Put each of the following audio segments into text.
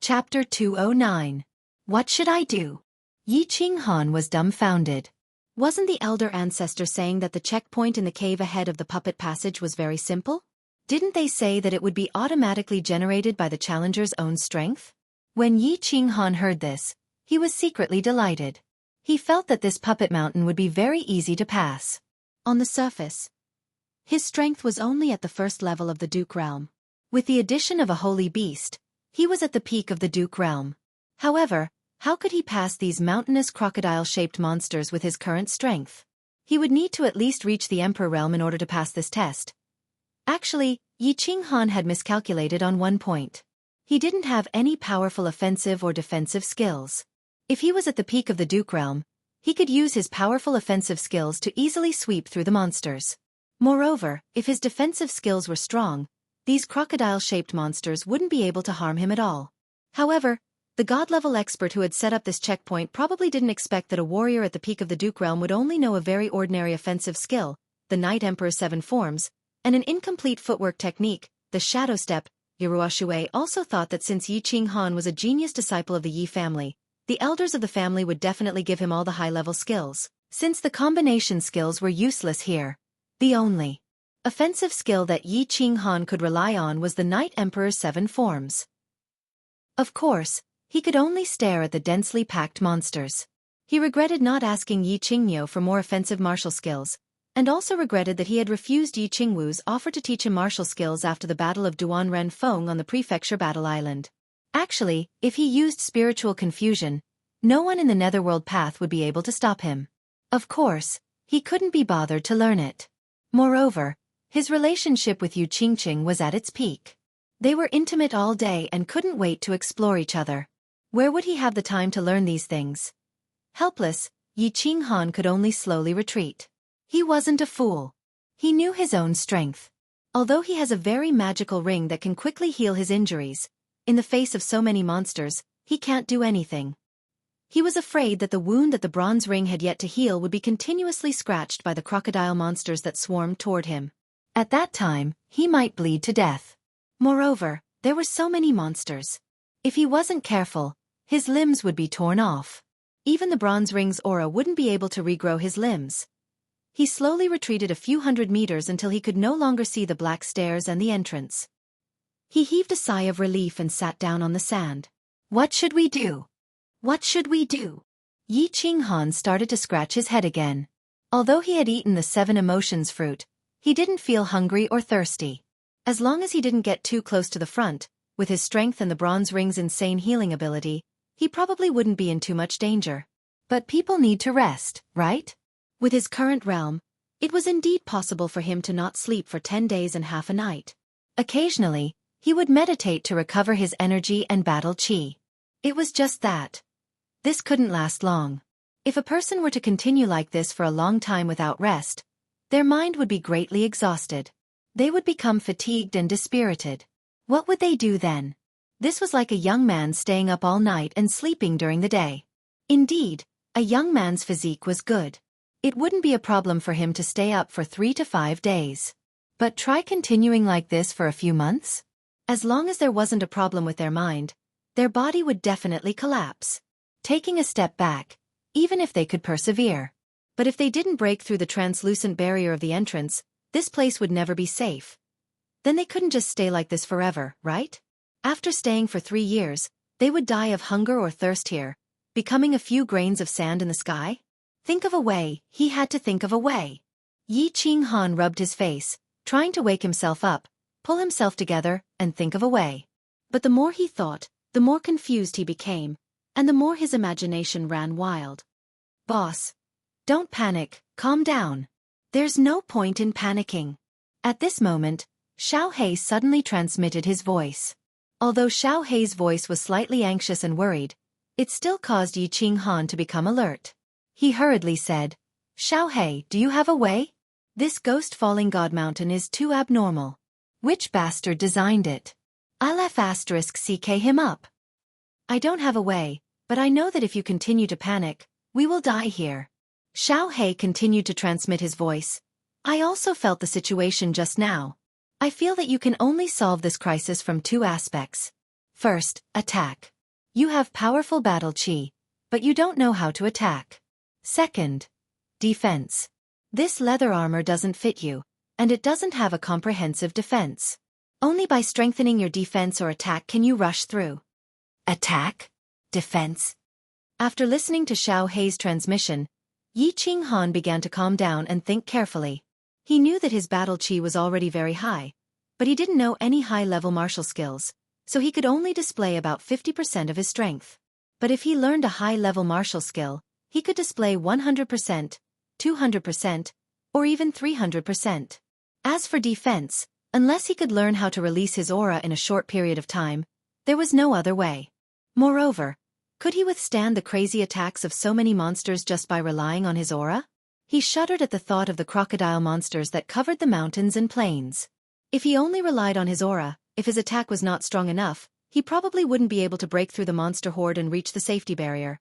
Chapter 209. What should I do? Yi Qinghan was dumbfounded. Wasn't the elder ancestor saying that the checkpoint in the cave ahead of the puppet passage was very simple? Didn't they say that it would be automatically generated by the challenger's own strength? When Yi Qinghan heard this, he was secretly delighted. He felt that this puppet mountain would be very easy to pass. On the surface, his strength was only at the first level of the Duke realm. With the addition of a holy beast, he was at the peak of the Duke realm. However, how could he pass these mountainous crocodile-shaped monsters with his current strength? He would need to at least reach the Emperor realm in order to pass this test. Actually, Yi Qinghan had miscalculated on one point. He didn't have any powerful offensive or defensive skills. If he was at the peak of the Duke realm, he could use his powerful offensive skills to easily sweep through the monsters. Moreover, if his defensive skills were strong, these crocodile-shaped monsters wouldn't be able to harm him at all. However, the god-level expert who had set up this checkpoint probably didn't expect that a warrior at the peak of the Duke realm would only know a very ordinary offensive skill, the Night Emperor's 7 forms, and an incomplete footwork technique, the Shadow Step. Yiruoshui also thought that since Yi Qinghan was a genius disciple of the Yi family, the elders of the family would definitely give him all the high-level skills, since the combination skills were useless here. The only offensive skill that Yi Qinghan could rely on was the Night Emperor's 7 forms. Of course, he could only stare at the densely packed monsters. He regretted not asking Yi Qingniu for more offensive martial skills, and also regretted that he had refused Yi Qingwu's offer to teach him martial skills after the Battle of Duanren Feng on the Prefecture Battle Island. Actually, if he used spiritual confusion, no one in the Netherworld path would be able to stop him. Of course, he couldn't be bothered to learn it. Moreover, his relationship with Yu Qingqing was at its peak. They were intimate all day and couldn't wait to explore each other. Where would he have the time to learn these things? Helpless, Yi Qinghan could only slowly retreat. He wasn't a fool. He knew his own strength. Although he has a very magical ring that can quickly heal his injuries, in the face of so many monsters, he can't do anything. He was afraid that the wound that the bronze ring had yet to heal would be continuously scratched by the crocodile monsters that swarmed toward him. At that time, he might bleed to death. Moreover, there were so many monsters. If he wasn't careful, his limbs would be torn off. Even the bronze ring's aura wouldn't be able to regrow his limbs. He slowly retreated a few hundred meters until he could no longer see the black stairs and the entrance. He heaved a sigh of relief and sat down on the sand. What should we do? What should we do? Yi Qinghan started to scratch his head again. Although he had eaten the 7 emotions fruit, he didn't feel hungry or thirsty. As long as he didn't get too close to the front, with his strength and the bronze ring's insane healing ability, he probably wouldn't be in too much danger. But people need to rest, right? With his current realm, it was indeed possible for him to not sleep for 10 days and half a night. Occasionally, he would meditate to recover his energy and battle chi. It was just that. This couldn't last long. If a person were to continue like this for a long time without rest, their mind would be greatly exhausted. They would become fatigued and dispirited. What would they do then? This was like a young man staying up all night and sleeping during the day. Indeed, a young man's physique was good. It wouldn't be a problem for him to stay up for 3 to 5 days. But try continuing like this for a few months? As long as there wasn't a problem with their mind, their body would definitely collapse. Taking a step back, even if they could persevere. But if they didn't break through the translucent barrier of the entrance, this place would never be safe. Then they couldn't just stay like this forever, right? After staying for 3 years, they would die of hunger or thirst here, becoming a few grains of sand in the sky? Think of a way. He had to think of a way. Yi Qinghan rubbed his face, trying to wake himself up, pull himself together, and think of a way. But the more he thought, the more confused he became, and the more his imagination ran wild. Boss, don't panic, calm down. There's no point in panicking. At this moment, Xiao He suddenly transmitted his voice. Although Xiao He's voice was slightly anxious and worried, it still caused Yi Qinghan to become alert. He hurriedly said, Xiao He, do you have a way? This ghost falling god mountain is too abnormal. Which bastard designed it? I'll *CK him up. I don't have a way, but I know that if you continue to panic, we will die here. Xiao He continued to transmit his voice. I also felt the situation just now. I feel that you can only solve this crisis from 2 aspects. First, attack. You have powerful battle chi, but you don't know how to attack. Second, defense. This leather armor doesn't fit you, and it doesn't have a comprehensive defense. Only by strengthening your defense or attack can you rush through. Attack? Defense? After listening to Xiao Hei's transmission, Yi Qinghan began to calm down and think carefully. He knew that his battle chi was already very high, but he didn't know any high-level martial skills, so he could only display about 50% of his strength. But if he learned a high-level martial skill, he could display 100%, 200%, or even 300%. As for defense, unless he could learn how to release his aura in a short period of time, there was no other way. Moreover, could he withstand the crazy attacks of so many monsters just by relying on his aura? He shuddered at the thought of the crocodile monsters that covered the mountains and plains. If he only relied on his aura, if his attack was not strong enough, he probably wouldn't be able to break through the monster horde and reach the safety barrier.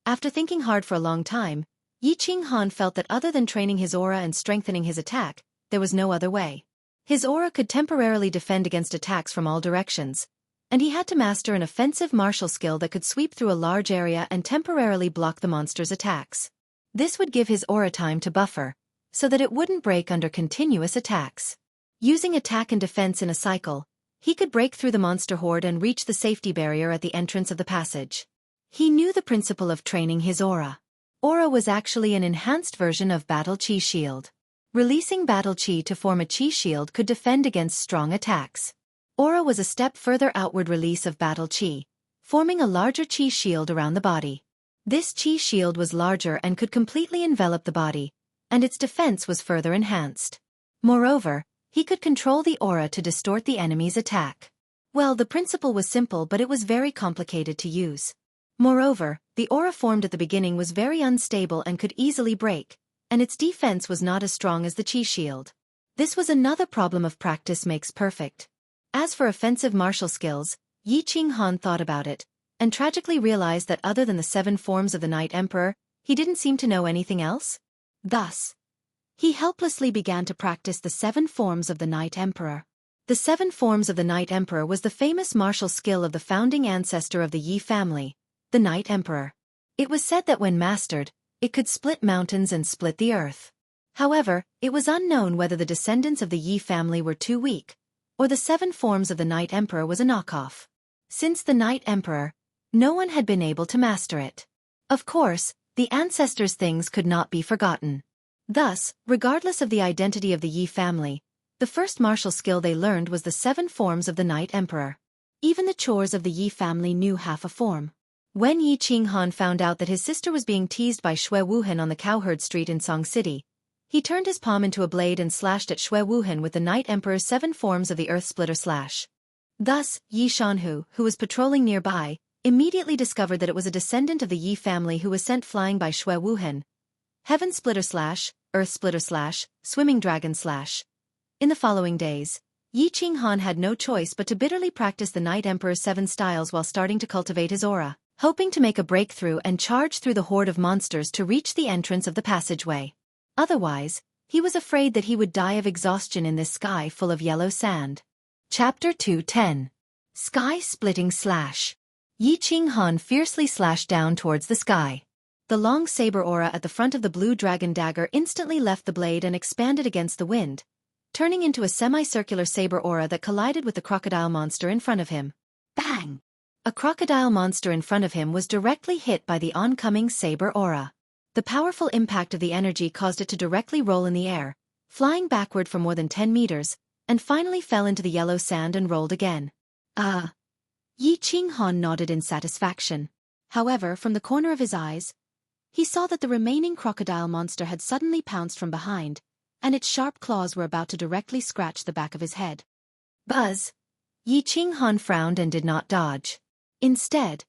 After thinking hard for a long time, Yi Qinghan felt that other than training his aura and strengthening his attack, there was no other way. His aura could temporarily defend against attacks from all directions, and he had to master an offensive martial skill that could sweep through a large area and temporarily block the monster's attacks. This would give his aura time to buffer, so that it wouldn't break under continuous attacks. Using attack and defense in a cycle, he could break through the monster horde and reach the safety barrier at the entrance of the passage. He knew the principle of training his aura. Aura was actually an enhanced version of Battle Chi Shield. Releasing Battle Chi to form a Chi Shield could defend against strong attacks. Aura was a step further outward release of Battle Chi, forming a larger Chi Shield around the body. This Chi Shield was larger and could completely envelop the body, and its defense was further enhanced. Moreover, he could control the aura to distort the enemy's attack. Well, the principle was simple, but it was very complicated to use. Moreover, the aura formed at the beginning was very unstable and could easily break, and its defense was not as strong as the Chi Shield. This was another problem of practice makes perfect. As for offensive martial skills, Yi Qinghan thought about it, and tragically realized that other than the 7 forms of the Night Emperor, he didn't seem to know anything else. Thus, he helplessly began to practice the 7 forms of the Night Emperor. The 7 forms of the Night Emperor was the famous martial skill of the founding ancestor of the Yi family, the Night Emperor. It was said that when mastered, it could split mountains and split the earth. However, it was unknown whether the descendants of the Yi family were too weak, or the 7 forms of the Night Emperor was a knockoff. Since the Night Emperor, no one had been able to master it. Of course, the ancestors' things could not be forgotten. Thus, regardless of the identity of the Yi family, the first martial skill they learned was the 7 forms of the Night Emperor. Even the chores of the Yi family knew half a form. When Yi Qinghan found out that his sister was being teased by Xue Wuhan on the Cowherd Street in Song City, he turned his palm into a blade and slashed at Xue Wuhan with the Night Emperor's 7 forms of the Earth Splitter Slash. Thus, Yi Shanhu, who was patrolling nearby, immediately discovered that it was a descendant of the Yi family who was sent flying by Xue Wuhan. Heaven Splitter Slash, Earth Splitter Slash, Swimming Dragon Slash. In the following days, Yi Qinghan had no choice but to bitterly practice the Night Emperor's 7 styles while starting to cultivate his aura, hoping to make a breakthrough and charge through the horde of monsters to reach the entrance of the passageway. Otherwise, he was afraid that he would die of exhaustion in this sky full of yellow sand. Chapter 210. Sky-Splitting Slash. Yi Qinghan fiercely slashed down towards the sky. The long saber aura at the front of the blue dragon dagger instantly left the blade and expanded against the wind, turning into a semicircular saber aura that collided with the crocodile monster in front of him. Bang! A crocodile monster in front of him was directly hit by the oncoming saber aura. The powerful impact of the energy caused it to directly roll in the air, flying backward for more than 10 meters, and finally fell into the yellow sand and rolled again. Yi Qinghan nodded in satisfaction. However, from the corner of his eyes, he saw that the remaining crocodile monster had suddenly pounced from behind, and its sharp claws were about to directly scratch the back of his head. Buzz! Yi Qinghan frowned and did not dodge. Instead,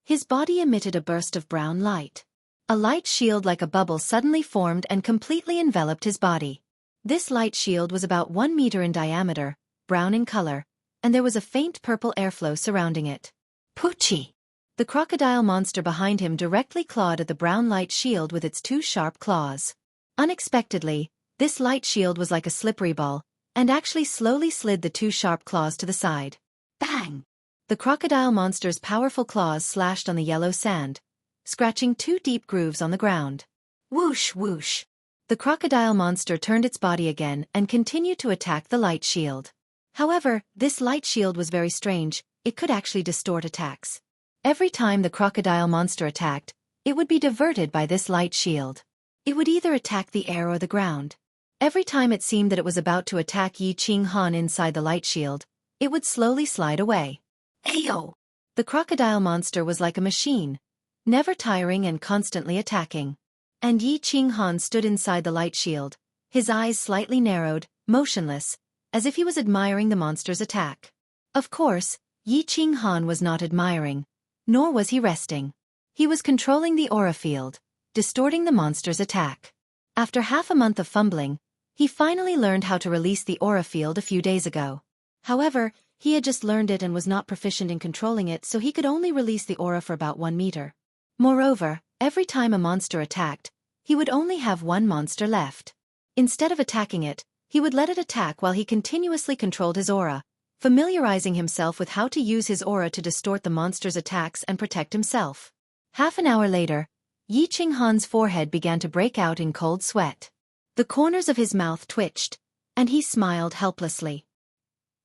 his body emitted a burst of brown light. A light shield like a bubble suddenly formed and completely enveloped his body. This light shield was about 1 meter in diameter, brown in color, and there was a faint purple airflow surrounding it. Poochie! The crocodile monster behind him directly clawed at the brown light shield with its 2 sharp claws. Unexpectedly, this light shield was like a slippery ball, and actually slowly slid the 2 sharp claws to the side. Bang! The crocodile monster's powerful claws slashed on the yellow sand, scratching 2 deep grooves on the ground. Whoosh whoosh. The crocodile monster turned its body again and continued to attack the light shield. However, this light shield was very strange, it could actually distort attacks. Every time the crocodile monster attacked, it would be diverted by this light shield. It would either attack the air or the ground. Every time it seemed that it was about to attack Yi Ching Han inside the light shield, it would slowly slide away. Ayo! The crocodile monster was like a machine, never tiring and constantly attacking. And Yi Ching Han stood inside the light shield, his eyes slightly narrowed, motionless, as if he was admiring the monster's attack. Of course, Yi Ching Han was not admiring, nor was he resting. He was controlling the aura field, distorting the monster's attack. After half a month of fumbling, he finally learned how to release the aura field a few days ago. However, he had just learned it and was not proficient in controlling it, so he could only release the aura for about 1 meter. Moreover, every time a monster attacked, he would only have 1 monster left. Instead of attacking it, he would let it attack while he continuously controlled his aura, familiarizing himself with how to use his aura to distort the monster's attacks and protect himself. Half an hour later, Yi Ching Han's forehead began to break out in cold sweat. The corners of his mouth twitched, and he smiled helplessly.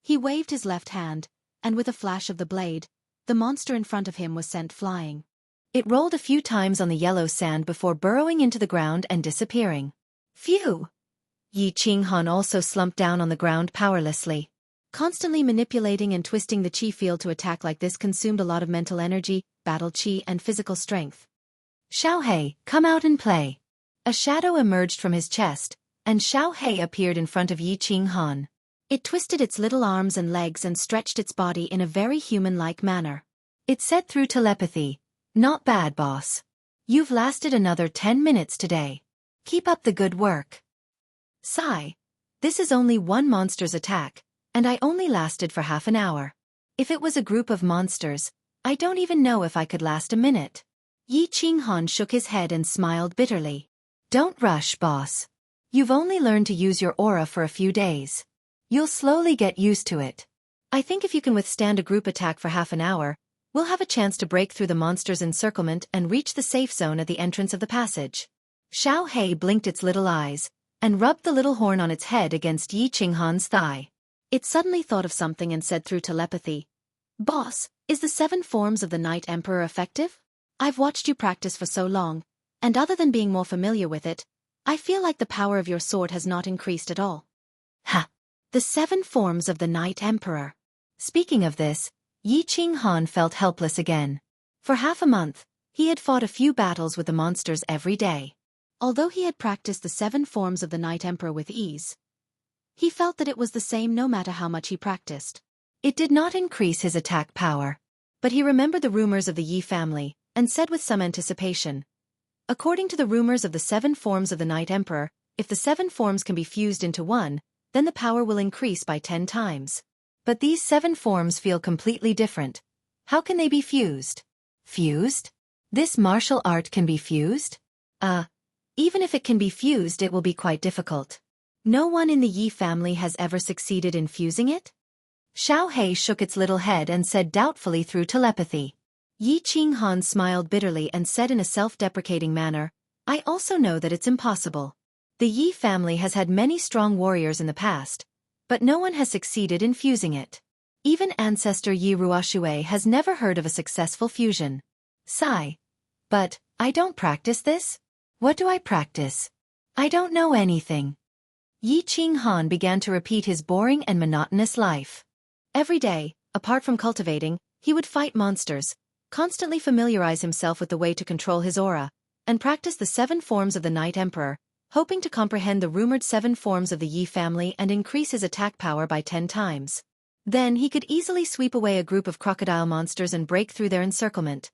He waved his left hand, and with a flash of the blade, the monster in front of him was sent flying. It rolled a few times on the yellow sand before burrowing into the ground and disappearing. Phew! Yi Ching Han also slumped down on the ground powerlessly. Constantly manipulating and twisting the chi field to attack like this consumed a lot of mental energy, battle chi, and physical strength. Xiaohei, come out and play. A shadow emerged from his chest, and Xiaohei appeared in front of Yi Ching Han. It twisted its little arms and legs and stretched its body in a very human-like manner. It said through telepathy, "Not bad, boss. You've lasted another 10 minutes today. Keep up the good work." Sigh. This is only 1 monster's attack, and I only lasted for half an hour. If it was a group of monsters, I don't even know if I could last a minute. Yi Ching Han shook his head and smiled bitterly. Don't rush, boss. You've only learned to use your aura for a few days. You'll slowly get used to it. I think if you can withstand a group attack for half an hour, we'll have a chance to break through the monster's encirclement and reach the safe zone at the entrance of the passage. Xiaohei blinked its little eyes, and rubbed the little horn on its head against Yi Ching Han's thigh. It suddenly thought of something and said through telepathy, "Boss, is the 7 forms of the Night Emperor effective? I've watched you practice for so long, and other than being more familiar with it, I feel like the power of your sword has not increased at all." Ha! The 7 forms of the Night Emperor. Speaking of this, Yi Ching Han felt helpless again. For half a month, he had fought a few battles with the monsters every day. Although he had practiced the 7 forms of the Night Emperor with ease, he felt that it was the same no matter how much he practiced. It did not increase his attack power. But he remembered the rumors of the Yi family, and said with some anticipation, "According to the rumors of the 7 forms of the Night Emperor, if the 7 forms can be fused into one, then the power will increase by 10 times. But these 7 forms feel completely different. How can they be fused?" Fused? This martial art can be fused? Even if it can be fused, it will be quite difficult. No one in the Yi family has ever succeeded in fusing it? Xiaohei shook its little head and said doubtfully through telepathy. Yi Ching Han smiled bitterly and said in a self-deprecating manner, "I also know that it's impossible. The Yi family has had many strong warriors in the past, but no one has succeeded in fusing it. Even ancestor Yi Ruoshui has never heard of a successful fusion." Sigh. But, I don't practice this? What do I practice? I don't know anything. Yi Ching Han began to repeat his boring and monotonous life. Every day, apart from cultivating, he would fight monsters, constantly familiarize himself with the way to control his aura, and practice the 7 forms of the Night Emperor, hoping to comprehend the rumored 7 forms of the Yi family and increase his attack power by 10 times. Then he could easily sweep away a group of crocodile monsters and break through their encirclement.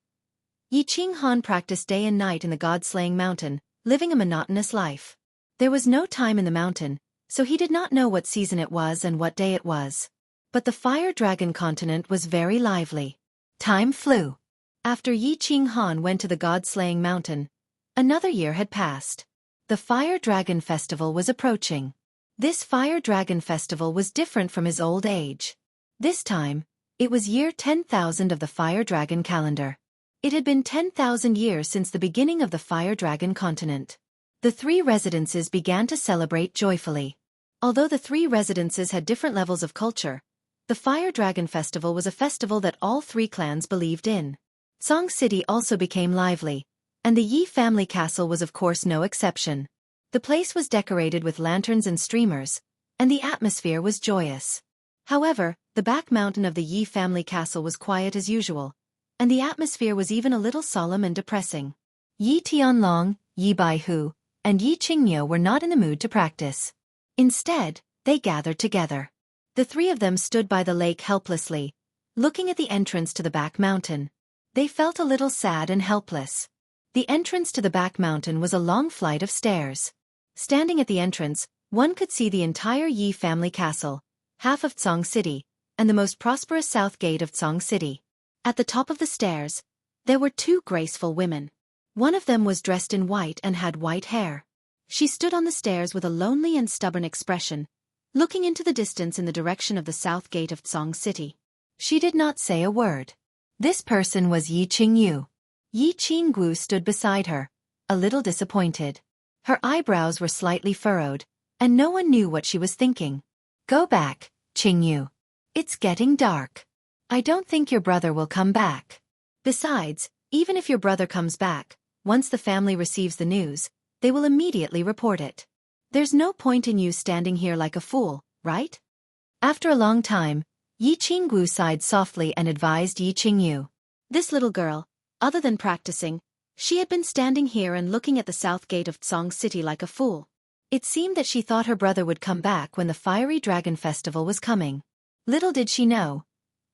Yi Ching Han practiced day and night in the god-slaying mountain, living a monotonous life. There was no time in the mountain, so he did not know what season it was and what day it was. But the Fire Dragon continent was very lively. Time flew. After Yi Ching Han went to the god-slaying mountain, another year had passed. The Fire Dragon Festival was approaching. This Fire Dragon Festival was different from his old age. This time, It was year 10,000 of the Fire Dragon calendar. It had been 10,000 years since the beginning of the Fire Dragon continent. The three residences began to celebrate joyfully. Although the three residences had different levels of culture, the Fire Dragon Festival was a festival that all three clans believed in. Song City also became lively, and the Yi family castle was of course no exception. The place was decorated with lanterns and streamers, and the atmosphere was joyous. However, the back mountain of the Yi family castle was quiet as usual, and the atmosphere was even a little solemn and depressing. Yi Tianlong, Yi Baihu, and Yi Qingniu were not in the mood to practice. Instead, they gathered together. The three of them stood by the lake helplessly, looking at the entrance to the back mountain. They felt a little sad and helpless. The entrance to the back mountain was a long flight of stairs. Standing at the entrance, one could see the entire Yi family castle, half of Song City, and the most prosperous south gate of Song City. At the top of the stairs, there were two graceful women. One of them was dressed in white and had white hair. She stood on the stairs with a lonely and stubborn expression, looking into the distance in the direction of the south gate of Song City. She did not say a word. This person was Yi Qingyu. Yi Qinggu stood beside her, a little disappointed. Her eyebrows were slightly furrowed, and no one knew what she was thinking. Go back, Qingyu. It's getting dark. I don't think your brother will come back. Besides, even if your brother comes back, once the family receives the news, they will immediately report it. There's no point in you standing here like a fool, right? After a long time, Yi Qinggu sighed softly and advised Yi Qingyu. This little girl, other than practicing, she had been standing here and looking at the south gate of Song City like a fool. It seemed that she thought her brother would come back when the Fiery Dragon Festival was coming. Little did she know.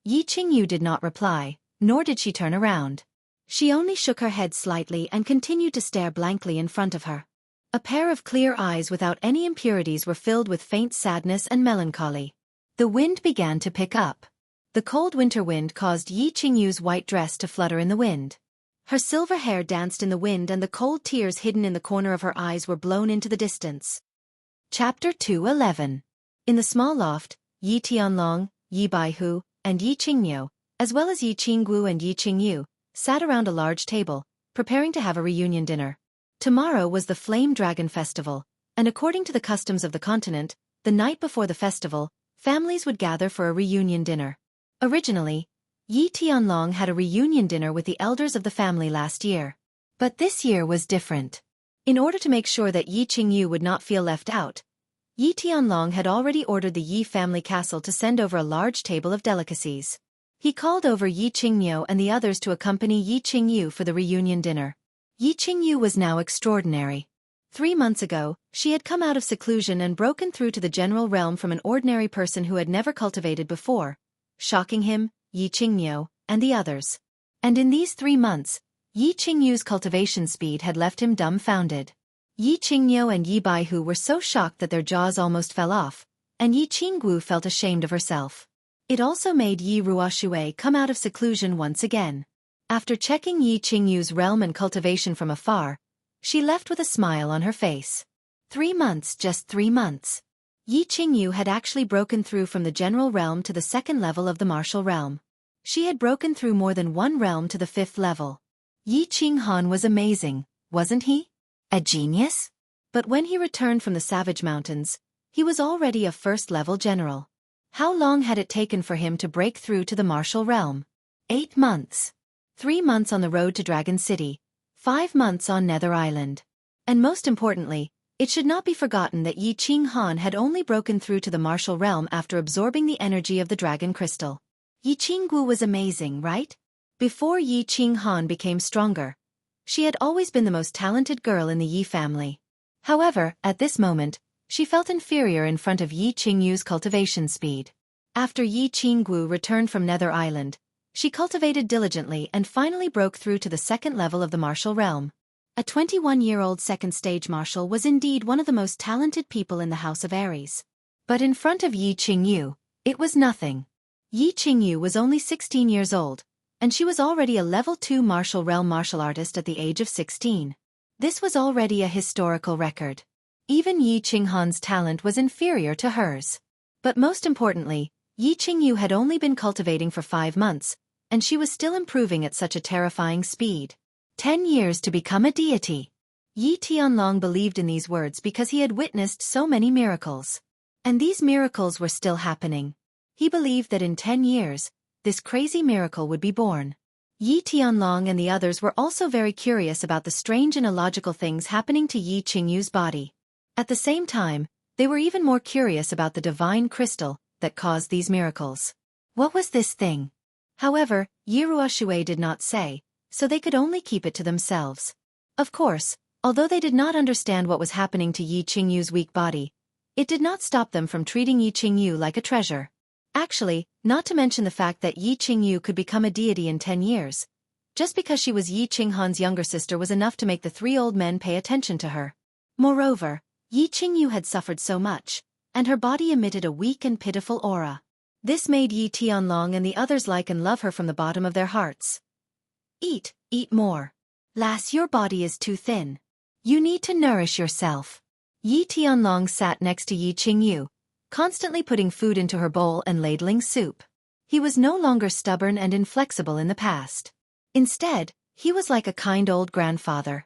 Yi Qingyu did not reply, nor did she turn around. She only shook her head slightly and continued to stare blankly in front of her. A pair of clear eyes without any impurities were filled with faint sadness and melancholy. The wind began to pick up. The cold winter wind caused Yi Qingyu's white dress to flutter in the wind. Her silver hair danced in the wind and the cold tears hidden in the corner of her eyes were blown into the distance. Chapter 2:11. In the small loft, Yi Tianlong, Yi Baihu, and Yi Qingniu, as well as Yi Qinggu and Yi Qingyu, sat around a large table, preparing to have a reunion dinner. Tomorrow was the Flame Dragon Festival, and according to the customs of the continent, the night before the festival, families would gather for a reunion dinner. Originally, Yi Tianlong had a reunion dinner with the elders of the family last year. But this year was different. In order to make sure that Yi Qingyu would not feel left out, Yi Tianlong had already ordered the Yi family castle to send over a large table of delicacies. He called over Yi Qingniu and the others to accompany Yi Qingyu for the reunion dinner. Yi Qingyu was now extraordinary. 3 months ago, she had come out of seclusion and broken through to the general realm from an ordinary person who had never cultivated before, shocking him, Yi Qingniu, and the others. And in these 3 months, Yi Qingyu's cultivation speed had left him dumbfounded. Yi Qingniu and Yi Baihu were so shocked that their jaws almost fell off, and Yi Qinggu felt ashamed of herself. It also made Yi Ruoshui come out of seclusion once again. After checking Yi Qingyu's realm and cultivation from afar, she left with a smile on her face. 3 months, just 3 months. Yi Qingyu had actually broken through from the general realm to the 2nd level of the martial realm. She had broken through more than one realm to the 5th level. Yi Qinghan was amazing, wasn't he? A genius? But when he returned from the Savage Mountains, he was already a 1st-level general. How long had it taken for him to break through to the martial realm? 8 months. 3 months on the road to Dragon City, 5 months on Nether Island. And most importantly, it should not be forgotten that Yi Qinghan had only broken through to the martial realm after absorbing the energy of the dragon crystal. Yi Qinggu was amazing, right? Before Yi Qinghan became stronger, she had always been the most talented girl in the Yi family. However, at this moment, she felt inferior in front of Yi Qingyu's cultivation speed. After Yi Qinggu returned from Nether Island, she cultivated diligently and finally broke through to the 2nd level of the martial realm. A 21-year-old 2nd stage martial was indeed one of the most talented people in the House of Aries. But in front of Yi Qingyu, it was nothing. Yi Qingyu was only 16 years old, and she was already a level 2 martial realm martial artist at the age of 16. This was already a historical record. Even Yi Qinghan's talent was inferior to hers. But most importantly, Yi Qingyu had only been cultivating for 5 months, and she was still improving at such a terrifying speed. 10 years to become a deity. Yi Tianlong believed in these words because he had witnessed so many miracles. And these miracles were still happening. He believed that in 10 years, this crazy miracle would be born. Yi Tianlong and the others were also very curious about the strange and illogical things happening to Yi Qingyu's body. At the same time, they were even more curious about the divine crystal that caused these miracles. What was this thing? However, Yi Ruoshui did not say, so they could only keep it to themselves. Of course, although they did not understand what was happening to Yi Qingyu's weak body, it did not stop them from treating Yi Qingyu like a treasure. Actually, not to mention the fact that Yi Qingyu could become a deity in 10 years. Just because she was Yi Qinghan's younger sister was enough to make the 3 old men pay attention to her. Moreover, Yi Qingyu had suffered so much, and her body emitted a weak and pitiful aura. This made Yi Tianlong and the others like and love her from the bottom of their hearts. Eat more. Lass, your body is too thin. You need to nourish yourself. Yi Tianlong sat next to Yi Qingyu, constantly putting food into her bowl and ladling soup. He was no longer stubborn and inflexible in the past. Instead, he was like a kind old grandfather.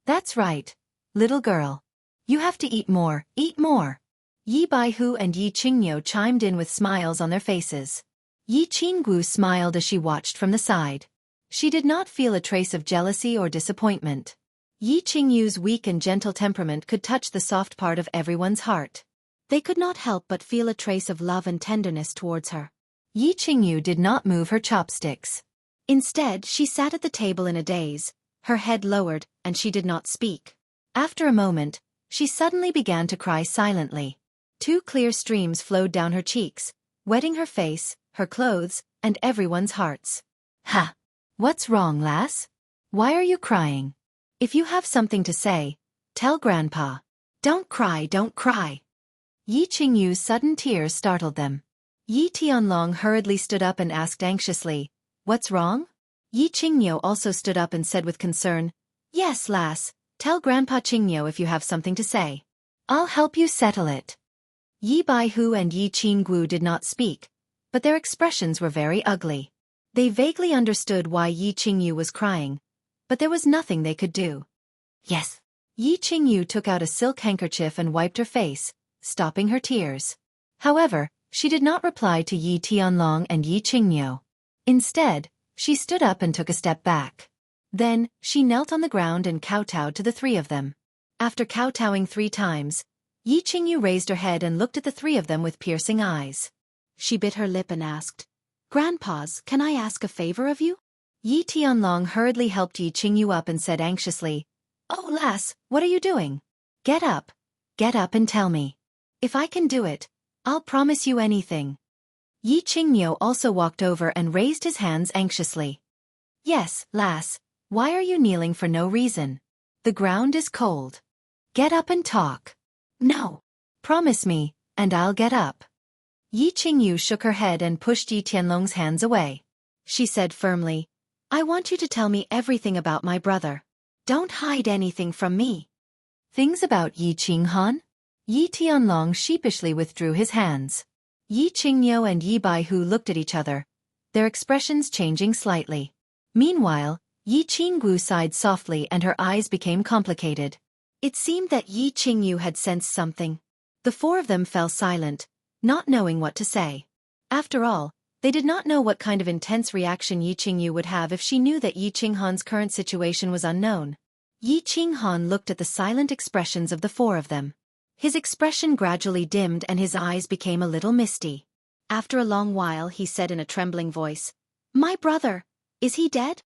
That's right, little girl. You have to eat more, eat more. Yi Baihu and Yi Qingyu chimed in with smiles on their faces. Yi Qinggu smiled as she watched from the side. She did not feel a trace of jealousy or disappointment. Yi Qingyu's weak and gentle temperament could touch the soft part of everyone's heart. They could not help but feel a trace of love and tenderness towards her. Yi Qingyu did not move her chopsticks. Instead, she sat at the table in a daze, her head lowered, and she did not speak. After a moment, she suddenly began to cry silently. 2 clear streams flowed down her cheeks, wetting her face, her clothes, and everyone's hearts. Ha! What's wrong, lass? Why are you crying? If you have something to say, tell Grandpa. Don't cry, don't cry. Yi Qingyu's sudden tears startled them. Yi Tianlong hurriedly stood up and asked anxiously, "What's wrong?" Yi Qingyu also stood up and said with concern, "Yes, lass, tell Grandpa Qingyu if you have something to say. I'll help you settle it." Yi Baihu and Yi Qinggu did not speak, but their expressions were very ugly. They vaguely understood why Yi Qingyu was crying, but there was nothing they could do. Yes. Yi Qingyu took out a silk handkerchief and wiped her face, stopping her tears. However, she did not reply to Yi Tianlong and Yi Qingyu. Instead, she stood up and took a step back. Then, she knelt on the ground and kowtowed to the 3 of them. After kowtowing 3 times, Yi Qingyu raised her head and looked at the 3 of them with piercing eyes. She bit her lip and asked, "Grandpas, can I ask a favor of you?" Yi Tianlong hurriedly helped Yi Qingyu up and said anxiously, "Oh, lass, what are you doing? Get up and tell me. If I can do it, I'll promise you anything." Yi Qingyu also walked over and raised his hands anxiously. "Yes, lass, why are you kneeling for no reason? The ground is cold. Get up and talk." "No. Promise me, and I'll get up." Yi Qingyu shook her head and pushed Yi Tianlong's hands away. She said firmly, "I want you to tell me everything about my brother. Don't hide anything from me." "Things about Yi Qinghan?" Yi Tianlong sheepishly withdrew his hands. Yi Qingyu and Yi Baihu looked at each other, their expressions changing slightly. Meanwhile, Yi Qinggu sighed softly and her eyes became complicated. It seemed that Yi Qingyu had sensed something. The 4 of them fell silent, not knowing what to say. After all, they did not know what kind of intense reaction Yi Qingyu would have if she knew that Yi Qinghan's current situation was unknown. Yi Qinghan looked at the silent expressions of the 4 of them. His expression gradually dimmed and his eyes became a little misty. After a long while he said in a trembling voice, "My brother, is he dead?"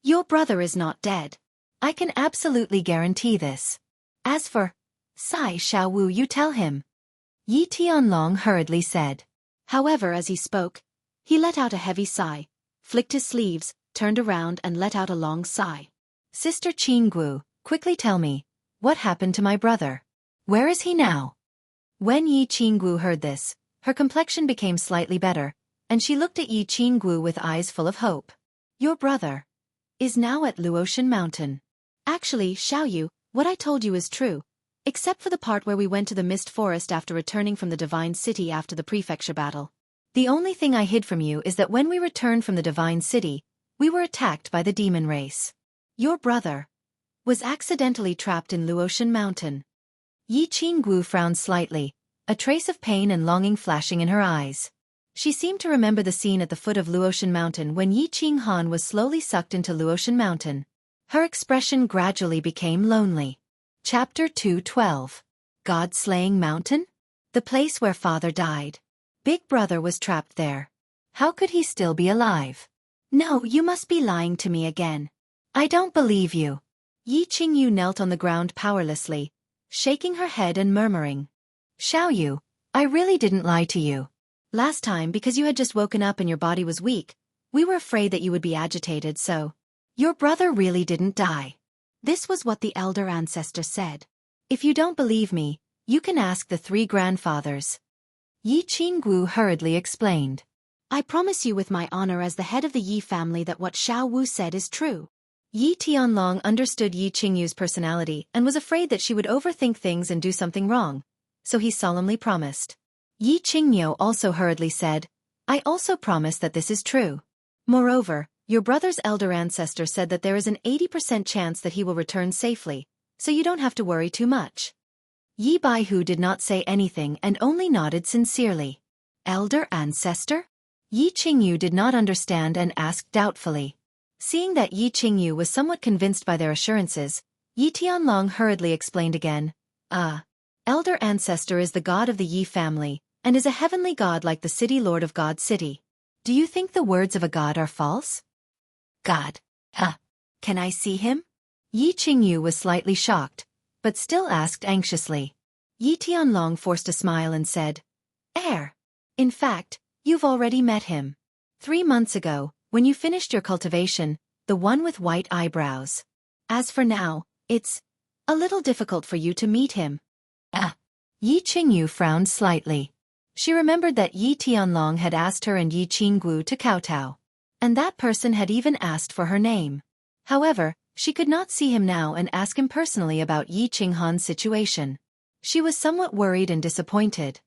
Your brother is not dead. I can absolutely guarantee this. As for Sai Xiaowu, you tell him," Yi Tianlong hurriedly said. However, as he spoke, he let out a heavy sigh, flicked his sleeves, turned around and let out a long sigh. "Sister Qinggu, quickly tell me, what happened to my brother? Where is he now?" When Yi Qinggu heard this, her complexion became slightly better, and she looked at Yi Qinggu with eyes full of hope. "Your brother is now at Luotian Mountain. Actually, Xiaoyu, what I told you is true. Except for the part where we went to the Mist Forest after returning from the Divine City after the prefecture battle. The only thing I hid from you is that when we returned from the Divine City, we were attacked by the demon race. Your brother was accidentally trapped in Luotian Mountain. Yi Qingguo frowned slightly, a trace of pain and longing flashing in her eyes. She seemed to remember the scene at the foot of Luotian Mountain when Yi Qinghan was slowly sucked into Luotian Mountain. Her expression gradually became lonely. Chapter 2:12. God-Slaying Mountain? The place where father died. Big brother was trapped there. How could he still be alive? No, you must be lying to me again. I don't believe you. Yi Qingyu knelt on the ground powerlessly, shaking her head and murmuring. Xiaoyu, I really didn't lie to you. Last time, because you had just woken up and your body was weak, we were afraid that you would be agitated, so. Your brother really didn't die. This was what the elder ancestor said. If you don't believe me, you can ask the 3 grandfathers. Yi Qingguo hurriedly explained. I promise you with my honor as the head of the Yi family that what Xiao Wu said is true. Yi Tianlong understood Yi Qingyu's personality and was afraid that she would overthink things and do something wrong, so he solemnly promised. Yi Qingmiu also hurriedly said, I also promise that this is true. Moreover, your brother's elder ancestor said that there is an 80% chance that he will return safely, so you don't have to worry too much. Yi Baihu did not say anything and only nodded sincerely. Elder ancestor? Yi Qingyu did not understand and asked doubtfully. Seeing that Yi Qingyu was somewhat convinced by their assurances, Yi Tianlong hurriedly explained again. Elder ancestor is the god of the Yi family, and is a heavenly god like the city lord of God City. Do you think the words of a god are false? God. Can I see him? Yi Qingyu was slightly shocked, but still asked anxiously. Yi Tianlong forced a smile and said, In fact, you've already met him. 3 months ago, when you finished your cultivation, the one with white eyebrows. As for now, it's a little difficult for you to meet him. Yi Qingyu frowned slightly. She remembered that Yi Tianlong had asked her and Yi Qingguo to kowtow. And that person had even asked for her name. However, she could not see him now and ask him personally about Yi Qinghan's situation. She was somewhat worried and disappointed.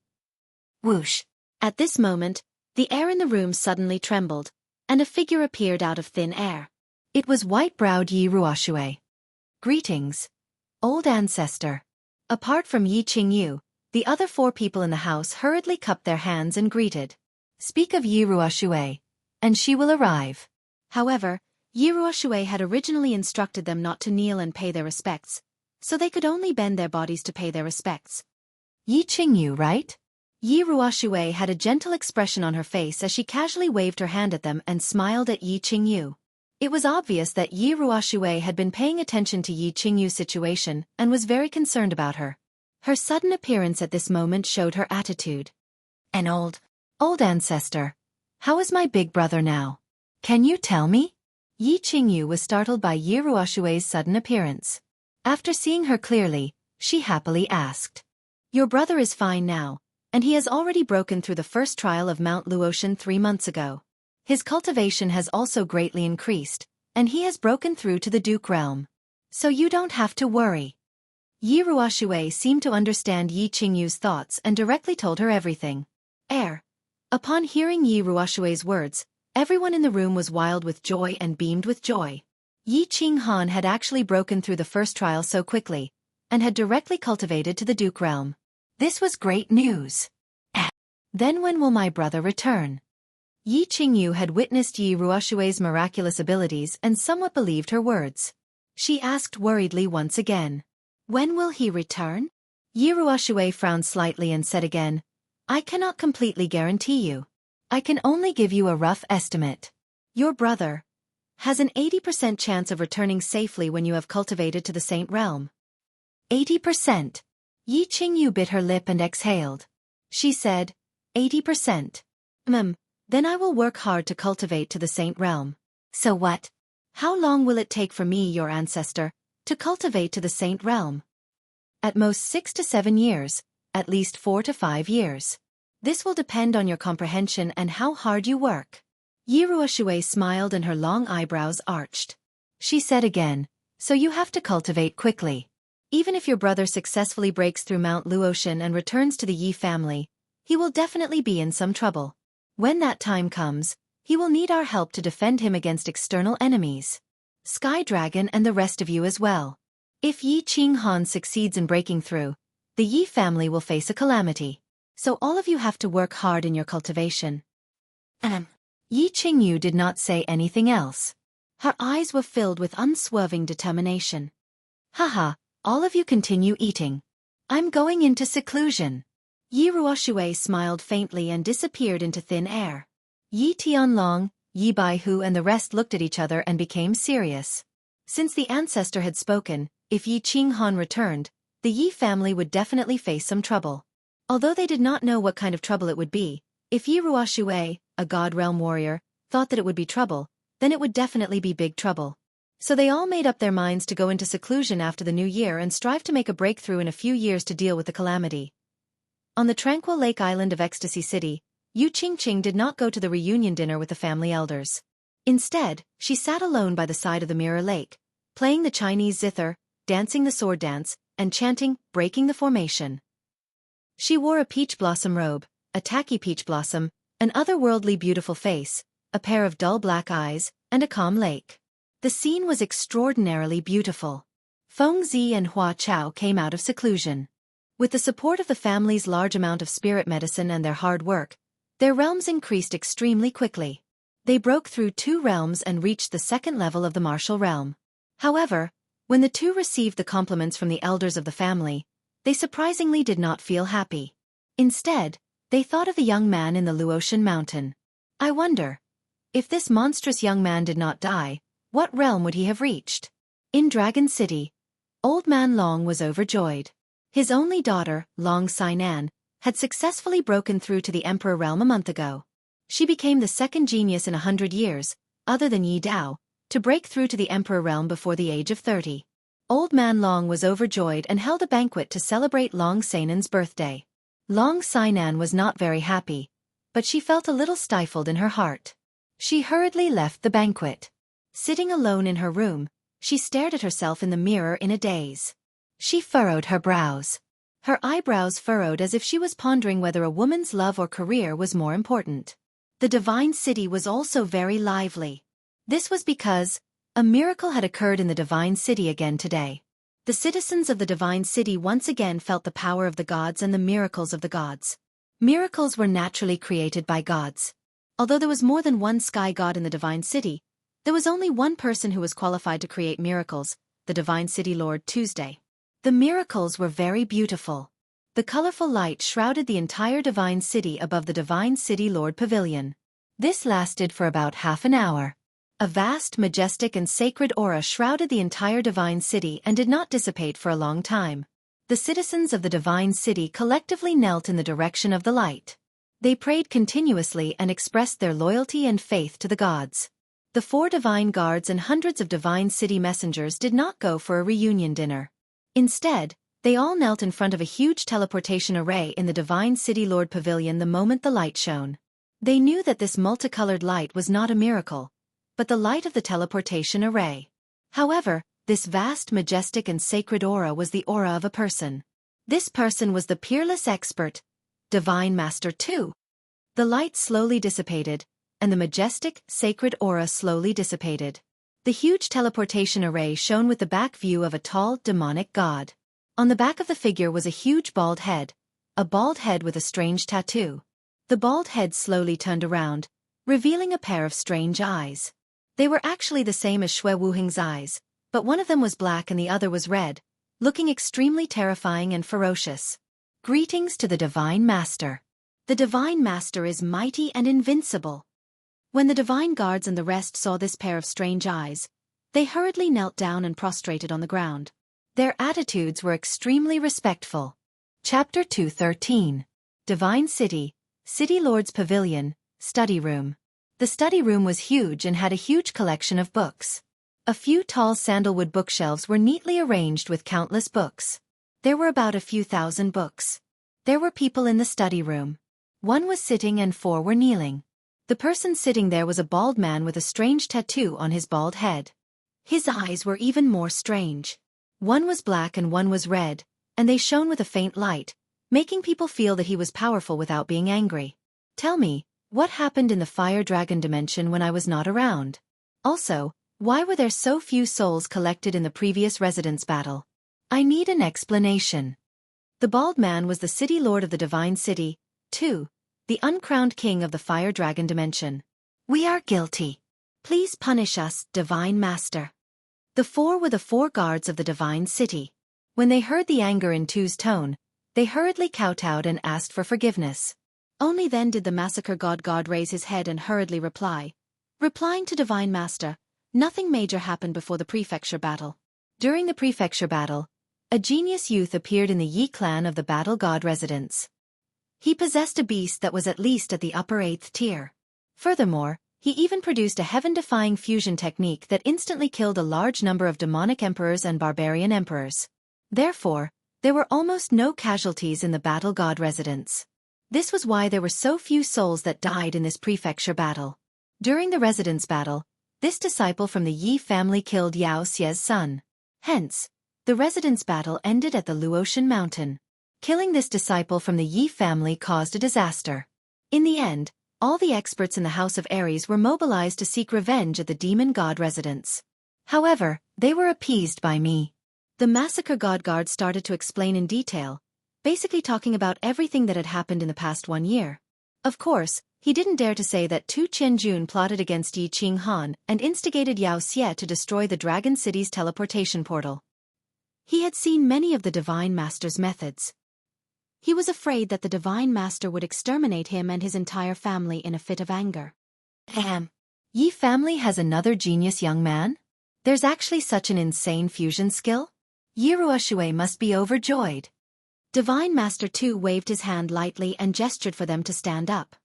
Whoosh! At this moment, the air in the room suddenly trembled, and a figure appeared out of thin air. It was white-browed Yi Ruoxue. Greetings, old ancestor. Apart from Yi Qingyu, the other 4 people in the house hurriedly cupped their hands and greeted. Speak of Yi Ruoxue, and she will arrive. However, Yi Ruoxue had originally instructed them not to kneel and pay their respects, so they could only bend their bodies to pay their respects. Yi Qingyu, right? Yi Ruoxue had a gentle expression on her face as she casually waved her hand at them and smiled at Yi Qingyu. It was obvious that Yi Ruoxue had been paying attention to Yi Qingyu's situation and was very concerned about her. Her sudden appearance at this moment showed her attitude. An old ancestor. How is my big brother now? Can you tell me? Yi Qingyu was startled by Yi Ruoxue's sudden appearance. After seeing her clearly, she happily asked. Your brother is fine now, and he has already broken through the first trial of Mount Luotian 3 months ago. His cultivation has also greatly increased, and he has broken through to the Duke realm. So you don't have to worry. Yi Ruoxue seemed to understand Yi Qingyu's thoughts and directly told her everything. Upon hearing Yi Ruoxue's words, everyone in the room was wild with joy and beamed with joy. Yi Qinghan had actually broken through the first trial so quickly, and had directly cultivated to the Duke realm. This was great news. Then when will my brother return? Yi Qingyu had witnessed Yi Ruoxue's miraculous abilities and somewhat believed her words. She asked worriedly once again. When will he return? Yi Ruoxue frowned slightly and said again, I cannot completely guarantee you. I can only give you a rough estimate. Your brother has an 80% chance of returning safely when you have cultivated to the Saint Realm. 80%. Yi Qingyu bit her lip and exhaled. She said, 80%. Then I will work hard to cultivate to the Saint Realm. So what? How long will it take for me, your ancestor, to cultivate to the Saint Realm? At most 6 to 7 years, at least 4 to 5 years. This will depend on your comprehension and how hard you work. Yi Ruoxue smiled and her long eyebrows arched. She said again, so you have to cultivate quickly. Even if your brother successfully breaks through Mount Luotian and returns to the Yi family, he will definitely be in some trouble. When that time comes, he will need our help to defend him against external enemies. Sky Dragon and the rest of you as well. If Yi Qinghan succeeds in breaking through, the Yi family will face a calamity. So all of you have to work hard in your cultivation. Yi Qingyu did not say anything else. Her eyes were filled with unswerving determination. Haha, all of you continue eating. I'm going into seclusion. Yi Ruoxue smiled faintly and disappeared into thin air. Yi Tianlong, Yi Baihu and the rest looked at each other and became serious. Since the ancestor had spoken, if Yi Qinghan returned, the Yi family would definitely face some trouble. Although they did not know what kind of trouble it would be, if Yi Ruoxue, a God Realm warrior, thought that it would be trouble, then it would definitely be big trouble. So they all made up their minds to go into seclusion after the new year and strive to make a breakthrough in a few years to deal with the calamity. On the tranquil lake island of Ecstasy City, Yu Qingqing did not go to the reunion dinner with the family elders. Instead, she sat alone by the side of the mirror lake, playing the Chinese zither, dancing the sword dance, and chanting, breaking the formation. She wore a peach blossom robe, a tacky peach blossom, an otherworldly beautiful face, a pair of dull black eyes, and a calm lake. The scene was extraordinarily beautiful. Feng Zi and Hua Chao came out of seclusion. With the support of the family's large amount of spirit medicine and their hard work, their realms increased extremely quickly. They broke through 2 realms and reached the 2nd level of the martial realm. However, when the two received the compliments from the elders of the family, they surprisingly did not feel happy. Instead, they thought of the young man in the Luotian mountain. I wonder, if this monstrous young man did not die, what realm would he have reached? In Dragon City, Old Man Long was overjoyed. His only daughter, Long Sainan, had successfully broken through to the Emperor realm a month ago. She became the 2nd genius in 100 years, other than Yi Dao, to break through to the Emperor realm before the age of 30. Old Man Long was overjoyed and held a banquet to celebrate Long Sainan's birthday. Long Sainan was not very happy, but she felt a little stifled in her heart. She hurriedly left the banquet. Sitting alone in her room, she stared at herself in the mirror in a daze. She furrowed her brows. Her eyebrows furrowed as if she was pondering whether a woman's love or career was more important. The Divine City was also very lively. This was because a miracle had occurred in the Divine City again today. The citizens of the Divine City once again felt the power of the gods and the miracles of the gods. Miracles were naturally created by gods. Although there was more than one sky god in the Divine City, there was only one person who was qualified to create miracles, the Divine City Lord Tuesday. The miracles were very beautiful. The colorful light shrouded the entire Divine City above the Divine City Lord Pavilion. This lasted for about half an hour. A vast, majestic and sacred aura shrouded the entire Divine City and did not dissipate for a long time. The citizens of the Divine City collectively knelt in the direction of the light. They prayed continuously and expressed their loyalty and faith to the gods. The 4 divine guards and hundreds of Divine City messengers did not go for a reunion dinner. Instead, they all knelt in front of a huge teleportation array in the Divine City Lord Pavilion the moment the light shone. They knew that this multicolored light was not a miracle, but the light of the teleportation array. However, this vast, majestic and sacred aura was the aura of a person. This person was the peerless expert, Divine Master 2. The light slowly dissipated, and the majestic, sacred aura slowly dissipated. The huge teleportation array shone with the back view of a tall, demonic god. On the back of the figure was a huge bald head, a bald head with a strange tattoo. The bald head slowly turned around, revealing a pair of strange eyes. They were actually the same as Xue Wuheng's eyes, but one of them was black and the other was red, looking extremely terrifying and ferocious. Greetings to the Divine Master. The Divine Master is mighty and invincible. When the Divine Guards and the rest saw this pair of strange eyes, they hurriedly knelt down and prostrated on the ground. Their attitudes were extremely respectful. Chapter 213. Divine City, City Lord's Pavilion, Study Room. The study room was huge and had a huge collection of books. A few tall sandalwood bookshelves were neatly arranged with countless books. There were about a few thousand books. There were people in the study room. 1 was sitting and 4 were kneeling. The person sitting there was a bald man with a strange tattoo on his bald head. His eyes were even more strange. One was black and one was red, and they shone with a faint light, making people feel that he was powerful without being angry. Tell me, what happened in the fire dragon dimension when I was not around? Also, why were there so few souls collected in the previous residence battle? I need an explanation. The bald man was the city lord of the divine city, too, the uncrowned king of the fire dragon dimension. We are guilty. Please punish us, divine master. The four were the four guards of the divine city. When they heard the anger in Tu's tone, they hurriedly kowtowed and asked for forgiveness. Only then did the massacre god guard raise his head and hurriedly reply. Replying to divine master, nothing major happened before the prefecture battle. During the prefecture battle, a genius youth appeared in the Yi clan of the battle god residence. He possessed a beast that was at least at the upper 8th tier. Furthermore, he even produced a heaven-defying fusion technique that instantly killed a large number of demonic emperors and barbarian emperors. Therefore, there were almost no casualties in the battle god residence. This was why there were so few souls that died in this prefecture battle. During the residence battle, this disciple from the Yi family killed Yao Xie's son. Hence, the residence battle ended at the Luotian mountain. Killing this disciple from the Yi family caused a disaster. In the end, all the experts in the House of Ares were mobilized to seek revenge at the demon god residence. However, they were appeased by me. The massacre god guard started to explain in detail, basically talking about everything that had happened in the past 1 year. Of course, he didn't dare to say that Tu Qianjun plotted against Yi Qinghan and instigated Yao Xie to destroy the Dragon City's teleportation portal. He had seen many of the Divine Master's methods. He was afraid that the Divine Master would exterminate him and his entire family in a fit of anger. Yi family has another genius young man? There's actually such an insane fusion skill? Yi Ruoxue must be overjoyed. Divine Master Tu waved his hand lightly and gestured for them to stand up.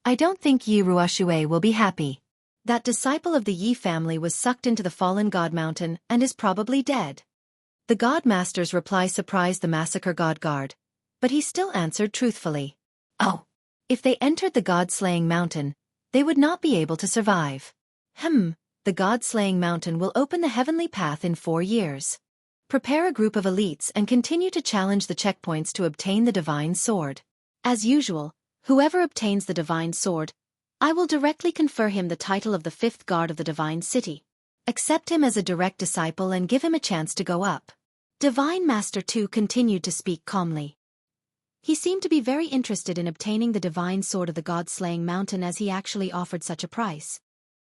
I don't think Yi Ruoxue will be happy. That disciple of the Yi family was sucked into the fallen god mountain and is probably dead. The god master's reply surprised the massacre god guard, but he still answered truthfully. Oh, if they entered the god-slaying mountain, they would not be able to survive. The god-slaying mountain will open the heavenly path in 4 years. Prepare a group of elites and continue to challenge the checkpoints to obtain the divine sword. As usual, whoever obtains the divine sword, I will directly confer him the title of the 5th guard of the divine city. Accept him as a direct disciple and give him a chance to go up. Divine Master Tu continued to speak calmly. He seemed to be very interested in obtaining the divine sword of the god-slaying mountain as he actually offered such a price.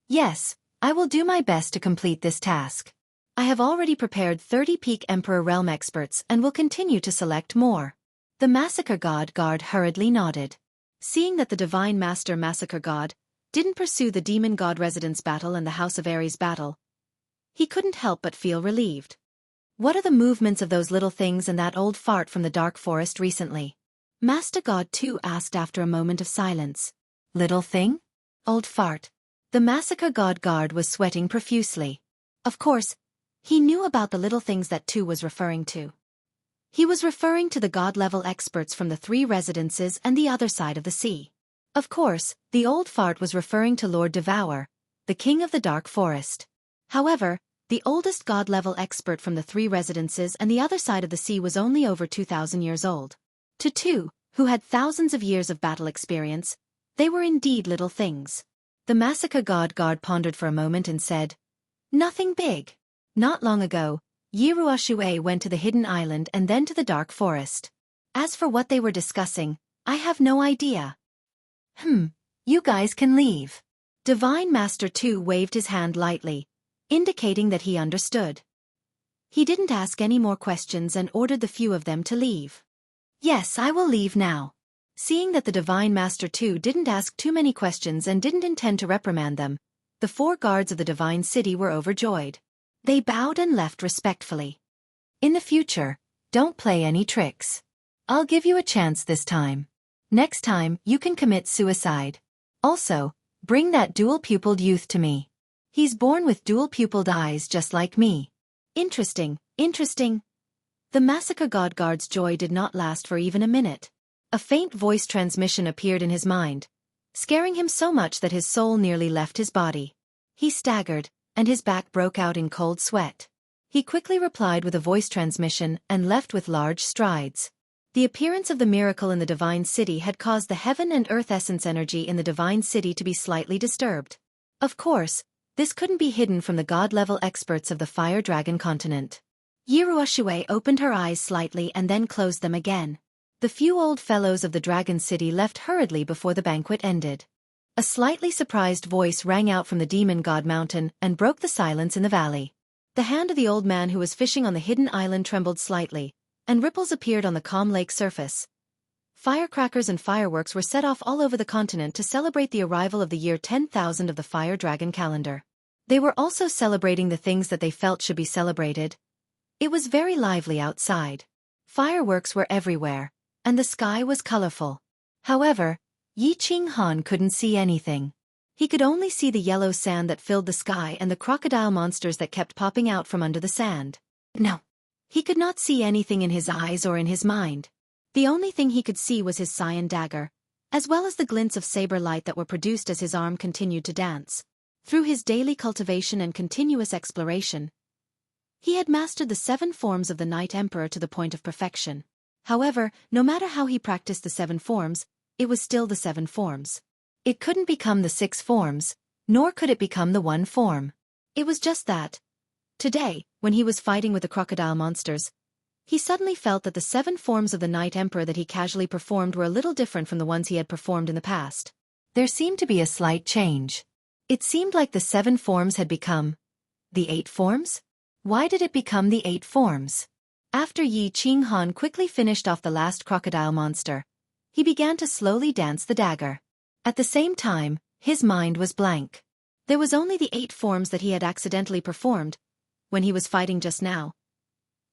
Yes, I will do my best to complete this task. I have already prepared 30 peak Emperor Realm experts and will continue to select more. The Massacre God guard hurriedly nodded. Seeing that the Divine Master Massacre God didn't pursue the Demon God Residence battle and the House of Ares battle, he couldn't help but feel relieved. What are the movements of those little things and that old fart from the dark forest recently? Master God too asked after a moment of silence. Little thing? Old fart. The Massacre God guard was sweating profusely. Of course, he knew about the little things that Tu was referring to. He was referring to the god-level experts from the 3 residences and the other side of the sea. Of course, the old fart was referring to Lord Devour, the king of the dark forest. However, the oldest god-level expert from the 3 residences and the other side of the sea was only over 2,000 years old. To Tu, who had thousands of years of battle experience, they were indeed little things. The Massacre God guard pondered for a moment and said, Nothing big. Not long ago, Yi Ruoxue went to the hidden island and then to the dark forest. As for what they were discussing, I have no idea. You guys can leave. Divine Master Tu waved his hand lightly, indicating that he understood. He didn't ask any more questions and ordered the few of them to leave. Yes, I will leave now. Seeing that the Divine Master Tu didn't ask too many questions and didn't intend to reprimand them, the 4 guards of the Divine City were overjoyed. They bowed and left respectfully. In the future, don't play any tricks. I'll give you a chance this time. Next time, you can commit suicide. Also, bring that dual-pupiled youth to me. He's born with dual-pupiled eyes just like me. Interesting. The Massacre God guard's joy did not last for even a minute. A faint voice transmission appeared in his mind, scaring him so much that his soul nearly left his body. He staggered, and his back broke out in cold sweat. He quickly replied with a voice transmission and left with large strides. The appearance of the miracle in the Divine City had caused the heaven and earth essence energy in the Divine City to be slightly disturbed. Of course, this couldn't be hidden from the god-level experts of the Fire Dragon continent. Yiruoshue opened her eyes slightly and then closed them again. The few old fellows of the Dragon City left hurriedly before the banquet ended. A slightly surprised voice rang out from the Demon God Mountain and broke the silence in the valley. The hand of the old man who was fishing on the hidden island trembled slightly, and ripples appeared on the calm lake surface. Firecrackers and fireworks were set off all over the continent to celebrate the arrival of the year 10,000 of the Fire Dragon calendar. They were also celebrating the things that they felt should be celebrated. It was very lively outside. Fireworks were everywhere, and the sky was colorful. However, Yi Qinghan couldn't see anything. He could only see the yellow sand that filled the sky and the crocodile monsters that kept popping out from under the sand. No. He could not see anything in his eyes or in his mind. The only thing he could see was his cyan dagger, as well as the glints of saber light that were produced as his arm continued to dance. Through his daily cultivation and continuous exploration, he had mastered the 7 forms of the Night Emperor to the point of perfection. However, no matter how he practiced the 7 forms, it was still the 7 forms. It couldn't become the 6 forms, nor could it become the 1 form. It was just that. Today, when he was fighting with the crocodile monsters, he suddenly felt that the 7 forms of the Night Emperor that he casually performed were a little different from the ones he had performed in the past. There seemed to be a slight change. It seemed like the 7 forms had become the 8 forms? Why did it become the 8 forms? After Yi Qinghan quickly finished off the last crocodile monster, he began to slowly dance the dagger. At the same time, his mind was blank. There was only the 8 forms that he had accidentally performed when he was fighting just now.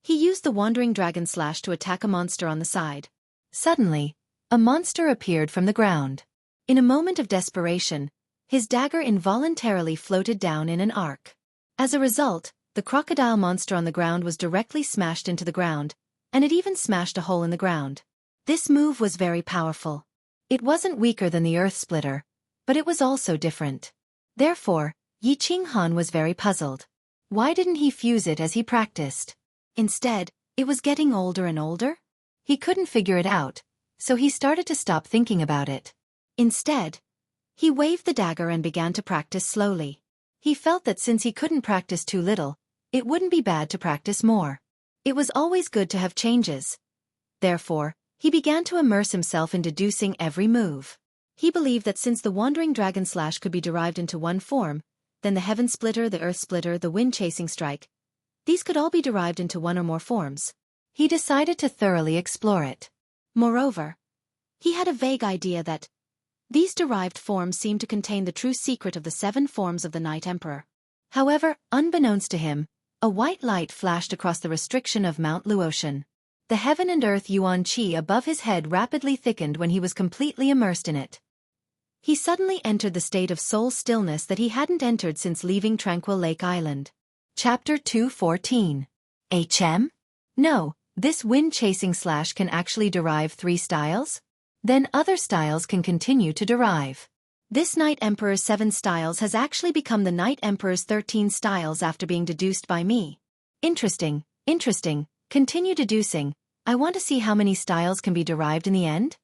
He used the Wandering Dragon Slash to attack a monster on the side. Suddenly, a monster appeared from the ground. In a moment of desperation, his dagger involuntarily floated down in an arc. As a result, the crocodile monster on the ground was directly smashed into the ground, and it even smashed a hole in the ground. This move was very powerful. It wasn't weaker than the Earth Splitter, but it was also different. Therefore, Yi Qinghan was very puzzled. Why didn't he fuse it as he practiced? Instead, it was getting older and older? He couldn't figure it out, so he started to stop thinking about it. Instead, he waved the dagger and began to practice slowly. He felt that since he couldn't practice too little, it wouldn't be bad to practice more. It was always good to have changes. Therefore, he began to immerse himself in deducing every move. He believed that since the Wandering Dragon Slash could be derived into 1 form, then the Heaven Splitter, the Earth Splitter, the Wind Chasing Strike, these could all be derived into 1 or more forms. He decided to thoroughly explore it. Moreover, he had a vague idea that these derived forms seemed to contain the true secret of the 7 forms of the Night Emperor. However, unbeknownst to him, a white light flashed across the restriction of Mount Luotian. The heaven and earth yuan qi above his head rapidly thickened when he was completely immersed in it. He suddenly entered the state of soul stillness that he hadn't entered since leaving Tranquil Lake Island. Chapter 214. HM? No, this wind-chasing slash can actually derive 3 styles? Then other styles can continue to derive. This Night Emperor's 7 styles has actually become the Night Emperor's 13 styles after being deduced by me. Interesting, interesting. Continue deducing. I want to see how many styles can be derived in the end.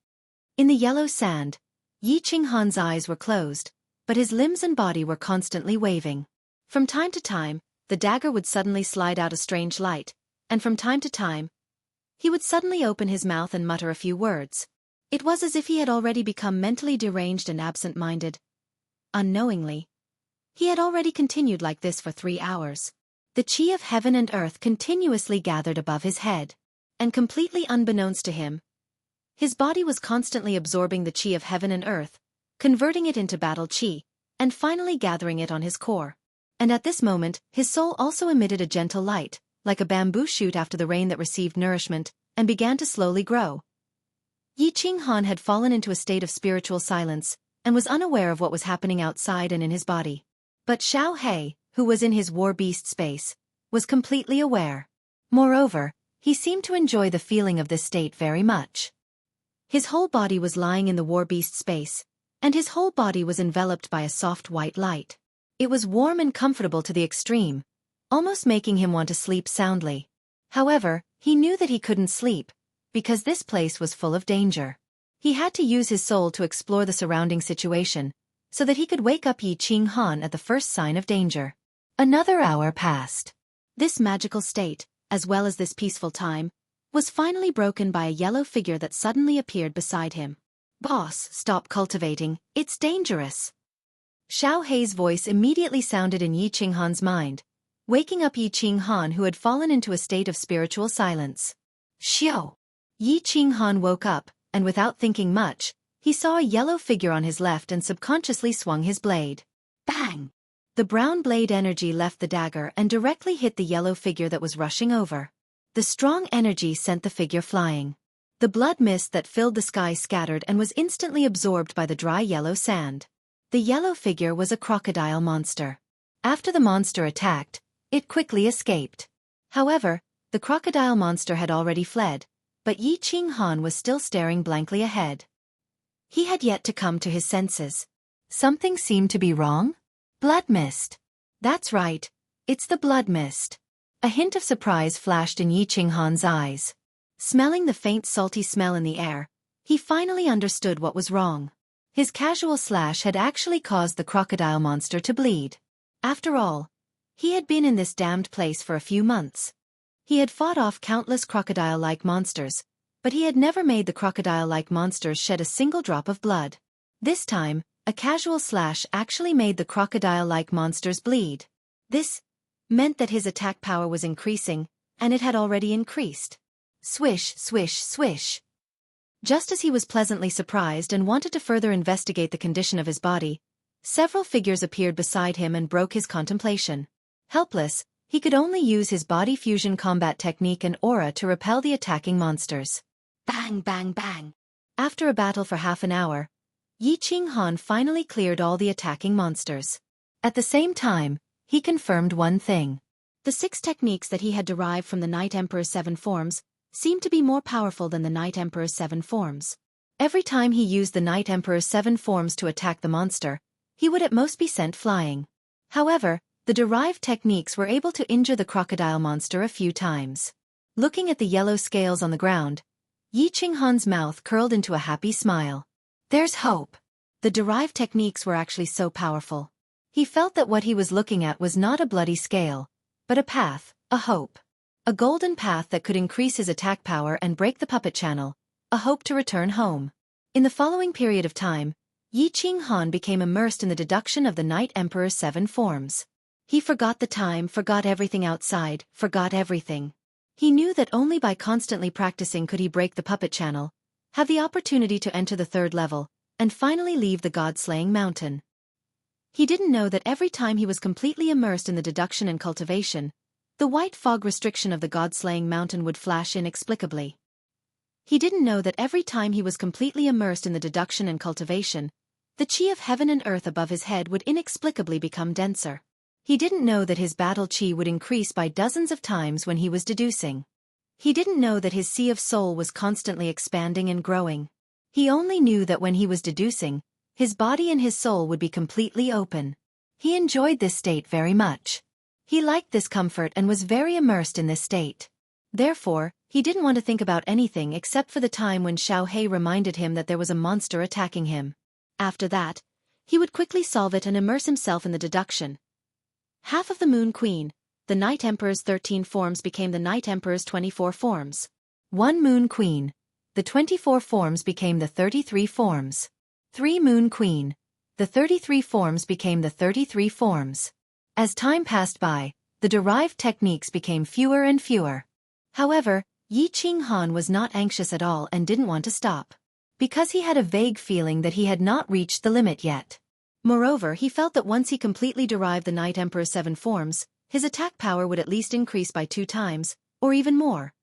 In the yellow sand, Yi Qinghan's eyes were closed, but his limbs and body were constantly waving. From time to time, the dagger would suddenly slide out a strange light, and from time to time, he would suddenly open his mouth and mutter a few words. It was as if he had already become mentally deranged and absent-minded. Unknowingly, he had already continued like this for 3 hours. The chi of heaven and earth continuously gathered above his head, and completely unbeknownst to him, his body was constantly absorbing the chi of heaven and earth, converting it into battle chi, and finally gathering it on his core. And at this moment, his soul also emitted a gentle light, like a bamboo shoot after the rain that received nourishment, and began to slowly grow. Yi Qinghan had fallen into a state of spiritual silence, and was unaware of what was happening outside and in his body. But Xiao He, who was in his war beast space, was completely aware. Moreover, he seemed to enjoy the feeling of this state very much. His whole body was lying in the war beast space, and his whole body was enveloped by a soft white light. It was warm and comfortable to the extreme, almost making him want to sleep soundly. However, he knew that he couldn't sleep, because this place was full of danger. He had to use his soul to explore the surrounding situation, so that he could wake up Yi Qinghan at the first sign of danger. Another hour passed. This magical state, as well as this peaceful time, was finally broken by a yellow figure that suddenly appeared beside him. "Boss, stop cultivating, it's dangerous." Xiao Hei's voice immediately sounded in Yi Qinghan's mind, waking up Yi Qinghan, who had fallen into a state of spiritual silence. "Xiao!" Yi Qinghan woke up, and without thinking much, he saw a yellow figure on his left and subconsciously swung his blade. Bang! The brown blade energy left the dagger and directly hit the yellow figure that was rushing over. The strong energy sent the figure flying. The blood mist that filled the sky scattered and was instantly absorbed by the dry yellow sand. The yellow figure was a crocodile monster. After the monster attacked, it quickly escaped. However, the crocodile monster had already fled, but Yi Qinghan was still staring blankly ahead. He had yet to come to his senses. Something seemed to be wrong? Blood mist. That's right, it's the blood mist. A hint of surprise flashed in Yi Qinghan's eyes. Smelling the faint salty smell in the air, he finally understood what was wrong. His casual slash had actually caused the crocodile monster to bleed. After all, he had been in this damned place for a few months. He had fought off countless crocodile-like monsters, but he had never made the crocodile-like monsters shed a single drop of blood. This time, a casual slash actually made the crocodile-like monsters bleed. This meant that his attack power was increasing, and it had already increased. Swish, swish, swish. Just as he was pleasantly surprised and wanted to further investigate the condition of his body, several figures appeared beside him and broke his contemplation. Helpless, he could only use his body fusion combat technique and aura to repel the attacking monsters. Bang, bang, bang. After a battle for half an hour, Yi Qinghan finally cleared all the attacking monsters. At the same time, he confirmed one thing. The 6 techniques that he had derived from the Night Emperor's 7 forms seemed to be more powerful than the Night Emperor's 7 forms. Every time he used the Night Emperor's 7 forms to attack the monster, he would at most be sent flying. However, the derived techniques were able to injure the crocodile monster a few times. Looking at the yellow scales on the ground, Yi Qinghan's mouth curled into a happy smile. There's hope. The derived techniques were actually so powerful. He felt that what he was looking at was not a bloody scale, but a path, a hope. A golden path that could increase his attack power and break the puppet channel, a hope to return home. In the following period of time, Yi Qinghan became immersed in the deduction of the Night Emperor's 7 forms. He forgot the time, forgot everything outside, forgot everything. He knew that only by constantly practicing could he break the puppet channel, have the opportunity to enter the 3rd level, and finally leave the god-slaying mountain. He didn't know that every time he was completely immersed in the deduction and cultivation, the white fog restriction of the god-slaying mountain would flash inexplicably. He didn't know that every time he was completely immersed in the deduction and cultivation, the chi of heaven and earth above his head would inexplicably become denser. He didn't know that his battle chi would increase by dozens of times when he was deducing. He didn't know that his sea of soul was constantly expanding and growing. He only knew that when he was deducing, his body and his soul would be completely open. He enjoyed this state very much. He liked this comfort and was very immersed in this state. Therefore, he didn't want to think about anything except for the time when Xiao Hei reminded him that there was a monster attacking him. After that, he would quickly solve it and immerse himself in the deduction. Half of the Moon Queen, the Night Emperor's 13 forms became the Night Emperor's 24 forms. 1 Moon Queen, the 24 forms became the 33 forms. 3 Moon Queen, the 33 forms became the 33 forms. As time passed by, the derived techniques became fewer and fewer. However, Yi Qinghan was not anxious at all and didn't want to stop. Because he had a vague feeling that he had not reached the limit yet. Moreover, he felt that once he completely derived the Night Emperor's 7 forms, his attack power would at least increase by 2 times, or even more.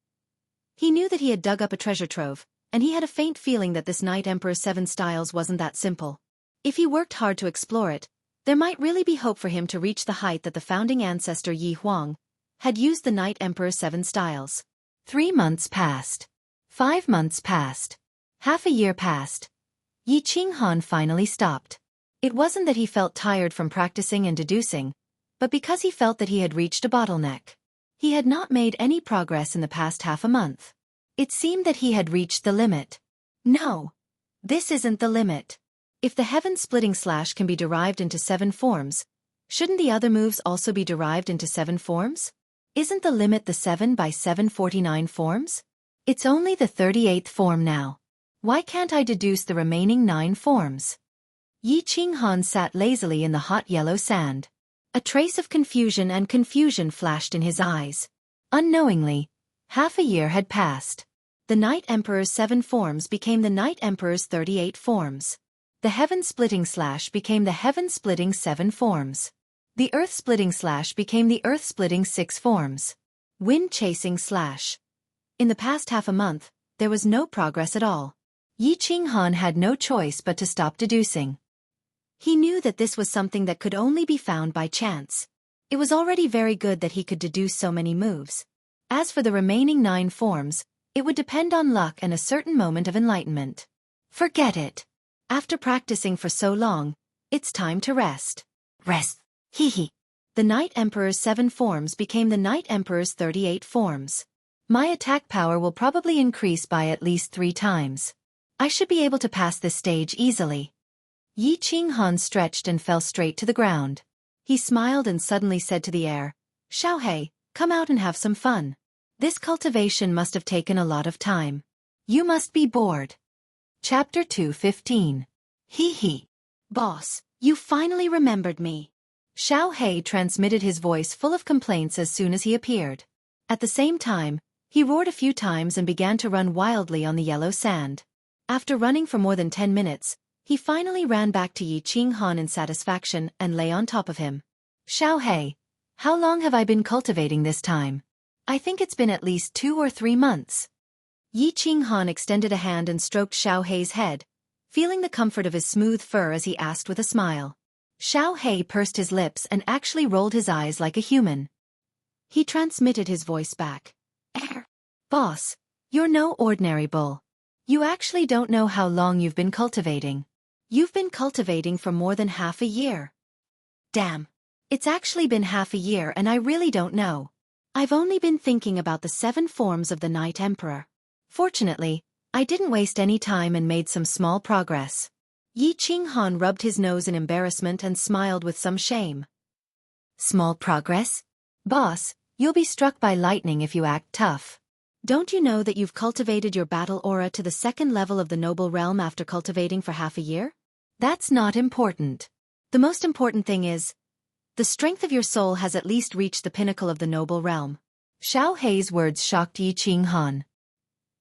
He knew that he had dug up a treasure trove, and he had a faint feeling that this Night Emperor's 7 styles wasn't that simple. If he worked hard to explore it, there might really be hope for him to reach the height that the founding ancestor Yi Huang had used the Night Emperor's 7 styles. 3 months passed. 5 months passed. Half a year passed. Yi Qinghan finally stopped. It wasn't that he felt tired from practicing and deducing, but because he felt that he had reached a bottleneck. He had not made any progress in the past half a month. It seemed that he had reached the limit. No. This isn't the limit. If the heaven-splitting slash can be derived into 7 forms, shouldn't the other moves also be derived into 7 forms? Isn't the limit the 7 by 749 forms? It's only the 38th form now. Why can't I deduce the remaining 9 forms? Yi Qinghan sat lazily in the hot yellow sand. A trace of confusion flashed in his eyes. Unknowingly, half a year had passed. The Night Emperor's 7 forms became the Night Emperor's 38 forms. The heaven-splitting slash became the heaven-splitting 7 forms. The earth-splitting slash became the earth-splitting 6 forms. Wind-chasing slash. In the past half a month, there was no progress at all. Yi Qinghan had no choice but to stop deducing. He knew that this was something that could only be found by chance. It was already very good that he could deduce so many moves. As for the remaining 9 forms, it would depend on luck and a certain moment of enlightenment. Forget it. After practicing for so long, it's time to rest. Rest. Hee. The Night Emperor's 7 forms became the Night Emperor's 38 forms. My attack power will probably increase by at least 3 times. I should be able to pass this stage easily. Yi Qinghan stretched and fell straight to the ground. He smiled and suddenly said to the air, "Xiaohei, come out and have some fun. This cultivation must have taken a lot of time. You must be bored." Chapter 2:15. Hee. Boss, you finally remembered me. Xiaohei transmitted his voice full of complaints as soon as he appeared. At the same time, he roared a few times and began to run wildly on the yellow sand. After running for more than 10 minutes, he finally ran back to Yi Qinghan in satisfaction and lay on top of him. "Xiaohei, how long have I been cultivating this time? I think it's been at least 2 or 3 months." Yi Qinghan extended a hand and stroked Xiaohei's head, feeling the comfort of his smooth fur as he asked with a smile. Xiaohei pursed his lips and actually rolled his eyes like a human. He transmitted his voice back. "Boss, you're no ordinary bull. You actually don't know how long you've been cultivating. You've been cultivating for more than half a year." "Damn. It's actually been half a year and I really don't know. I've only been thinking about the 7 forms of the Night Emperor. Fortunately, I didn't waste any time and made some small progress." Yi Qinghan rubbed his nose in embarrassment and smiled with some shame. "Small progress? Boss, you'll be struck by lightning if you act tough. Don't you know that you've cultivated your battle aura to the 2nd level of the noble realm after cultivating for half a year? That's not important. The most important thing is, the strength of your soul has at least reached the pinnacle of the noble realm." Xiaohei's words shocked Yi Qinghan.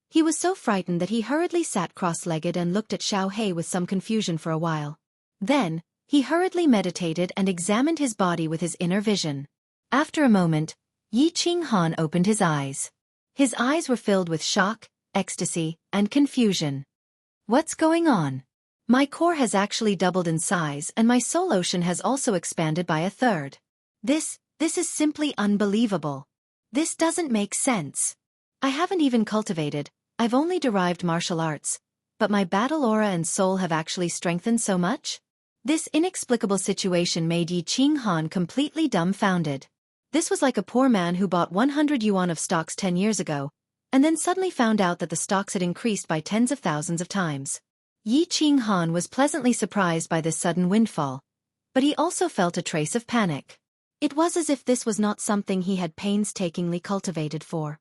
He was so frightened that he hurriedly sat cross-legged and looked at Xiaohei with some confusion for a while. Then, he hurriedly meditated and examined his body with his inner vision. After a moment, Yi Qinghan opened his eyes. His eyes were filled with shock, ecstasy, and confusion. "What's going on? My core has actually doubled in size and my soul ocean has also expanded by a third. This is simply unbelievable. This doesn't make sense. I haven't even cultivated, I've only derived martial arts, but my battle aura and soul have actually strengthened so much?" This inexplicable situation made Yi Qinghan completely dumbfounded. This was like a poor man who bought 100 yuan of stocks 10 years ago, and then suddenly found out that the stocks had increased by tens of thousands of times. Yi Qinghan was pleasantly surprised by this sudden windfall, but he also felt a trace of panic. It was as if this was not something he had painstakingly cultivated for.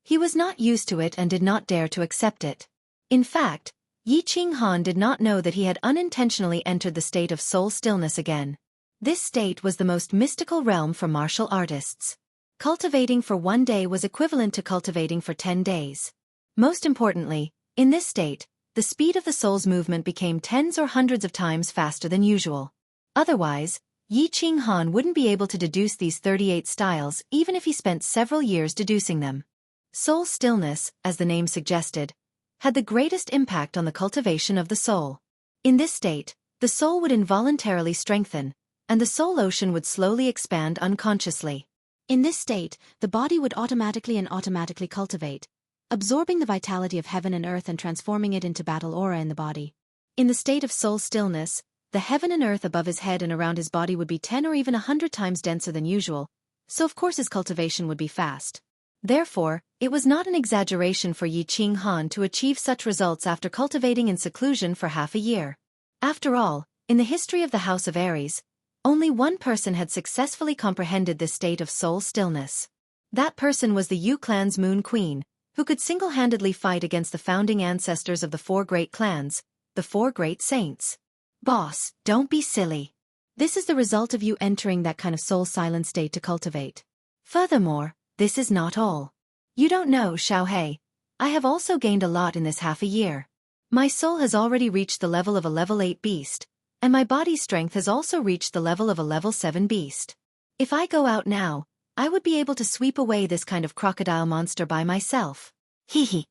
He was not used to it and did not dare to accept it. In fact, Yi Qinghan did not know that he had unintentionally entered the state of soul stillness again. This state was the most mystical realm for martial artists. Cultivating for 1 day was equivalent to cultivating for 10 days. Most importantly, in this state, the speed of the soul's movement became tens or hundreds of times faster than usual. Otherwise, Yi Qinghan wouldn't be able to deduce these 38 styles even if he spent several years deducing them. Soul stillness, as the name suggested, had the greatest impact on the cultivation of the soul. In this state, the soul would involuntarily strengthen, and the soul ocean would slowly expand unconsciously. In this state, the body would automatically cultivate, absorbing the vitality of heaven and earth and transforming it into battle aura in the body. In the state of soul stillness, the heaven and earth above his head and around his body would be 10 or even 100 times denser than usual, so of course his cultivation would be fast. Therefore, it was not an exaggeration for Yi Qinghan to achieve such results after cultivating in seclusion for half a year. After all, in the history of the House of Aries, only one person had successfully comprehended this state of soul stillness. That person was the Yu clan's Moon Queen, who could single-handedly fight against the founding ancestors of the 4 great clans, the 4 great saints. Boss, don't be silly. This is the result of you entering that kind of soul-silent state to cultivate. Furthermore, this is not all. You don't know, Xiaohei. I have also gained a lot in this half a year. My soul has already reached the level of a level 8 beast, and my body's strength has also reached the level of a level 7 beast. If I go out now, I would be able to sweep away this kind of crocodile monster by myself. Hee hee.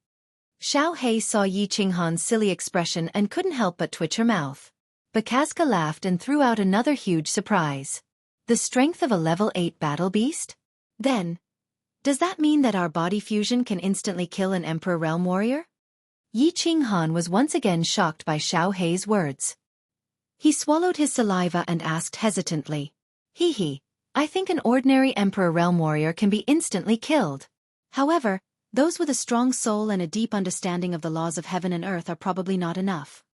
Xiaohei saw Yi Qinghan's silly expression and couldn't help but twitch her mouth. Bakazka laughed and threw out another huge surprise. The strength of a level 8 battle beast? Then, does that mean that our body fusion can instantly kill an Emperor Realm Warrior? Yi Qinghan was once again shocked by Xiaohei's words. He swallowed his saliva and asked hesitantly. Hee hee, I think an ordinary Emperor Realm Warrior can be instantly killed. However, those with a strong soul and a deep understanding of the laws of heaven and earth are probably not enough.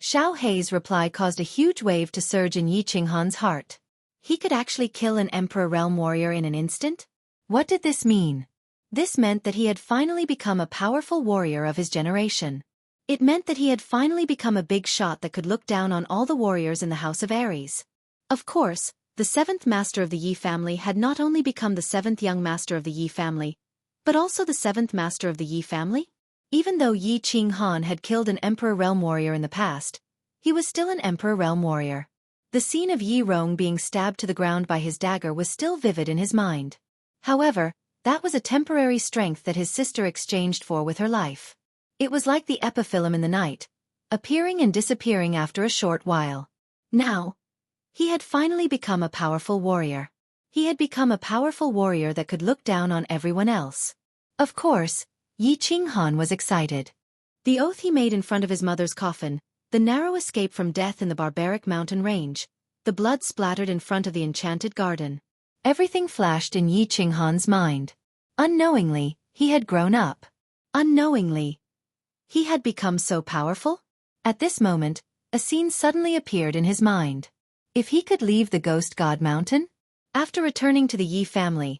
Xiaohei's reply caused a huge wave to surge in Yi Qinghan's heart. He could actually kill an Emperor Realm Warrior in an instant? What did this mean? This meant that he had finally become a powerful warrior of his generation. It meant that he had finally become a big shot that could look down on all the warriors in the House of Aries. Of course, the 7th master of the Yi family had not only become the 7th young master of the Yi family, but also the 7th master of the Yi family? Even though Yi Qinghan had killed an Emperor Realm Warrior in the past, he was still an Emperor Realm Warrior. The scene of Yi Rong being stabbed to the ground by his dagger was still vivid in his mind. However, that was a temporary strength that his sister exchanged with her life. It was like the epiphyllum in the night, appearing and disappearing after a short while. Now, he had finally become a powerful warrior. He had become a powerful warrior that could look down on everyone else. Of course, Yi Qinghan was excited. The oath he made in front of his mother's coffin, the narrow escape from death in the barbaric mountain range, the blood splattered in front of the enchanted garden. Everything flashed in Yi Qinghan's mind. Unknowingly, he had grown up. Unknowingly, he had become so powerful? At this moment, a scene suddenly appeared in his mind. If he could leave the Ghost God Mountain? After returning to the Yi family,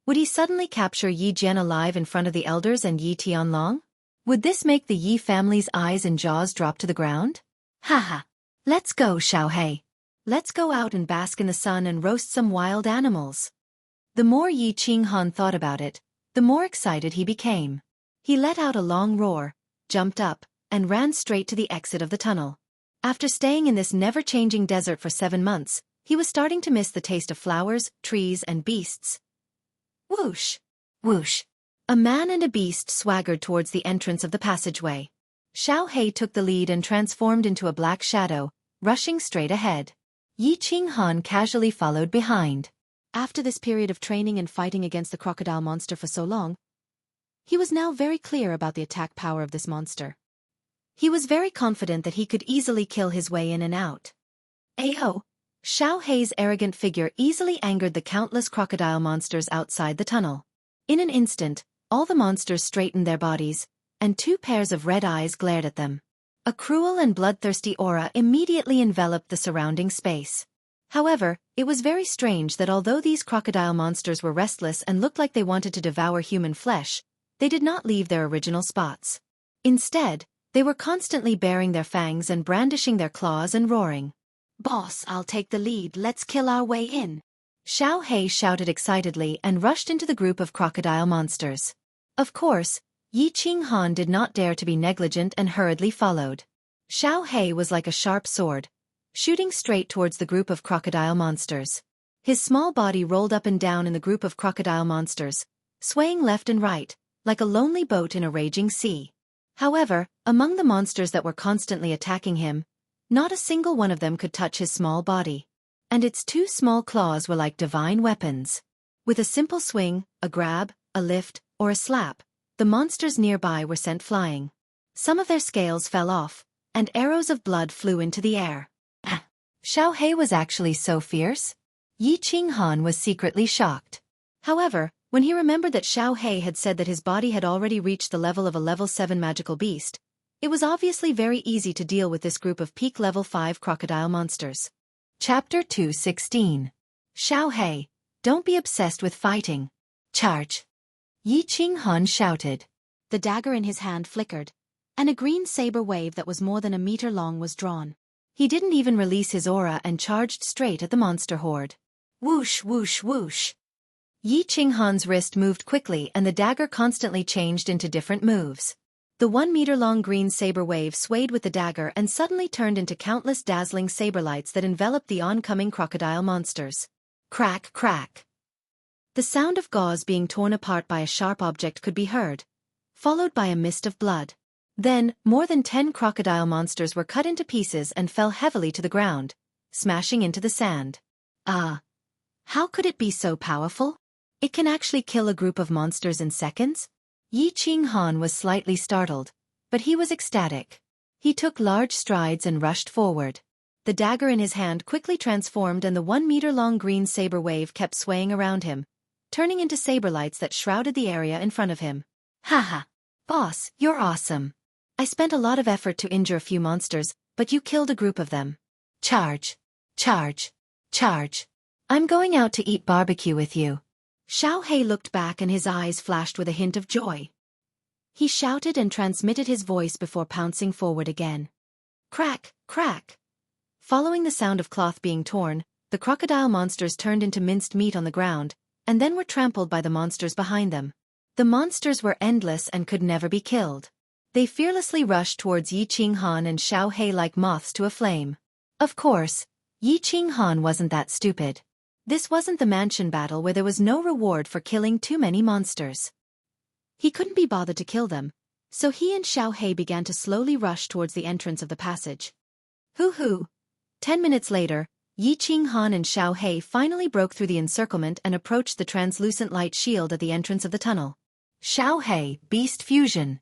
would he suddenly capture Yi Jian alive in front of the elders and Yi Tianlong? Would this make the Yi family's eyes and jaws drop to the ground? Haha! Let's go, Xiaohei. Let's go out and bask in the sun and roast some wild animals. The more Yi Qinghan thought about it, the more excited he became. He let out a long roar, jumped up, and ran straight to the exit of the tunnel. After staying in this never-changing desert for 7 months, he was starting to miss the taste of flowers, trees, and beasts. Whoosh! Whoosh! A man and a beast swaggered towards the entrance of the passageway. Xiaohei took the lead and transformed into a black shadow, rushing straight ahead. Yi Qinghan casually followed behind. After this period of training and fighting against the crocodile monster for so long, he was now very clear about the attack power of this monster. He was very confident that he could easily kill his way in and out. Ayo! Xiaohei's arrogant figure easily angered the countless crocodile monsters outside the tunnel. In an instant, all the monsters straightened their bodies, and 2 pairs of red eyes glared at them. A cruel and bloodthirsty aura immediately enveloped the surrounding space. However, it was very strange that although these crocodile monsters were restless and looked like they wanted to devour human flesh, they did not leave their original spots. Instead, they were constantly baring their fangs and brandishing their claws and roaring. Boss, I'll take the lead, let's kill our way in. Xiaohei shouted excitedly and rushed into the group of crocodile monsters. Of course, Yi Qinghan did not dare to be negligent and hurriedly followed. Xiaohei was like a sharp sword, shooting straight towards the group of crocodile monsters. His small body rolled up and down in the group of crocodile monsters, swaying left and right, like a lonely boat in a raging sea. However, among the monsters that were constantly attacking him, not a single one of them could touch his small body. And its 2 small claws were like divine weapons. With a simple swing, a grab, a lift, or a slap, the monsters nearby were sent flying. Some of their scales fell off, and arrows of blood flew into the air. Xiao was actually so fierce? Yi Qinghan was secretly shocked. However, when he remembered that Xiao had said that his body had already reached the level of a level 7 magical beast, it was obviously very easy to deal with this group of peak level 5 crocodile monsters. Chapter 216. Xiao, don't be obsessed with fighting. Charge! Yi Qinghan shouted. The dagger in his hand flickered, and a green saber wave that was more than a meter long was drawn. He didn't even release his aura and charged straight at the monster horde. Whoosh whoosh whoosh! Yi Qinghan's wrist moved quickly and the dagger constantly changed into different moves. The 1 meter long green saber wave swayed with the dagger and suddenly turned into countless dazzling saber lights that enveloped the oncoming crocodile monsters. Crack, crack. The sound of gauze being torn apart by a sharp object could be heard, followed by a mist of blood. Then, more than 10 crocodile monsters were cut into pieces and fell heavily to the ground, smashing into the sand. How could it be so powerful? It can actually kill a group of monsters in seconds? Yi Qinghan was slightly startled, but he was ecstatic. He took large strides and rushed forward. The dagger in his hand quickly transformed and the 1 meter long green saber wave kept swaying around him, turning into saber lights that shrouded the area in front of him. Haha! Boss, you're awesome. I spent a lot of effort to injure a few monsters, but you killed a group of them. Charge! Charge! Charge! I'm going out to eat barbecue with you. Xiao looked back and his eyes flashed with a hint of joy. He shouted and transmitted his voice before pouncing forward again. Crack, crack! Following the sound of cloth being torn, the crocodile monsters turned into minced meat on the ground, and then were trampled by the monsters behind them. The monsters were endless and could never be killed. They fearlessly rushed towards Yi Qinghan and Xiao like moths to a flame. Of course, Yi Qinghan wasn't that stupid. This wasn't the mansion battle where there was no reward for killing too many monsters. He couldn't be bothered to kill them, so he and Xiao began to slowly rush towards the entrance of the passage. Hoo-hoo! 10 minutes later, Yi Qinghan and Xiao finally broke through the encirclement and approached the translucent light shield at the entrance of the tunnel. Xiao, beast fusion!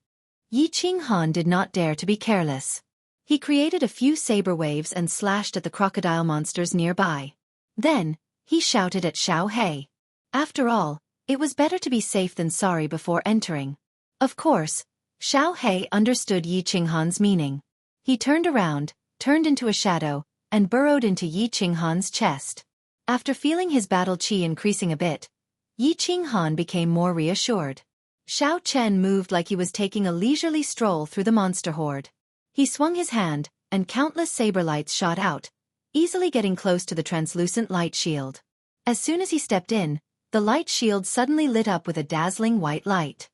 Yi Qinghan did not dare to be careless. He created a few saber waves and slashed at the crocodile monsters nearby. Then, he shouted at Xiao. After all, it was better to be safe than sorry before entering. Of course, Xiao understood Yi Qinghan's meaning. He turned around, turned into a shadow, and burrowed into Yi Qinghan's chest. After feeling his battle chi increasing a bit, Yi Qinghan became more reassured. Xiao Chen moved like he was taking a leisurely stroll through the monster horde. He swung his hand, and countless saber lights shot out, easily getting close to the translucent light shield. As soon as he stepped in, the light shield suddenly lit up with a dazzling white light.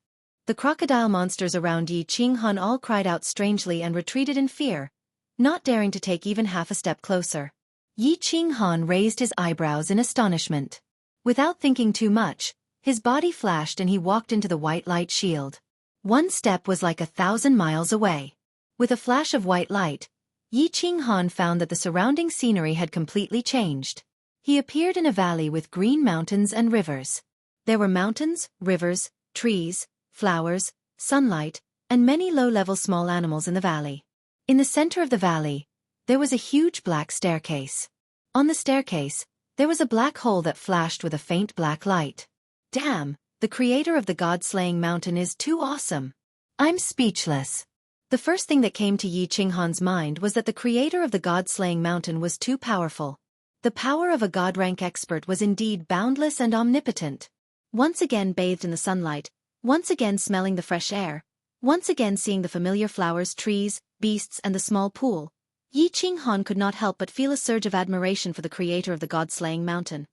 The crocodile monsters around Yi Qinghan all cried out strangely and retreated in fear, not daring to take even half a step closer. Yi Qinghan raised his eyebrows in astonishment. Without thinking too much, his body flashed and he walked into the white light shield. One step was like 1,000 miles away. With a flash of white light, Yi Qinghan found that the surrounding scenery had completely changed. He appeared in a valley with green mountains and rivers. There were mountains, rivers, trees, flowers, sunlight, and many low-level small animals in the valley. In the center of the valley, there was a huge black staircase. On the staircase, there was a black hole that flashed with a faint black light. Damn, the creator of the god-slaying mountain is too awesome. I'm speechless. The first thing that came to Yi Qinghan's mind was that the creator of the god-slaying mountain was too powerful. The power of a god-rank expert was indeed boundless and omnipotent. Once again bathed in the sunlight, once again smelling the fresh air, once again seeing the familiar flowers, trees, beasts and the small pool, Yi Qinghan could not help but feel a surge of admiration for the creator of the god-slaying mountain.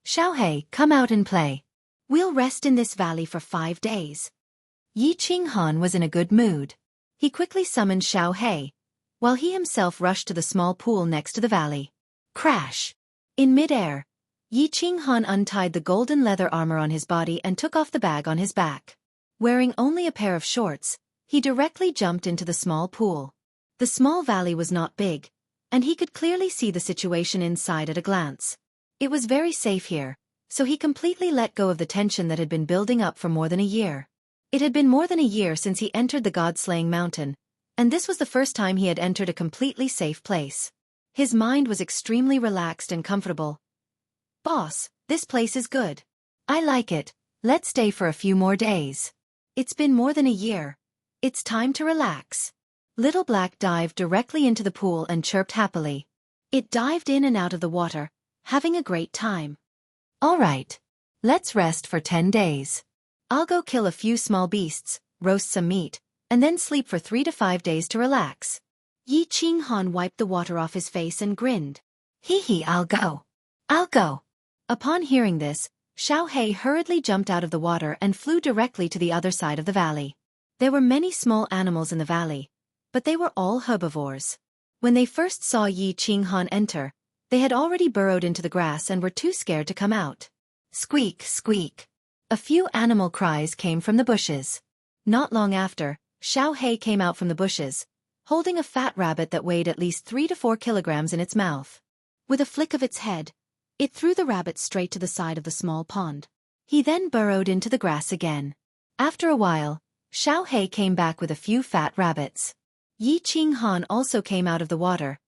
Xiao, come out and play. We'll rest in this valley for 5 days. Yi Qinghan was in a good mood. He quickly summoned Xiao, while he himself rushed to the small pool next to the valley. Crash! In mid-air, Yi Qinghan untied the golden leather armor on his body and took off the bag on his back. Wearing only a pair of shorts, he directly jumped into the small pool. The small valley was not big, and he could clearly see the situation inside at a glance. It was very safe here, so he completely let go of the tension that had been building up for more than a year. It had been more than a year since he entered the god-slaying mountain, and this was the first time he had entered a completely safe place. His mind was extremely relaxed and comfortable. "Boss, this place is good. I like it. Let's stay for a few more days. It's been more than a year. It's time to relax." Little Black dived directly into the pool and chirped happily. It dived in and out of the water, having a great time. "All right. Let's rest for 10 days. I'll go kill a few small beasts, roast some meat, and then sleep for 3 to 5 days to relax." Yi Qinghan wiped the water off his face and grinned. "Hee hee, I'll go. I'll go." Upon hearing this, Xiao Hei hurriedly jumped out of the water and flew directly to the other side of the valley. There were many small animals in the valley, but they were all herbivores. When they first saw Yi Qinghan enter, they had already burrowed into the grass and were too scared to come out. Squeak, squeak. A few animal cries came from the bushes. Not long after, Xiao Hei came out from the bushes, holding a fat rabbit that weighed at least 3 to 4 kilograms in its mouth. With a flick of its head, it threw the rabbit straight to the side of the small pond. He then burrowed into the grass again. After a while, Xiao Hei came back with a few fat rabbits. Yi Qinghan also came out of the water,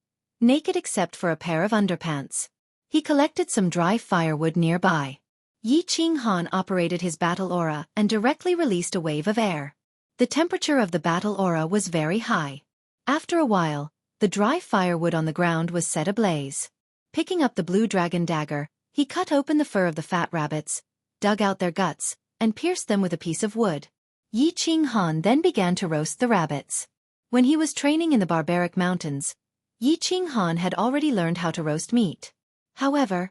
naked except for a pair of underpants. He collected some dry firewood nearby. Yi Qinghan operated his battle aura and directly released a wave of air. The temperature of the battle aura was very high. After a while, the dry firewood on the ground was set ablaze. Picking up the blue dragon dagger, he cut open the fur of the fat rabbits, dug out their guts, and pierced them with a piece of wood. Yi Qinghan then began to roast the rabbits. When he was training in the barbaric mountains, Yi Qinghan had already learned how to roast meat. However,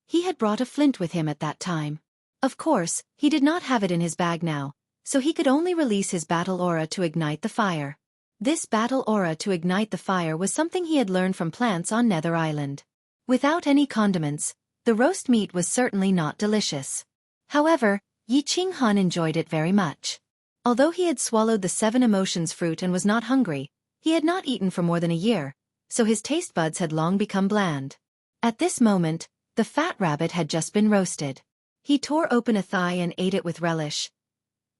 he had brought a flint with him at that time. Of course, he did not have it in his bag now, so he could only release his battle aura to ignite the fire. This battle aura to ignite the fire was something he had learned from plants on Nether Island. Without any condiments, the roast meat was certainly not delicious. However, Yi Qinghan enjoyed it very much. Although he had swallowed the 7 emotions fruit and was not hungry, he had not eaten for more than a year, so his taste buds had long become bland. At this moment, the fat rabbit had just been roasted. He tore open a thigh and ate it with relish.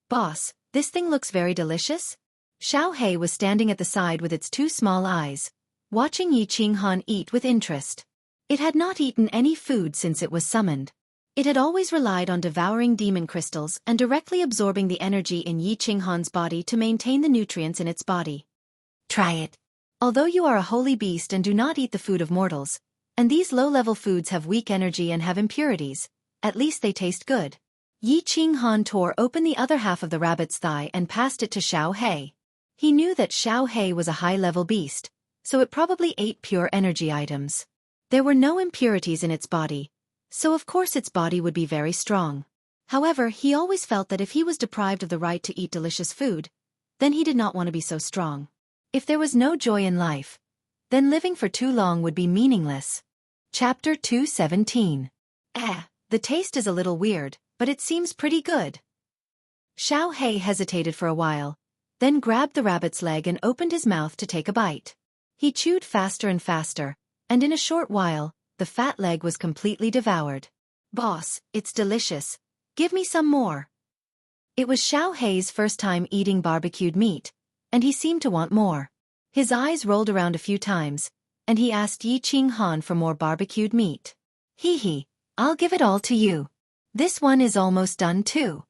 "Boss, this thing looks very delicious?" Xiao Hei was standing at the side with its 2 small eyes, watching Yi Qinghan eat with interest. It had not eaten any food since it was summoned. It had always relied on devouring demon crystals and directly absorbing the energy in Yi Qinghan's body to maintain the nutrients in its body. "Try it. Although you are a holy beast and do not eat the food of mortals, and these low-level foods have weak energy and have impurities, at least they taste good." Yi Qinghan tore open the other half of the rabbit's thigh and passed it to Xiao Hei. He knew that Xiao Hei was a high-level beast, so it probably ate pure energy items. There were no impurities in its body, so of course its body would be very strong. However, he always felt that if he was deprived of the right to eat delicious food, then he did not want to be so strong. If there was no joy in life, then living for too long would be meaningless. Chapter 217. The taste is a little weird, but it seems pretty good. Xiao Hei hesitated for a while, then grabbed the rabbit's leg and opened his mouth to take a bite. He chewed faster and faster, and in a short while, the fat leg was completely devoured. "Boss, it's delicious. Give me some more." It was Xiao Hei's first time eating barbecued meat, and he seemed to want more. His eyes rolled around a few times, and he asked Yi Qinghan for more barbecued meat. "Hee hee, I'll give it all to you. This one is almost done too."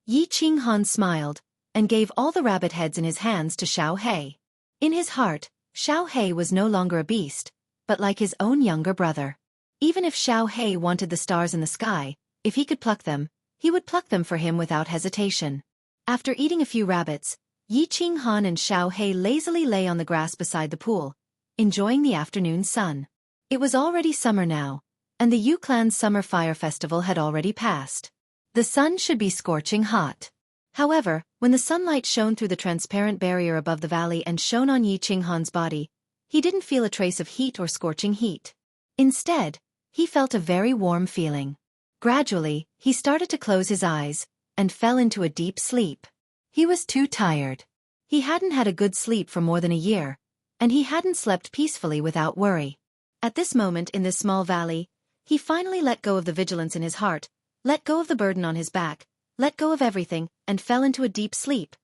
Yi Qinghan smiled, and gave all the rabbit heads in his hands to Xiao Hei. In his heart, Xiao Hei was no longer a beast, but like his own younger brother. Even if Xiao Hei wanted the stars in the sky, if he could pluck them, he would pluck them for him without hesitation. After eating a few rabbits, Yi Qinghan and Xiao Hei lazily lay on the grass beside the pool, enjoying the afternoon sun. It was already summer now, and the Yu Clan's summer fire festival had already passed. The sun should be scorching hot. However, when the sunlight shone through the transparent barrier above the valley and shone on Yi Qinghan's body, he didn't feel a trace of heat or scorching heat. Instead, he felt a very warm feeling. Gradually, he started to close his eyes, and fell into a deep sleep. He was too tired. He hadn't had a good sleep for more than a year, and he hadn't slept peacefully without worry. At this moment in this small valley, he finally let go of the vigilance in his heart, let go of the burden on his back, let go of everything, and fell into a deep sleep.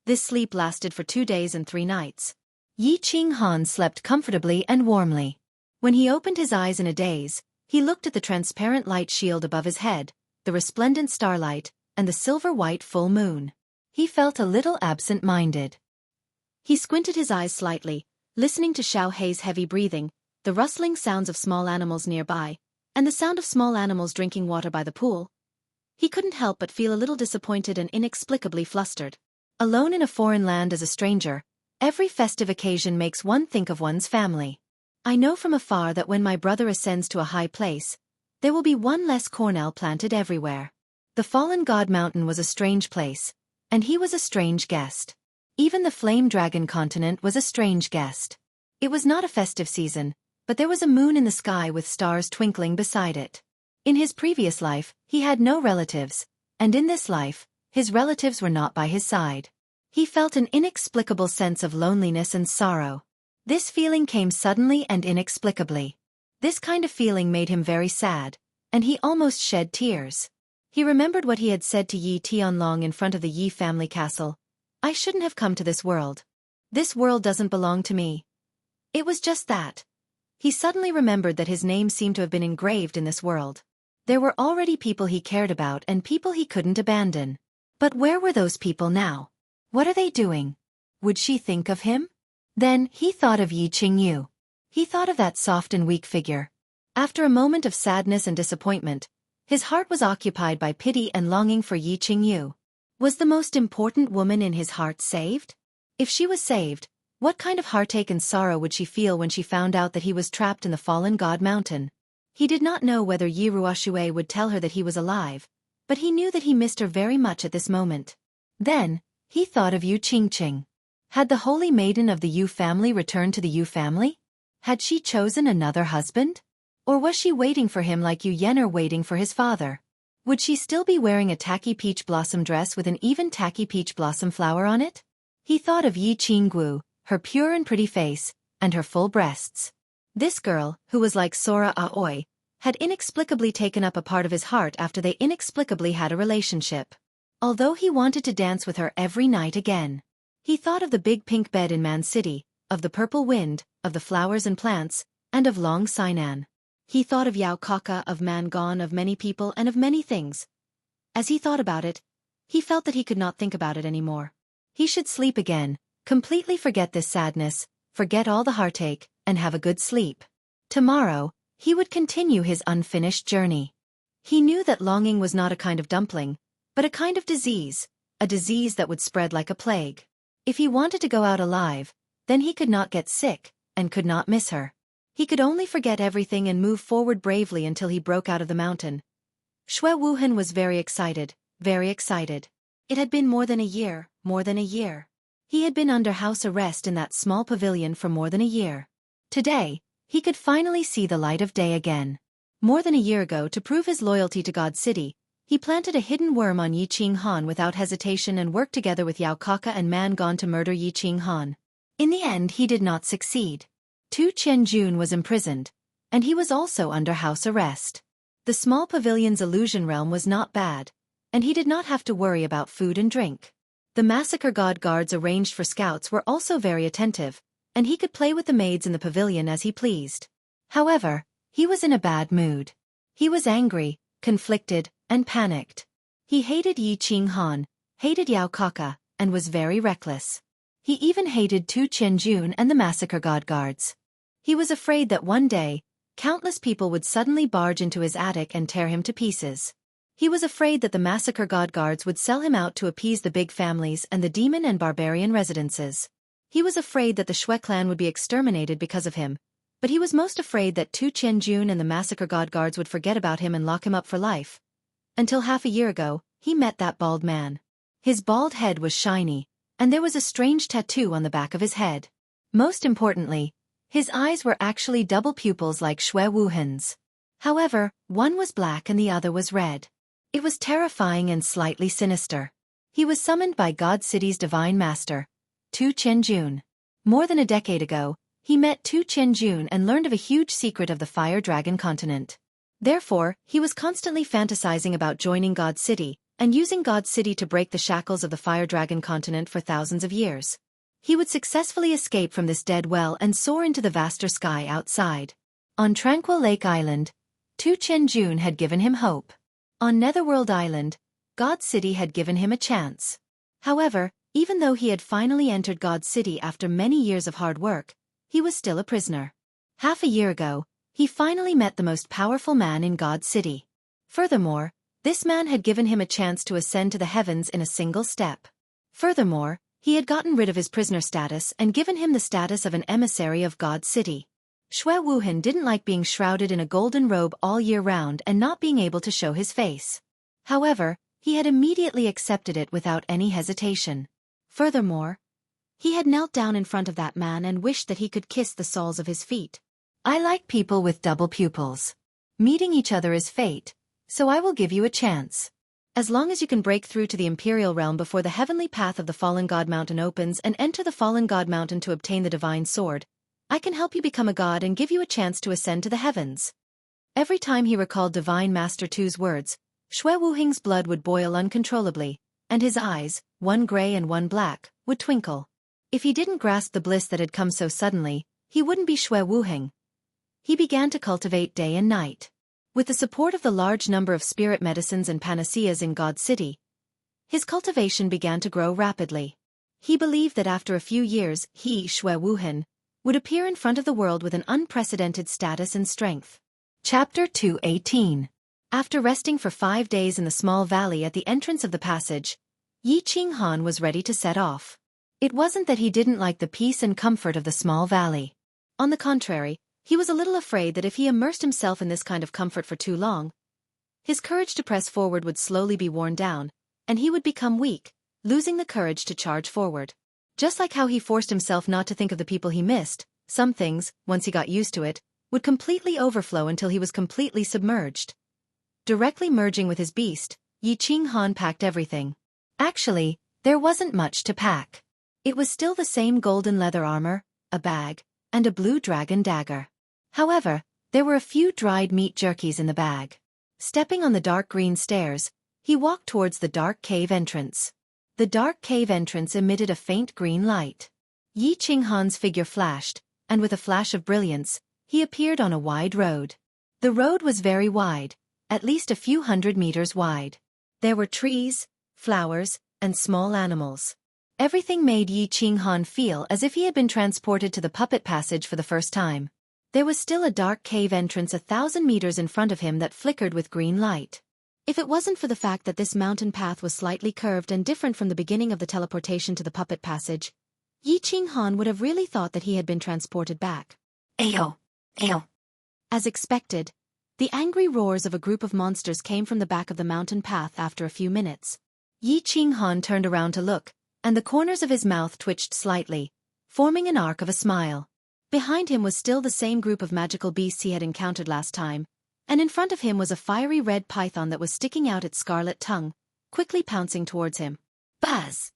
This sleep lasted for 2 days and 3 nights. Yi Qinghan slept comfortably and warmly. When he opened his eyes in a daze, he looked at the transparent light shield above his head, the resplendent starlight, and the silver-white full moon. He felt a little absent-minded. He squinted his eyes slightly, listening to Xiao Hei's heavy breathing, the rustling sounds of small animals nearby, and the sound of small animals drinking water by the pool. He couldn't help but feel a little disappointed and inexplicably flustered. Alone in a foreign land as a stranger, every festive occasion makes one think of one's family. I know from afar that when my brother ascends to a high place, there will be one less cornel planted everywhere. The fallen god mountain was a strange place, and he was a strange guest. Even the flame dragon continent was a strange guest. It was not a festive season, but there was a moon in the sky with stars twinkling beside it. In his previous life, he had no relatives, and in this life, his relatives were not by his side. He felt an inexplicable sense of loneliness and sorrow. This feeling came suddenly and inexplicably. This kind of feeling made him very sad, and he almost shed tears. He remembered what he had said to Yi Tianlong in front of the Yi family castle. I shouldn't have come to this world. This world doesn't belong to me. It was just that. He suddenly remembered that his name seemed to have been engraved in this world. There were already people he cared about and people he couldn't abandon. But where were those people now? What are they doing? Would she think of him? Then, he thought of Yi Qingyu. He thought of that soft and weak figure. After a moment of sadness and disappointment, his heart was occupied by pity and longing for Yi Qingyu. Was the most important woman in his heart saved? If she was saved, what kind of heartache and sorrow would she feel when she found out that he was trapped in the fallen god mountain? He did not know whether Yi Ruoshui would tell her that he was alive, but he knew that he missed her very much at this moment. Then, he thought of Yu Qingqing. Had the holy maiden of the Yu family returned to the Yu family? Had she chosen another husband? Or was she waiting for him like Yu Yen'er waiting for his father? Would she still be wearing a tacky peach blossom dress with an even tacky peach blossom flower on it? He thought of Yi Qinggu, her pure and pretty face, and her full breasts. This girl, who was like Sora Aoi, had inexplicably taken up a part of his heart after they inexplicably had a relationship. Although he wanted to dance with her every night again. He thought of the big pink bed in Man City, of the purple wind, of the flowers and plants, and of Long Sainan. He thought of Yao Kaka, of Man Gone, of many people and of many things. As he thought about it, he felt that he could not think about it anymore. He should sleep again, completely forget this sadness, forget all the heartache, and have a good sleep. Tomorrow, he would continue his unfinished journey. He knew that longing was not a kind of dumpling, but a kind of disease, a disease that would spread like a plague. If he wanted to go out alive, then he could not get sick, and could not miss her. He could only forget everything and move forward bravely until he broke out of the mountain. Xue Wuhan was very excited, very excited. It had been more than a year, more than a year. He had been under house arrest in that small pavilion for more than a year. Today, he could finally see the light of day again. More than a year ago, to prove his loyalty to God City, he planted a hidden worm on Yi Qinghan without hesitation and worked together with Yao Kaka and Man Gone to murder Yi Qinghan. In the end, he did not succeed. Tu Qianjun was imprisoned, and he was also under house arrest. The small pavilion's illusion realm was not bad, and he did not have to worry about food and drink. The massacre god guards arranged for scouts were also very attentive, and he could play with the maids in the pavilion as he pleased. However, he was in a bad mood. He was angry, conflicted, and panicked. He hated Yi Qinghan, hated Yao Kaka, and was very reckless. He even hated Tu Qianjun and the massacre god guards. He was afraid that one day, countless people would suddenly barge into his attic and tear him to pieces. He was afraid that the massacre god guards would sell him out to appease the big families and the demon and barbarian residences. He was afraid that the Xue clan would be exterminated because of him, but he was most afraid that Tu Qianjun and the massacre god guards would forget about him and lock him up for life. Until half a year ago, he met that bald man. His bald head was shiny, and there was a strange tattoo on the back of his head. Most importantly, his eyes were actually double pupils like Xue Wuhan's. However, one was black and the other was red. It was terrifying and slightly sinister. He was summoned by God City's divine master, Tu Qianjun. More than a decade ago, he met Tu Qianjun and learned of a huge secret of the Fire Dragon continent. Therefore, he was constantly fantasizing about joining God City, and using God City to break the shackles of the Fire Dragon continent for thousands of years. He would successfully escape from this dead well and soar into the vaster sky outside. On Tranquil Lake Island, Tu Chen Jun had given him hope. On Netherworld Island, God City had given him a chance. However, even though he had finally entered God City after many years of hard work, he was still a prisoner. Half a year ago, he finally met the most powerful man in God City. Furthermore, this man had given him a chance to ascend to the heavens in a single step. Furthermore, he had gotten rid of his prisoner status and given him the status of an emissary of God City. Xue Wuhan didn't like being shrouded in a golden robe all year round and not being able to show his face. However, he had immediately accepted it without any hesitation. Furthermore, he had knelt down in front of that man and wished that he could kiss the soles of his feet. I like people with double pupils. Meeting each other is fate, so I will give you a chance. As long as you can break through to the Imperial Realm before the heavenly path of the Fallen God Mountain opens and enter the Fallen God Mountain to obtain the Divine Sword, I can help you become a god and give you a chance to ascend to the heavens. Every time he recalled Divine Master Tu's words, Xue Wuheng's blood would boil uncontrollably, and his eyes, one gray and one black, would twinkle. If he didn't grasp the bliss that had come so suddenly, he wouldn't be Xue Wuheng. He began to cultivate day and night. With the support of the large number of spirit medicines and panaceas in God City, his cultivation began to grow rapidly. He believed that after a few years he, Xue Wuhen, would appear in front of the world with an unprecedented status and strength. Chapter 218. After resting for 5 days in the small valley at the entrance of the passage, Yi Qinghan was ready to set off. It wasn't that he didn't like the peace and comfort of the small valley. On the contrary, he was a little afraid that if he immersed himself in this kind of comfort for too long, his courage to press forward would slowly be worn down, and he would become weak, losing the courage to charge forward. Just like how he forced himself not to think of the people he missed, some things, once he got used to it, would completely overflow until he was completely submerged. Directly merging with his beast, Yi Qinghan packed everything. Actually, there wasn't much to pack. It was still the same golden leather armor, a bag, and a blue dragon dagger. However, there were a few dried meat jerkies in the bag. Stepping on the dark green stairs, he walked towards the dark cave entrance. The dark cave entrance emitted a faint green light. Yi Qinghan's figure flashed, and with a flash of brilliance, he appeared on a wide road. The road was very wide, at least a few 100 meters wide. There were trees, flowers, and small animals. Everything made Yi Qinghan feel as if he had been transported to the puppet passage for the first time. There was still a dark cave entrance 1,000 meters in front of him that flickered with green light. If it wasn't for the fact that this mountain path was slightly curved and different from the beginning of the teleportation to the puppet passage, Yi Qinghan would have really thought that he had been transported back. Ayo! Ayo! As expected, the angry roars of a group of monsters came from the back of the mountain path after a few minutes. Yi Qinghan turned around to look, and the corners of his mouth twitched slightly, forming an arc of a smile. Behind him was still the same group of magical beasts he had encountered last time, and in front of him was a fiery red python that was sticking out its scarlet tongue, quickly pouncing towards him. Buzz!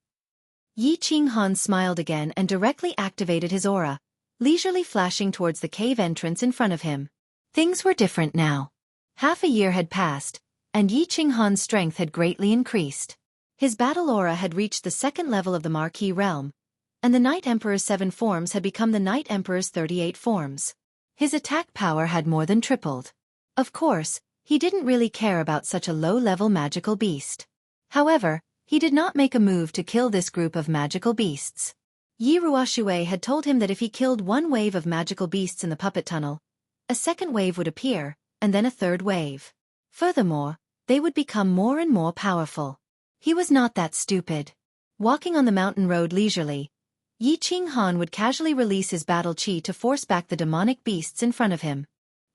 Yi Qinghan smiled again and directly activated his aura, leisurely flashing towards the cave entrance in front of him. Things were different now. Half a year had passed, and Yi Qinghan's strength had greatly increased. His battle aura had reached the 2nd level of the Marquis realm, and the Night Emperor's 7 forms had become the Night Emperor's 38 forms. His attack power had more than tripled. Of course, he didn't really care about such a low-level magical beast. However, he did not make a move to kill this group of magical beasts. Yi Ruoxue had told him that if he killed one wave of magical beasts in the puppet tunnel, a second wave would appear, and then a third wave. Furthermore, they would become more and more powerful. He was not that stupid. Walking on the mountain road leisurely, Yi Qinghan would casually release his battle chi to force back the demonic beasts in front of him.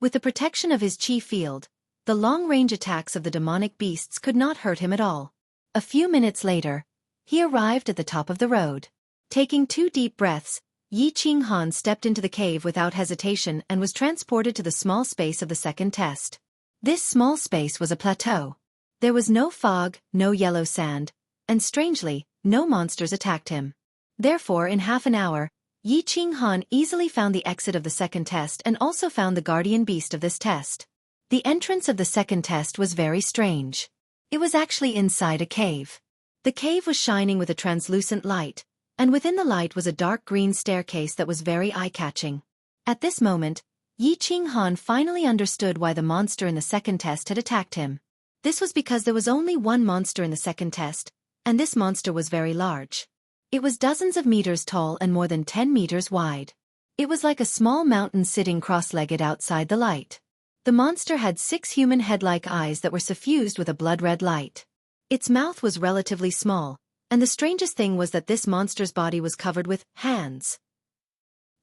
With the protection of his chi field, the long-range attacks of the demonic beasts could not hurt him at all. A few minutes later, he arrived at the top of the road. Taking 2 deep breaths, Yi Qinghan stepped into the cave without hesitation and was transported to the small space of the second test. This small space was a plateau. There was no fog, no yellow sand, and strangely, no monsters attacked him. Therefore, in half an hour, Yi Qinghan easily found the exit of the second test and also found the guardian beast of this test. The entrance of the second test was very strange. It was actually inside a cave. The cave was shining with a translucent light, and within the light was a dark green staircase that was very eye-catching. At this moment, Yi Qinghan finally understood why the monster in the second test had attacked him. This was because there was only one monster in the second test, and this monster was very large. It was dozens of meters tall and more than 10 meters wide. It was like a small mountain sitting cross-legged outside the light. The monster had 6 human head-like eyes that were suffused with a blood-red light. Its mouth was relatively small, and the strangest thing was that this monster's body was covered with hands.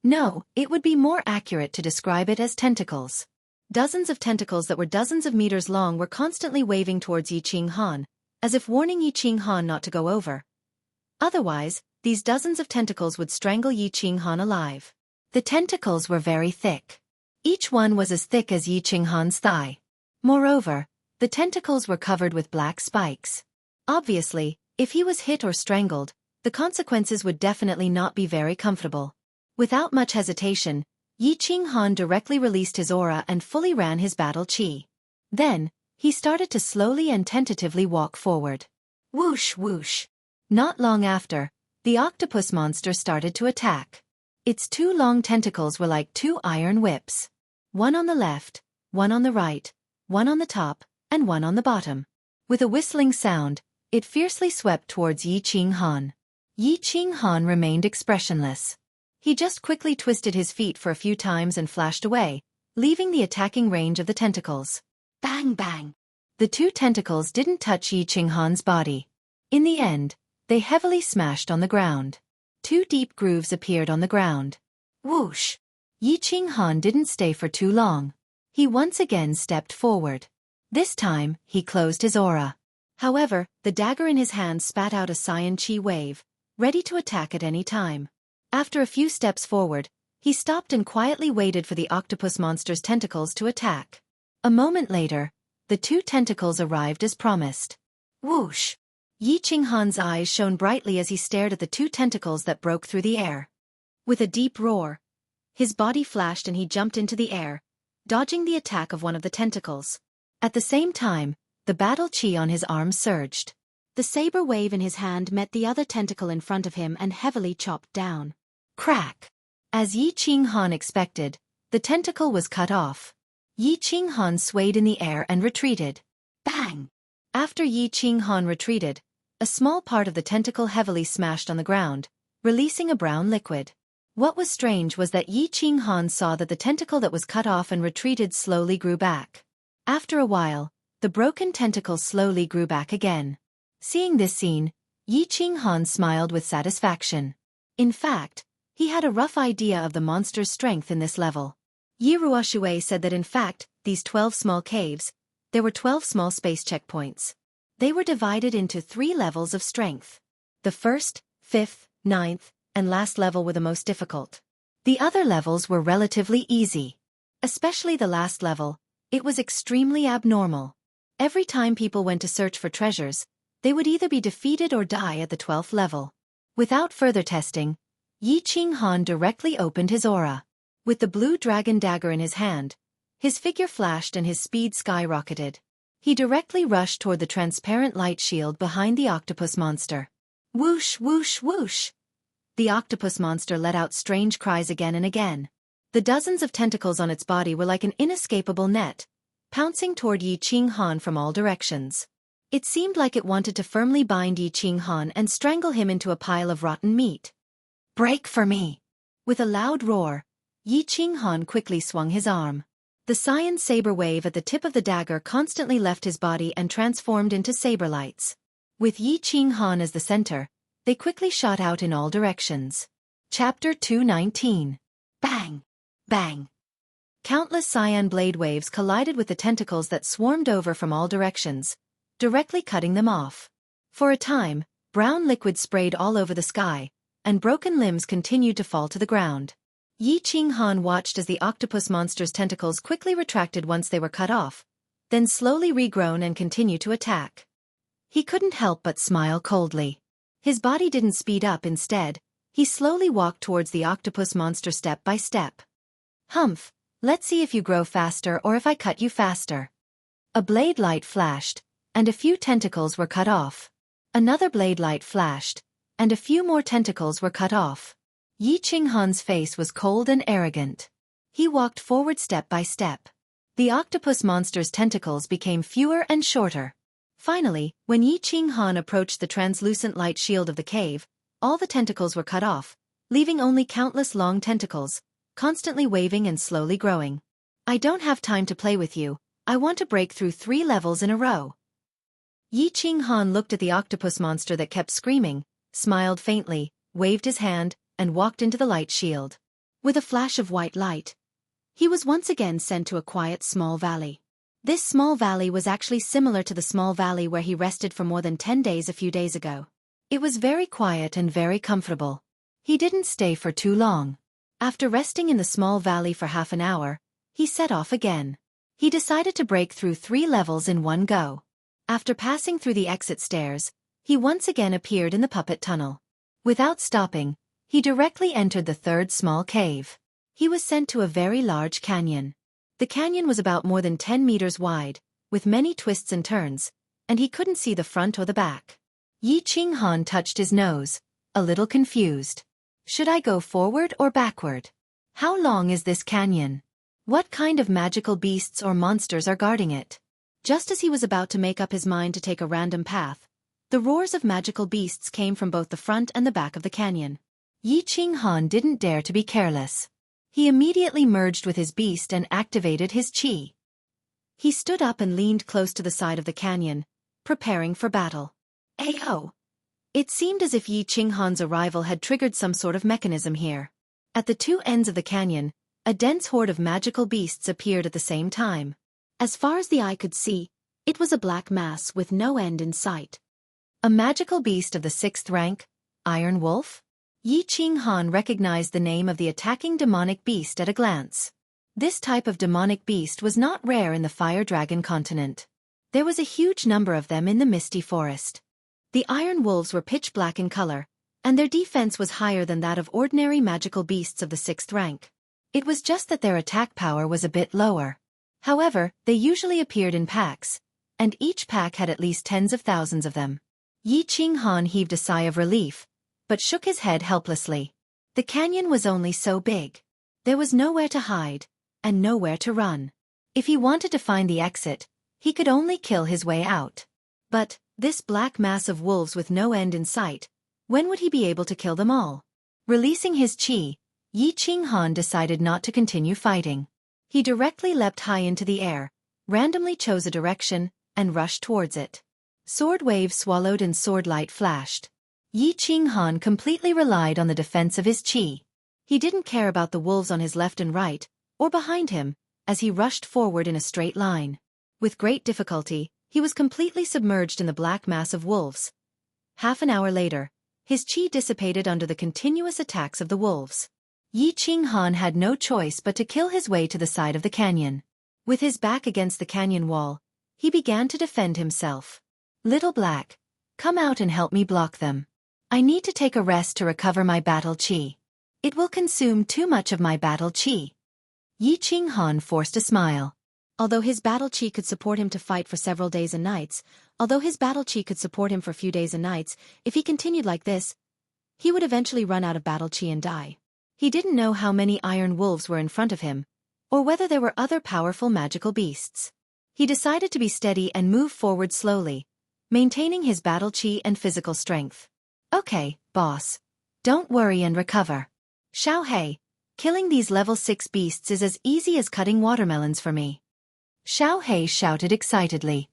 No, it would be more accurate to describe it as tentacles. Dozens of tentacles that were dozens of meters long were constantly waving towards Yi Qinghan, as if warning Yi Qinghan not to go over. Otherwise, these dozens of tentacles would strangle Yi Qinghan alive. The tentacles were very thick. Each one was as thick as Yi Qinghan's thigh. Moreover, the tentacles were covered with black spikes. Obviously, if he was hit or strangled, the consequences would definitely not be very comfortable. Without much hesitation, Yi Qinghan directly released his aura and fully ran his battle chi. Then, he started to slowly and tentatively walk forward. Whoosh whoosh. Not long after, the octopus monster started to attack. Its 2 long tentacles were like 2 iron whips. One on the left, one on the right, one on the top, and one on the bottom. With a whistling sound, it fiercely swept towards Yi Qinghan. Yi Qinghan remained expressionless. He just quickly twisted his feet for a few times and flashed away, leaving the attacking range of the tentacles. Bang bang! The 2 tentacles didn't touch Yi Qinghan's body. In the end, they heavily smashed on the ground. 2 deep grooves appeared on the ground. Whoosh! Yi Qinghan didn't stay for too long. He once again stepped forward. This time, he closed his aura. However, the dagger in his hand spat out a cyan chi wave, ready to attack at any time. After a few steps forward, he stopped and quietly waited for the octopus monster's tentacles to attack. A moment later, the 2 tentacles arrived as promised. Whoosh! Yi Qinghan's eyes shone brightly as he stared at the 2 tentacles that broke through the air. With a deep roar, his body flashed and he jumped into the air, dodging the attack of one of the tentacles. At the same time, the battle chi on his arm surged. The saber wave in his hand met the other tentacle in front of him and heavily chopped down. Crack! As Yi Qinghan expected, the tentacle was cut off. Yi Qinghan swayed in the air and retreated. Bang! After Yi Qinghan retreated, a small part of the tentacle heavily smashed on the ground, releasing a brown liquid. What was strange was that Yi Qinghan saw that the tentacle that was cut off and retreated slowly grew back. After a while, the broken tentacle slowly grew back again. Seeing this scene, Yi Qinghan smiled with satisfaction. In fact, he had a rough idea of the monster's strength in this level. Yi Ruoshui said that in fact, these 12 small caves, there were 12 small space checkpoints. They were divided into 3 levels of strength. The first, 5th, 9th, and last level were the most difficult. The other levels were relatively easy. Especially the last level, it was extremely abnormal. Every time people went to search for treasures, they would either be defeated or die at the 12th level. Without further testing, Yi Qinghan directly opened his aura. With the blue dragon dagger in his hand, his figure flashed and his speed skyrocketed. He directly rushed toward the transparent light shield behind the octopus monster. Whoosh whoosh whoosh! The octopus monster let out strange cries again and again. The dozens of tentacles on its body were like an inescapable net, pouncing toward Yi Qinghan from all directions. It seemed like it wanted to firmly bind Yi Qinghan and strangle him into a pile of rotten meat. Break for me! With a loud roar, Yi Qinghan quickly swung his arm. The cyan saber wave at the tip of the dagger constantly left his body and transformed into saber lights. With Yi Qinghan as the center, they quickly shot out in all directions. Chapter 219. Bang! Bang! Countless cyan blade waves collided with the tentacles that swarmed over from all directions, directly cutting them off. For a time, brown liquid sprayed all over the sky, and broken limbs continued to fall to the ground. Yi Qinghan watched as the octopus monster's tentacles quickly retracted once they were cut off, then slowly regrown and continued to attack. He couldn't help but smile coldly. His body didn't speed up. Instead, he slowly walked towards the octopus monster step by step. Humph, let's see if you grow faster or if I cut you faster. A blade light flashed, and a few tentacles were cut off. Another blade light flashed, and a few more tentacles were cut off. Yi Qinghan's face was cold and arrogant. He walked forward step by step. The octopus monster's tentacles became fewer and shorter. Finally, when Yi Qinghan approached the translucent light shield of the cave, all the tentacles were cut off, leaving only countless long tentacles, constantly waving and slowly growing. I don't have time to play with you. I want to break through 3 levels in a row. Yi Qinghan looked at the octopus monster that kept screaming, smiled faintly, waved his hand, and walked into the light shield. With a flash of white light, he was once again sent to a quiet small valley. This small valley was actually similar to the small valley where he rested for more than 10 days a few days ago. It was very quiet and very comfortable. He didn't stay for too long. After resting in the small valley for half an hour, he set off again. He decided to break through 3 levels in one go. After passing through the exit stairs, he once again appeared in the puppet tunnel. Without stopping, he directly entered the 3rd small cave. He was sent to a very large canyon. The canyon was about more than 10 meters wide, with many twists and turns, and he couldn't see the front or the back. Yi Qinghan touched his nose, a little confused. Should I go forward or backward? How long is this canyon? What kind of magical beasts or monsters are guarding it? Just as he was about to make up his mind to take a random path, the roars of magical beasts came from both the front and the back of the canyon. Yi Qinghan didn't dare to be careless. He immediately merged with his beast and activated his chi. He stood up and leaned close to the side of the canyon, preparing for battle. Ayo! It seemed as if Yi Qinghan's arrival had triggered some sort of mechanism here. At the 2 ends of the canyon, a dense horde of magical beasts appeared at the same time. As far as the eye could see, it was a black mass with no end in sight. A magical beast of the 6th rank, Iron Wolf? Yi Qinghan recognized the name of the attacking demonic beast at a glance. This type of demonic beast was not rare in the Fire Dragon continent. There was a huge number of them in the misty forest. The Iron Wolves were pitch black in color, and their defense was higher than that of ordinary magical beasts of the 6th rank. It was just that their attack power was a bit lower. However, they usually appeared in packs, and each pack had at least tens of thousands of them. Yi Qinghan heaved a sigh of relief, but shook his head helplessly. The canyon was only so big. There was nowhere to hide, and nowhere to run. If he wanted to find the exit, he could only kill his way out. But, this black mass of wolves with no end in sight, when would he be able to kill them all? Releasing his chi, Yi Qinghan decided not to continue fighting. He directly leapt high into the air, randomly chose a direction, and rushed towards it. Sword wave swallowed and sword light flashed. Yi Qinghan completely relied on the defense of his chi. He didn't care about the wolves on his left and right, or behind him, as he rushed forward in a straight line. With great difficulty, he was completely submerged in the black mass of wolves. Half an hour later, his chi dissipated under the continuous attacks of the wolves. Yi Qinghan had no choice but to kill his way to the side of the canyon. With his back against the canyon wall, he began to defend himself. Little Black, come out and help me block them. I need to take a rest to recover my battle chi. It will consume too much of my battle chi. Yi Qinghan forced a smile. Although his battle chi could support him to fight for several days and nights, if he continued like this, he would eventually run out of battle chi and die. He didn't know how many iron wolves were in front of him, or whether there were other powerful magical beasts. He decided to be steady and move forward slowly, maintaining his battle chi and physical strength. Okay, boss. Don't worry and recover. Xiao Hei, killing these level 6 beasts is as easy as cutting watermelons for me. Xiao Hei shouted excitedly.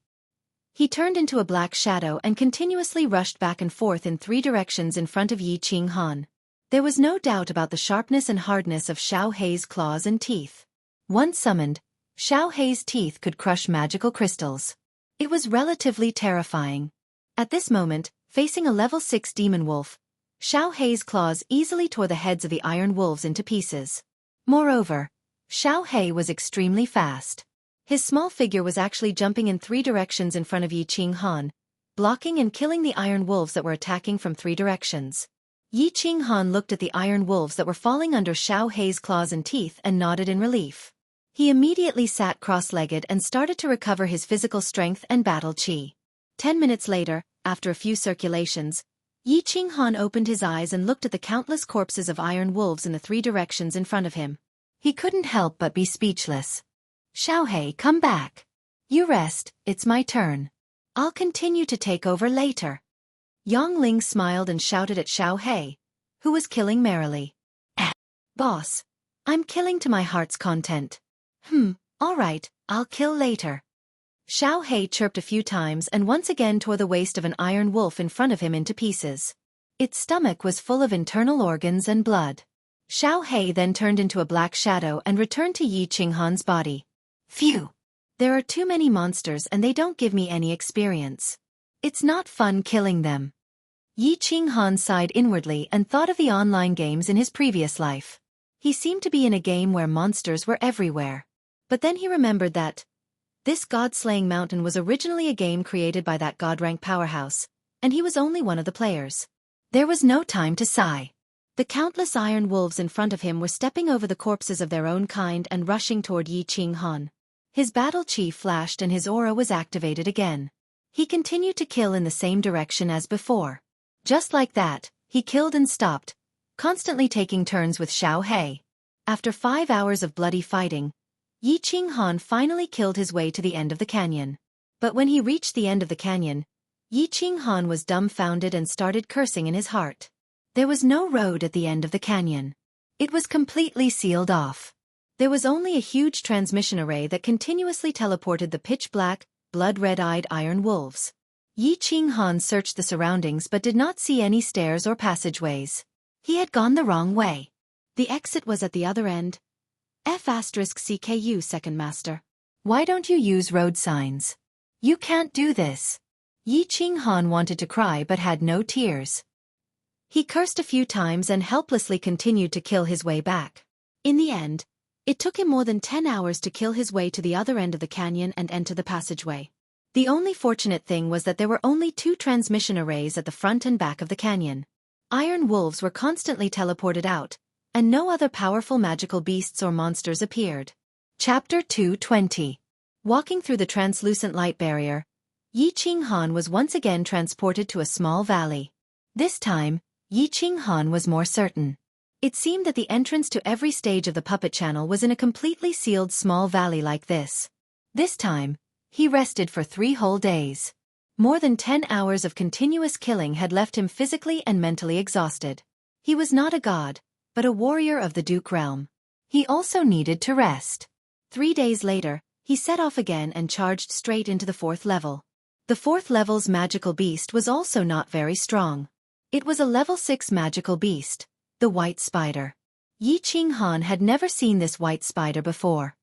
He turned into a black shadow and continuously rushed back and forth in 3 directions in front of Yi Qinghan. There was no doubt about the sharpness and hardness of Xiao Hei's claws and teeth. Once summoned, Xiao Hei's teeth could crush magical crystals. It was relatively terrifying. At this moment, facing a level 6 demon wolf, Xiao Hei's claws easily tore the heads of the iron wolves into pieces. Moreover, Xiao Hei was extremely fast. His small figure was actually jumping in 3 directions in front of Yi Qinghan, blocking and killing the iron wolves that were attacking from 3 directions. Yi Qinghan looked at the iron wolves that were falling under Xiao Hei's claws and teeth and nodded in relief. He immediately sat cross-legged and started to recover his physical strength and battle chi. 10 minutes later, after a few circulations, Yi Qinghan opened his eyes and looked at the countless corpses of iron wolves in the 3 directions in front of him. He couldn't help but be speechless. Xiaohei, come back. You rest, it's my turn. I'll continue to take over later. Yongling smiled and shouted at Xiaohei, who was killing merrily. Boss, I'm killing to my heart's content. Alright, I'll kill later. Xiaohei chirped a few times and once again tore the waist of an iron wolf in front of him into pieces. Its stomach was full of internal organs and blood. Xiaohei then turned into a black shadow and returned to Yi Qinghan's body. Phew! There are too many monsters and they don't give me any experience. It's not fun killing them. Yi Qinghan sighed inwardly and thought of the online games in his previous life. He seemed to be in a game where monsters were everywhere. But then he remembered that this god-slaying mountain was originally a game created by that god-rank powerhouse, and he was only one of the players. There was no time to sigh. The countless iron wolves in front of him were stepping over the corpses of their own kind and rushing toward Yi Qinghan. His battle chi flashed and his aura was activated again. He continued to kill in the same direction as before. Just like that, he killed and stopped, constantly taking turns with Xiaohei. After 5 hours of bloody fighting, Yi Qinghan finally killed his way to the end of the canyon. But when he reached the end of the canyon, Yi Qinghan was dumbfounded and started cursing in his heart. There was no road at the end of the canyon. It was completely sealed off. There was only a huge transmission array that continuously teleported the pitch-black, blood-red-eyed iron wolves. Yi Qinghan searched the surroundings but did not see any stairs or passageways. He had gone the wrong way. The exit was at the other end. F*CKU Second Master. Why don't you use road signs? You can't do this. Yi Qinghan wanted to cry but had no tears. He cursed a few times and helplessly continued to kill his way back. In the end, it took him more than 10 hours to kill his way to the other end of the canyon and enter the passageway. The only fortunate thing was that there were only 2 transmission arrays at the front and back of the canyon. Iron wolves were constantly teleported out, and no other powerful magical beasts or monsters appeared. Chapter 220. Walking through the translucent light barrier, Yi Qinghan was once again transported to a small valley. This time, Yi Qinghan was more certain. It seemed that the entrance to every stage of the puppet channel was in a completely sealed small valley like this. This time, he rested for 3 whole days. More than 10 hours of continuous killing had left him physically and mentally exhausted. He was not a god, but a warrior of the Duke realm. He also needed to rest. 3 days later, he set off again and charged straight into the 4th level. The 4th level's magical beast was also not very strong. It was a level 6 magical beast, the white spider. Yi Qinghan had never seen this white spider before.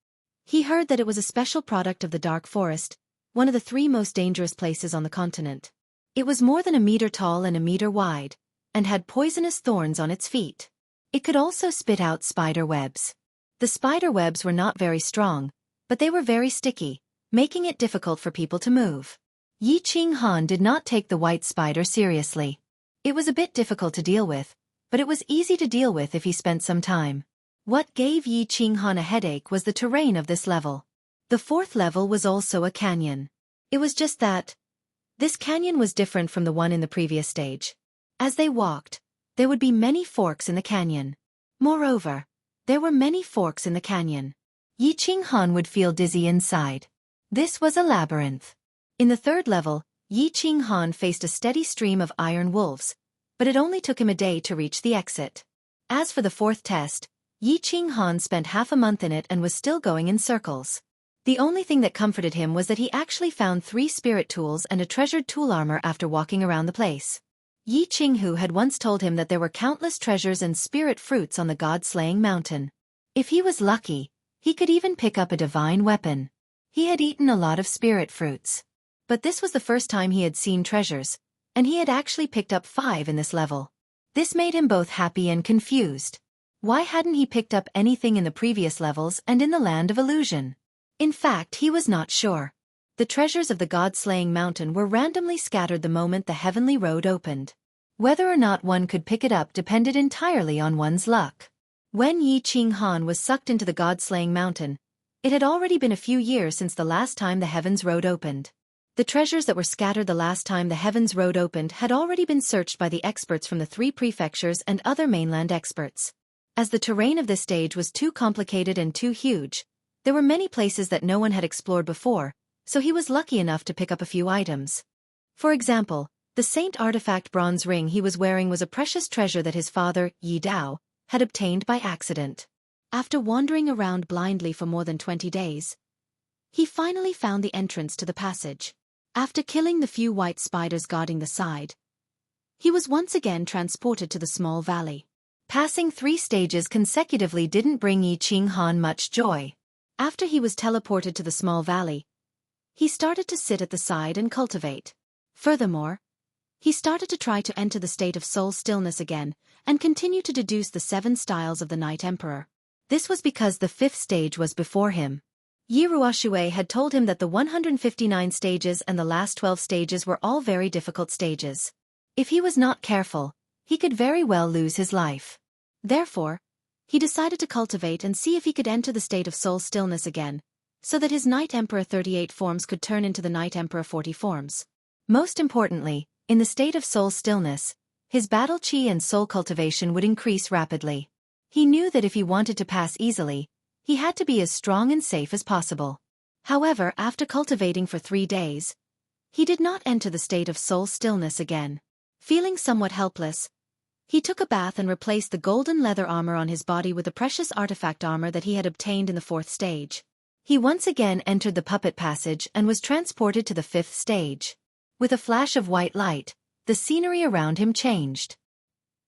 He heard that it was a special product of the dark forest, one of the 3 most dangerous places on the continent. It was more than a meter tall and a meter wide, and had poisonous thorns on its feet. It could also spit out spider webs. The spider webs were not very strong, but they were very sticky, making it difficult for people to move. Yi Qinghan did not take the white spider seriously. It was a bit difficult to deal with, but it was easy to deal with if he spent some time. What gave Yi Qinghan a headache was the terrain of this level. The 4th level was also a canyon. It was just that this canyon was different from the one in the previous stage. As they walked, there would be many forks in the canyon. Moreover, there were many forks in the canyon. Yi Qinghan would feel dizzy inside. This was a labyrinth. In the 3rd level, Yi Qinghan faced a steady stream of iron wolves, but it only took him a day to reach the exit. As for the 4th test, Yi Qinghan spent half a month in it and was still going in circles. The only thing that comforted him was that he actually found 3 spirit tools and a treasured tool armor after walking around the place. Yi Qinghu had once told him that there were countless treasures and spirit fruits on the god-slaying mountain. If he was lucky, he could even pick up a divine weapon. He had eaten a lot of spirit fruits. But this was the first time he had seen treasures, and he had actually picked up 5 in this level. This made him both happy and confused. Why hadn't he picked up anything in the previous levels and in the Land of Illusion? In fact, he was not sure. The treasures of the god-slaying mountain were randomly scattered the moment the heavenly road opened. Whether or not one could pick it up depended entirely on one's luck. When Yi Qinghan was sucked into the god-slaying mountain, it had already been a few years since the last time the heavens road opened. The treasures that were scattered the last time the heavens road opened had already been searched by the experts from the 3 prefectures and other mainland experts. As the terrain of this stage was too complicated and too huge, there were many places that no one had explored before, so he was lucky enough to pick up a few items. For example, the Saint artifact bronze ring he was wearing was a precious treasure that his father, Yi Dao, had obtained by accident. After wandering around blindly for more than 20 days, he finally found the entrance to the passage. After killing the few white spiders guarding the side, he was once again transported to the small valley. Passing 3 stages consecutively didn't bring Yi Qinghan much joy. After he was teleported to the small valley, he started to sit at the side and cultivate. Furthermore, he started to try to enter the state of soul stillness again, and continue to deduce the 7 styles of the Night Emperor. This was because the 5th stage was before him. Yi Ruoxue had told him that the 159 stages and the last 12 stages were all very difficult stages. If he was not careful, he could very well lose his life. Therefore, he decided to cultivate and see if he could enter the state of soul stillness again, so that his Night Emperor 38 forms could turn into the Night Emperor 40 forms. Most importantly, in the state of soul stillness, his battle chi and soul cultivation would increase rapidly. He knew that if he wanted to pass easily, he had to be as strong and safe as possible. However, after cultivating for 3 days, he did not enter the state of soul stillness again. Feeling somewhat helpless, he took a bath and replaced the golden leather armor on his body with the precious artifact armor that he had obtained in the 4th stage. He once again entered the puppet passage and was transported to the 5th stage. With a flash of white light, the scenery around him changed.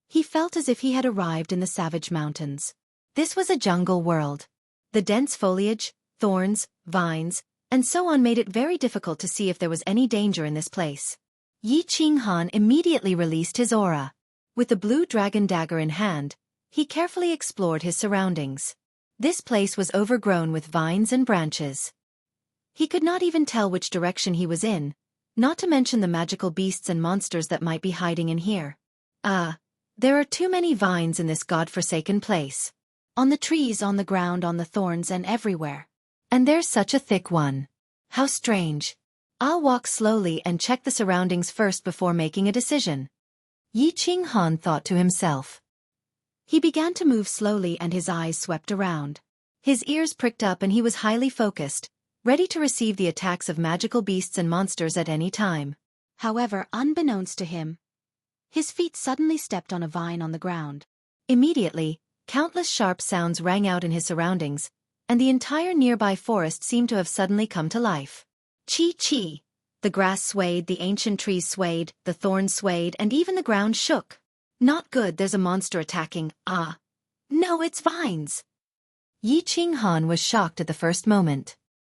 He felt as if he had arrived in the Savage Mountains. This was a jungle world. The dense foliage, thorns, vines, and so on made it very difficult to see if there was any danger in this place. Yi Qinghan immediately released his aura. With the blue dragon dagger in hand, he carefully explored his surroundings. This place was overgrown with vines and branches. He could not even tell which direction he was in, not to mention the magical beasts and monsters that might be hiding in here. There are too many vines in this god-forsaken place. On the trees, on the ground, on the thorns, and everywhere. And there's such a thick one. How strange. I'll walk slowly and check the surroundings first before making a decision. Yi Qinghan thought to himself. He began to move slowly and his eyes swept around. His ears pricked up and he was highly focused, ready to receive the attacks of magical beasts and monsters at any time. However, unbeknownst to him, his feet suddenly stepped on a vine on the ground. Immediately, countless sharp sounds rang out in his surroundings, and the entire nearby forest seemed to have suddenly come to life. Chi-chi! The grass swayed, the ancient trees swayed, the thorns swayed, and even the ground shook. Not good, there's a monster attacking. No, it's vines! Yi Qinghan was shocked at the first moment.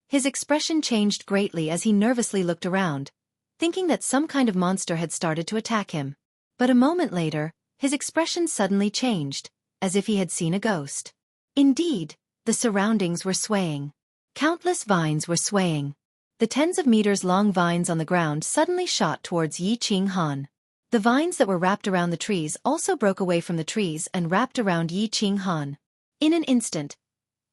His expression changed greatly as he nervously looked around, thinking that some kind of monster had started to attack him. But a moment later, his expression suddenly changed, as if he had seen a ghost. Indeed, the surroundings were swaying. Countless vines were swaying. The tens of meters long vines on the ground suddenly shot towards Yi Qinghan. The vines that were wrapped around the trees also broke away from the trees and wrapped around Yi Qinghan. In an instant,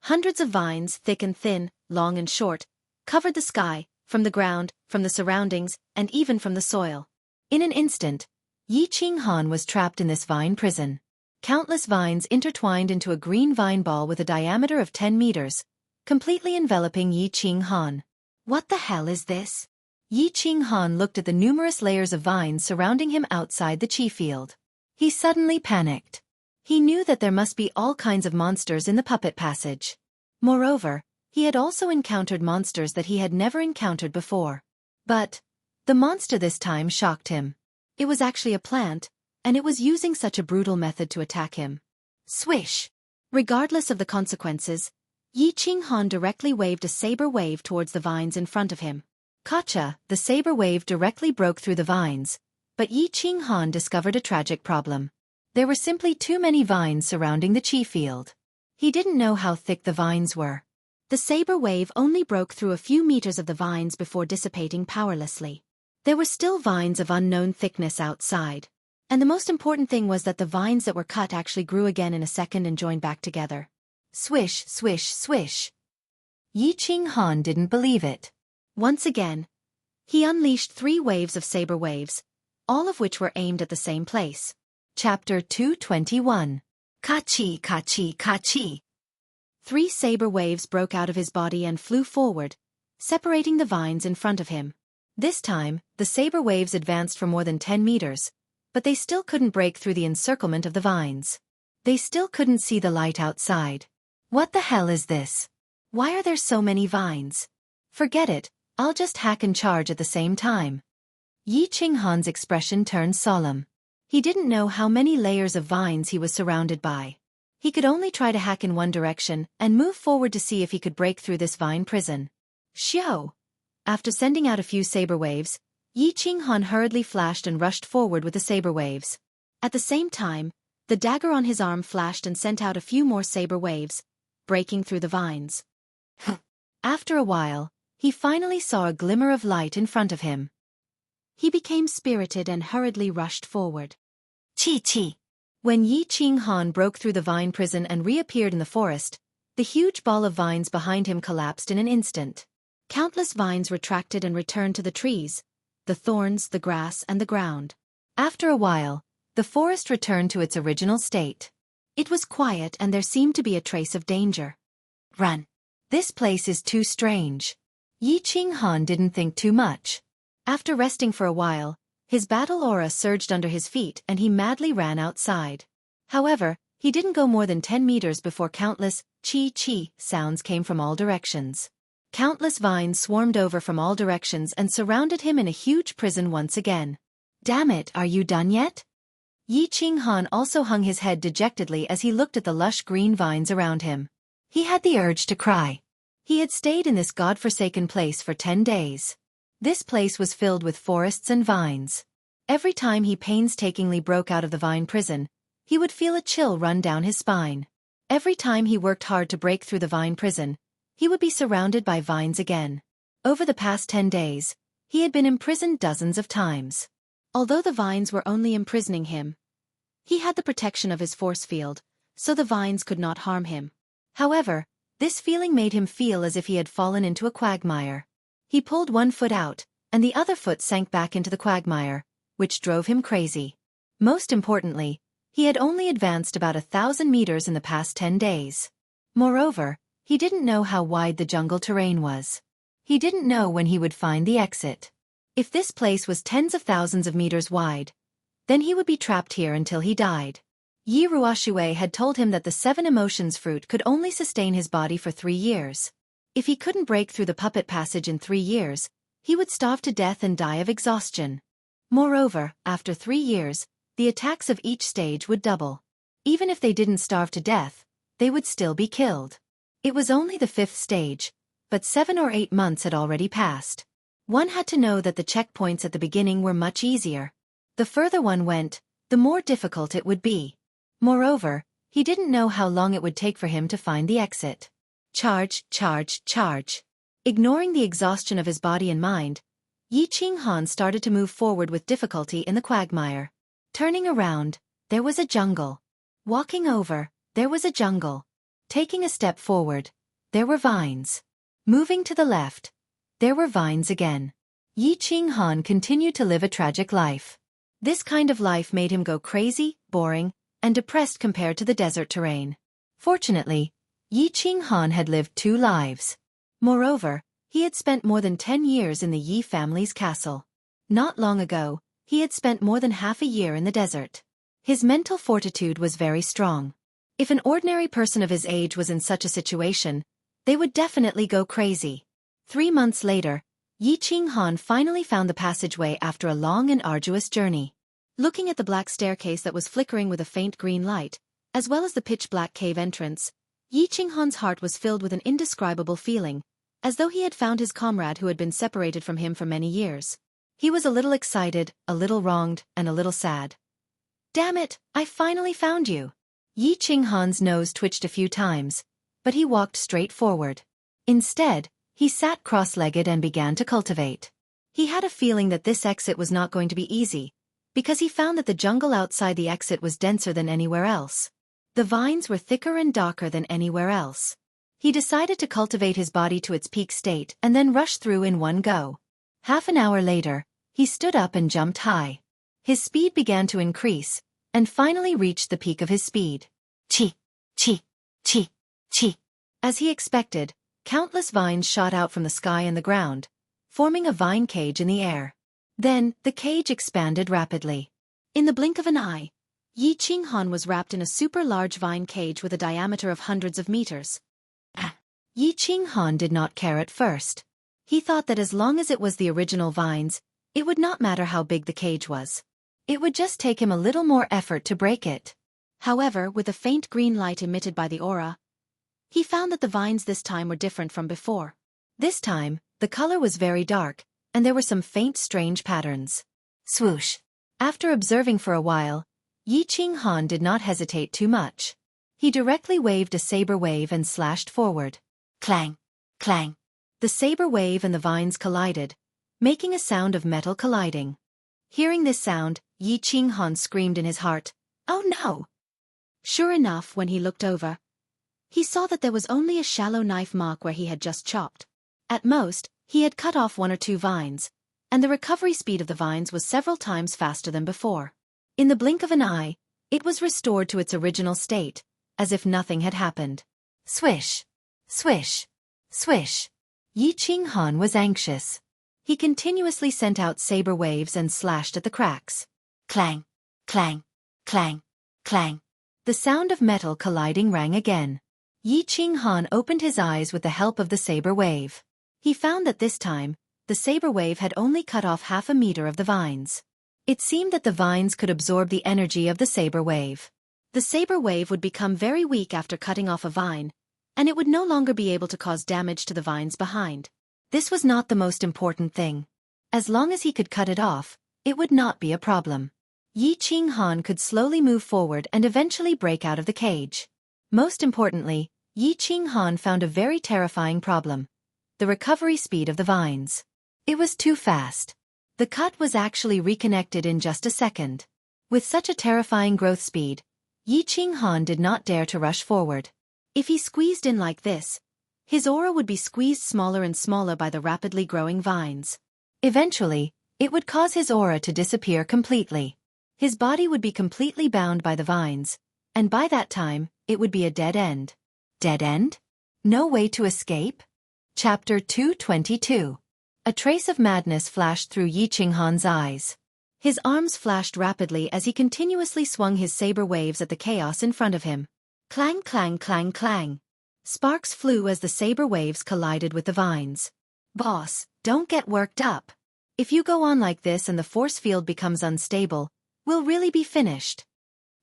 hundreds of vines, thick and thin, long and short, covered the sky, from the ground, from the surroundings, and even from the soil. In an instant, Yi Qinghan was trapped in this vine prison. Countless vines intertwined into a green vine ball with a diameter of 10 meters, completely enveloping Yi Qinghan. What the hell is this? Yi Qinghan looked at the numerous layers of vines surrounding him outside the chi field. He suddenly panicked. He knew that there must be all kinds of monsters in the puppet passage. Moreover, he had also encountered monsters that he had never encountered before. But the monster this time shocked him. It was actually a plant, and it was using such a brutal method to attack him. Swish! Regardless of the consequences, Yi Qinghan directly waved a saber wave towards the vines in front of him. Gotcha! The saber wave directly broke through the vines, but Yi Qinghan discovered a tragic problem. There were simply too many vines surrounding the chi field. He didn't know how thick the vines were. The saber wave only broke through a few meters of the vines before dissipating powerlessly. There were still vines of unknown thickness outside. And the most important thing was that the vines that were cut actually grew again in a second and joined back together. Swish, swish, swish. Yi Qinghan didn't believe it. Once again, he unleashed 3 waves of saber waves, all of which were aimed at the same place. Chapter 221. Ka-chi, ka-chi, ka-chi. 3 saber waves broke out of his body and flew forward, separating the vines in front of him. This time, the saber waves advanced for more than 10 meters, but they still couldn't break through the encirclement of the vines. They still couldn't see the light outside. What the hell is this? Why are there so many vines? Forget it, I'll just hack and charge at the same time. Yi Qinghan's expression turned solemn. He didn't know how many layers of vines he was surrounded by. He could only try to hack in one direction and move forward to see if he could break through this vine prison. Xiao! After sending out a few saber waves, Yi Qinghan hurriedly flashed and rushed forward with the saber waves. At the same time, the dagger on his arm flashed and sent out a few more saber waves, breaking through the vines. After a while, he finally saw a glimmer of light in front of him. He became spirited and hurriedly rushed forward. Chi-chi! When Yi Qinghan broke through the vine prison and reappeared in the forest, the huge ball of vines behind him collapsed in an instant. Countless vines retracted and returned to the trees, the thorns, the grass, and the ground. After a while, the forest returned to its original state. It was quiet and there seemed to be a trace of danger. Run! This place is too strange. Yi Qinghan didn't think too much. After resting for a while, his battle aura surged under his feet and he madly ran outside. However, he didn't go more than 10 meters before countless chi-chi sounds came from all directions. Countless vines swarmed over from all directions and surrounded him in a huge prison once again. Damn it, are you done yet? Yi Qinghan also hung his head dejectedly as he looked at the lush green vines around him. He had the urge to cry. He had stayed in this godforsaken place for 10 days. This place was filled with forests and vines. Every time he painstakingly broke out of the vine prison, he would feel a chill run down his spine. Every time he worked hard to break through the vine prison, he would be surrounded by vines again. Over the past 10 days, he had been imprisoned dozens of times. Although the vines were only imprisoning him, he had the protection of his force field, so the vines could not harm him. However, this feeling made him feel as if he had fallen into a quagmire. He pulled one foot out, and the other foot sank back into the quagmire, which drove him crazy. Most importantly, he had only advanced about 1,000 meters in the past 10 days. Moreover, he didn't know how wide the jungle terrain was. He didn't know when he would find the exit. If this place was tens of thousands of meters wide, then he would be trapped here until he died. Yi Ruoxue had told him that the 7 emotions fruit could only sustain his body for 3 years. If he couldn't break through the puppet passage in 3 years, he would starve to death and die of exhaustion. Moreover, after 3 years, the attacks of each stage would double. Even if they didn't starve to death, they would still be killed. It was only the 5th stage, but 7 or 8 months had already passed. One had to know that the checkpoints at the beginning were much easier. The further one went, the more difficult it would be. Moreover, he didn't know how long it would take for him to find the exit. Charge, charge, charge. Ignoring the exhaustion of his body and mind, Yi Qinghan started to move forward with difficulty in the quagmire. Turning around, there was a jungle. Walking over, there was a jungle. Taking a step forward, there were vines. Moving to the left, there were vines again. Yi Qinghan continued to live a tragic life. This kind of life made him go crazy, boring, and depressed compared to the desert terrain. Fortunately, Yi Qinghan had lived 2 lives. Moreover, he had spent more than 10 years in the Yi family's castle. Not long ago, he had spent more than half a year in the desert. His mental fortitude was very strong. If an ordinary person of his age was in such a situation, they would definitely go crazy. 3 months later, Yi Qinghan finally found the passageway after a long and arduous journey. Looking at the black staircase that was flickering with a faint green light, as well as the pitch-black cave entrance, Yi Qinghan's heart was filled with an indescribable feeling, as though he had found his comrade who had been separated from him for many years. He was a little excited, a little wronged, and a little sad. Damn it, I finally found you! Yi Qinghan's nose twitched a few times, but he walked straight forward. Instead, he sat cross-legged and began to cultivate. He had a feeling that this exit was not going to be easy, because he found that the jungle outside the exit was denser than anywhere else. The vines were thicker and darker than anywhere else. He decided to cultivate his body to its peak state and then rush through in one go. Half an hour later, he stood up and jumped high. His speed began to increase, and finally reached the peak of his speed. Chi, chi, chi, chi. As he expected, countless vines shot out from the sky and the ground, forming a vine cage in the air. Then, the cage expanded rapidly. In the blink of an eye, Yi Qinghan was wrapped in a super-large vine cage with a diameter of hundreds of meters. Yi Qinghan did not care at first. He thought that as long as it was the original vines, it would not matter how big the cage was. It would just take him a little more effort to break it. However, with the faint green light emitted by the aura, he found that the vines this time were different from before. This time, the color was very dark, and there were some faint strange patterns. Swoosh! After observing for a while, Yi Qinghan did not hesitate too much. He directly waved a saber wave and slashed forward. Clang! Clang! The saber wave and the vines collided, making a sound of metal colliding. Hearing this sound, Yi Qinghan screamed in his heart, "Oh no!" Sure enough, when he looked over, he saw that there was only a shallow knife mark where he had just chopped. At most, he had cut off 1 or 2 vines, and the recovery speed of the vines was several times faster than before. In the blink of an eye, it was restored to its original state, as if nothing had happened. Swish! Swish! Swish! Yi Qinghan was anxious. He continuously sent out saber waves and slashed at the cracks. Clang! Clang! Clang! Clang! The sound of metal colliding rang again. Yi Qinghan opened his eyes with the help of the saber wave. He found that this time, the saber wave had only cut off half a meter of the vines. It seemed that the vines could absorb the energy of the saber wave. The saber wave would become very weak after cutting off a vine, and it would no longer be able to cause damage to the vines behind. This was not the most important thing. As long as he could cut it off, it would not be a problem. Yi Qinghan could slowly move forward and eventually break out of the cage. Most importantly, Yi Qinghan found a very terrifying problem: the recovery speed of the vines. It was too fast. The cut was actually reconnected in just a second. With such a terrifying growth speed, Yi Qinghan did not dare to rush forward. If he squeezed in like this, his aura would be squeezed smaller and smaller by the rapidly growing vines. Eventually, it would cause his aura to disappear completely. His body would be completely bound by the vines, and by that time, it would be a dead end. Dead end? No way to escape? Chapter 222. A trace of madness flashed through Yi Qinghan's eyes. His arms flashed rapidly as he continuously swung his saber waves at the chaos in front of him. Clang, clang, clang, clang. Sparks flew as the saber waves collided with the vines. Boss, don't get worked up. If you go on like this and the force field becomes unstable, we'll really be finished.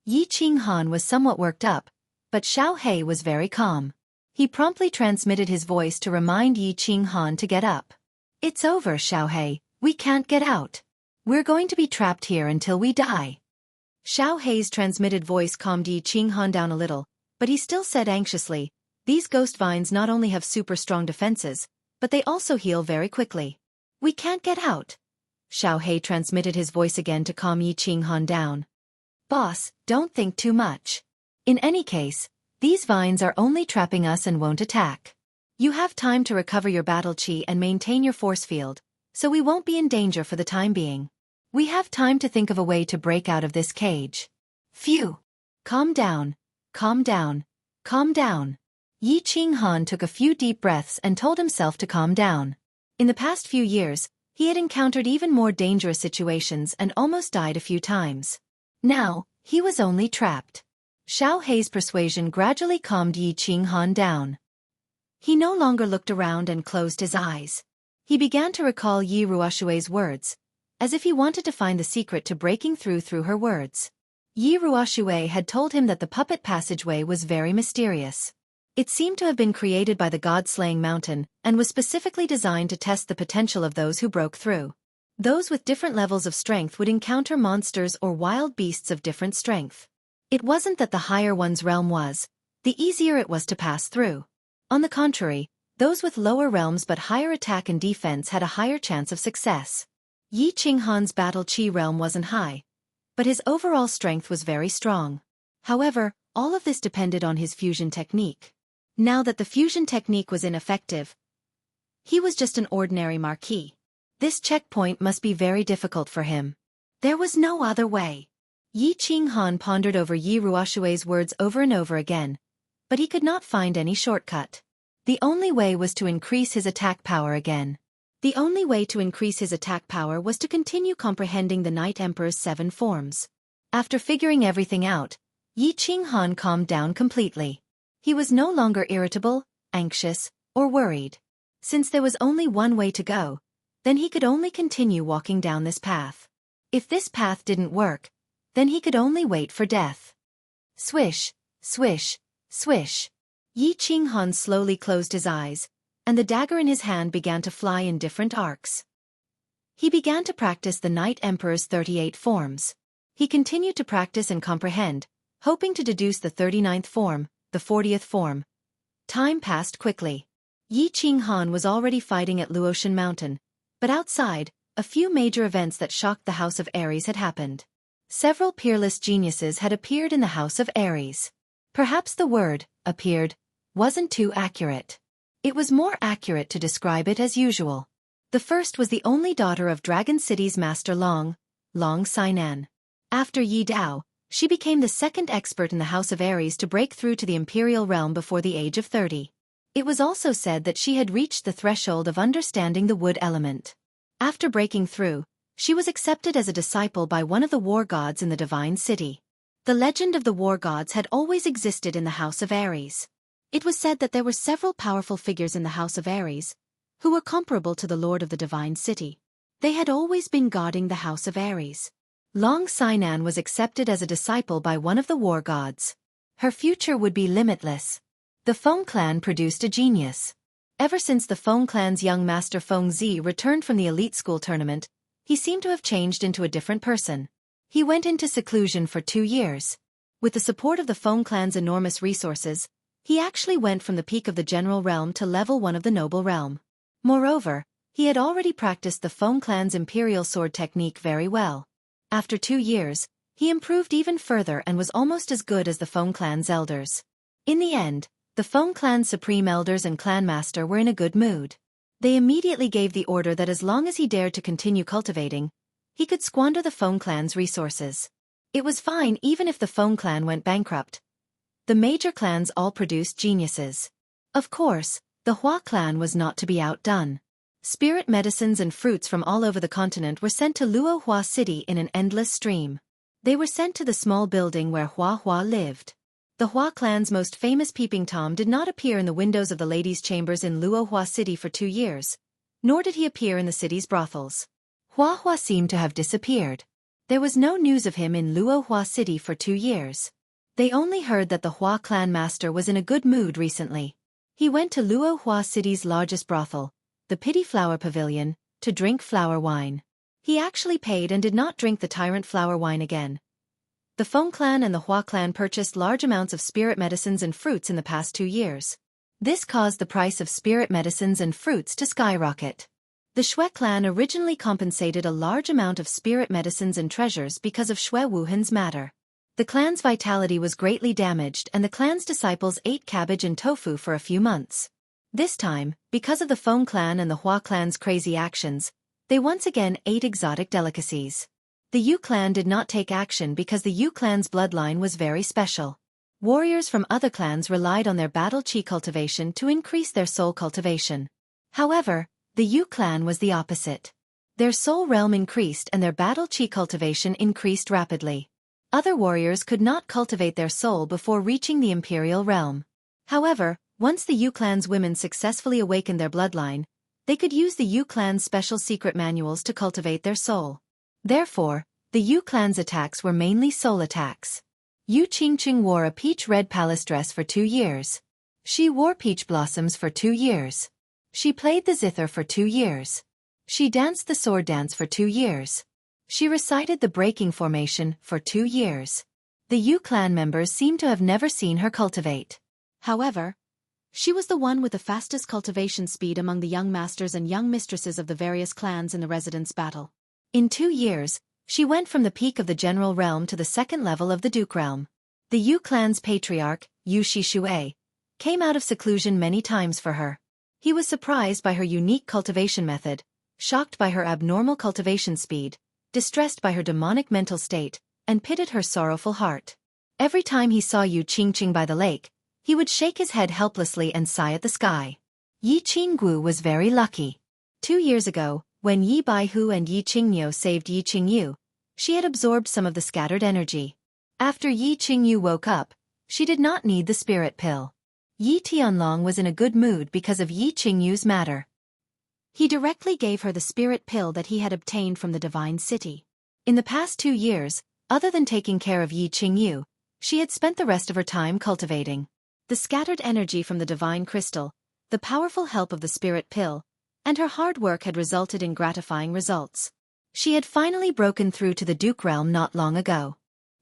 Yi Qinghan was somewhat worked up, but Xiao He was very calm. He promptly transmitted his voice to remind Yi Qinghan to get up. It's over, Xiao He, we can't get out. We're going to be trapped here until we die. Xiao He's transmitted voice calmed Yi Qinghan down a little, but he still said anxiously, "These ghost vines not only have super strong defenses, but they also heal very quickly. We can't get out." Xiao He transmitted his voice again to calm Yi Qinghan down. "Boss, don't think too much. In any case, these vines are only trapping us and won't attack. You have time to recover your battle chi and maintain your force field, so we won't be in danger for the time being. We have time to think of a way to break out of this cage." Phew! Calm down, calm down, calm down. Yi Qinghan took a few deep breaths and told himself to calm down. In the past few years, he had encountered even more dangerous situations and almost died a few times. Now, he was only trapped. Xiao He's persuasion gradually calmed Yi Qinghan down. He no longer looked around and closed his eyes. He began to recall Yi Ruoshui's words, as if he wanted to find the secret to breaking through her words. Yi Ruoshui had told him that the puppet passageway was very mysterious. It seemed to have been created by the god-slaying mountain and was specifically designed to test the potential of those who broke through. Those with different levels of strength would encounter monsters or wild beasts of different strength. It wasn't that the higher one's realm was, the easier it was to pass through. On the contrary, those with lower realms but higher attack and defense had a higher chance of success. Yi Qinghan's battle chi realm wasn't high, but his overall strength was very strong. However, all of this depended on his fusion technique. Now that the fusion technique was ineffective, he was just an ordinary marquis. This checkpoint must be very difficult for him. There was no other way. Yi Qinghan pondered over Yi Ruoshui's words over and over again, but he could not find any shortcut. The only way was to increase his attack power again. The only way to increase his attack power was to continue comprehending the Night Emperor's 7 forms. After figuring everything out, Yi Qinghan calmed down completely. He was no longer irritable, anxious, or worried. Since there was only one way to go, then he could only continue walking down this path. If this path didn't work, then he could only wait for death. Swish, swish, swish. Yi Qinghan slowly closed his eyes, and the dagger in his hand began to fly in different arcs. He began to practice the Night Emperor's 38 forms. He continued to practice and comprehend, hoping to deduce the 39th form, the 40th form. Time passed quickly. Yi Qinghan was already fighting at Luotian Mountain, but outside, a few major events that shocked the House of Aries had happened. Several peerless geniuses had appeared in the House of Aries. Perhaps the word, appeared, wasn't too accurate. It was more accurate to describe it as usual. The first was the only daughter of Dragon City's Master Long Sainan. After Yi Dao, she became the second expert in the House of Aries to break through to the Imperial Realm before the age of 30. It was also said that she had reached the threshold of understanding the wood element. After breaking through, she was accepted as a disciple by one of the war gods in the Divine City. The legend of the war gods had always existed in the House of Aries. It was said that there were several powerful figures in the House of Aries, who were comparable to the Lord of the Divine City. They had always been guarding the House of Aries. Long Sainan was accepted as a disciple by one of the war gods. Her future would be limitless. The Feng clan produced a genius. Ever since the Feng clan's young master Feng Zi returned from the elite school tournament, he seemed to have changed into a different person. He went into seclusion for 2 years. With the support of the Feng clan's enormous resources, he actually went from the peak of the general realm to level 1 of the noble realm. Moreover, he had already practiced the Feng clan's imperial sword technique very well. After 2 years, he improved even further and was almost as good as the Feng clan's elders. In the end, the Feng clan's supreme elders and clan master were in a good mood. They immediately gave the order that as long as he dared to continue cultivating, he could squander the Feng clan's resources. It was fine even if the Feng clan went bankrupt. The major clans all produced geniuses. Of course, the Hua clan was not to be outdone. Spirit medicines and fruits from all over the continent were sent to Luo Hua City in an endless stream. They were sent to the small building where Hua Hua lived. The Hua clan's most famous peeping Tom did not appear in the windows of the ladies' chambers in Luo Hua City for 2 years, nor did he appear in the city's brothels. Hua Hua seemed to have disappeared. There was no news of him in Luo Hua City for 2 years. They only heard that the Hua clan master was in a good mood recently. He went to Luo Hua City's largest brothel, the Pity Flower Pavilion, to drink flower wine. He actually paid and did not drink the tyrant flower wine again. The Feng clan and the Hua clan purchased large amounts of spirit medicines and fruits in the past 2 years. This caused the price of spirit medicines and fruits to skyrocket. The Shui clan originally compensated a large amount of spirit medicines and treasures because of Shui Wuhan's matter. The clan's vitality was greatly damaged and the clan's disciples ate cabbage and tofu for a few months. This time, because of the Feng clan and the Hua clan's crazy actions, they once again ate exotic delicacies. The Yu clan did not take action because the Yu clan's bloodline was very special. Warriors from other clans relied on their battle chi cultivation to increase their soul cultivation. However, the Yu clan was the opposite. Their soul realm increased and their battle chi cultivation increased rapidly. Other warriors could not cultivate their soul before reaching the imperial realm. However, once the Yu clan's women successfully awakened their bloodline, they could use the Yu clan's special secret manuals to cultivate their soul. Therefore, the Yu clan's attacks were mainly soul attacks. Yu Qingqing wore a peach-red palace dress for 2 years. She wore peach blossoms for 2 years. She played the zither for 2 years. She danced the sword dance for 2 years. She recited the breaking formation for 2 years. The Yu clan members seem to have never seen her cultivate. However, she was the one with the fastest cultivation speed among the young masters and young mistresses of the various clans in the residence battle. In 2 years, she went from the peak of the general realm to the second level of the duke realm. The Yu clan's patriarch, Yu Shishue, came out of seclusion many times for her. He was surprised by her unique cultivation method, shocked by her abnormal cultivation speed, distressed by her demonic mental state, and pitied her sorrowful heart. Every time he saw Yu Qingqing by the lake, he would shake his head helplessly and sigh at the sky. Yi Qinggu was very lucky. 2 years ago, when Yi Baihu and Yi Qingniu saved Yi Qingyu, she had absorbed some of the scattered energy. After Yi Qingyu woke up, she did not need the spirit pill. Yi Tianlong was in a good mood because of Yi Qingyu's matter. He directly gave her the spirit pill that he had obtained from the divine city. In the past 2 years, other than taking care of Yi Qingyu, she had spent the rest of her time cultivating the scattered energy from the divine crystal, the powerful help of the spirit pill, and her hard work had resulted in gratifying results. She had finally broken through to the Duke realm not long ago.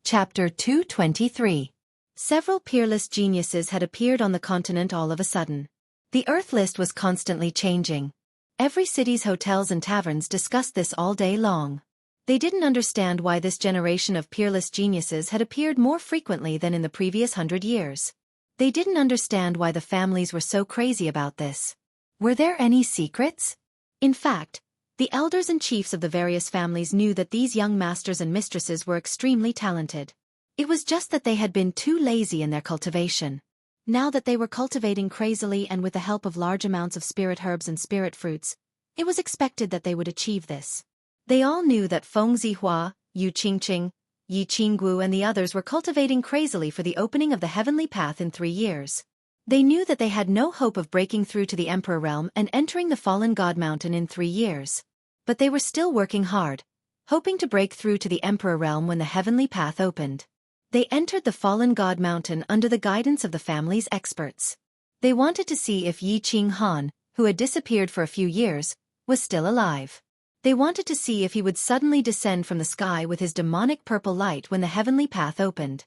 Chapter 223. Several peerless geniuses had appeared on the continent all of a sudden. The Earth list was constantly changing. Every city's hotels and taverns discussed this all day long. They didn't understand why this generation of peerless geniuses had appeared more frequently than in the previous 100 years. They didn't understand why the families were so crazy about this. Were there any secrets? In fact, the elders and chiefs of the various families knew that these young masters and mistresses were extremely talented. It was just that they had been too lazy in their cultivation. Now that they were cultivating crazily and with the help of large amounts of spirit herbs and spirit fruits, it was expected that they would achieve this. They all knew that Feng Zihua, Yu Qingqing, Yi Qinggu and the others were cultivating crazily for the opening of the heavenly path in 3 years. They knew that they had no hope of breaking through to the Emperor realm and entering the Fallen God Mountain in 3 years. But they were still working hard, hoping to break through to the Emperor realm when the heavenly path opened. They entered the Fallen God Mountain under the guidance of the family's experts. They wanted to see if Yi Qinghan, who had disappeared for a few years, was still alive. They wanted to see if he would suddenly descend from the sky with his demonic purple light when the heavenly path opened.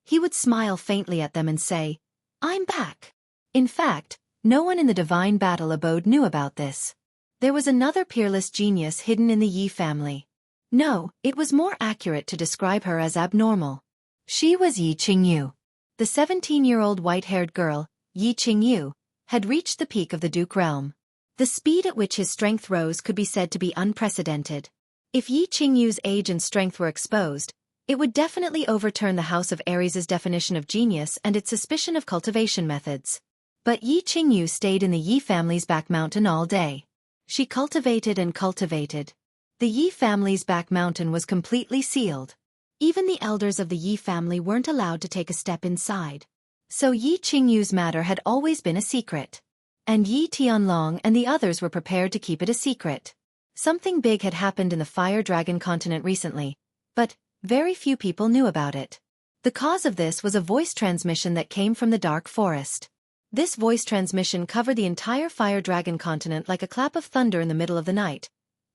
He would smile faintly at them and say, "I'm back." In fact, no one in the divine battle abode knew about this. There was another peerless genius hidden in the Yi family. No, it was more accurate to describe her as abnormal. She was Yi Qingyu. The 17-year-old white-haired girl, Yi Qingyu, had reached the peak of the Duke realm. The speed at which his strength rose could be said to be unprecedented. If Yi Qingyu's age and strength were exposed, it would definitely overturn the House of Aries' definition of genius and its suspicion of cultivation methods. But Yi Qingyu stayed in the Yi family's back mountain all day. She cultivated and cultivated. The Yi family's back mountain was completely sealed. Even the elders of the Yi family weren't allowed to take a step inside. So Yi Qingyu's matter had always been a secret. And Yi Tianlong and the others were prepared to keep it a secret. Something big had happened in the Fire Dragon continent recently, but very few people knew about it. The cause of this was a voice transmission that came from the dark forest. This voice transmission covered the entire Fire Dragon continent like a clap of thunder in the middle of the night,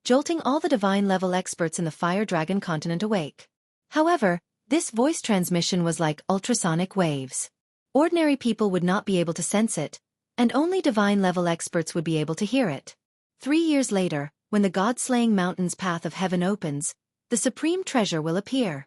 jolting all the divine-level experts in the Fire Dragon continent awake. However, this voice transmission was like ultrasonic waves. Ordinary people would not be able to sense it, and only divine-level experts would be able to hear it. 3 years later, when the God-slaying mountain's path of heaven opens, the supreme treasure will appear.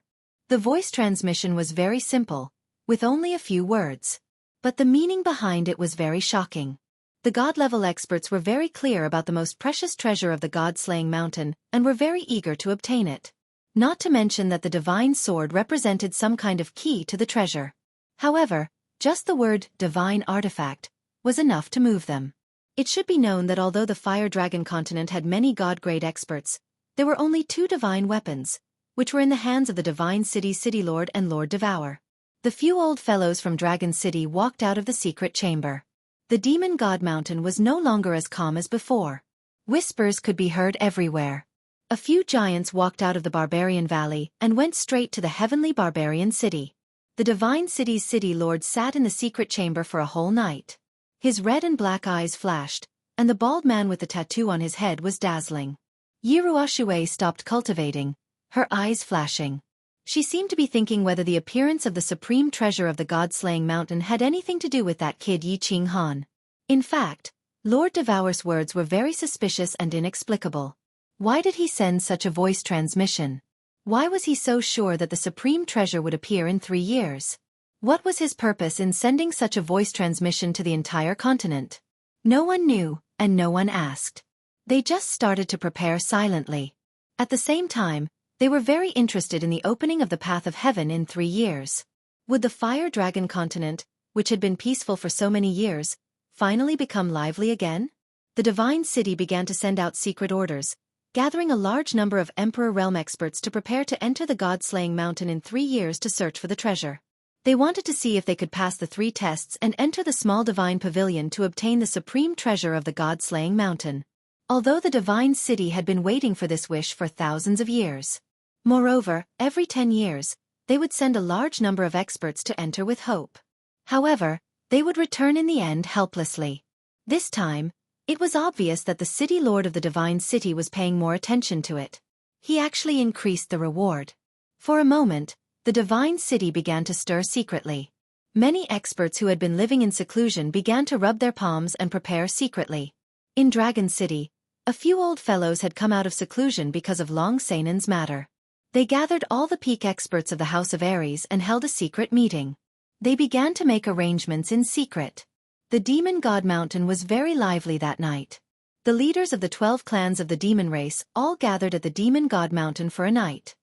The voice transmission was very simple, with only a few words. But the meaning behind it was very shocking. The God-level experts were very clear about the most precious treasure of the God-slaying mountain and were very eager to obtain it. Not to mention that the divine sword represented some kind of key to the treasure. However, just the word divine artifact was enough to move them. It should be known that although the Fire Dragon continent had many god-grade experts, there were only 2 divine weapons, which were in the hands of the divine city's city lord and Lord Devour. The few old fellows from Dragon City walked out of the secret chamber. The demon god mountain was no longer as calm as before. Whispers could be heard everywhere. A few giants walked out of the barbarian valley and went straight to the heavenly barbarian city. The divine city's city lord sat in the secret chamber for a whole night. His red and black eyes flashed, and the bald man with the tattoo on his head was dazzling. Yiruashue stopped cultivating, her eyes flashing. She seemed to be thinking whether the appearance of the supreme treasure of the god-slaying mountain had anything to do with that kid Yi Qinghan. In fact, Lord Devour's words were very suspicious and inexplicable. Why did he send such a voice transmission? Why was he so sure that the supreme treasure would appear in 3 years? What was his purpose in sending such a voice transmission to the entire continent? No one knew, and no one asked. They just started to prepare silently. At the same time, They were very interested in the opening of the path of heaven in 3 years. Would the fire dragon continent, which had been peaceful for so many years, finally become lively again? The divine city began to send out secret orders, gathering a large number of Emperor Realm experts to prepare to enter the God-slaying mountain in 3 years to search for the treasure. They wanted to see if they could pass the 3 tests and enter the small divine pavilion to obtain the supreme treasure of the God-slaying mountain. Although the divine city had been waiting for this wish for thousands of years. Moreover, every 10 years, they would send a large number of experts to enter with hope. However, they would return in the end helplessly. This time, it was obvious that the city lord of the divine city was paying more attention to it. He actually increased the reward. For a moment, the divine city began to stir secretly. Many experts who had been living in seclusion began to rub their palms and prepare secretly. In Dragon City, a few old fellows had come out of seclusion because of Long Sainan's matter. They gathered all the peak experts of the House of Ares and held a secret meeting. They began to make arrangements in secret. The Demon God Mountain was very lively that night. The leaders of the 12 clans of the demon race all gathered at the Demon God Mountain for a night.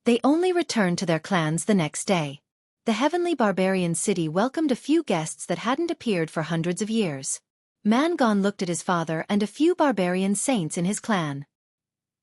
They only returned to their clans the next day. The heavenly barbarian city welcomed a few guests that hadn't appeared for hundreds of years. Mangon looked at his father and a few barbarian saints in his clan.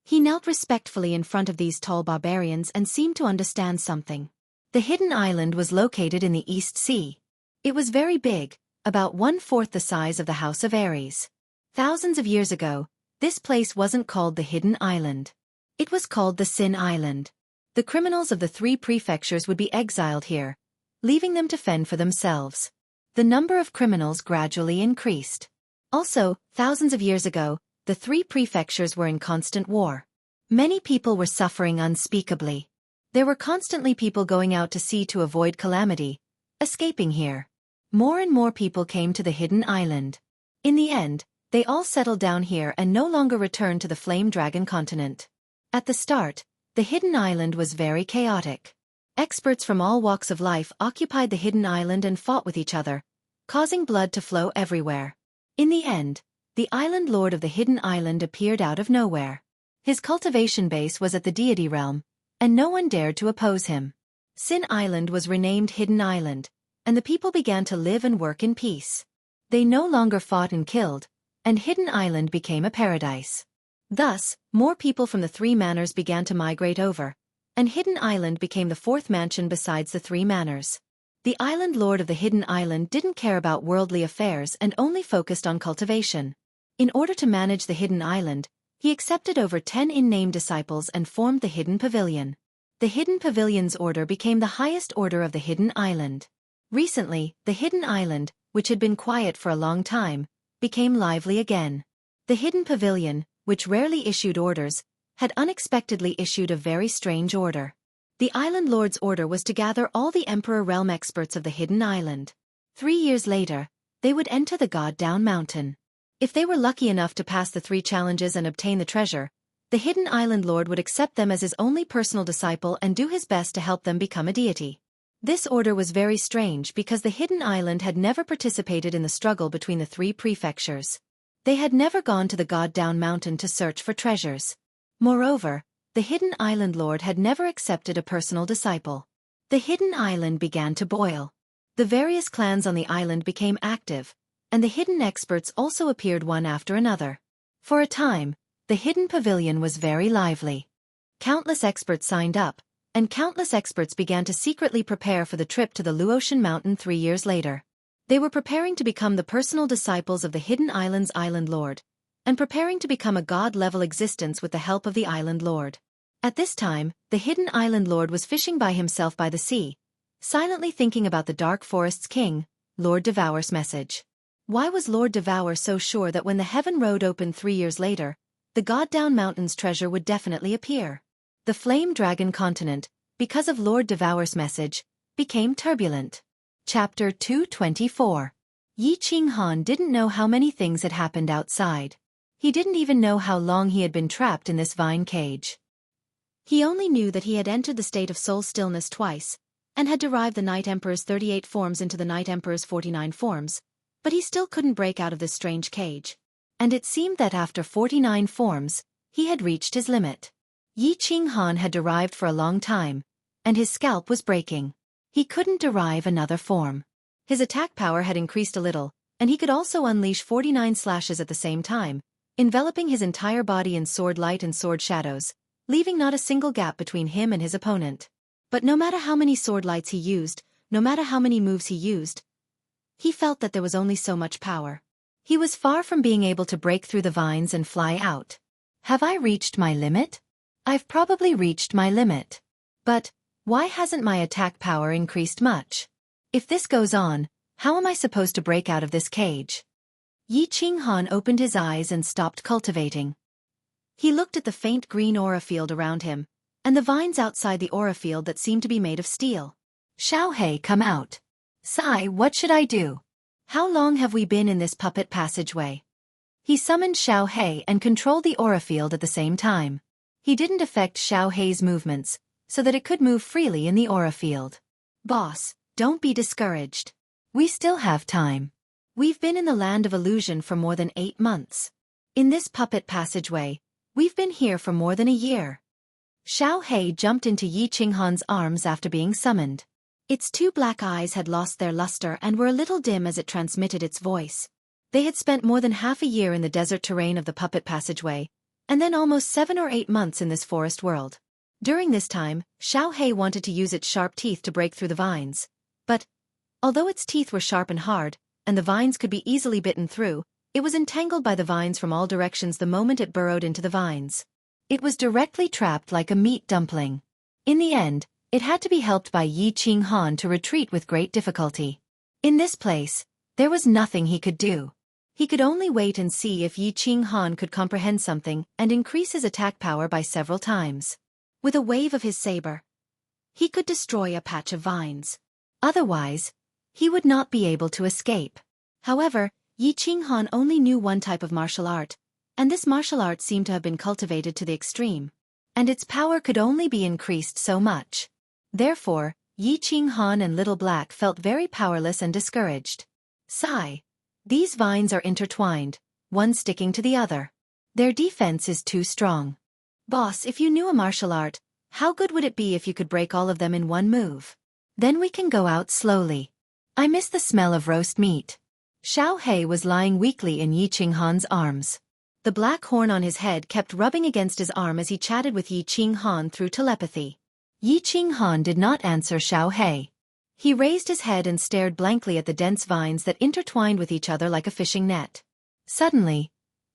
He knelt respectfully in front of these tall barbarians and seemed to understand something. The hidden island was located in the East Sea. It was very big, about 1/4 the size of the House of Ares. Thousands of years ago, this place wasn't called the Hidden Island. It was called the Sin Island. The criminals of the 3 prefectures would be exiled here, leaving them to fend for themselves. The number of criminals gradually increased. Also, thousands of years ago, the 3 prefectures were in constant war. Many people were suffering unspeakably. There were constantly people going out to sea to avoid calamity, escaping here. More and more people came to the Hidden Island. In the end, they all settled down here and no longer returned to the Flame Dragon continent. At the start, the Hidden Island was very chaotic. Experts from all walks of life occupied the Hidden Island and fought with each other, causing blood to flow everywhere. In the end, the Island Lord of the Hidden Island appeared out of nowhere. His cultivation base was at the deity realm, and no one dared to oppose him. Sin Island was renamed Hidden Island, and the people began to live and work in peace. They no longer fought and killed, and Hidden Island became a paradise. Thus, more people from the 3 manors began to migrate over, and Hidden Island became the 4th mansion besides the 3 manors. The Island Lord of the Hidden Island didn't care about worldly affairs and only focused on cultivation. In order to manage the Hidden Island, he accepted over 10 in-name disciples and formed the Hidden Pavilion. The Hidden Pavilion's order became the highest order of the Hidden Island. Recently, the Hidden Island, which had been quiet for a long time, became lively again. The Hidden Pavilion, which rarely issued orders, had unexpectedly issued a very strange order. The Island Lord's order was to gather all the Emperor Realm experts of the Hidden Island. 3 years later, they would enter the God Down Mountain. If they were lucky enough to pass the 3 challenges and obtain the treasure, the Hidden Island Lord would accept them as his only personal disciple and do his best to help them become a deity. This order was very strange because the Hidden Island had never participated in the struggle between the 3 prefectures. They had never gone to the God Down Mountain to search for treasures. Moreover, the Hidden Island Lord had never accepted a personal disciple. The Hidden Island began to boil. The various clans on the island became active, and the hidden experts also appeared one after another. For a time, the Hidden Pavilion was very lively. Countless experts signed up, and countless experts began to secretly prepare for the trip to the Luotian Mountain 3 years later. They were preparing to become the personal disciples of the Hidden Island's Island Lord, and preparing to become a god-level existence with the help of the Island Lord. At this time, the Hidden Island Lord was fishing by himself by the sea, silently thinking about the Dark Forest's king, Lord Devour's message. Why was Lord Devour so sure that when the Heaven Road opened 3 years later, the God Down Mountain's treasure would definitely appear? The Flame Dragon continent, because of Lord Devour's message, became turbulent. Chapter 224. Yi Qinghan didn't know how many things had happened outside. He didn't even know how long he had been trapped in this vine cage. He only knew that he had entered the state of soul stillness twice, and had derived the Night Emperor's 38 forms into the Night Emperor's 49 forms, but he still couldn't break out of this strange cage. And it seemed that after 49 forms, he had reached his limit. Yi Qinghan had derived for a long time, and his scalp was breaking. He couldn't derive another form. His attack power had increased a little, and he could also unleash 49 slashes at the same time, enveloping his entire body in sword light and sword shadows, leaving not a single gap between him and his opponent. But no matter how many sword lights he used, no matter how many moves he used, he felt that there was only so much power. He was far from being able to break through the vines and fly out. Have I reached my limit? I've probably reached my limit. But why hasn't my attack power increased much? If this goes on, how am I supposed to break out of this cage? Yi Qinghan opened his eyes and stopped cultivating. He looked at the faint green aura field around him, and the vines outside the aura field that seemed to be made of steel. Xiaohei, come out. Sai, what should I do? How long have we been in this puppet passageway? He summoned Xiaohei and controlled the aura field at the same time. He didn't affect Xiaohei's movements, so that it could move freely in the aura field. Boss, don't be discouraged. We still have time. We've been in the land of illusion for more than 8 months. In this puppet passageway, we've been here for more than a year. Xiaohei jumped into Yi Qinghan's arms after being summoned. Its 2 black eyes had lost their luster and were a little dim as it transmitted its voice. They had spent more than half a year in the desert terrain of the puppet passageway, and then almost 7 or 8 months in this forest world. During this time, Xiaohei wanted to use its sharp teeth to break through the vines. But, although its teeth were sharp and hard, and the vines could be easily bitten through, it was entangled by the vines from all directions the moment it burrowed into the vines. It was directly trapped like a meat dumpling. In the end, it had to be helped by Yi Qinghan to retreat with great difficulty. In this place, there was nothing he could do. He could only wait and see if Yi Qinghan could comprehend something and increase his attack power by several times. With a wave of his saber, he could destroy a patch of vines. Otherwise, he would not be able to escape. However, Yi Qinghan only knew one type of martial art, and this martial art seemed to have been cultivated to the extreme, and its power could only be increased so much. Therefore, Yi Qinghan and Little Black felt very powerless and discouraged. Sigh. These vines are intertwined, one sticking to the other. Their defense is too strong. Boss, if you knew a martial art, how good would it be if you could break all of them in one move? Then we can go out slowly. I miss the smell of roast meat. Xiaohei was lying weakly in Yi Qinghan's arms. The black horn on his head kept rubbing against his arm as he chatted with Yi Qinghan through telepathy. Yi Qinghan did not answer Xiaohei. He raised his head and stared blankly at the dense vines that intertwined with each other like a fishing net. Suddenly,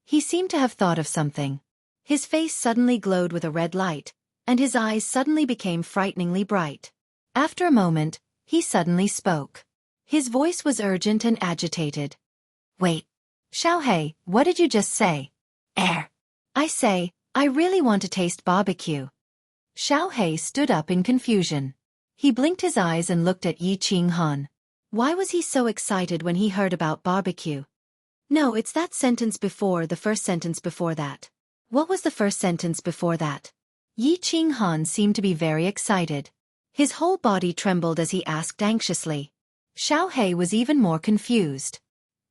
he seemed to have thought of something. His face suddenly glowed with a red light, and his eyes suddenly became frighteningly bright. After a moment, he suddenly spoke. His voice was urgent and agitated. Wait. Xiaohei, what did you just say? I say, I really want to taste barbecue. Xiaohei stood up in confusion. He blinked his eyes and looked at Yi Qinghan. Why was he so excited when he heard about barbecue? No, it's that sentence before the first sentence before that. What was the first sentence before that? Yi Qinghan seemed to be very excited. His whole body trembled as he asked anxiously. Xiaohei was even more confused.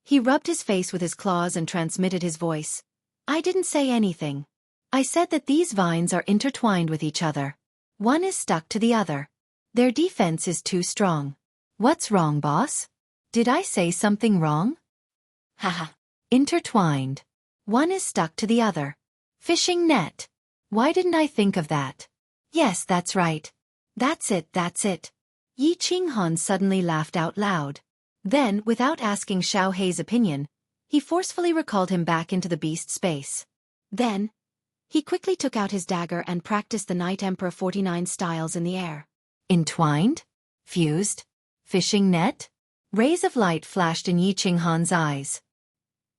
He rubbed his face with his claws and transmitted his voice. I didn't say anything. I said that these vines are intertwined with each other. One is stuck to the other. Their defense is too strong. What's wrong, boss? Did I say something wrong? Haha. Intertwined. One is stuck to the other. Fishing net. Why didn't I think of that? Yes, that's right. That's it, that's it. Yi Qinghan suddenly laughed out loud. Then, without asking Xiaohei's opinion, he forcefully recalled him back into the beast space. Then, he quickly took out his dagger and practiced the Night Emperor 49 styles in the air. Entwined? Fused? Fishing net? Rays of light flashed in Yi Qinghan's eyes.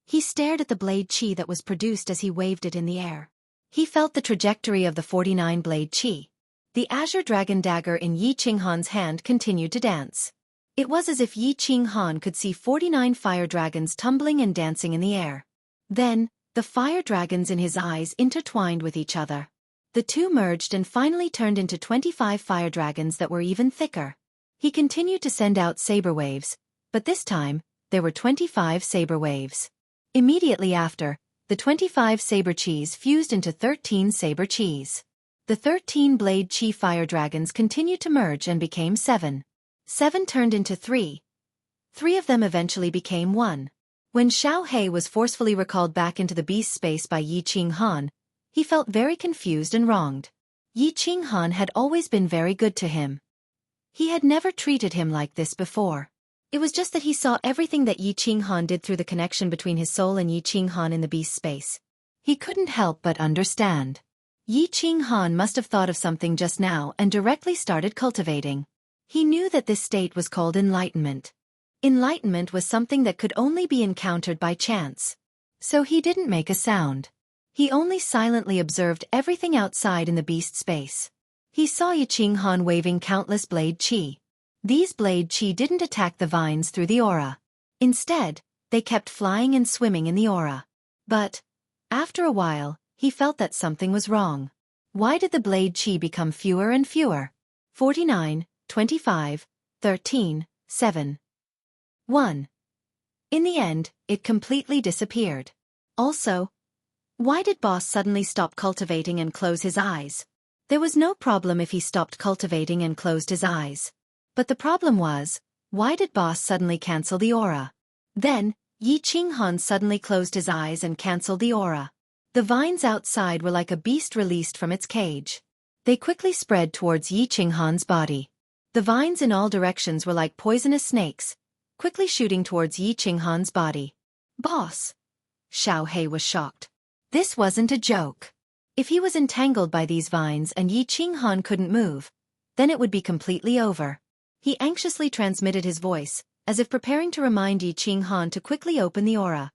He stared at the blade chi that was produced as he waved it in the air. He felt the trajectory of the 49 blade chi. The azure dragon dagger in Yi Qinghan's hand continued to dance. It was as if Yi Qinghan could see 49 fire dragons tumbling and dancing in the air. Then, the fire dragons in his eyes intertwined with each other. The two merged and finally turned into 25 fire dragons that were even thicker. He continued to send out saber waves, but this time, there were 25 saber waves. Immediately after, the 25 saber chis fused into 13 saber chis. The 13-blade chi fire dragons continued to merge and became 7. 7 turned into 3. 3 of them eventually became 1. When Xiao He was forcefully recalled back into the beast space by Yi Qinghan, he felt very confused and wronged. Yi Qinghan had always been very good to him. He had never treated him like this before. It was just that he saw everything that Yi Qinghan did through the connection between his soul and Yi Qinghan in the beast space. He couldn't help but understand. Yi Qinghan must have thought of something just now and directly started cultivating. He knew that this state was called enlightenment. Enlightenment was something that could only be encountered by chance. So he didn't make a sound. He only silently observed everything outside in the beast space. He saw Yi Qinghan waving countless blade chi. These blade chi didn't attack the vines through the aura. Instead, they kept flying and swimming in the aura. But, after a while, he felt that something was wrong. Why did the blade chi become fewer and fewer? 49, 25, 13, 7. 1. In the end, it completely disappeared. Also, why did Boss suddenly stop cultivating and close his eyes? There was no problem if he stopped cultivating and closed his eyes. But the problem was, why did Boss suddenly cancel the aura? Then, Yi Qinghan suddenly closed his eyes and canceled the aura. The vines outside were like a beast released from its cage. They quickly spread towards Yi Qinghan's body. The vines in all directions were like poisonous snakes, quickly shooting towards Yi Qinghan's body. Boss! Xiao He was shocked. This wasn't a joke. If he was entangled by these vines and Yi Qinghan couldn't move, then it would be completely over. He anxiously transmitted his voice, as if preparing to remind Yi Qinghan to quickly open the aura.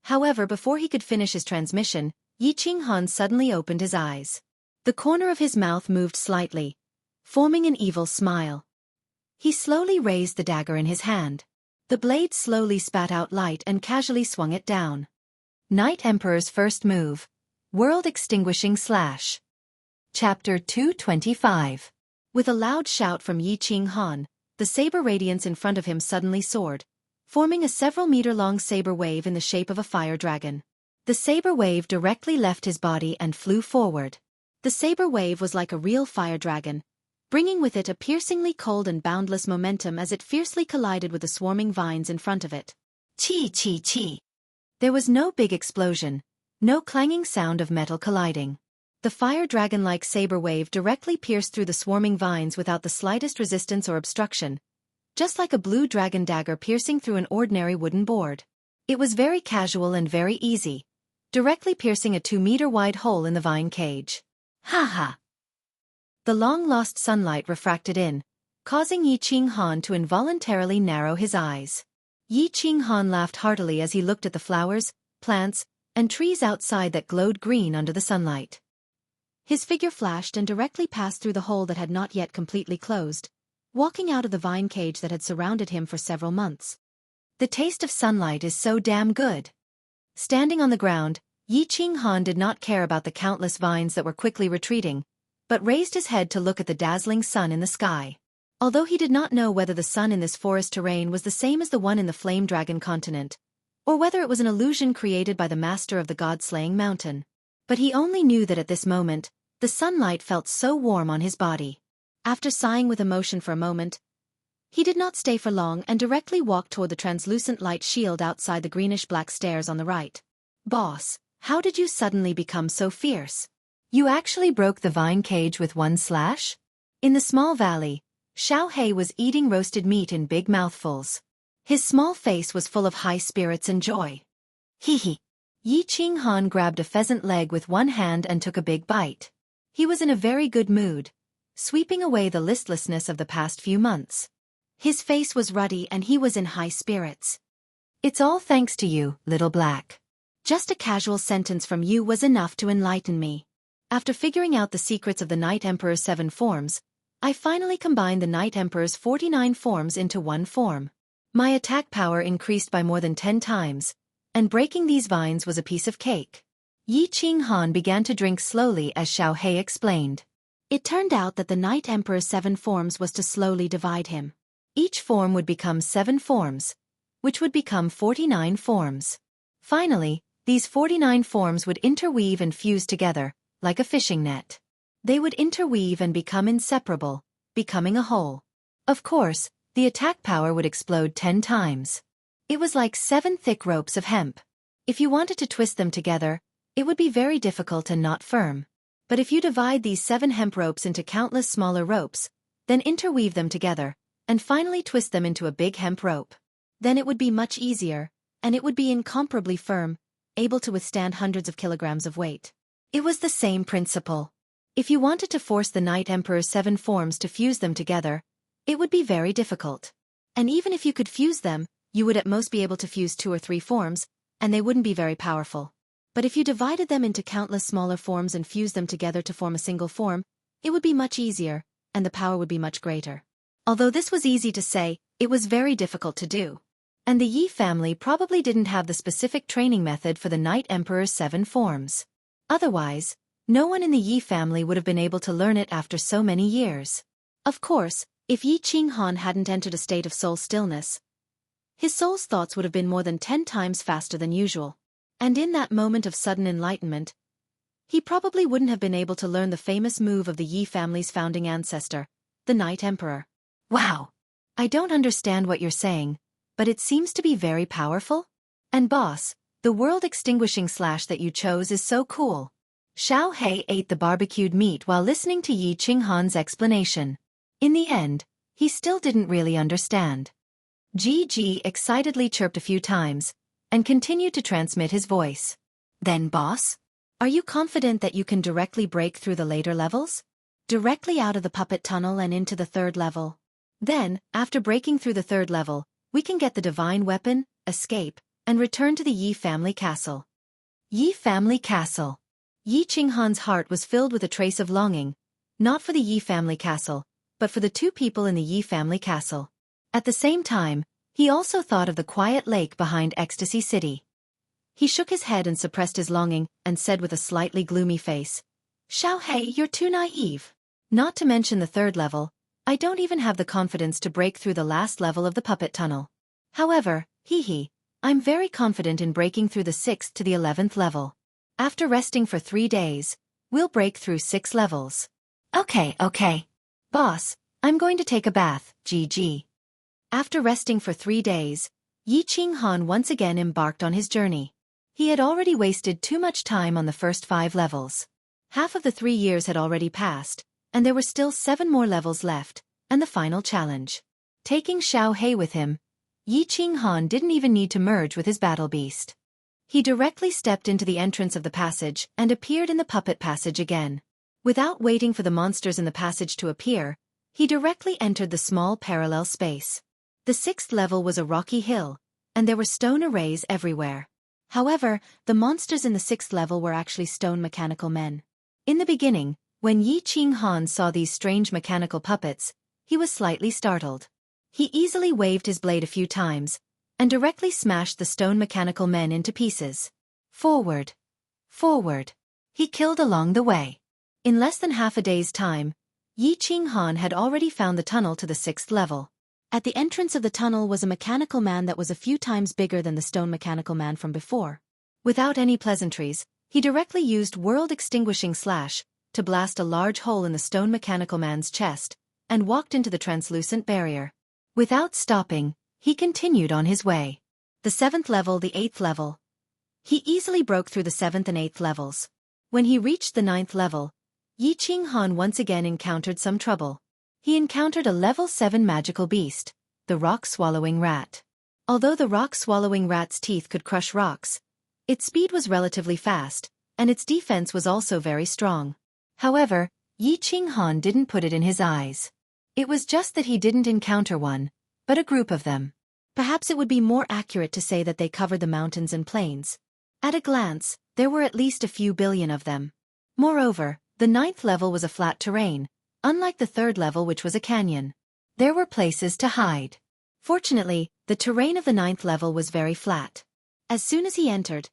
However, before he could finish his transmission, Yi Qinghan suddenly opened his eyes. The corner of his mouth moved slightly, forming an evil smile. He slowly raised the dagger in his hand. The blade slowly spat out light and casually swung it down. Night Emperor's first move. World Extinguishing Slash. Chapter 225. With a loud shout from Yi Qinghan, the saber radiance in front of him suddenly soared, forming a several-meter-long saber wave in the shape of a fire dragon. The saber wave directly left his body and flew forward. The saber wave was like a real fire dragon, bringing with it a piercingly cold and boundless momentum as it fiercely collided with the swarming vines in front of it. Chi chi chi. There was no big explosion, no clanging sound of metal colliding. The fire dragon-like saber wave directly pierced through the swarming vines without the slightest resistance or obstruction, just like a blue dragon dagger piercing through an ordinary wooden board. It was very casual and very easy, directly piercing a 2-meter-wide hole in the vine cage. Ha ha! The long-lost sunlight refracted in, causing Yi Qinghan to involuntarily narrow his eyes. Yi Qinghan laughed heartily as he looked at the flowers, plants, and trees outside that glowed green under the sunlight. His figure flashed and directly passed through the hole that had not yet completely closed, walking out of the vine cage that had surrounded him for several months. The taste of sunlight is so damn good. Standing on the ground, Yi Qinghan did not care about the countless vines that were quickly retreating, but raised his head to look at the dazzling sun in the sky. Although he did not know whether the sun in this forest terrain was the same as the one in the Flame Dragon continent, or whether it was an illusion created by the master of the god-slaying mountain. But he only knew that at this moment, the sunlight felt so warm on his body. After sighing with emotion for a moment, he did not stay for long and directly walked toward the translucent light shield outside the greenish-black stairs on the right. Boss, how did you suddenly become so fierce? You actually broke the vine cage with one slash? In the small valley, Xiao He was eating roasted meat in big mouthfuls. His small face was full of high spirits and joy. Hee hee. Yi Qinghan grabbed a pheasant leg with one hand and took a big bite. He was in a very good mood, sweeping away the listlessness of the past few months. His face was ruddy and he was in high spirits. It's all thanks to you, Little Black. Just a casual sentence from you was enough to enlighten me. After figuring out the secrets of the Night Emperor's 7 forms, I finally combined the Night Emperor's 49 forms into one form. My attack power increased by more than 10 times, and breaking these vines was a piece of cake. Yi Qinghan began to drink slowly as Xiao He explained. It turned out that the Night Emperor's 7 forms was to slowly divide him. Each form would become 7 forms, which would become 49 forms. Finally, these 49 forms would interweave and fuse together, like a fishing net. They would interweave and become inseparable, becoming a whole. Of course, the attack power would explode 10 times. It was like 7 thick ropes of hemp. If you wanted to twist them together, it would be very difficult and not firm. But if you divide these 7 hemp ropes into countless smaller ropes, then interweave them together, and finally twist them into a big hemp rope, then it would be much easier, and it would be incomparably firm, able to withstand hundreds of kilograms of weight. It was the same principle. If you wanted to force the Night Emperor's 7 forms to fuse them together, it would be very difficult. And even if you could fuse them, you would at most be able to fuse 2 or 3 forms, and they wouldn't be very powerful. But if you divided them into countless smaller forms and fused them together to form a single form, it would be much easier, and the power would be much greater. Although this was easy to say, it was very difficult to do. And the Yi family probably didn't have the specific training method for the Night Emperor's 7 forms. Otherwise, no one in the Yi family would have been able to learn it after so many years. Of course, if Yi Qinghan hadn't entered a state of soul stillness, his soul's thoughts would have been more than 10 times faster than usual. And in that moment of sudden enlightenment, he probably wouldn't have been able to learn the famous move of the Yi family's founding ancestor, the Night Emperor. Wow! I don't understand what you're saying, but it seems to be very powerful. And boss, the world extinguishing slash that you chose is so cool. Xiao He ate the barbecued meat while listening to Yi Qinghan's explanation. In the end, he still didn't really understand. Ji excitedly chirped a few times, and continued to transmit his voice. Then boss? Are you confident that you can directly break through the later levels? Directly out of the puppet tunnel and into the 3rd level. Then, after breaking through the 3rd level, we can get the divine weapon, escape, and return to the Yi family castle. Yi family castle. Yi Qinghan's heart was filled with a trace of longing, not for the Yi family castle, but for the 2 people in the Yi family castle. At the same time, he also thought of the quiet lake behind Ecstasy City. He shook his head and suppressed his longing, and said with a slightly gloomy face, Xiao He, you're too naive. Not to mention the 3rd level, I don't even have the confidence to break through the last level of the puppet tunnel. However, I'm very confident in breaking through the 6th to the 11th level. After resting for 3 days, we'll break through 6 levels. Okay. Boss, I'm going to take a bath, GG. After resting for 3 days, Yi Qinghan once again embarked on his journey. He had already wasted too much time on the first 5 levels. Half of the 3 years had already passed, and there were still 7 more levels left, and the final challenge. Taking Xiao He with him, Yi Qinghan didn't even need to merge with his battle beast. He directly stepped into the entrance of the passage and appeared in the puppet passage again. Without waiting for the monsters in the passage to appear, he directly entered the small parallel space. The 6th level was a rocky hill, and there were stone arrays everywhere. However, the monsters in the 6th level were actually stone mechanical men. In the beginning, when Yi Qinghan saw these strange mechanical puppets, he was slightly startled. He easily waved his blade a few times, and directly smashed the stone mechanical men into pieces. Forward. He killed along the way. In less than half a day's time, Yi Qinghan had already found the tunnel to the 6th level. At the entrance of the tunnel was a mechanical man that was a few times bigger than the stone mechanical man from before. Without any pleasantries, he directly used world extinguishing slash to blast a large hole in the stone mechanical man's chest, and walked into the translucent barrier. Without stopping, he continued on his way. The 7th level, the 8th level. He easily broke through the 7th and 8th levels. When he reached the 9th level, Yi Qinghan once again encountered some trouble. He encountered a level 7 magical beast, the rock-swallowing rat. Although the rock-swallowing rat's teeth could crush rocks, its speed was relatively fast, and its defense was also very strong. However, Yi Qinghan didn't put it in his eyes. It was just that he didn't encounter one, but a group of them. Perhaps it would be more accurate to say that they covered the mountains and plains. At a glance, there were at least a few billion of them. Moreover, the 9th level was a flat terrain, unlike the 3rd level which was a canyon. There were places to hide. Fortunately, the terrain of the 9th level was very flat. As soon as he entered,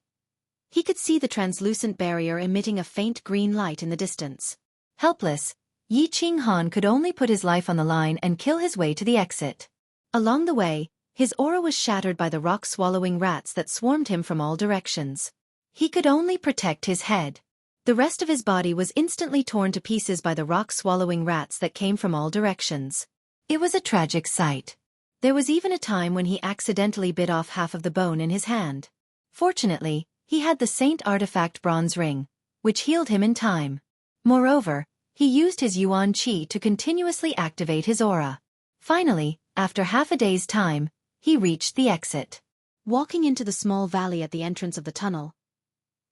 he could see the translucent barrier emitting a faint green light in the distance. Helpless, Yi Qinghan could only put his life on the line and kill his way to the exit. Along the way, his aura was shattered by the rock-swallowing rats that swarmed him from all directions. He could only protect his head. The rest of his body was instantly torn to pieces by the rock-swallowing rats that came from all directions. It was a tragic sight. There was even a time when he accidentally bit off half of the bone in his hand. Fortunately, he had the Saint Artifact bronze ring, which healed him in time. Moreover, he used his Yuan Qi to continuously activate his aura. Finally, after half a day's time, he reached the exit. Walking into the small valley at the entrance of the tunnel,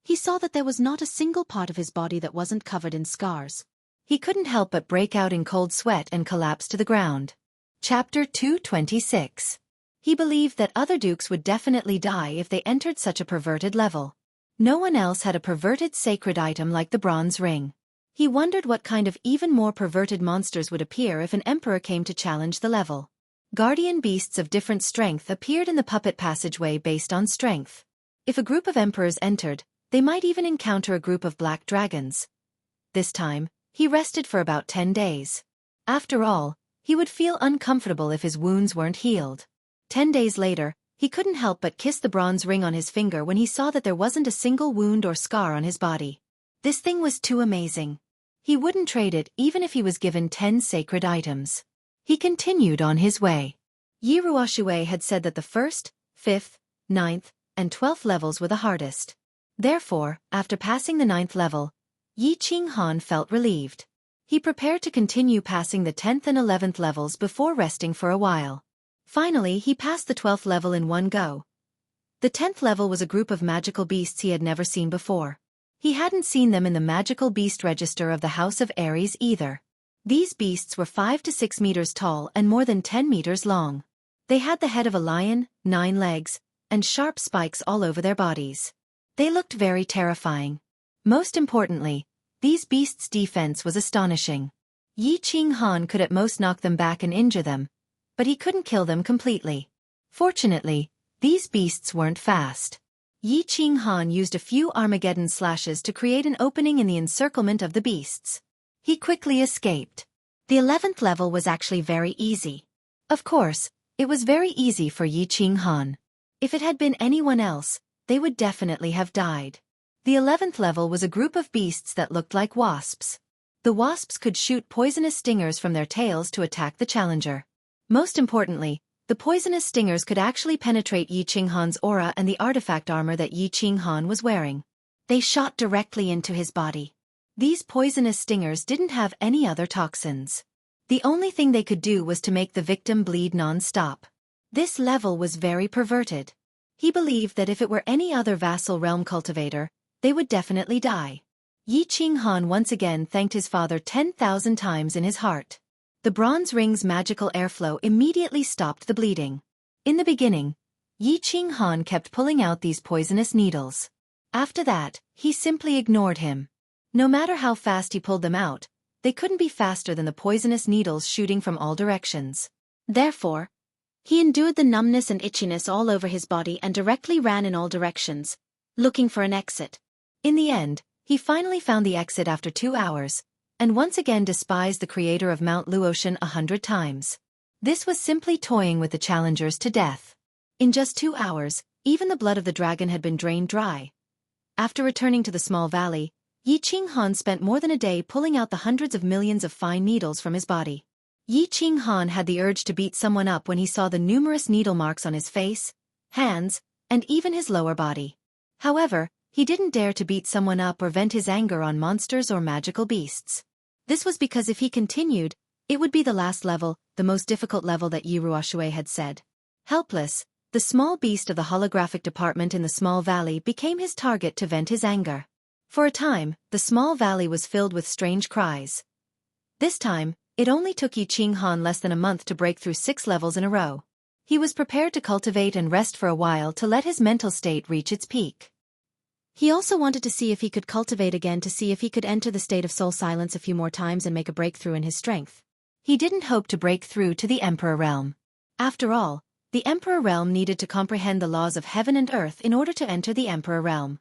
he saw that there was not a single part of his body that wasn't covered in scars. He couldn't help but break out in cold sweat and collapse to the ground. Chapter 226. He believed that other dukes would definitely die if they entered such a perverted level. No one else had a perverted sacred item like the bronze ring. He wondered what kind of even more perverted monsters would appear if an emperor came to challenge the level. Guardian beasts of different strength appeared in the puppet passageway based on strength. If a group of emperors entered, they might even encounter a group of black dragons. This time, he rested for about 10 days. After all, he would feel uncomfortable if his wounds weren't healed. 10 days later, he couldn't help but kiss the bronze ring on his finger when he saw that there wasn't a single wound or scar on his body. This thing was too amazing. He wouldn't trade it even if he was given 10 sacred items. He continued on his way. Yi Ruoxue had said that the 1st, 5th, 9th, and 12th levels were the hardest. Therefore, after passing the 9th level, Yi Qinghan felt relieved. He prepared to continue passing the 10th and 11th levels before resting for a while. Finally, he passed the 12th level in one go. The 10th level was a group of magical beasts he had never seen before. He hadn't seen them in the magical beast register of the House of Aries either. These beasts were 5 to 6 meters tall and more than 10 meters long. They had the head of a lion, 9 legs, and sharp spikes all over their bodies. They looked very terrifying. Most importantly, these beasts' defense was astonishing. Yi Qinghan could at most knock them back and injure them, but he couldn't kill them completely. Fortunately, these beasts weren't fast. Yi Qinghan used a few Armageddon slashes to create an opening in the encirclement of the beasts. He quickly escaped. The 11th level was actually very easy. Of course, it was very easy for Yi Qinghan. If it had been anyone else, they would definitely have died. The 11th level was a group of beasts that looked like wasps. The wasps could shoot poisonous stingers from their tails to attack the challenger. Most importantly, the poisonous stingers could actually penetrate Yi Qinghan's aura and the artifact armor that Yi Qinghan was wearing. They shot directly into his body. These poisonous stingers didn't have any other toxins. The only thing they could do was to make the victim bleed non-stop. This level was very perverted. He believed that if it were any other vassal realm cultivator, they would definitely die. Yi Qinghan once again thanked his father 10,000 times in his heart. The bronze ring's magical airflow immediately stopped the bleeding. In the beginning, Yi Qinghan kept pulling out these poisonous needles. After that, he simply ignored him. No matter how fast he pulled them out, they couldn't be faster than the poisonous needles shooting from all directions. Therefore, he endured the numbness and itchiness all over his body and directly ran in all directions, looking for an exit. In the end, he finally found the exit after 2 hours, and once again despised the creator of Mount Luotian 100 times. This was simply toying with the challengers to death. In just 2 hours, even the blood of the dragon had been drained dry. After returning to the small valley, Yi Qinghan spent more than a day pulling out the hundreds of millions of fine needles from his body. Yi Qinghan had the urge to beat someone up when he saw the numerous needle marks on his face, hands, and even his lower body. However, he didn't dare to beat someone up or vent his anger on monsters or magical beasts. This was because if he continued, it would be the last level, the most difficult level that Yi Ruoxue had said. Helpless, the small beast of the holographic department in the small valley became his target to vent his anger. For a time, the small valley was filled with strange cries. This time, it only took Yi Qinghan less than a month to break through 6 levels in a row. He was prepared to cultivate and rest for a while to let his mental state reach its peak. He also wanted to see if he could cultivate again to see if he could enter the state of soul silence a few more times and make a breakthrough in his strength. He didn't hope to break through to the Emperor realm. After all, the Emperor realm needed to comprehend the laws of heaven and earth in order to enter the Emperor realm.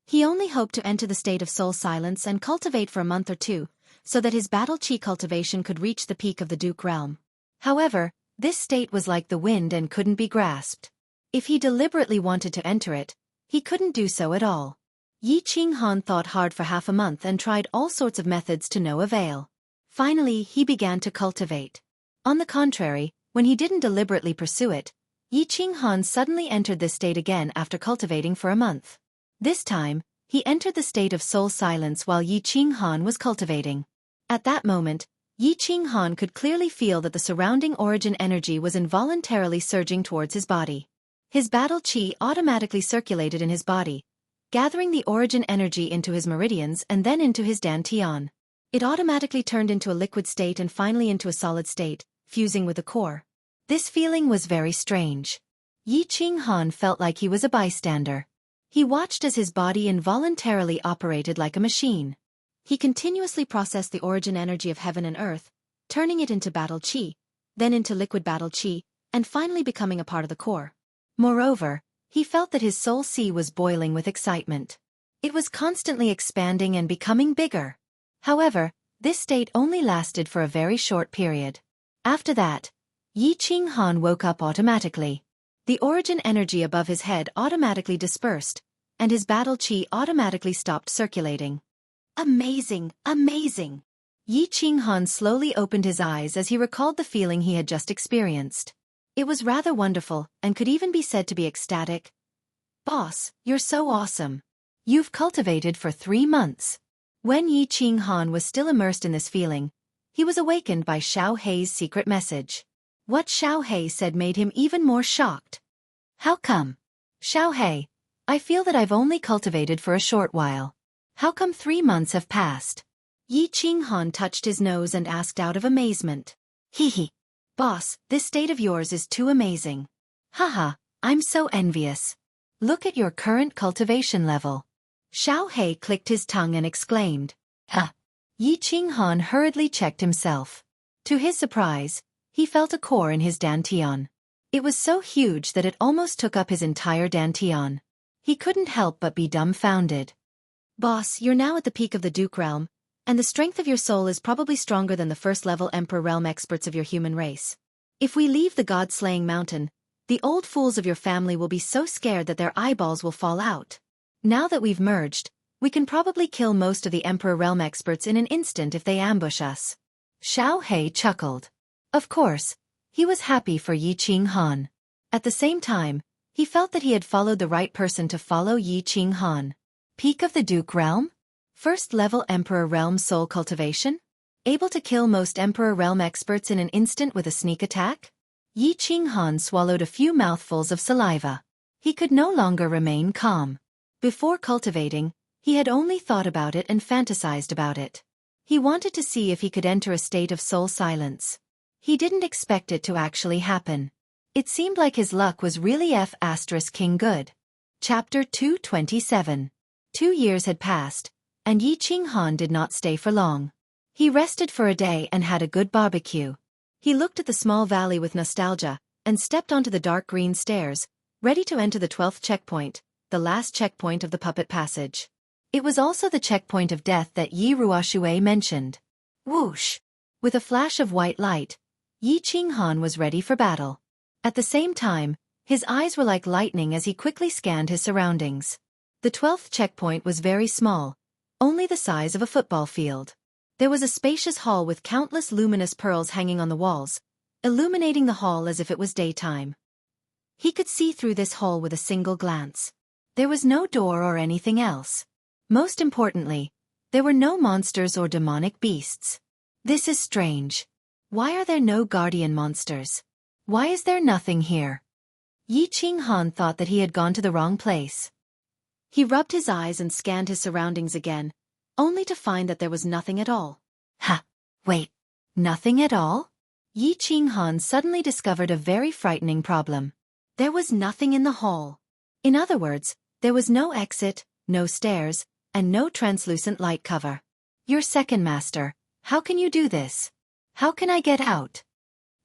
He only hoped to enter the state of soul silence and cultivate for a month or 2, so that his battle chi cultivation could reach the peak of the Duke realm. However, this state was like the wind and couldn't be grasped. If he deliberately wanted to enter it, he couldn't do so at all. Yi Qinghan thought hard for half a month and tried all sorts of methods to no avail. Finally, he began to cultivate. On the contrary, when he didn't deliberately pursue it, Yi Qinghan suddenly entered this state again after cultivating for a month. This time, he entered the state of soul silence while Yi Qinghan was cultivating. At that moment, Yi Qinghan could clearly feel that the surrounding origin energy was involuntarily surging towards his body. His battle chi automatically circulated in his body, gathering the origin energy into his meridians and then into his dantian. It automatically turned into a liquid state and finally into a solid state, fusing with the core. This feeling was very strange. Yi Qinghan felt like he was a bystander. He watched as his body involuntarily operated like a machine. He continuously processed the origin energy of heaven and earth, turning it into battle chi, then into liquid battle chi, and finally becoming a part of the core. Moreover, he felt that his soul sea was boiling with excitement. It was constantly expanding and becoming bigger. However, this state only lasted for a very short period. After that, Yi Qinghan woke up automatically. The origin energy above his head automatically dispersed, and his battle chi automatically stopped circulating. Amazing, amazing! Yi Qinghan slowly opened his eyes as he recalled the feeling he had just experienced. It was rather wonderful and could even be said to be ecstatic. Boss, you're so awesome. You've cultivated for 3 months. When Yi Qinghan was still immersed in this feeling, he was awakened by Xiao Hei's secret message. What Xiao Hei said made him even more shocked. How come? Xiao Hei, I feel that I've only cultivated for a short while. How come 3 months have passed? Yi Qinghan touched his nose and asked out of amazement. Hee. Boss, this state of yours is too amazing. Haha, I'm so envious. Look at your current cultivation level. Xiao Hei clicked his tongue and exclaimed. Ha! Yi Qinghan hurriedly checked himself. To his surprise, he felt a core in his dantian. It was so huge that it almost took up his entire dantian. He couldn't help but be dumbfounded. Boss, you're now at the peak of the Duke realm, and the strength of your soul is probably stronger than the first-level Emperor realm experts of your human race. If we leave the god-slaying mountain, the old fools of your family will be so scared that their eyeballs will fall out. Now that we've merged, we can probably kill most of the Emperor realm experts in an instant if they ambush us. Xiao Hei chuckled. Of course, he was happy for Yi Qinghan. At the same time, he felt that he had followed the right person to follow Yi Qinghan. Peak of the Duke realm? First-level Emperor realm soul cultivation? Able to kill most Emperor realm experts in an instant with a sneak attack? Yi Qinghan swallowed a few mouthfuls of saliva. He could no longer remain calm. Before cultivating, he had only thought about it and fantasized about it. He wanted to see if he could enter a state of soul silence. He didn't expect it to actually happen. It seemed like his luck was really King good. Chapter 227. 2 years had passed, and Yi Qinghan did not stay for long. He rested for a day and had a good barbecue. He looked at the small valley with nostalgia, and stepped onto the dark green stairs, ready to enter the 12th checkpoint, the last checkpoint of the puppet passage. It was also the checkpoint of death that Yi Ruoshui mentioned. Whoosh! With a flash of white light, Yi Qinghan was ready for battle. At the same time, his eyes were like lightning as he quickly scanned his surroundings. The 12th checkpoint was very small, only the size of a football field. There was a spacious hall with countless luminous pearls hanging on the walls, illuminating the hall as if it was daytime. He could see through this hall with a single glance. There was no door or anything else. Most importantly, there were no monsters or demonic beasts. This is strange. Why are there no guardian monsters? Why is there nothing here? Yi Qinghan thought that he had gone to the wrong place. He rubbed his eyes and scanned his surroundings again, only to find that there was nothing at all. Ha! Wait. Nothing at all? Yi Qinghan suddenly discovered a very frightening problem. There was nothing in the hall. In other words, there was no exit, no stairs, and no translucent light cover. Your second master, how can you do this? How can I get out?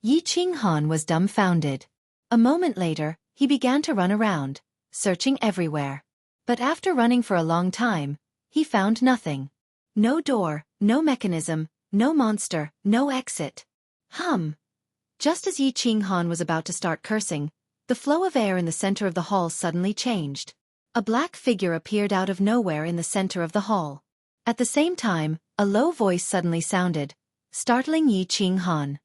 Yi Qinghan was dumbfounded. A moment later, he began to run around, searching everywhere. But after running for a long time, he found nothing. No door, no mechanism, no monster, no exit. Just as Yi Qinghan was about to start cursing, the flow of air in the center of the hall suddenly changed. A black figure appeared out of nowhere in the center of the hall. At the same time, a low voice suddenly sounded, startling Yi Qinghan.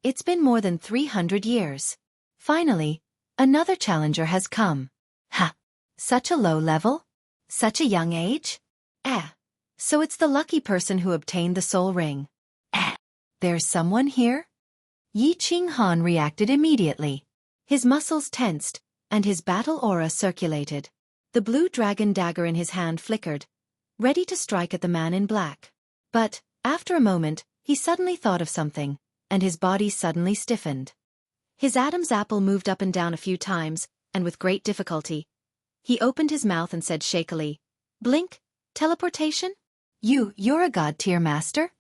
It's been more than 300 years. Finally, another challenger has come. Ha! Such a low level? Such a young age? So it's the lucky person who obtained the soul ring. There's someone here? Yi Qinghan reacted immediately. His muscles tensed, and his battle aura circulated. The blue dragon dagger in his hand flickered, ready to strike at the man in black. But, after a moment, he suddenly thought of something, and his body suddenly stiffened. His Adam's apple moved up and down a few times, and with great difficulty, he opened his mouth and said shakily, "Blink, teleportation? You're a god-tier master?"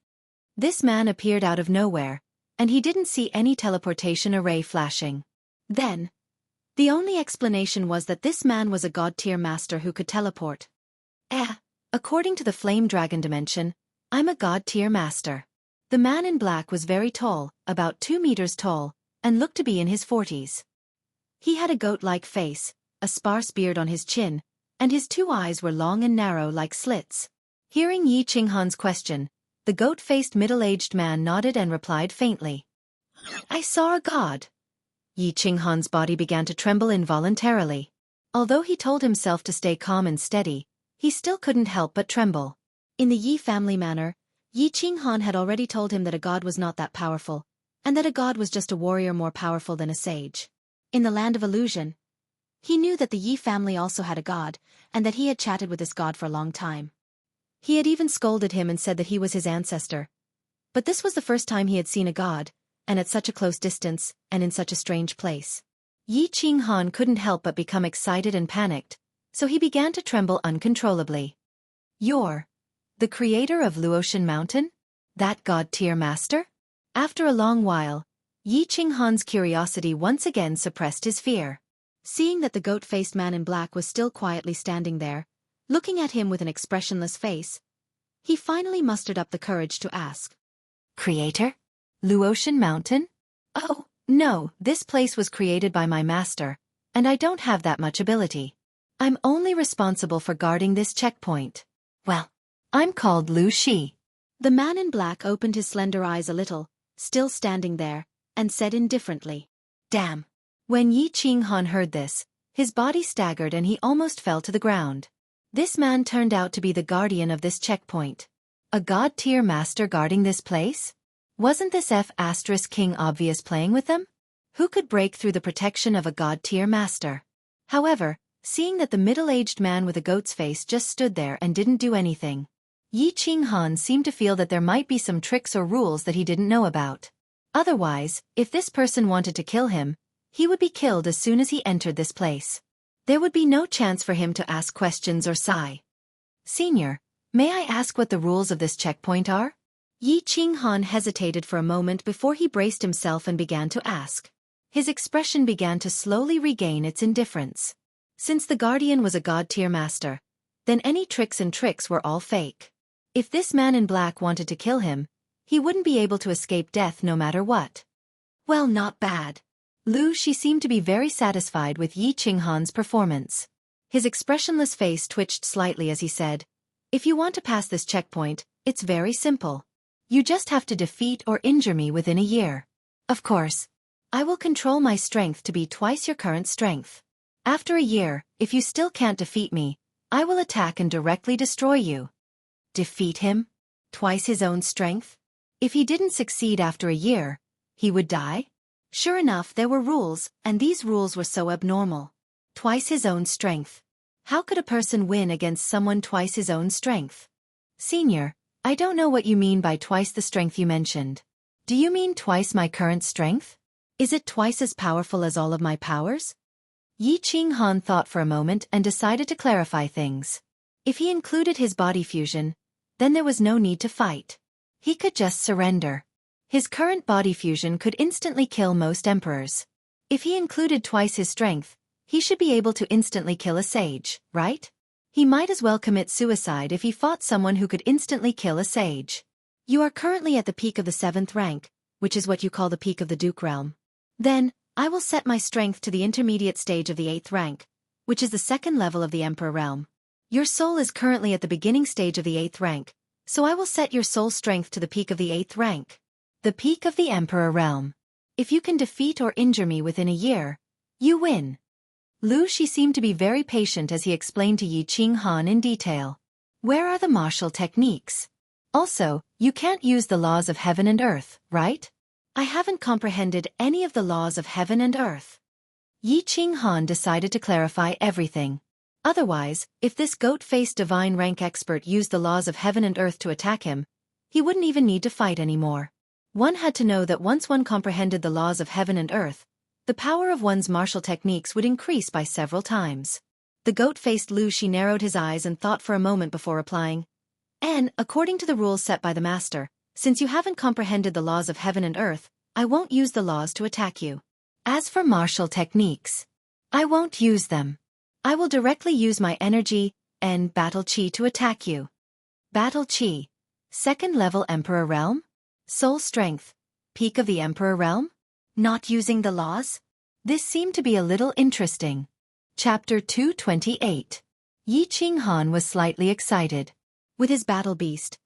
This man appeared out of nowhere, and he didn't see any teleportation array flashing. Then, the only explanation was that this man was a god-tier master who could teleport. According to the flame dragon dimension, I'm a god-tier master. The man in black was very tall, about 2 meters tall, and looked to be in his 40s. He had a goat-like face, a sparse beard on his chin, and his 2 eyes were long and narrow like slits. Hearing Yi Qinghan's question, the goat-faced middle-aged man nodded and replied faintly. I saw a god. Yi Qinghan's body began to tremble involuntarily. Although he told himself to stay calm and steady, he still couldn't help but tremble. In the Yi family manner, Yi Qinghan had already told him that a god was not that powerful, and that a god was just a warrior more powerful than a sage. In the land of illusion, he knew that the Yi family also had a god, and that he had chatted with this god for a long time. He had even scolded him and said that he was his ancestor. But this was the first time he had seen a god, and at such a close distance, and in such a strange place. Yi Qinghan couldn't help but become excited and panicked, so he began to tremble uncontrollably. You're the creator of Luotian Mountain? That god-tier master? After a long while, Yi Qinghan's curiosity once again suppressed his fear. Seeing that the goat-faced man in black was still quietly standing there, looking at him with an expressionless face, he finally mustered up the courage to ask. Creator? Luotian Mountain? Oh, no, this place was created by my master, and I don't have that much ability. I'm only responsible for guarding this checkpoint. Well, I'm called Lu Shi. The man in black opened his slender eyes a little, still standing there, and said indifferently, Damn. When Yi Qinghan heard this, his body staggered and he almost fell to the ground. This man turned out to be the guardian of this checkpoint. A god-tier master guarding this place? Wasn't this King obvious playing with them? Who could break through the protection of a god-tier master? However, seeing that the middle-aged man with a goat's face just stood there and didn't do anything, Yi Qinghan seemed to feel that there might be some tricks or rules that he didn't know about. Otherwise, if this person wanted to kill him, he would be killed as soon as he entered this place. There would be no chance for him to ask questions or sigh. Senior, may I ask what the rules of this checkpoint are? Yi Qinghan hesitated for a moment before he braced himself and began to ask. His expression began to slowly regain its indifference. Since the guardian was a god-tier master, then any tricks were all fake. If this man in black wanted to kill him, he wouldn't be able to escape death no matter what. Well, not bad. Lu Shi seemed to be very satisfied with Yi Qinghan's performance. His expressionless face twitched slightly as he said, If you want to pass this checkpoint, it's very simple. You just have to defeat or injure me within a year. Of course, I will control my strength to be twice your current strength. After a year, if you still can't defeat me, I will attack and directly destroy you. Defeat him? Twice his own strength? If he didn't succeed after a year, he would die? Sure enough, there were rules, and these rules were so abnormal. Twice his own strength. How could a person win against someone twice his own strength? Senior, I don't know what you mean by twice the strength you mentioned. Do you mean twice my current strength? Is it twice as powerful as all of my powers? Yi Qinghan thought for a moment and decided to clarify things. If he included his body fusion, then there was no need to fight. He could just surrender. His current body fusion could instantly kill most emperors. If he included twice his strength, he should be able to instantly kill a sage, right? He might as well commit suicide if he fought someone who could instantly kill a sage. You are currently at the peak of the 7th rank, which is what you call the peak of the Duke realm. Then, I will set my strength to the intermediate stage of the 8th rank, which is the second level of the Emperor realm. Your soul is currently at the beginning stage of the 8th rank, so I will set your soul strength to the peak of the 8th rank. The peak of the Emperor realm. If you can defeat or injure me within a year, you win. Lu Shi seemed to be very patient as he explained to Yi Qinghan in detail. Where are the martial techniques? Also, you can't use the laws of heaven and earth, right? I haven't comprehended any of the laws of heaven and earth. Yi Qinghan decided to clarify everything. Otherwise, if this goat-faced divine rank expert used the laws of heaven and earth to attack him, he wouldn't even need to fight anymore. One had to know that once one comprehended the laws of heaven and earth, the power of one's martial techniques would increase by several times. The goat-faced Lu Shi narrowed his eyes and thought for a moment before replying. According to the rules set by the master, since you haven't comprehended the laws of heaven and earth, I won't use the laws to attack you. As for martial techniques, I won't use them. I will directly use my energy and battle chi to attack you. Battle chi. Second level Emperor realm? Soul strength. Peak of the Emperor realm? Not using the laws? This seemed to be a little interesting. Chapter 228. Yi Qinghan was slightly excited. With his battle beast,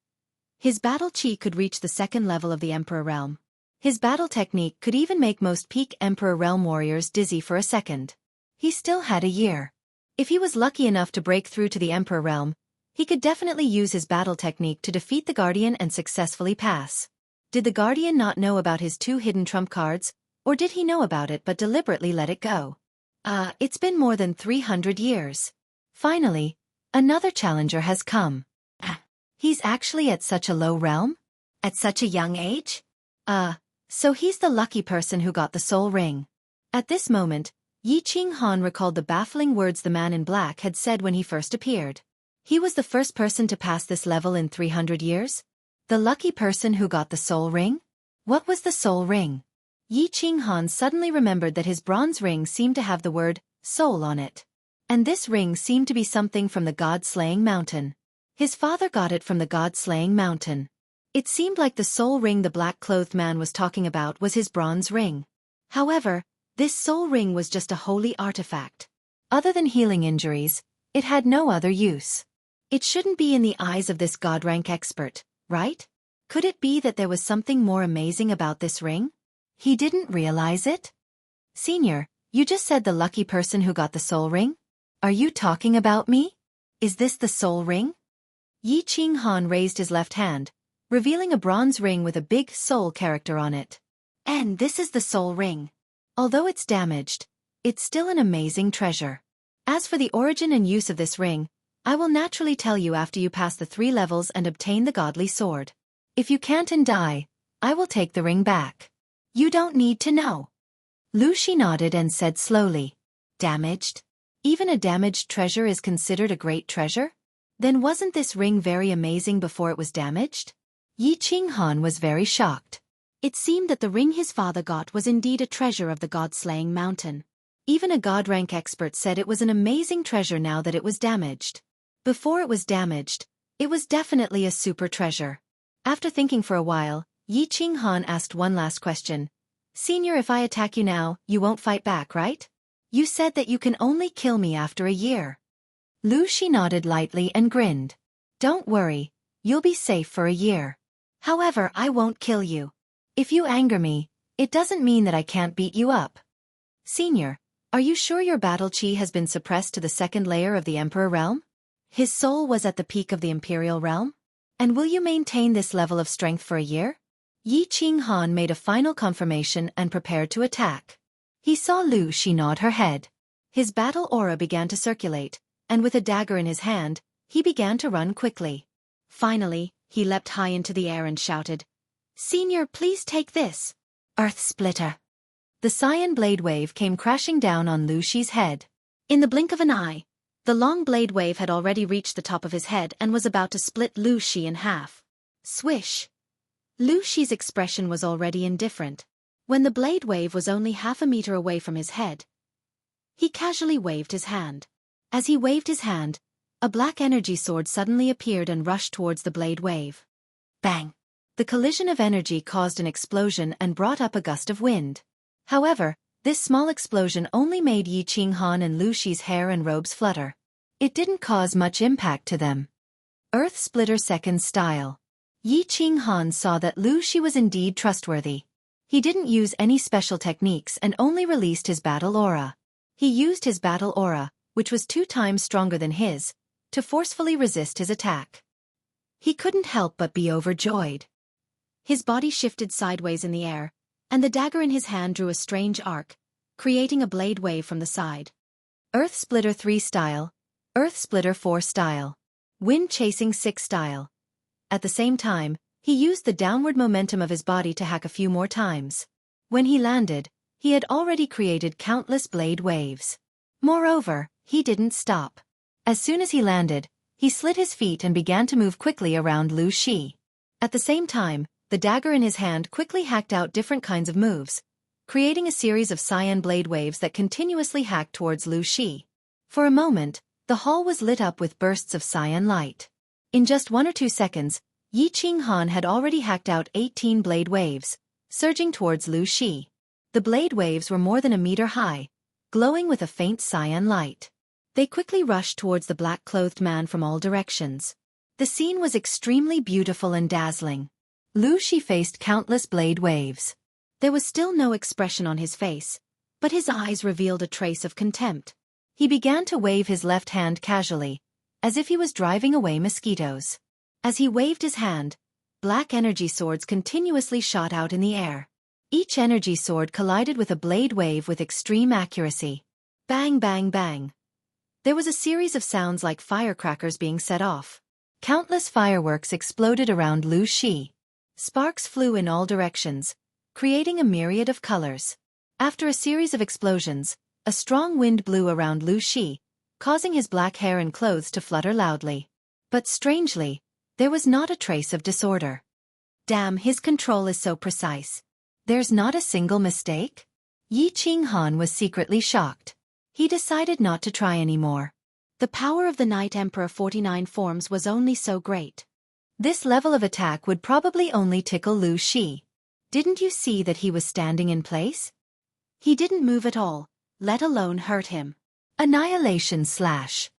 his battle chi could reach the second level of the Emperor realm. His battle technique could even make most peak Emperor realm warriors dizzy for a second. He still had a year. If he was lucky enough to break through to the Emperor realm, he could definitely use his battle technique to defeat the Guardian and successfully pass. Did the Guardian not know about his 2 hidden trump cards, or did he know about it but deliberately let it go? It's been more than 300 years. Finally, another challenger has come. He's actually at such a low realm? At such a young age? So he's the lucky person who got the soul ring. At this moment, Yi Qinghan recalled the baffling words the man in black had said when he first appeared. He was the first person to pass this level in 300 years? The lucky person who got the soul ring? What was the soul ring? Yi Qinghan suddenly remembered that his bronze ring seemed to have the word soul on it. And this ring seemed to be something from the god-slaying mountain. His father got it from the god-slaying mountain. It seemed like the soul ring the black-clothed man was talking about was his bronze ring. However, this soul ring was just a holy artifact. Other than healing injuries, it had no other use. It shouldn't be in the eyes of this god-rank expert, right? Could it be that there was something more amazing about this ring? He didn't realize it? Senior, you just said the lucky person who got the soul ring? Are you talking about me? Is this the soul ring? Yi Qinghan raised his left hand, revealing a bronze ring with a big soul character on it. And this is the soul ring. Although it's damaged, it's still an amazing treasure. As for the origin and use of this ring, I will naturally tell you after you pass the 3 levels and obtain the godly sword. If you can't and die, I will take the ring back. You don't need to know. Lu Shi nodded and said slowly. Damaged? Even a damaged treasure is considered a great treasure? Then wasn't this ring very amazing before it was damaged? Yi Qinghan was very shocked. It seemed that the ring his father got was indeed a treasure of the god-slaying mountain. Even a god-rank expert said it was an amazing treasure now that it was damaged. Before it was damaged, it was definitely a super treasure. After thinking for a while, Yi Qinghan asked one last question. Senior, if I attack you now, you won't fight back, right? You said that you can only kill me after a year. Lu Shi nodded lightly and grinned. Don't worry, you'll be safe for a year. However, I won't kill you. If you anger me, it doesn't mean that I can't beat you up. Senior, are you sure your battle chi has been suppressed to the second layer of the Emperor realm? His soul was at the peak of the Imperial realm? And will you maintain this level of strength for a year? Yi Qinghan made a final confirmation and prepared to attack. He saw Lu Shi nod her head. His battle aura began to circulate, and with a dagger in his hand, he began to run quickly. Finally, he leapt high into the air and shouted, Senior, please take this. Earth Splitter. The cyan blade wave came crashing down on Lu Shi's head. In the blink of an eye, the long blade wave had already reached the top of his head and was about to split Lu Shi in half. Swish. Lu Shi's expression was already indifferent. When the blade wave was only half a meter away from his head, he casually waved his hand. As he waved his hand, a black energy sword suddenly appeared and rushed towards the blade wave. Bang! The collision of energy caused an explosion and brought up a gust of wind. However, This small explosion only made Yi Qinghan and Lu Shi's hair and robes flutter. It didn't cause much impact to them. Earth Splitter Second Style. Yi Qinghan saw that Lu Shi was indeed trustworthy. He didn't use any special techniques and only released his battle aura. He used his battle aura, which was 2 times stronger than his, to forcefully resist his attack. He couldn't help but be overjoyed. His body shifted sideways in the air, and the dagger in his hand drew a strange arc, creating a blade wave from the side. Earth Splitter 3 Style. Earth Splitter 4 Style. Wind Chasing 6 Style. At the same time, he used the downward momentum of his body to hack a few more times. When he landed, he had already created countless blade waves. Moreover, he didn't stop. As soon as he landed, he slid his feet and began to move quickly around Lu Shi. At the same time, the dagger in his hand quickly hacked out different kinds of moves, creating a series of cyan blade waves that continuously hacked towards Lu Shi. For a moment, the hall was lit up with bursts of cyan light. In just 1 or 2 seconds, Yi Qinghan had already hacked out 18 blade waves, surging towards Lu Shi. The blade waves were more than a meter high, glowing with a faint cyan light. They quickly rushed towards the black-clothed man from all directions. The scene was extremely beautiful and dazzling. Lu Shi faced countless blade waves. There was still no expression on his face, but his eyes revealed a trace of contempt. He began to wave his left hand casually, as if he was driving away mosquitoes. As he waved his hand, black energy swords continuously shot out in the air. Each energy sword collided with a blade wave with extreme accuracy. Bang, bang, bang. There was a series of sounds like firecrackers being set off. Countless fireworks exploded around Lu Shi. Sparks flew in all directions, creating a myriad of colors. After a series of explosions, a strong wind blew around Lu Shi, causing his black hair and clothes to flutter loudly. But strangely, there was not a trace of disorder. Damn, his control is so precise. There's not a single mistake? Yi Qinghan was secretly shocked. He decided not to try anymore. The power of the Night Emperor 49 forms was only so great. This level of attack would probably only tickle Lu Shi. Didn't you see that he was standing in place? He didn't move at all, let alone hurt him. Annihilation Slash.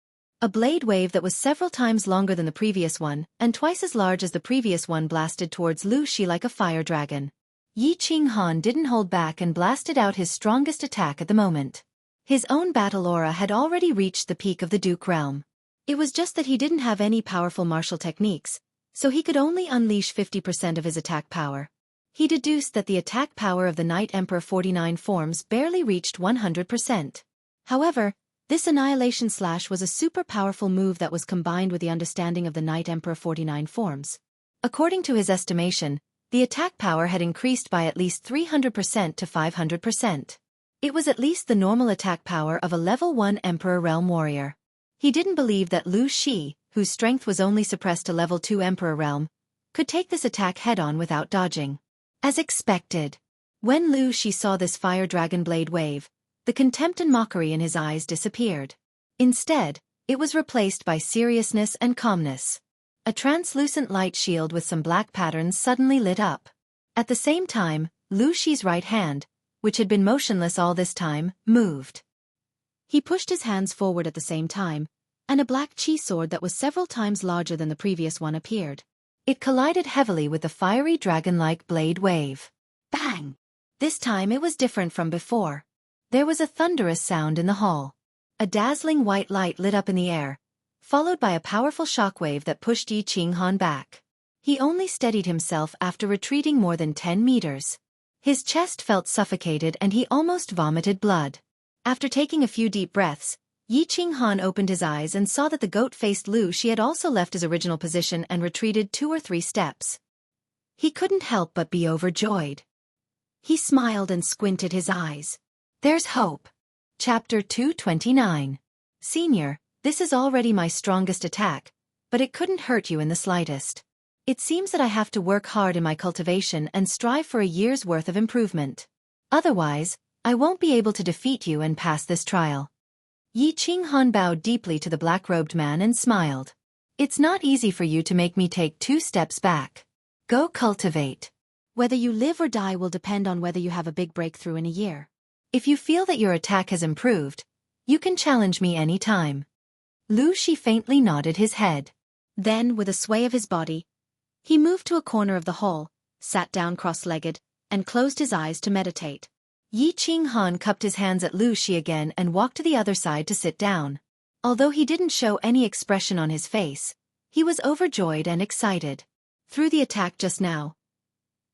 A blade wave that was several times longer than the previous one, and twice as large as the previous one, blasted towards Lu Shi like a fire dragon. Yi Qinghan didn't hold back and blasted out his strongest attack at the moment. His own battle aura had already reached the peak of the Duke realm. It was just that he didn't have any powerful martial techniques, so he could only unleash 50% of his attack power. He deduced that the attack power of the Night Emperor 49 forms barely reached 100%. However, this Annihilation Slash was a super powerful move that was combined with the understanding of the Night Emperor 49 forms. According to his estimation, the attack power had increased by at least 300% to 500%. It was at least the normal attack power of a level 1 Emperor Realm warrior. He didn't believe that Lu Shi, whose strength was only suppressed to level 2 Emperor Realm, could take this attack head-on without dodging. As expected, when Lu Shi saw this fire dragon blade wave, the contempt and mockery in his eyes disappeared. Instead, it was replaced by seriousness and calmness. A translucent light shield with some black patterns suddenly lit up. At the same time, Lu Shi's right hand, which had been motionless all this time, moved. He pushed his hands forward at the same time, and a black chi sword that was several times larger than the previous one appeared. It collided heavily with the fiery dragon-like blade wave. Bang! This time it was different from before. There was a thunderous sound in the hall. A dazzling white light lit up in the air, followed by a powerful shockwave that pushed Yi Qinghan back. He only steadied himself after retreating more than 10 meters. His chest felt suffocated and he almost vomited blood. After taking a few deep breaths, Yi Qinghan opened his eyes and saw that the goat-faced Lu Shi had also left his original position and retreated 2 or 3 steps. He couldn't help but be overjoyed. He smiled and squinted his eyes. There's hope. Chapter 229. Senior, this is already my strongest attack, but it couldn't hurt you in the slightest. It seems that I have to work hard in my cultivation and strive for a year's worth of improvement. Otherwise, I won't be able to defeat you and pass this trial. Yi Qinghan bowed deeply to the black-robed man and smiled. It's not easy for you to make me take 2 steps back. Go cultivate. Whether you live or die will depend on whether you have a big breakthrough in a year. If you feel that your attack has improved, you can challenge me any time. Lu Shi faintly nodded his head. Then, with a sway of his body, he moved to a corner of the hall, sat down cross-legged, and closed his eyes to meditate. Yi Qinghan cupped his hands at Lu Shi again and walked to the other side to sit down. Although he didn't show any expression on his face, he was overjoyed and excited. Through the attack just now,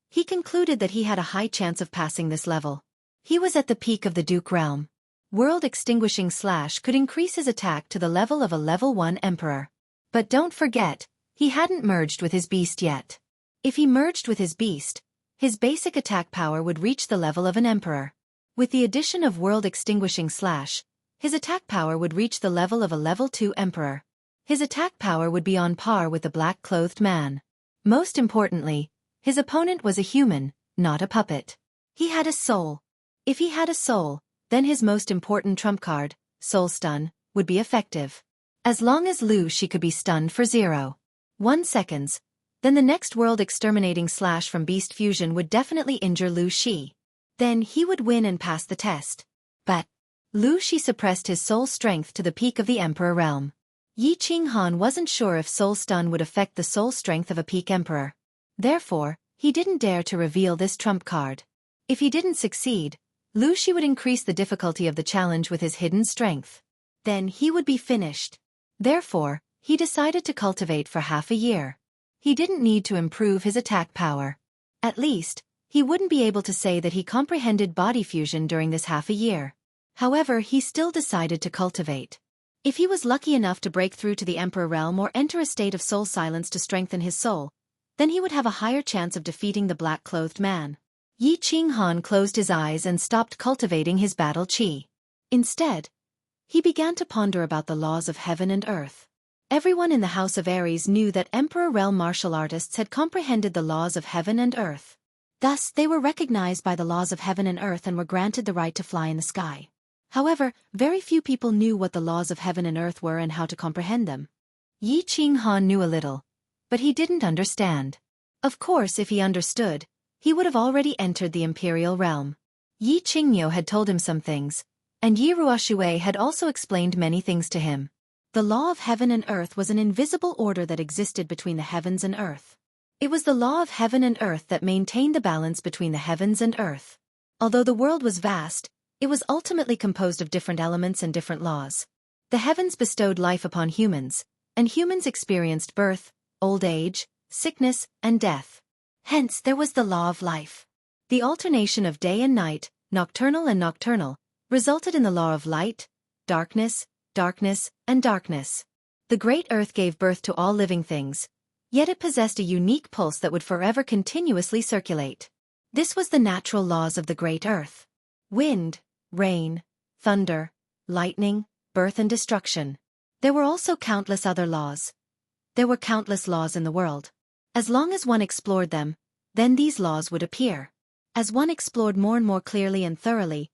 he concluded that he had a high chance of passing this level. He was at the peak of the Duke realm. World Extinguishing Slash could increase his attack to the level of a level 1 Emperor. But don't forget, he hadn't merged with his beast yet. If he merged with his beast, his basic attack power would reach the level of an Emperor. With the addition of World Extinguishing Slash, his attack power would reach the level of a level 2 Emperor. His attack power would be on par with the black-clothed man. Most importantly, his opponent was a human, not a puppet. He had a soul. If he had a soul, then his most important trump card, Soul Stun, would be effective. As long as Lu Shi could be stunned for 0.1 seconds, then the next World Exterminating Slash from Beast Fusion would definitely injure Lu Shi. Then he would win and pass the test. But Lu Shi suppressed his soul strength to the peak of the Emperor realm. Yi Qinghan wasn't sure if Soul Stun would affect the soul strength of a peak Emperor. Therefore, he didn't dare to reveal this trump card. If he didn't succeed, Lu Shi would increase the difficulty of the challenge with his hidden strength. Then he would be finished. Therefore, he decided to cultivate for half a year. He didn't need to improve his attack power. At least, he wouldn't be able to say that he comprehended body fusion during this half a year. However, he still decided to cultivate. If he was lucky enough to break through to the Emperor realm or enter a state of soul silence to strengthen his soul, then he would have a higher chance of defeating the black-clothed man. Yi Qinghan closed his eyes and stopped cultivating his battle chi. Instead, he began to ponder about the laws of heaven and earth. Everyone in the House of Aries knew that Emperor realm martial artists had comprehended the laws of heaven and earth. Thus, they were recognized by the laws of heaven and earth and were granted the right to fly in the sky. However, very few people knew what the laws of heaven and earth were and how to comprehend them. Yi Qinghan knew a little, but he didn't understand. Of course, if he understood, he would have already entered the imperial realm. Yi Qingyo had told him some things, and Yi Ruoshui had also explained many things to him. The law of heaven and earth was an invisible order that existed between the heavens and earth. It was the law of heaven and earth that maintained the balance between the heavens and earth. Although the world was vast, it was ultimately composed of different elements and different laws. The heavens bestowed life upon humans, and humans experienced birth, old age, sickness, and death. Hence there was the law of life. The alternation of day and night, nocturnal and nocturnal, resulted in the law of light, darkness, darkness, and darkness. The great earth gave birth to all living things, yet it possessed a unique pulse that would forever continuously circulate. This was the natural laws of the great earth. Wind, rain, thunder, lightning, birth and destruction. There were also countless other laws. There were countless laws in the world. As long as one explored them, then these laws would appear. As one explored more and more clearly and thoroughly,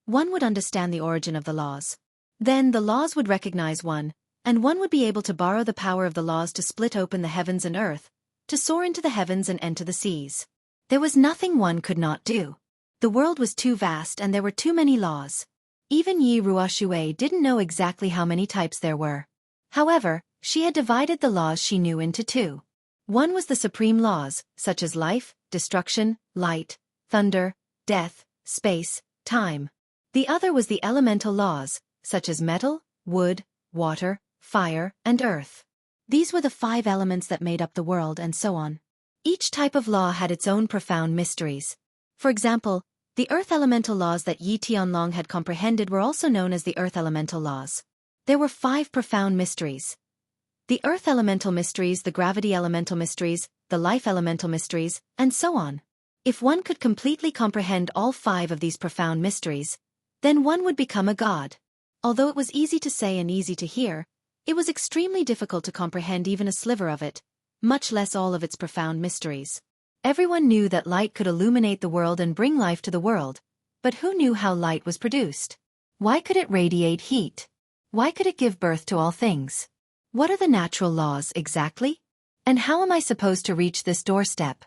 one would understand the origin of the laws. Then the laws would recognize one, and one would be able to borrow the power of the laws to split open the heavens and earth, to soar into the heavens and enter the seas. There was nothing one could not do. The world was too vast and there were too many laws. Even Yi Ruoshui didn't know exactly how many types there were. However, she had divided the laws she knew into two. One was the supreme laws, such as life, destruction, light, thunder, death, space, time. The other was the elemental laws, such as metal, wood, water, fire, and earth. These were the 5 elements that made up the world and so on. Each type of law had its own profound mysteries. For example, the earth elemental laws that Yi Tianlong had comprehended were also known as the earth elemental laws. There were 5 profound mysteries. The earth elemental mysteries, the gravity elemental mysteries, the life elemental mysteries, and so on. If one could completely comprehend all 5 of these profound mysteries, then one would become a god. Although it was easy to say and easy to hear, it was extremely difficult to comprehend even a sliver of it, much less all of its profound mysteries. Everyone knew that light could illuminate the world and bring life to the world, but who knew how light was produced? Why could it radiate heat? Why could it give birth to all things? What are the natural laws exactly? And how am I supposed to reach this doorstep?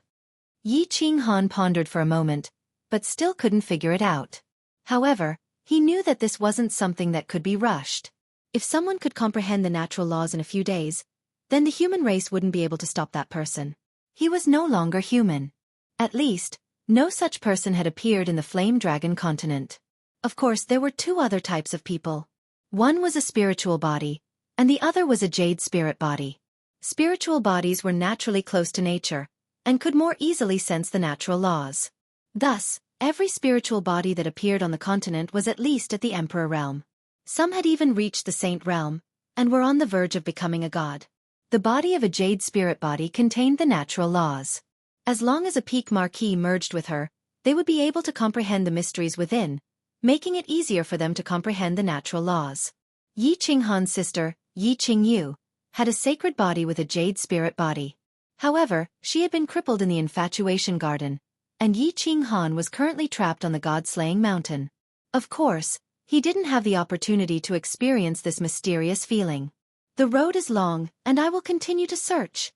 Yi Qinghan pondered for a moment, but still couldn't figure it out. However, he knew that this wasn't something that could be rushed. If someone could comprehend the natural laws in a few days, then the human race wouldn't be able to stop that person. He was no longer human. At least, no such person had appeared in the Flame Dragon continent. Of course, there were two other types of people. One was a spiritual body, and the other was a jade spirit body. Spiritual bodies were naturally close to nature, and could more easily sense the natural laws. Thus, every spiritual body that appeared on the continent was at least at the Emperor realm. Some had even reached the Saint realm, and were on the verge of becoming a god. The body of a jade spirit body contained the natural laws. As long as a peak marquee merged with her, they would be able to comprehend the mysteries within, making it easier for them to comprehend the natural laws. Yi Qinghan's sister, Yi Qingyu, had a sacred body with a jade spirit body. However, she had been crippled in the Infatuation Garden, and Yi Qinghan was currently trapped on the God-slaying mountain. Of course, he didn't have the opportunity to experience this mysterious feeling. The road is long, and I will continue to search.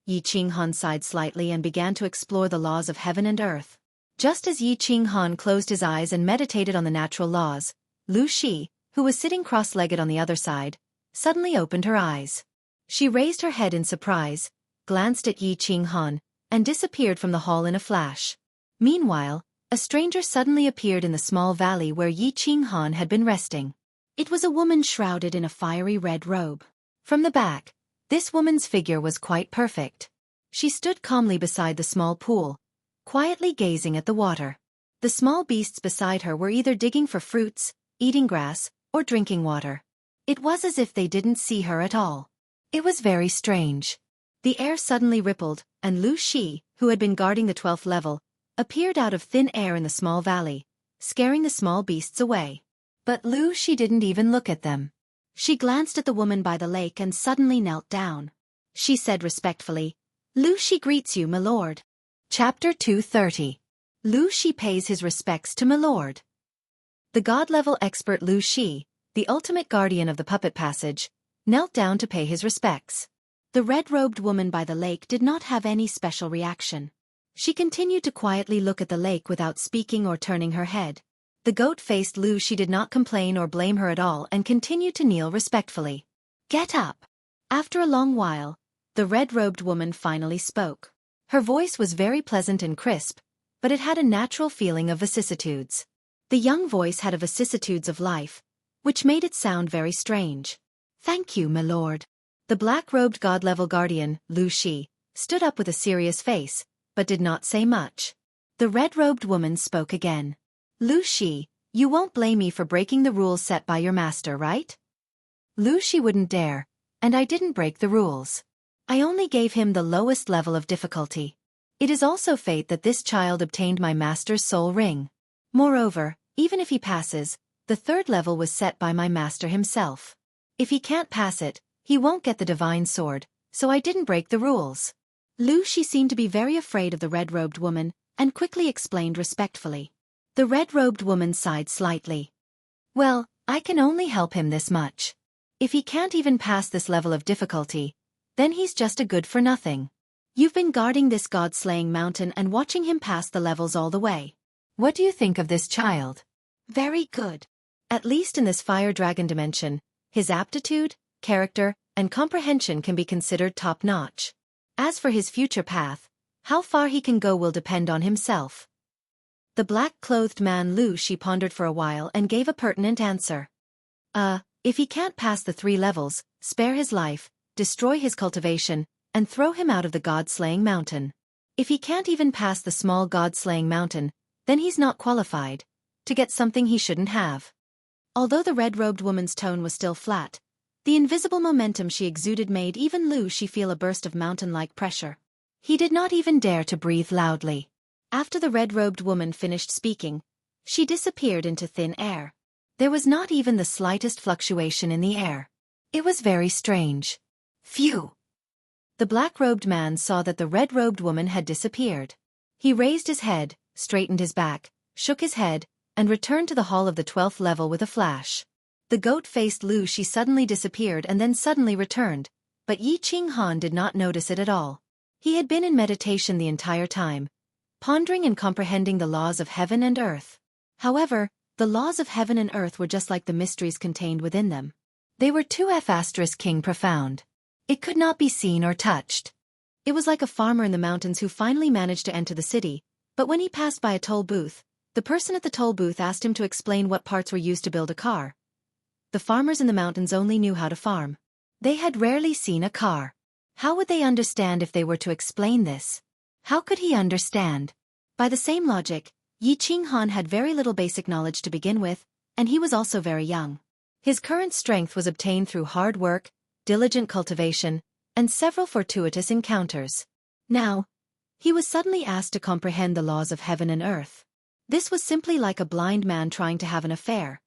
Yi Qinghan sighed slightly and began to explore the laws of heaven and earth. Just as Yi Qinghan closed his eyes and meditated on the natural laws, Lu Shi, who was sitting cross-legged on the other side, suddenly opened her eyes. She raised her head in surprise, glanced at Yi Qinghan, and disappeared from the hall in a flash. Meanwhile, a stranger suddenly appeared in the small valley where Yi Qinghan had been resting. It was a woman shrouded in a fiery red robe. From the back, this woman's figure was quite perfect. She stood calmly beside the small pool, quietly gazing at the water. The small beasts beside her were either digging for fruits, eating grass, or drinking water. It was as if they didn't see her at all. It was very strange. The air suddenly rippled, and Lu Shi, who had been guarding the 12th level, appeared out of thin air in the small valley, scaring the small beasts away. But Lu Shi didn't even look at them. She glanced at the woman by the lake and suddenly knelt down. She said respectfully, "Lu Shi greets you, my lord." Chapter 230. Lu Shi pays his respects to my lord. The god-level expert Lu Shi, the ultimate guardian of the puppet passage, knelt down to pay his respects. The red-robed woman by the lake did not have any special reaction. She continued to quietly look at the lake without speaking or turning her head. The goat-faced Lu Shi did not complain or blame her at all and continued to kneel respectfully. "Get up." After a long while, the red-robed woman finally spoke. Her voice was very pleasant and crisp, but it had a natural feeling of vicissitudes. The young voice had a vicissitudes of life, which made it sound very strange. "Thank you, my lord." The black-robed god-level guardian, Lu Shi, stood up with a serious face, but did not say much. The red-robed woman spoke again. "Lu Shi, you won't blame me for breaking the rules set by your master, right?" Lu Shi wouldn't dare, and I didn't break the rules. I only gave him the lowest level of difficulty. It is also fate that this child obtained my master's soul ring. Moreover, even if he passes, the 3rd level was set by my master himself. If he can't pass it, he won't get the divine sword, so I didn't break the rules. Lu Shi seemed to be very afraid of the red-robed woman, and quickly explained respectfully. The red-robed woman sighed slightly. "Well, I can only help him this much. If he can't even pass this level of difficulty, then he's just a good-for-nothing. You've been guarding this god-slaying mountain and watching him pass the levels all the way. What do you think of this child?" "Very good. At least in this fire dragon dimension, his aptitude, character, and comprehension can be considered top-notch. As for his future path, how far he can go will depend on himself." The black-clothed man Lu Shi pondered for a while and gave a pertinent answer. If he can't pass the 3 levels, spare his life, destroy his cultivation, and throw him out of the god-slaying mountain. If he can't even pass the small god-slaying mountain, then he's not qualified to get something he shouldn't have." Although the red-robed woman's tone was still flat, the invisible momentum she exuded made even Lu Shi feel a burst of mountain-like pressure. He did not even dare to breathe loudly. After the red-robed woman finished speaking, she disappeared into thin air. There was not even the slightest fluctuation in the air. It was very strange. Phew! The black-robed man saw that the red-robed woman had disappeared. He raised his head, straightened his back, shook his head, and returned to the hall of the 12th level with a flash. The goat-faced Lu Shi suddenly disappeared and then suddenly returned, but Yi Qinghan did not notice it at all. He had been in meditation the entire time, pondering and comprehending the laws of heaven and earth. However, The laws of heaven and earth were just like the mysteries contained within them. They were too **king profound. It could not be seen or touched. It was like a farmer in the mountains who finally managed to enter the city, but when he passed by a toll booth, the person at the toll booth asked him to explain what parts were used to build a car. The farmers in the mountains only knew how to farm. They had rarely seen a car. How would they understand if they were to explain this? How could he understand? By the same logic, Yi Qinghan had very little basic knowledge to begin with, and he was also very young. His current strength was obtained through hard work, diligent cultivation, and several fortuitous encounters. Now, he was suddenly asked to comprehend the laws of heaven and earth. This was simply like a blind man trying to have an affair.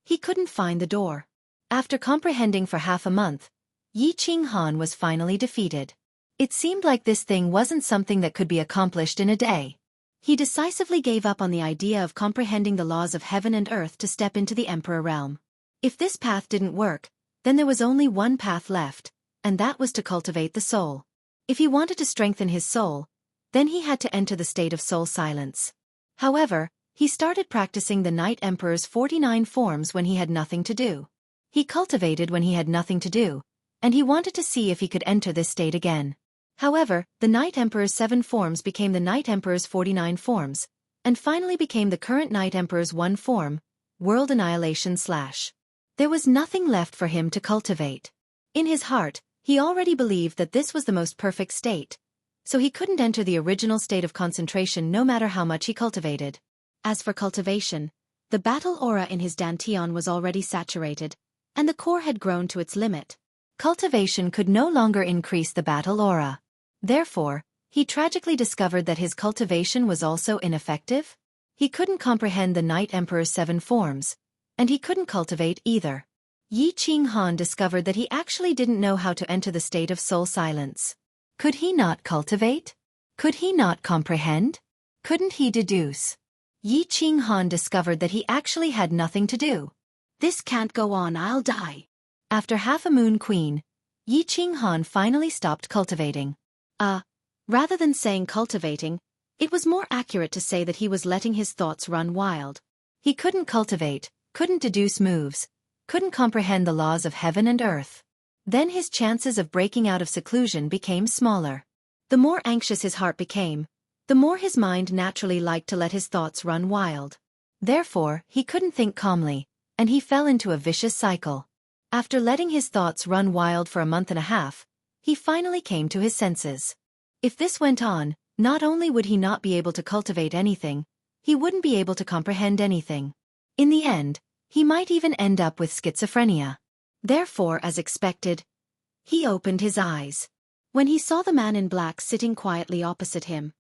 He couldn't find the door. After comprehending for half a month, Yi Qinghan was finally defeated. It seemed like this thing wasn't something that could be accomplished in a day. He decisively gave up on the idea of comprehending the laws of heaven and earth to step into the Emperor realm. If this path didn't work, then there was only one path left, and that was to cultivate the soul. If he wanted to strengthen his soul, then he had to enter the state of soul silence. However, he started practicing the Night Emperor's 49 forms when he had nothing to do. He cultivated when he had nothing to do, and he wanted to see if he could enter this state again. However, the Night Emperor's 7 forms became the Night Emperor's 49 forms, and finally became the current Night Emperor's 1 form, World Annihilation / There was nothing left for him to cultivate. In his heart, he already believed that this was the most perfect state, so he couldn't enter the original state of concentration no matter how much he cultivated. As for cultivation, the battle aura in his dantian was already saturated, and the core had grown to its limit. Cultivation could no longer increase the battle aura. Therefore, he tragically discovered that his cultivation was also ineffective. He couldn't comprehend the Night Emperor's 7 forms, and he couldn't cultivate either. Yi Qinghan discovered that he actually didn't know how to enter the state of soul silence. Could he not cultivate? Could he not comprehend? Couldn't he deduce? Yi Qinghan discovered that he actually had nothing to do. This can't go on, I'll die. After half a moon queen, Yi Qinghan finally stopped cultivating. Rather than saying cultivating, it was more accurate to say that he was letting his thoughts run wild. He couldn't cultivate, couldn't deduce moves, couldn't comprehend the laws of heaven and earth. Then his chances of breaking out of seclusion became smaller. The more anxious his heart became, the more his mind naturally liked to let his thoughts run wild. Therefore, he couldn't think calmly, and he fell into a vicious cycle. After letting his thoughts run wild for a month and a half, he finally came to his senses. If this went on, not only would he not be able to cultivate anything, he wouldn't be able to comprehend anything. In the end, he might even end up with schizophrenia. Therefore, as expected, he opened his eyes. When he saw the man in black sitting quietly opposite him,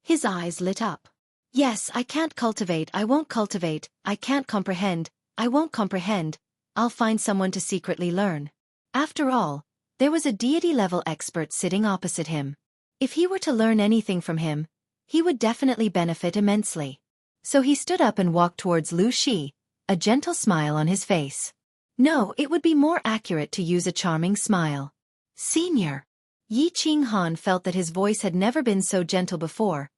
his eyes lit up. Yes, I can't cultivate, I won't cultivate, I can't comprehend, I won't comprehend, I'll find someone to secretly learn. After all, there was a deity-level expert sitting opposite him. If he were to learn anything from him, he would definitely benefit immensely. So he stood up and walked towards Lu Shi, a gentle smile on his face. No, it would be more accurate to use a charming smile. Senior. Yi Qinghan felt that his voice had never been so gentle before,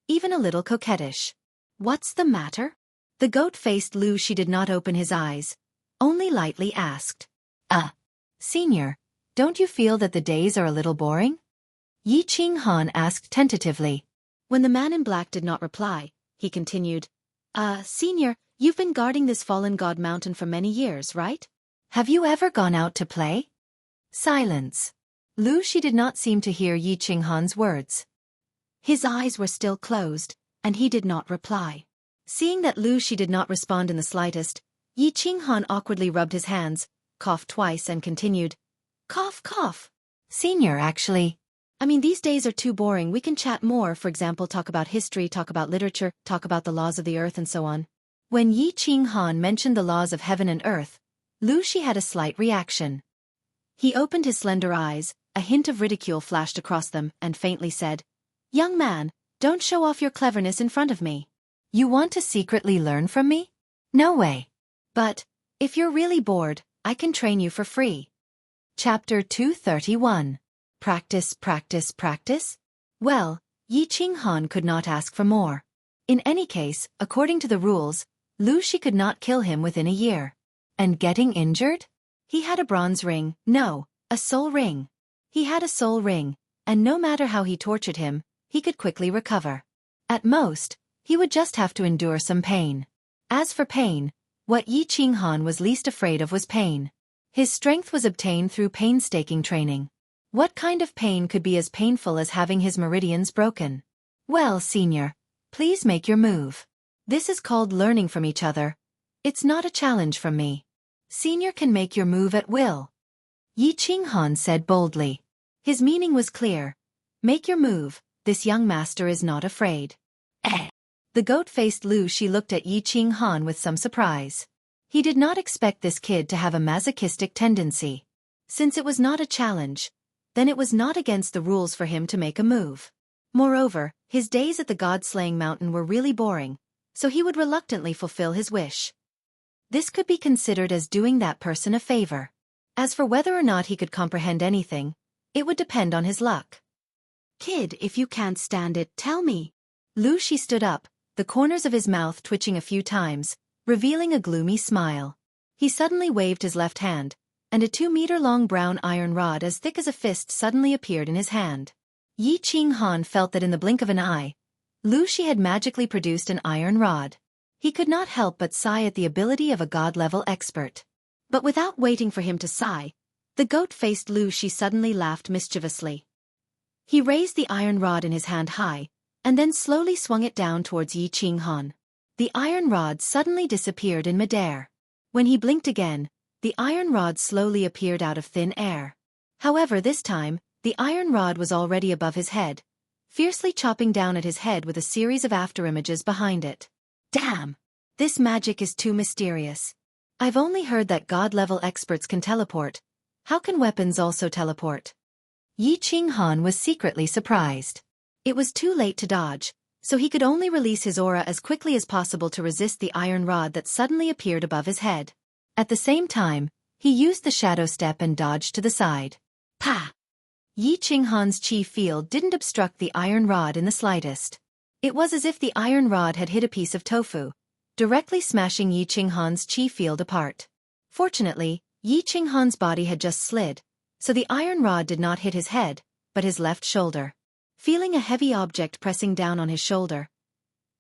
even a little coquettish. What's the matter? The goat-faced Lu Shi did not open his eyes, only lightly asked. Senior, don't you feel that the days are a little boring? Yi Qinghan asked tentatively. When the man in black did not reply, he continued. Senior, you've been guarding this fallen god mountain for many years, right? Have you ever gone out to play? Silence. Lu Shi did not seem to hear Yi Qinghan's words. His eyes were still closed, and he did not reply. Seeing that Lu Shi did not respond in the slightest, Yi Qinghan awkwardly rubbed his hands, coughed twice and continued. Cough, cough. Senior, actually. These days are too boring, we can chat more, for example talk about history, talk about literature, talk about the laws of the earth and so on. When Yi Qinghan mentioned the laws of heaven and earth, Lu Shi had a slight reaction. He opened his slender eyes, a hint of ridicule flashed across them, and faintly said, Young man, don't show off your cleverness in front of me. You want to secretly learn from me? No way. But, if you're really bored, I can train you for free. Chapter 231. Practice, practice, practice? Well, Yi Qinghan could not ask for more. In any case, according to the rules, She could not kill him within a year. And getting injured? He had a bronze ring, no, a soul ring. He had a soul ring, and no matter how he tortured him, he could quickly recover. At most, he would just have to endure some pain. As for pain, what Yi Qinghan was least afraid of was pain. His strength was obtained through painstaking training. What kind of pain could be as painful as having his meridians broken? Well, senior, please make your move. This is called learning from each other. It's not a challenge from me. Senior can make your move at will. Yi Qinghan said boldly. His meaning was clear. Make your move, this young master is not afraid. The goat-faced She looked at Yi Qinghan with some surprise. He did not expect this kid to have a masochistic tendency. Since it was not a challenge, then it was not against the rules for him to make a move. Moreover, his days at the god-slaying mountain were really boring, so he would reluctantly fulfill his wish. This could be considered as doing that person a favor. As for whether or not he could comprehend anything, it would depend on his luck. Kid, if you can't stand it, tell me. She stood up, the corners of his mouth twitching a few times, revealing a gloomy smile. He suddenly waved his left hand, and a 2-meter-long brown iron rod as thick as a fist suddenly appeared in his hand. Yi Qinghan felt that in the blink of an eye, She had magically produced an iron rod. He could not help but sigh at the ability of a god-level expert. But without waiting for him to sigh, the goat-faced She suddenly laughed mischievously. He raised the iron rod in his hand high, and then slowly swung it down towards Yi Qinghan. The iron rod suddenly disappeared in midair. When he blinked again, the iron rod slowly appeared out of thin air. However, this time, the iron rod was already above his head, fiercely chopping down at his head with a series of afterimages behind it. Damn! This magic is too mysterious. I've only heard that god-level experts can teleport. How can weapons also teleport? Yi Qinghan was secretly surprised. It was too late to dodge, so he could only release his aura as quickly as possible to resist the iron rod that suddenly appeared above his head. At the same time, he used the shadow step and dodged to the side. Pa! Yi Qinghan's chi field didn't obstruct the iron rod in the slightest. It was as if the iron rod had hit a piece of tofu, directly smashing Yi Qinghan's chi field apart. Fortunately, Yi Qinghan's body had just slid, so the iron rod did not hit his head, but his left shoulder. Feeling a heavy object pressing down on his shoulder,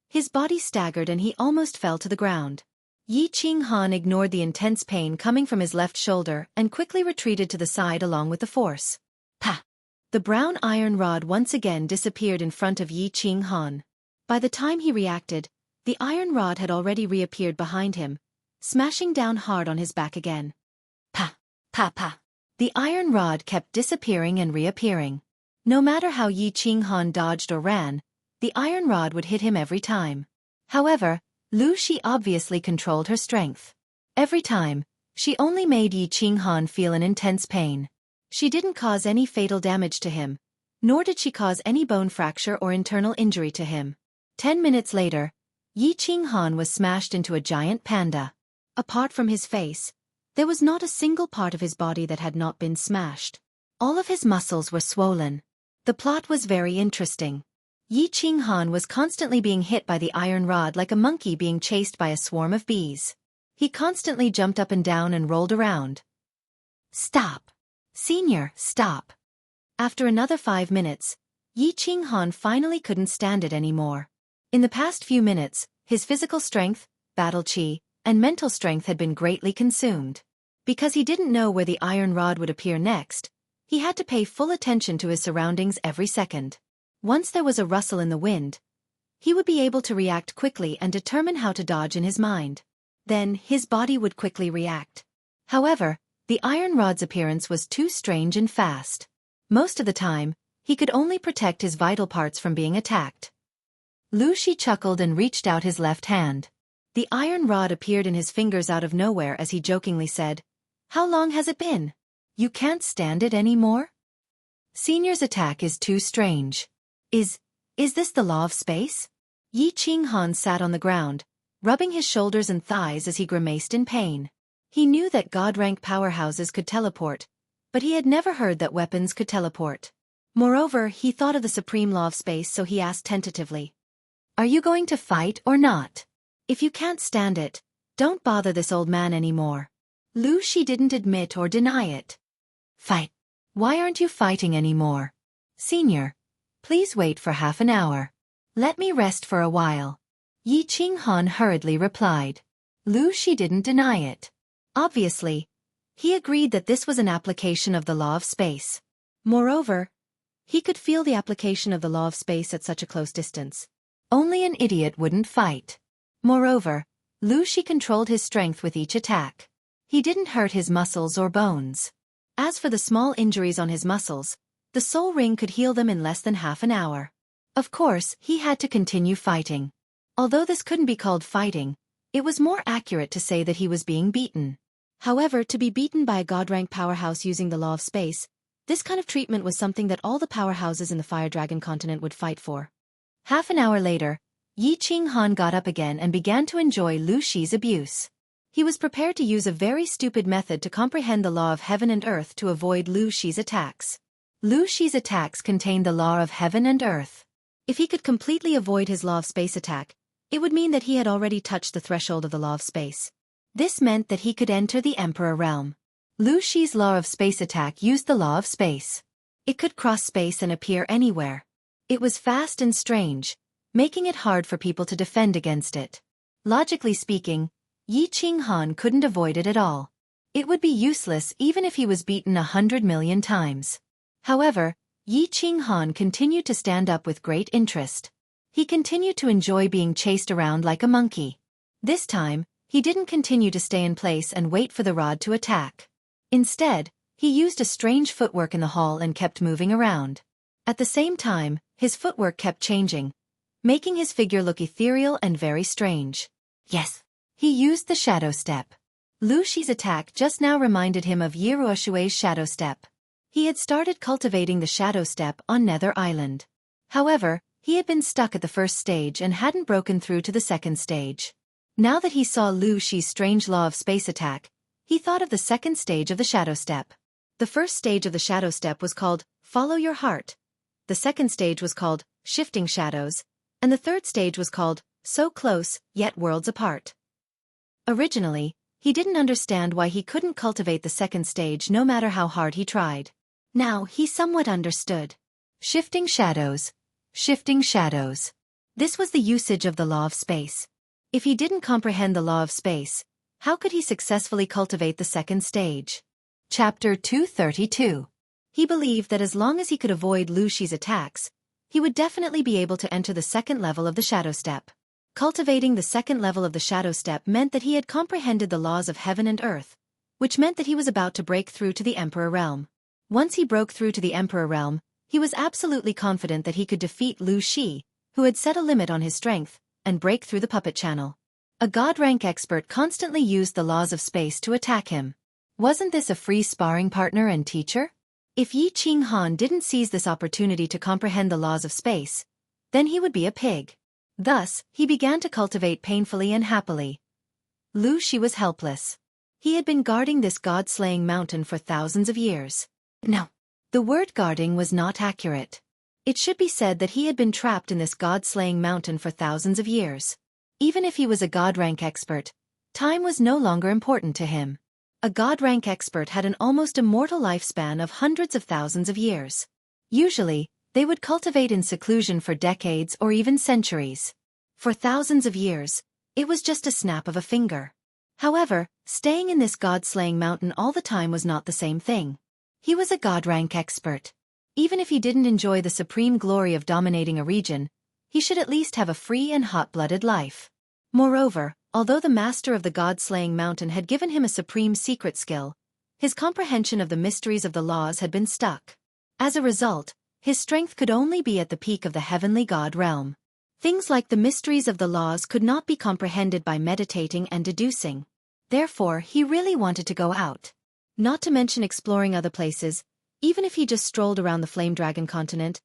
his body staggered and he almost fell to the ground. Yi Qinghan ignored the intense pain coming from his left shoulder and quickly retreated to the side along with the force. Pa! The brown iron rod once again disappeared in front of Yi Qinghan. By the time he reacted, the iron rod had already reappeared behind him, smashing down hard on his back again. Pa! Pa! Pa! The iron rod kept disappearing and reappearing. No matter how Yi Qinghan dodged or ran, the iron rod would hit him every time. However, She obviously controlled her strength. Every time, she only made Yi Qinghan feel an intense pain. She didn't cause any fatal damage to him, nor did she cause any bone fracture or internal injury to him. 10 minutes later, Yi Qinghan was smashed into a giant panda. Apart from his face, there was not a single part of his body that had not been smashed. All of his muscles were swollen. The plot was very interesting. Yi Qinghan was constantly being hit by the iron rod like a monkey being chased by a swarm of bees. He constantly jumped up and down and rolled around. Stop! Senior, stop! After another 5 minutes, Yi Qinghan finally couldn't stand it anymore. In the past few minutes, his physical strength, battle chi, and mental strength had been greatly consumed. Because he didn't know where the iron rod would appear next, he had to pay full attention to his surroundings every second. Once there was a rustle in the wind, he would be able to react quickly and determine how to dodge in his mind. Then, his body would quickly react. However, the iron rod's appearance was too strange and fast. Most of the time, he could only protect his vital parts from being attacked. She chuckled and reached out his left hand. The iron rod appeared in his fingers out of nowhere as he jokingly said, "How long has it been? You can't stand it anymore?" Senior's attack is too strange. Is this the law of space? Yi Qinghan sat on the ground, rubbing his shoulders and thighs as he grimaced in pain. He knew that god-rank powerhouses could teleport, but he had never heard that weapons could teleport. Moreover, he thought of the supreme law of space, so he asked tentatively, "Are you going to fight or not?" If you can't stand it, don't bother this old man anymore. Lu Shi didn't admit or deny it. Fight. Why aren't you fighting anymore? Senior, please wait for half an hour. Let me rest for a while. Yi Qinghan hurriedly replied. Lu Shi didn't deny it. Obviously, he agreed that this was an application of the law of space. Moreover, he could feel the application of the law of space at such a close distance. Only an idiot wouldn't fight. Moreover, Lu Shi controlled his strength with each attack. He didn't hurt his muscles or bones. As for the small injuries on his muscles, the soul ring could heal them in less than half an hour. Of course, he had to continue fighting. Although this couldn't be called fighting, it was more accurate to say that he was being beaten. However, to be beaten by a god-rank powerhouse using the law of space, this kind of treatment was something that all the powerhouses in the Fire Dragon continent would fight for. Half an hour later, Yi Qinghan got up again and began to enjoy Lu Shi's abuse. He was prepared to use a very stupid method to comprehend the law of heaven and earth to avoid Lu Shi's attacks. Lu Shi's attacks contained the law of heaven and earth. If he could completely avoid his law of space attack, it would mean that he had already touched the threshold of the law of space. This meant that he could enter the Emperor realm. Lu Shi's law of space attack used the law of space. It could cross space and appear anywhere. It was fast and strange, making it hard for people to defend against it. Logically speaking, Yi Qinghan couldn't avoid it at all. It would be useless even if he was beaten 100 million times. However, Yi Qinghan continued to stand up with great interest. He continued to enjoy being chased around like a monkey. This time, he didn't continue to stay in place and wait for the rod to attack. Instead, he used a strange footwork in the hall and kept moving around. At the same time, his footwork kept changing, making his figure look ethereal and very strange. Yes, he used the shadow step. Lu Shi's attack just now reminded him of Yi Ruoshui's shadow step. He had started cultivating the shadow step on Nether Island. However, he had been stuck at the first stage and hadn't broken through to the second stage. Now that he saw Lu Shi's strange law of space attack, he thought of the second stage of the shadow step. The first stage of the shadow step was called Follow Your Heart. The second stage was called Shifting Shadows, and the third stage was called So Close, Yet Worlds Apart. Originally, he didn't understand why he couldn't cultivate the second stage no matter how hard he tried. Now he somewhat understood. Shifting Shadows. Shifting Shadows. This was the usage of the law of space. If he didn't comprehend the law of space, how could he successfully cultivate the second stage? Chapter 232. He believed that as long as he could avoid Lu Shi's attacks, he would definitely be able to enter the second level of the shadow step. Cultivating the second level of the shadow step meant that he had comprehended the laws of heaven and earth, which meant that he was about to break through to the Emperor realm. Once he broke through to the Emperor realm, he was absolutely confident that he could defeat Lu Shi, who had set a limit on his strength, and break through the puppet channel. A god-rank expert constantly used the laws of space to attack him. Wasn't this a free sparring partner and teacher? If Yi Qinghan didn't seize this opportunity to comprehend the laws of space, then he would be a pig. Thus, he began to cultivate painfully and happily. Lu Shi was helpless. He had been guarding this god-slaying mountain for thousands of years. No, the word guarding was not accurate. It should be said that he had been trapped in this god-slaying mountain for thousands of years. Even if he was a god-rank expert, time was no longer important to him. A god-rank expert had an almost immortal lifespan of hundreds of thousands of years. Usually, they would cultivate in seclusion for decades or even centuries. For thousands of years, it was just a snap of a finger. However, staying in this god-slaying mountain all the time was not the same thing. He was a god-rank expert. Even if he didn't enjoy the supreme glory of dominating a region, he should at least have a free and hot-blooded life. Moreover, although the master of the god-slaying mountain had given him a supreme secret skill, his comprehension of the mysteries of the laws had been stuck. As a result, his strength could only be at the peak of the heavenly god realm. Things like the mysteries of the laws could not be comprehended by meditating and deducing. Therefore, he really wanted to go out. Not to mention exploring other places, even if he just strolled around the Flame Dragon continent,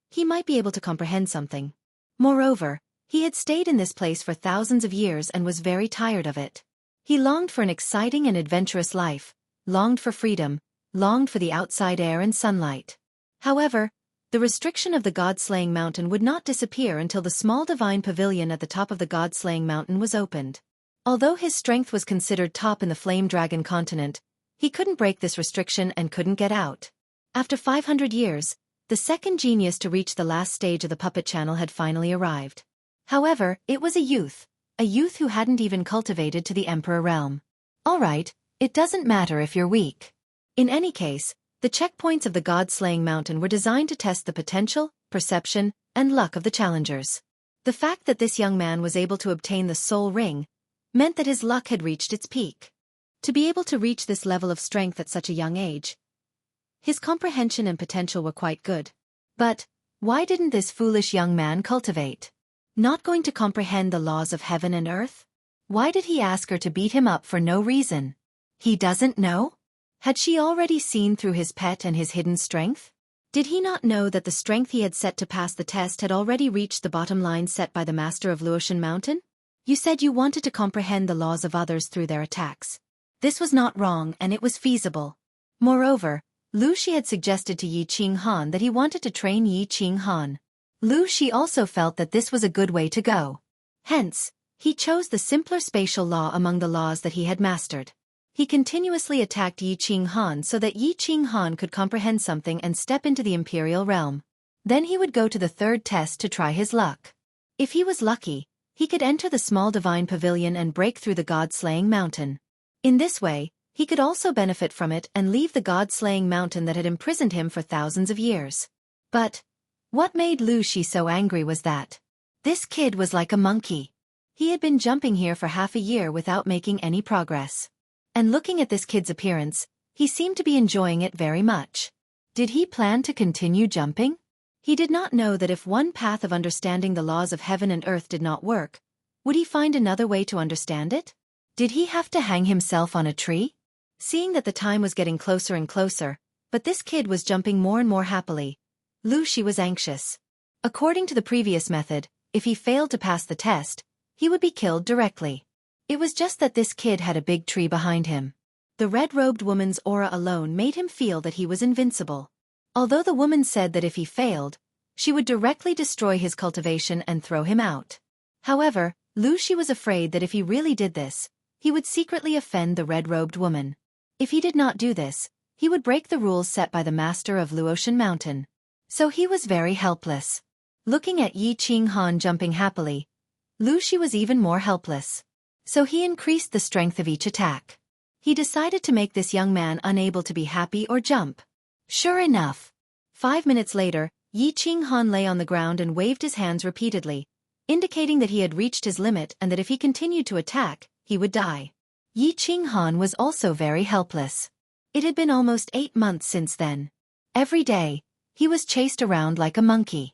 he might be able to comprehend something. Moreover, he had stayed in this place for thousands of years and was very tired of it. He longed for an exciting and adventurous life, longed for freedom, longed for the outside air and sunlight. However, The restriction of the god-slaying mountain would not disappear until the small divine pavilion at the top of the god-slaying mountain was opened. Although his strength was considered top in the Flame Dragon continent, he couldn't break this restriction and couldn't get out. After 500 years, the second genius to reach the last stage of the puppet channel had finally arrived. However, it was a youth who hadn't even cultivated to the Emperor realm. Alright, it doesn't matter if you're weak. In any case, the checkpoints of the god-slaying mountain were designed to test the potential, perception, and luck of the challengers. The fact that this young man was able to obtain the soul ring meant that his luck had reached its peak. To be able to reach this level of strength at such a young age, his comprehension and potential were quite good. But why didn't this foolish young man cultivate? Not going to comprehend the laws of heaven and earth? Why did he ask her to beat him up for no reason? He doesn't know? Had she already seen through his pet and his hidden strength? Did he not know that the strength he had set to pass the test had already reached the bottom line set by the master of Luotian Mountain? You said you wanted to comprehend the laws of others through their attacks. This was not wrong and it was feasible. Moreover, Lu Shi had suggested to Yi Qinghan that he wanted to train Yi Qinghan. Lu Shi also felt that this was a good way to go. Hence, he chose the simpler spatial law among the laws that he had mastered. He continuously attacked Yi Qinghan so that Yi Qinghan could comprehend something and step into the imperial realm. Then he would go to the third test to try his luck. If he was lucky, he could enter the small divine pavilion and break through the god-slaying mountain. In this way, he could also benefit from it and leave the god-slaying mountain that had imprisoned him for thousands of years. But what made Lu Shi so angry was that this kid was like a monkey. He had been jumping here for half a year without making any progress. And looking at this kid's appearance, he seemed to be enjoying it very much. Did he plan to continue jumping? He did not know that if one path of understanding the laws of heaven and earth did not work, would he find another way to understand it? Did he have to hang himself on a tree? Seeing that the time was getting closer and closer, but this kid was jumping more and more happily, Lu Shi was anxious. According to the previous method, if he failed to pass the test, he would be killed directly. It was just that this kid had a big tree behind him. The red-robed woman's aura alone made him feel that he was invincible. Although the woman said that if he failed, she would directly destroy his cultivation and throw him out. However, Lu Shi was afraid that if he really did this, he would secretly offend the red-robed woman. If he did not do this, he would break the rules set by the master of Luotian Mountain. So he was very helpless. Looking at Yi Qinghan jumping happily, Lu Shi was even more helpless. So he increased the strength of each attack. He decided to make this young man unable to be happy or jump. Sure enough. 5 minutes later, Yi Qinghan lay on the ground and waved his hands repeatedly, indicating that he had reached his limit and that if he continued to attack, he would die. Yi Qinghan was also very helpless. It had been almost 8 months since then. Every day, he was chased around like a monkey.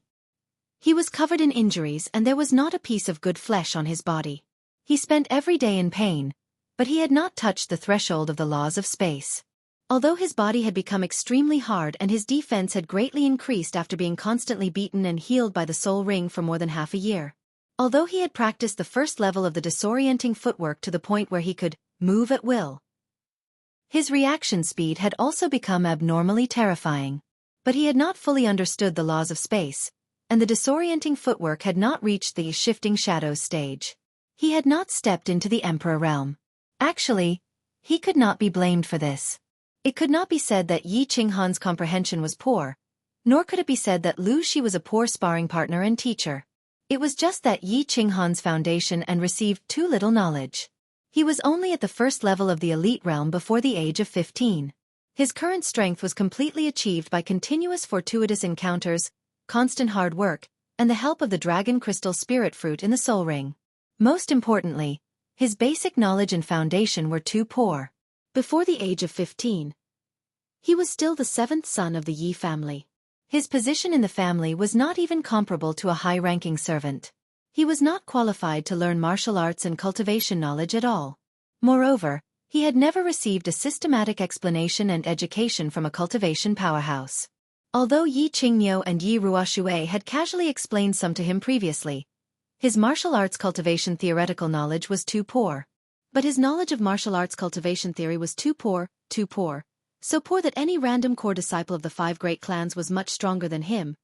He was covered in injuries and there was not a piece of good flesh on his body. He spent every day in pain, but he had not touched the threshold of the laws of space. Although his body had become extremely hard and his defense had greatly increased after being constantly beaten and healed by the soul ring for more than half a year. Although he had practiced the first level of the disorienting footwork to the point where he could move at will, his reaction speed had also become abnormally terrifying. But he had not fully understood the laws of space, and the disorienting footwork had not reached the shifting shadows stage. He had not stepped into the Emperor realm. Actually, he could not be blamed for this. It could not be said that Yi Qinghan's comprehension was poor, nor could it be said that Lu Shi was a poor sparring partner and teacher. It was just that Yi Qinghan's foundation and received too little knowledge. He was only at the first level of the elite realm before the age of 15. His current strength was completely achieved by continuous fortuitous encounters, constant hard work, and the help of the dragon crystal spirit fruit in the soul ring. Most importantly, his basic knowledge and foundation were too poor. Before the age of 15, he was still the 7th son of the Yi family. His position in the family was not even comparable to a high-ranking servant. He was not qualified to learn martial arts and cultivation knowledge at all. Moreover, he had never received a systematic explanation and education from a cultivation powerhouse. Although Yi Qingniu and Yi Ruoshui had casually explained some to him previously, his martial arts cultivation theoretical knowledge was too poor. But his knowledge of martial arts cultivation theory was too poor, so poor that any random core disciple of the 5 great clans was much stronger than him,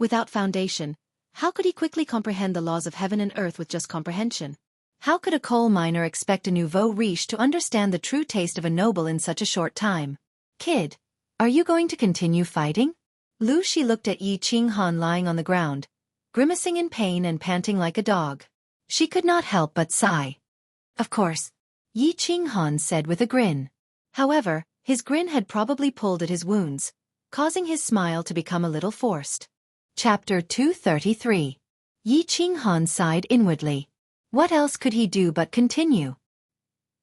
Without foundation, how could he quickly comprehend the laws of heaven and earth with just comprehension? How could a coal miner expect a nouveau riche to understand the true taste of a noble in such a short time? Kid, are you going to continue fighting? Lu Shi looked at Yi Qinghan lying on the ground, grimacing in pain and panting like a dog. She could not help but sigh. Of course, Yi Qinghan said with a grin. However, his grin had probably pulled at his wounds, causing his smile to become a little forced. Chapter 233. Yi Qinghan sighed inwardly. What else could he do but continue?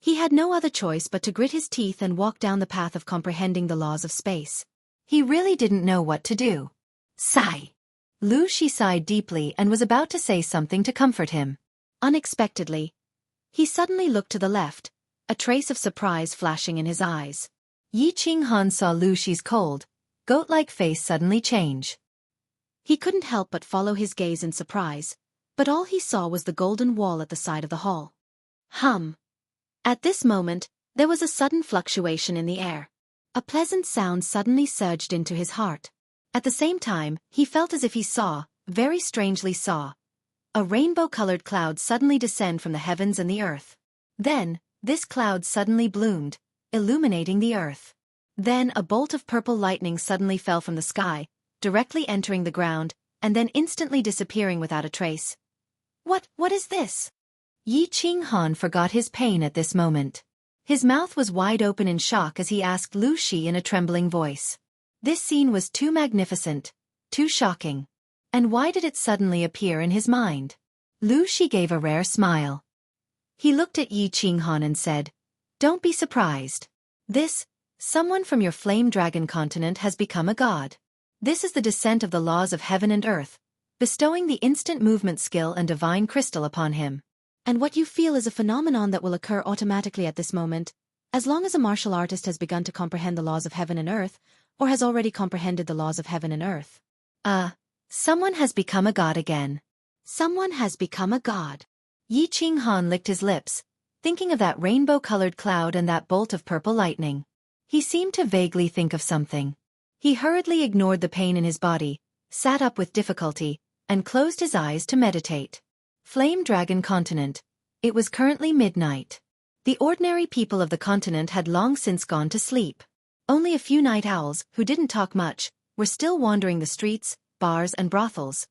He had no other choice but to grit his teeth and walk down the path of comprehending the laws of space. He really didn't know what to do. Sigh. Lu Shi sighed deeply and was about to say something to comfort him. Unexpectedly, he suddenly looked to the left, a trace of surprise flashing in his eyes. Yi Qinghan saw Lu Shi's cold, goat-like face suddenly change. He couldn't help but follow his gaze in surprise, but all he saw was the golden wall at the side of the hall. At this moment, there was a sudden fluctuation in the air. A pleasant sound suddenly surged into his heart. At the same time, he felt as if he saw, very strangely saw, a rainbow-colored cloud suddenly descend from the heavens and the earth. Then, this cloud suddenly bloomed, illuminating the earth. Then a bolt of purple lightning suddenly fell from the sky, directly entering the ground, and then instantly disappearing without a trace. What is this? Yi Qinghan forgot his pain at this moment. His mouth was wide open in shock as he asked Lu Shi in a trembling voice. This scene was too magnificent, too shocking. And why did it suddenly appear in his mind? Lu Shi gave a rare smile. He looked at Yi Qinghan and said, "Don't be surprised. Someone from your flame dragon continent has become a god. This is the descent of the laws of heaven and earth, bestowing the instant movement skill and divine crystal upon him. And what you feel is a phenomenon that will occur automatically at this moment, as long as a martial artist has begun to comprehend the laws of heaven and earth, or has already comprehended the laws of heaven and earth." Someone has become a god again. Someone has become a god. Yi Qinghan licked his lips, thinking of that rainbow-colored cloud and that bolt of purple lightning. He seemed to vaguely think of something. He hurriedly ignored the pain in his body, sat up with difficulty, and closed his eyes to meditate. Flame Dragon Continent. It was currently midnight. The ordinary people of the continent had long since gone to sleep. Only a few night owls, who didn't talk much, were still wandering the streets, bars and brothels.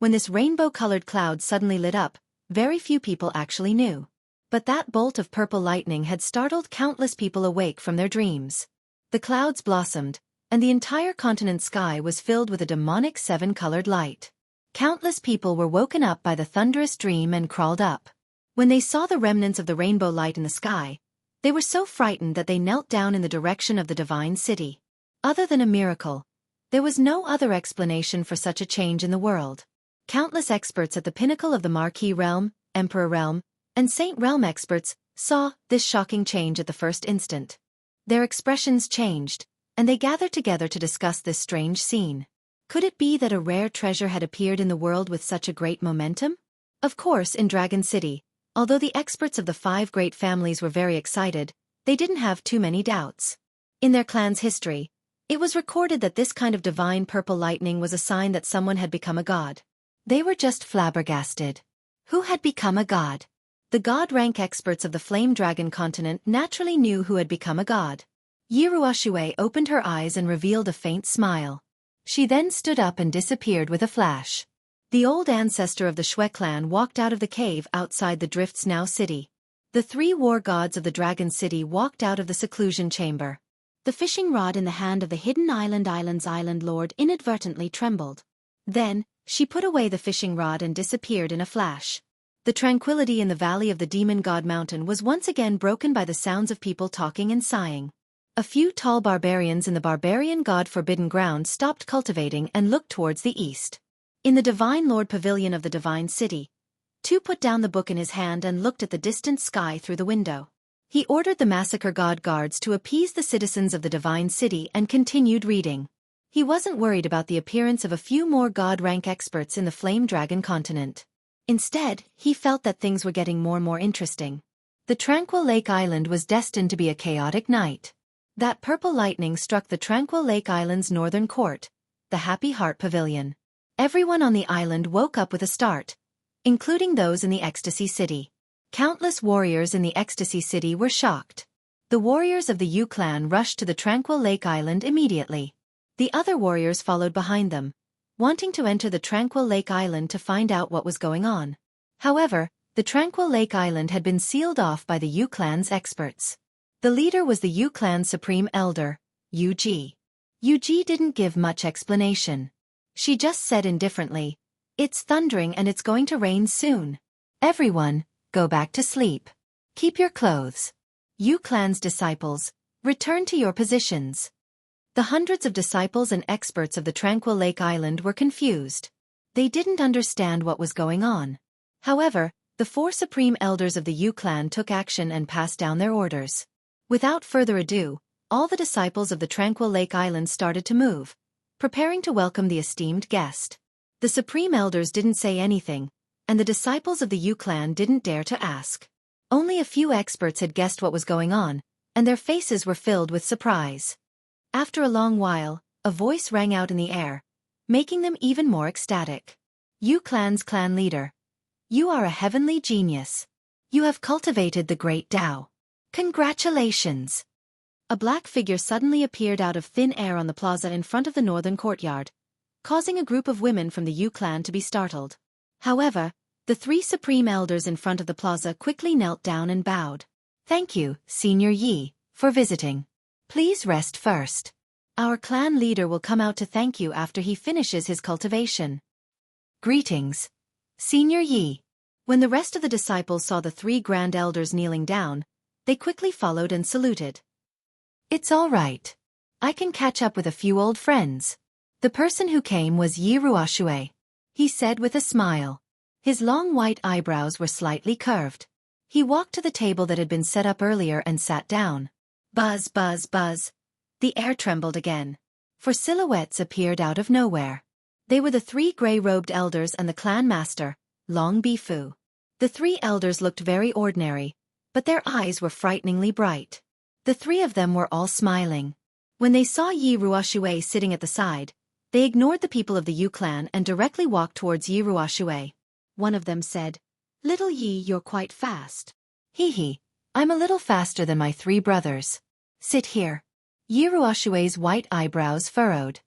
When this rainbow-colored cloud suddenly lit up, very few people actually knew. But that bolt of purple lightning had startled countless people awake from their dreams. The clouds blossomed, and the entire continent sky was filled with a demonic seven-colored light. Countless people were woken up by the thunderous dream and crawled up. When they saw the remnants of the rainbow light in the sky, they were so frightened that they knelt down in the direction of the divine city. Other than a miracle, there was no other explanation for such a change in the world. Countless experts at the pinnacle of the Marquis realm, Emperor realm, and Saint realm experts saw this shocking change at the first instant. Their expressions changed, and they gathered together to discuss this strange scene. Could it be that a rare treasure had appeared in the world with such a great momentum? Of course, in Dragon City, although the experts of the 5 great families were very excited, they didn't have too many doubts. In their clan's history, it was recorded that this kind of divine purple lightning was a sign that someone had become a god. They were just flabbergasted. Who had become a god? The god-rank experts of the Flame Dragon continent naturally knew who had become a god. Yiruashue opened her eyes and revealed a faint smile. She then stood up and disappeared with a flash. The old ancestor of the Shui clan walked out of the cave outside the Drifts Now city. The 3 war gods of the Dragon City walked out of the seclusion chamber. The fishing rod in the hand of the Hidden Island's island lord inadvertently trembled. Then, she put away the fishing rod and disappeared in a flash. The tranquility in the valley of the Demon God Mountain was once again broken by the sounds of people talking and sighing. A few tall barbarians in the barbarian god Forbidden Ground stopped cultivating and looked towards the east. In the Divine Lord Pavilion of the Divine City, Tu put down the book in his hand and looked at the distant sky through the window. He ordered the Massacre God guards to appease the citizens of the Divine City and continued reading. He wasn't worried about the appearance of a few more god-rank experts in the Flame Dragon continent. Instead, he felt that things were getting more and more interesting. The Tranquil Lake Island was destined to be a chaotic night. That purple lightning struck the Tranquil Lake Island's northern court, the Happy Heart Pavilion. Everyone on the island woke up with a start, including those in the Ecstasy City. Countless warriors in the Ecstasy City were shocked. The warriors of the Yu clan rushed to the Tranquil Lake Island immediately. The other warriors followed behind them, wanting to enter the Tranquil Lake Island to find out what was going on. However, the Tranquil Lake Island had been sealed off by the Yu clan's experts. The leader was the Yu clan's supreme elder, Yu Ji. Yu Ji didn't give much explanation. She just said indifferently, "It's thundering and it's going to rain soon. Everyone, go back to sleep. Keep your clothes. Yu clan's disciples, return to your positions." The hundreds of disciples and experts of the Tranquil Lake Island were confused. They didn't understand what was going on. However, the 4 supreme elders of the Yu clan took action and passed down their orders. Without further ado, all the disciples of the Tranquil Lake Island started to move, preparing to welcome the esteemed guest. The supreme elders didn't say anything, and the disciples of the Yu clan didn't dare to ask. Only a few experts had guessed what was going on, and their faces were filled with surprise. After a long while, a voice rang out in the air, making them even more ecstatic. "Yu clan's clan leader. You are a heavenly genius. You have cultivated the great Tao. Congratulations!" A black figure suddenly appeared out of thin air on the plaza in front of the northern courtyard, causing a group of women from the Yu clan to be startled. However, the 3 supreme elders in front of the plaza quickly knelt down and bowed. "Thank you, Senior Yi, for visiting. Please rest first. Our clan leader will come out to thank you after he finishes his cultivation." "Greetings, Senior Yi." When the rest of the disciples saw the 3 grand elders kneeling down, they quickly followed and saluted. "It's all right. I can catch up with a few old friends." The person who came was Yi Ruoxue. He said with a smile. His long white eyebrows were slightly curved. He walked to the table that had been set up earlier and sat down. Buzz, buzz, buzz. The air trembled again. 4 silhouettes appeared out of nowhere. They were the 3 gray-robed elders and the clan master, Long Bifu. The 3 elders looked very ordinary, but their eyes were frighteningly bright. The 3 of them were all smiling. When they saw Yi Ruoxue sitting at the side, they ignored the people of the Yu clan and directly walked towards Yi Ruoxue. One of them said, "Little Yi, you're quite fast." "Hee, I'm a little faster than my 3 brothers. Sit here." Yi Ruoxue's white eyebrows furrowed.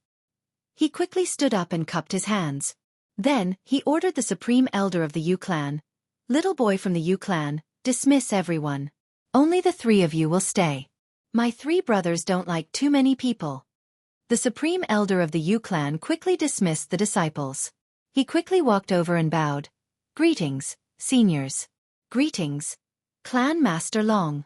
He quickly stood up and cupped his hands. Then, he ordered the supreme elder of the Yu clan, "Little boy from the Yu clan, dismiss everyone. Only the 3 of you will stay. My 3 brothers don't like too many people." The supreme elder of the Yu clan quickly dismissed the disciples. He quickly walked over and bowed. "Greetings, seniors. Greetings, Clan Master Long."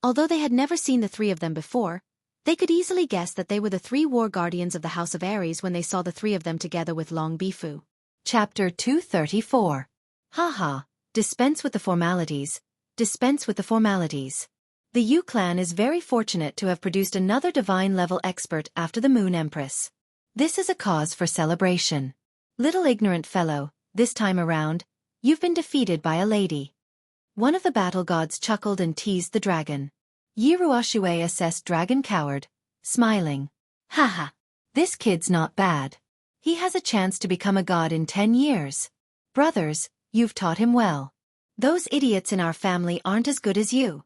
Although they had never seen the 3 of them before, they could easily guess that they were the 3 war guardians of the House of Aries when they saw the 3 of them together with Long Bifu. Chapter 234. Haha, dispense with the formalities. Dispense with the formalities. The Yu clan is very fortunate to have produced another divine-level expert after the Moon Empress. This is a cause for celebration. Little ignorant fellow, this time around, you've been defeated by a lady. One of the battle gods chuckled and teased the dragon. Yi Ruoxue assessed Dragon Coward, smiling. "Haha, this kid's not bad. He has a chance to become a god in 10 years. Brothers, you've taught him well. Those idiots in our family aren't as good as you.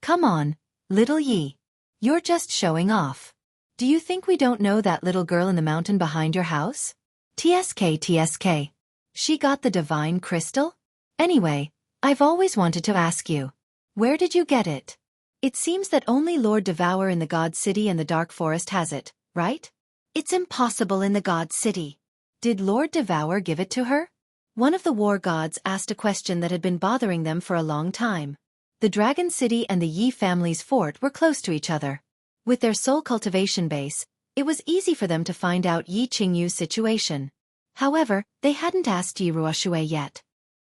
Come on, little Yi. You're just showing off. Do you think we don't know that little girl in the mountain behind your house? TSK. She got the divine crystal? Anyway, I've always wanted to ask you. Where did you get it? It seems that only Lord Devour in the God City and the Dark Forest has it, right? It's impossible in the God City. Did Lord Devour give it to her?" One of the war gods asked a question that had been bothering them for a long time. The Dragon City and the Yi family's fort were close to each other. With their soul cultivation base, it was easy for them to find out Yi Qingyu's situation. However, they hadn't asked Yi Ruoxue yet.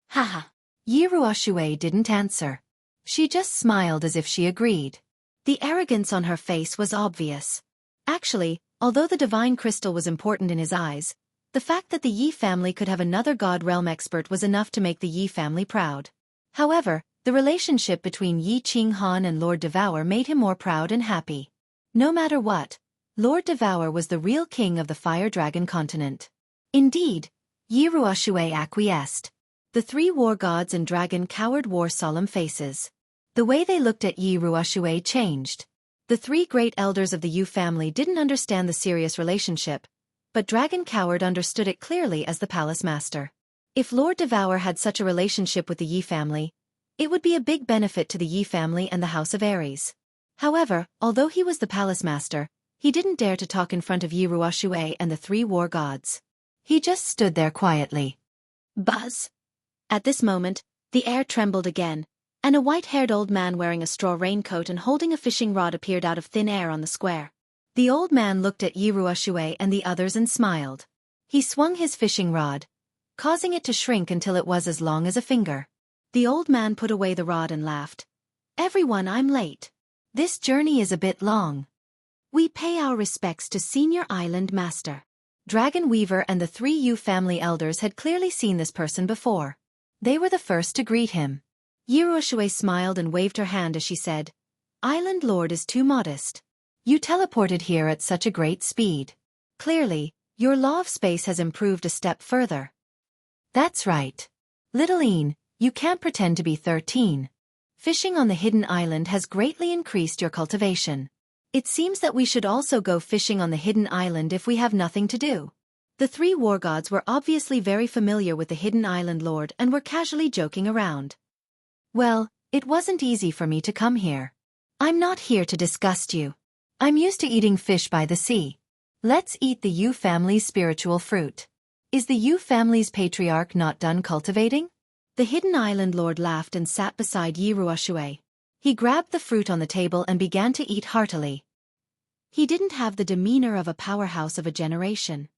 Haha. Yi Ruoxue didn't answer. She just smiled as if she agreed. The arrogance on her face was obvious. Actually, although the divine crystal was important in his eyes, the fact that the Yi family could have another god realm expert was enough to make the Yi family proud. However, the relationship between Yi Qinghan and Lord Devour made him more proud and happy. No matter what, Lord Devour was the real king of the Fire Dragon continent. Indeed, Yi Ruoxue acquiesced. The three war gods and dragon cowered wore solemn faces. The way they looked at Yi Ruoxue changed. The three great elders of the Yu family didn't understand the serious relationship, but Dragon Coward understood it clearly as the palace master. If Lord Devour had such a relationship with the Yi family, it would be a big benefit to the Yi family and the House of Aries. However, although he was the palace master, he didn't dare to talk in front of Yi Ruoxue and the three war gods. He just stood there quietly. Buzz! At this moment, the air trembled again, and a white-haired old man wearing a straw raincoat and holding a fishing rod appeared out of thin air on the square. The old man looked at Yi Ruoxue and the others and smiled. He swung his fishing rod, causing it to shrink until it was as long as a finger. The old man put away the rod and laughed. Everyone, I'm late. This journey is a bit long. We pay our respects to Senior Island Master. Dragon Weaver and the three Yu family elders had clearly seen this person before. They were the first to greet him. Yi Ruoxue smiled and waved her hand as she said, Island Lord is too modest. You teleported here at such a great speed. Clearly, your law of space has improved a step further. That's right. Little Een, you can't pretend to be 13. Fishing on the hidden island has greatly increased your cultivation. It seems that we should also go fishing on the hidden island if we have nothing to do. The three war gods were obviously very familiar with the hidden island lord and were casually joking around. Well, it wasn't easy for me to come here. I'm not here to disgust you. I'm used to eating fish by the sea. Let's eat the Yu family's spiritual fruit. Is the Yu family's patriarch not done cultivating? The hidden island lord laughed and sat beside Yi Ruoxue. He grabbed the fruit on the table and began to eat heartily. He didn't have the demeanor of a powerhouse of a generation.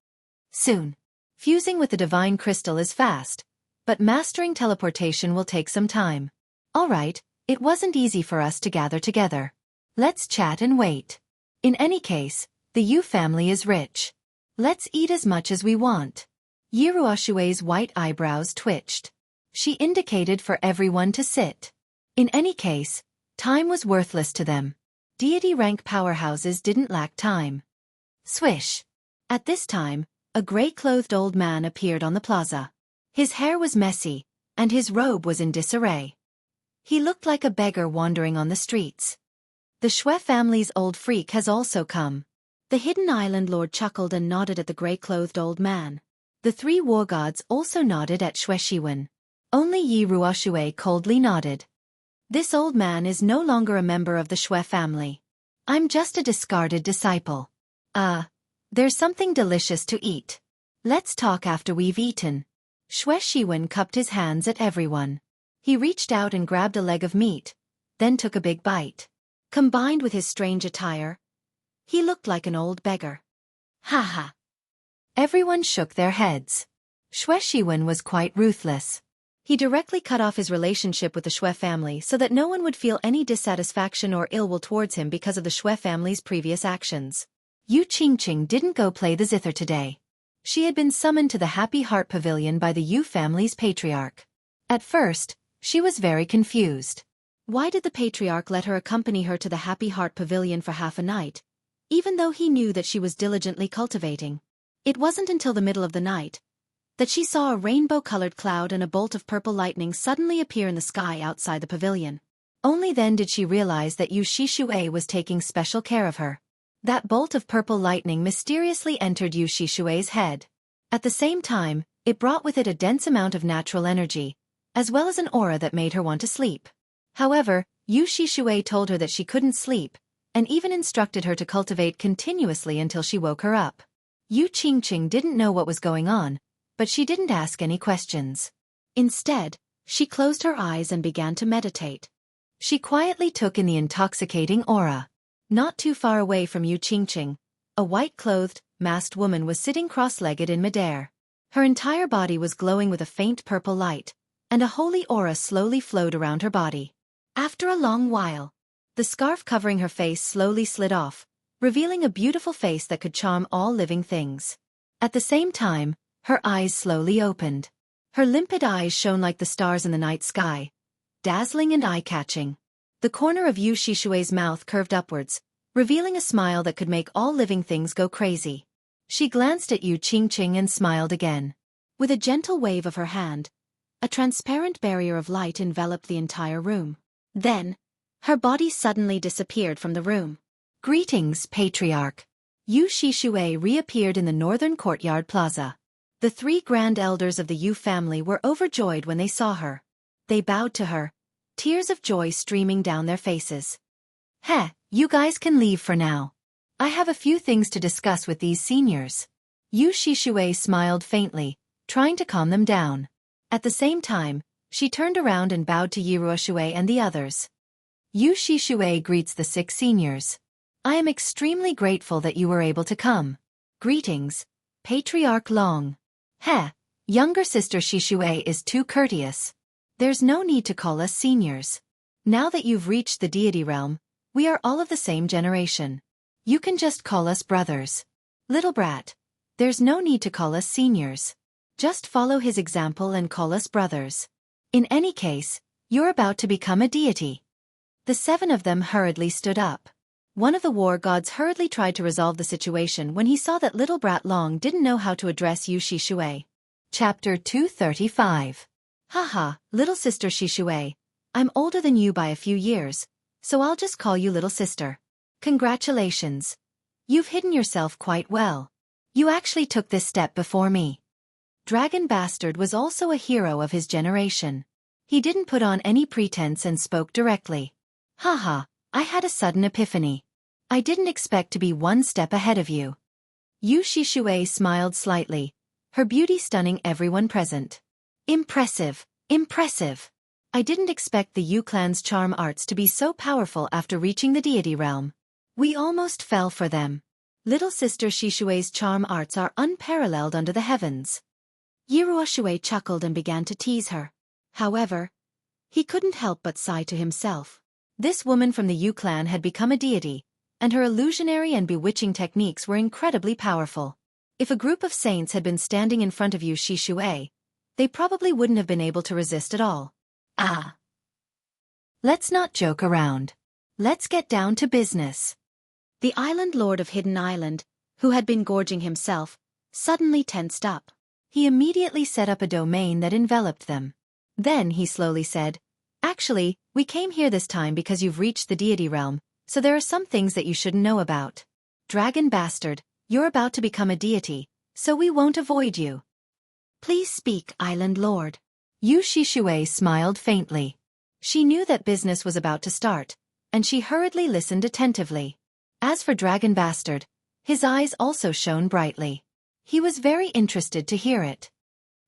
Soon. Fusing with the divine crystal is fast, but mastering teleportation will take some time. All right, it wasn't easy for us to gather together. Let's chat and wait. In any case, the Yu family is rich. Let's eat as much as we want. Yi Ruoxue's white eyebrows twitched. She indicated for everyone to sit. In any case, time was worthless to them. Deity rank powerhouses didn't lack time. Swish! At this time, a gray-clothed old man appeared on the plaza. His hair was messy, and his robe was in disarray. He looked like a beggar wandering on the streets. The Xue family's old freak has also come. The hidden island lord chuckled and nodded at the gray-clothed old man. The three war gods also nodded at Xue Shiwen. Only Yi Ruoxue coldly nodded. This old man is no longer a member of the Xue family. I'm just a discarded disciple. There's something delicious to eat. Let's talk after we've eaten. Xue Shiwen cupped his hands at everyone. He reached out and grabbed a leg of meat, then took a big bite. Combined with his strange attire, he looked like an old beggar. Ha ha. Everyone shook their heads. Xue Shiwen was quite ruthless. He directly cut off his relationship with the Xue family so that no one would feel any dissatisfaction or ill will towards him because of the Xue family's previous actions. Yu Qingqing didn't go play the zither today. She had been summoned to the Happy Heart Pavilion by the Yu family's patriarch. At first, she was very confused. Why did the patriarch let her accompany her to the Happy Heart Pavilion for half a night, even though he knew that she was diligently cultivating? It wasn't until the middle of the night that she saw a rainbow-colored cloud and a bolt of purple lightning suddenly appear in the sky outside the pavilion. Only then did she realize that Yu Shixue was taking special care of her. That bolt of purple lightning mysteriously entered Yu Shixue's head. At the same time, it brought with it a dense amount of natural energy, as well as an aura that made her want to sleep. However, Yu Shixue told her that she couldn't sleep, and even instructed her to cultivate continuously until she woke her up. Yu Qingqing didn't know what was going on, but she didn't ask any questions. Instead, she closed her eyes and began to meditate. She quietly took in the intoxicating aura. Not too far away from Yu Qingqing, a white-clothed, masked woman was sitting cross-legged in midair. Her entire body was glowing with a faint purple light, and a holy aura slowly flowed around her body. After a long while, the scarf covering her face slowly slid off, revealing a beautiful face that could charm all living things. At the same time, her eyes slowly opened. Her limpid eyes shone like the stars in the night sky, dazzling and eye-catching. The corner of Yu Shixue's mouth curved upwards, revealing a smile that could make all living things go crazy. She glanced at Yu Qingqing and smiled again. With a gentle wave of her hand, a transparent barrier of light enveloped the entire room. Then, her body suddenly disappeared from the room. Greetings, Patriarch. Yu Shishui reappeared in the northern courtyard plaza. The three grand elders of the Yu family were overjoyed when they saw her. They bowed to her, tears of joy streaming down their faces. Heh, you guys can leave for now. I have a few things to discuss with these seniors. Yu Shishui smiled faintly, trying to calm them down. At the same time, she turned around and bowed to Yiruoshui and the others. Yu Shishui greets the 6 seniors. I am extremely grateful that you were able to come. Greetings, Patriarch Long. Heh, younger sister Shishui is too courteous. There's no need to call us seniors. Now that you've reached the deity realm, we are all of the same generation. You can just call us brothers. Little brat, there's no need to call us seniors. Just follow his example and call us brothers. In any case, you're about to become a deity. The 7 of them hurriedly stood up. One of the war gods hurriedly tried to resolve the situation when he saw that little brat Long didn't know how to address Yu Shishui. Chapter 235. Haha, little sister Shishui, I'm older than you by a few years, so I'll just call you little sister. Congratulations. You've hidden yourself quite well. You actually took this step before me. Dragon Bastard was also a hero of his generation. He didn't put on any pretense and spoke directly. Haha, I had a sudden epiphany. I didn't expect to be one step ahead of you. Yu Shishui smiled slightly, her beauty stunning everyone present. Impressive, impressive. I didn't expect the Yu clan's charm arts to be so powerful after reaching the deity realm. We almost fell for them. Little sister Shishui's charm arts are unparalleled under the heavens. Yiruoshui chuckled and began to tease her. However, he couldn't help but sigh to himself. This woman from the Yu clan had become a deity, and her illusionary and bewitching techniques were incredibly powerful. If a group of saints had been standing in front of Yu Shishui, they probably wouldn't have been able to resist at all. Ah. Let's not joke around. Let's get down to business. The island lord of Hidden Island, who had been gorging himself, suddenly tensed up. He immediately set up a domain that enveloped them. Then he slowly said, Actually, we came here this time because you've reached the deity realm, so there are some things that you shouldn't know about. Dragon Bastard, you're about to become a deity, so we won't avoid you. Please speak, Island Lord. Yu Shishui smiled faintly. She knew that business was about to start, and she hurriedly listened attentively. As for Dragon Bastard, his eyes also shone brightly. He was very interested to hear it.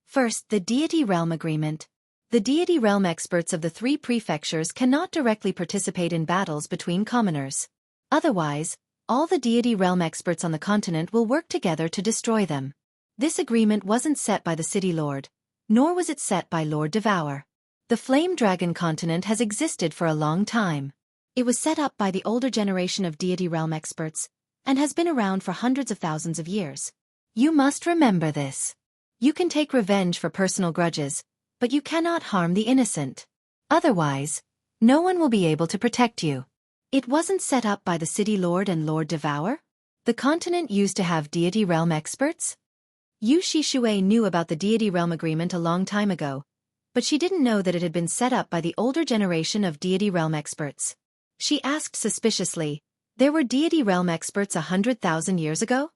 First, the Deity Realm Agreement. The Deity Realm experts of the 3 prefectures cannot directly participate in battles between commoners. Otherwise, all the Deity Realm experts on the continent will work together to destroy them. This agreement wasn't set by the City Lord, nor was it set by Lord Devour. The Flame Dragon continent has existed for a long time. It was set up by the older generation of Deity Realm experts, and has been around for hundreds of thousands of years. You must remember this. You can take revenge for personal grudges, but you cannot harm the innocent. Otherwise, no one will be able to protect you. It wasn't set up by the City Lord and Lord Devour? The continent used to have Deity Realm experts? Yu Shishui knew about the Deity Realm Agreement a long time ago, but she didn't know that it had been set up by the older generation of Deity Realm experts. She asked suspiciously, there were Deity Realm experts 100,000 years ago?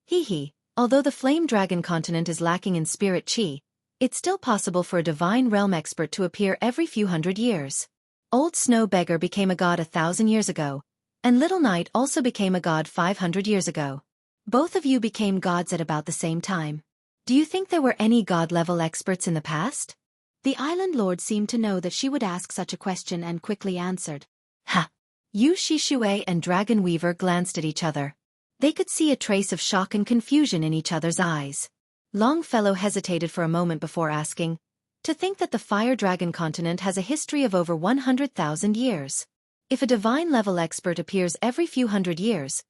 Hee. Although the Flame Dragon continent is lacking in spirit chi, it's still possible for a divine realm expert to appear every few hundred years. Old Snow Beggar became a god 1,000 years ago, and Little Knight also became a god 500 years ago. Both of you became gods at about the same time. Do you think there were any god-level experts in the past? The Island Lord seemed to know that she would ask such a question and quickly answered. Ha! Yu Shishui and Dragon Weaver glanced at each other. They could see a trace of shock and confusion in each other's eyes. Longfellow hesitated for a moment before asking, to think that the Fire Dragon continent has a history of over 100,000 years. If a divine-level expert appears every few hundred years,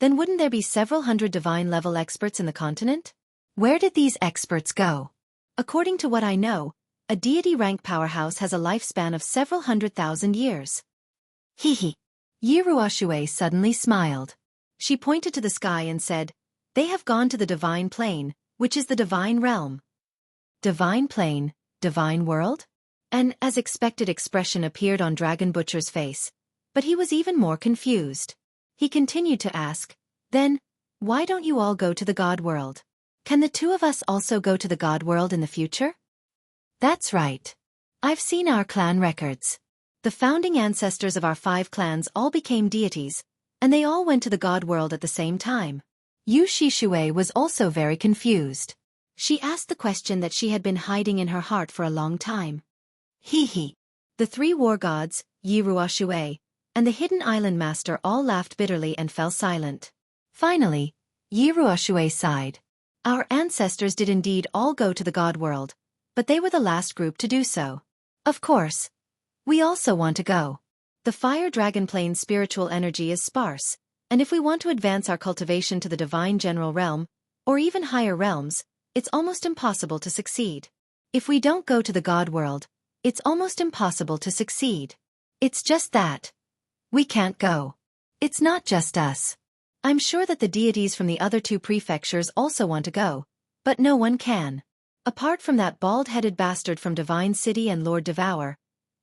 then wouldn't there be several hundred divine-level experts in the continent? Where did these experts go? According to what I know, a deity rank powerhouse has a lifespan of several 100,000 years. Hee. Yiruoshui suddenly smiled. She pointed to the sky and said, They have gone to the divine plane, which is the divine realm. Divine plane, divine world? An as expected expression appeared on Dragon Butcher's face, but he was even more confused. He continued to ask, then, why don't you all go to the God world? Can the two of us also go to the God world in the future? That's right. I've seen our clan records. The founding ancestors of our 5 clans all became deities, and they all went to the God world at the same time. Yu Shishui was also very confused. She asked the question that she had been hiding in her heart for a long time. Hee. The 3 war gods, Yi Ruoshui, and the Hidden Island Master all laughed bitterly and fell silent. Finally, Yi Ruoshui sighed. Our ancestors did indeed all go to the God world, but they were the last group to do so. Of course. We also want to go. The Fire Dragon Plane's spiritual energy is sparse, and if we want to advance our cultivation to the divine general realm, or even higher realms, it's almost impossible to succeed. If we don't go to the God world, it's almost impossible to succeed. It's just that. We can't go. It's not just us. I'm sure that the deities from the other 2 prefectures also want to go, but no one can. Apart from that bald-headed bastard from Divine City and Lord Devour,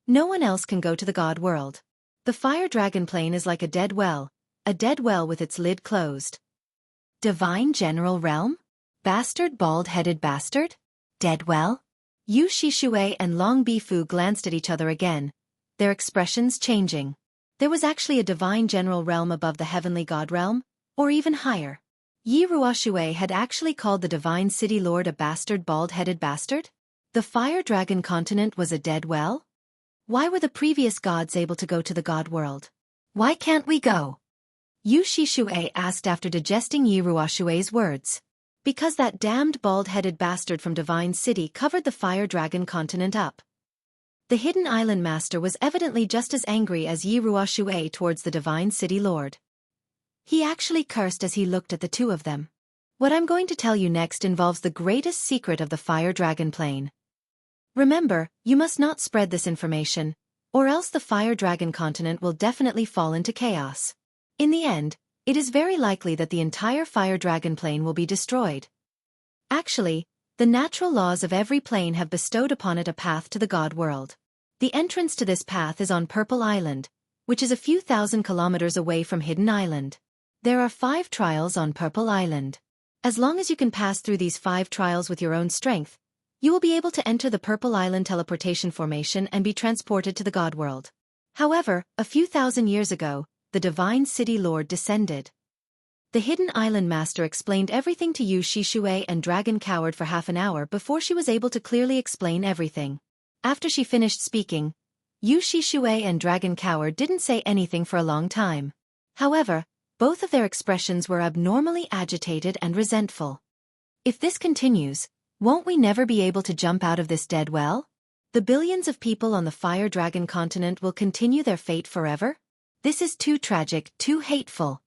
no one else can go to the God world. The Fire Dragon Plane is like a dead well with its lid closed. Divine General Realm? Bastard bald-headed bastard? Dead well? Yu Shishui and Long Bifu glanced at each other again, their expressions changing. There was actually a divine general realm above the heavenly god realm, or even higher. Yi Ruoshui had actually called the divine city lord a bastard bald-headed bastard? The Fire Dragon continent was a dead well? Why were the previous gods able to go to the god world? Why can't we go? Yu Shishui asked after digesting Yi Ruoshui's words. Because that damned bald-headed bastard from Divine City covered the Fire Dragon continent up. The Hidden Island Master was evidently just as angry as Yi Ruoshui towards the Divine City Lord. He actually cursed as he looked at the 2 of them. What I'm going to tell you next involves the greatest secret of the Fire Dragon Plane. Remember, you must not spread this information, or else the Fire Dragon continent will definitely fall into chaos. In the end, it is very likely that the entire Fire Dragon Plane will be destroyed. Actually, the natural laws of every plane have bestowed upon it a path to the God world. The entrance to this path is on Purple Island, which is a few thousand kilometers away from Hidden Island. There are 5 trials on Purple Island. As long as you can pass through these 5 trials with your own strength, you will be able to enter the Purple Island teleportation formation and be transported to the God world. However, a few thousand years ago, the Divine City Lord descended. The Hidden Island Master explained everything to Yu Shishui and Dragon Coward for half an hour before she was able to clearly explain everything. After she finished speaking, Yu Shishui and Dragon Coward didn't say anything for a long time. However, both of their expressions were abnormally agitated and resentful. If this continues, won't we never be able to jump out of this dead well? The billions of people on the Fire Dragon continent will continue their fate forever? This is too tragic, too hateful.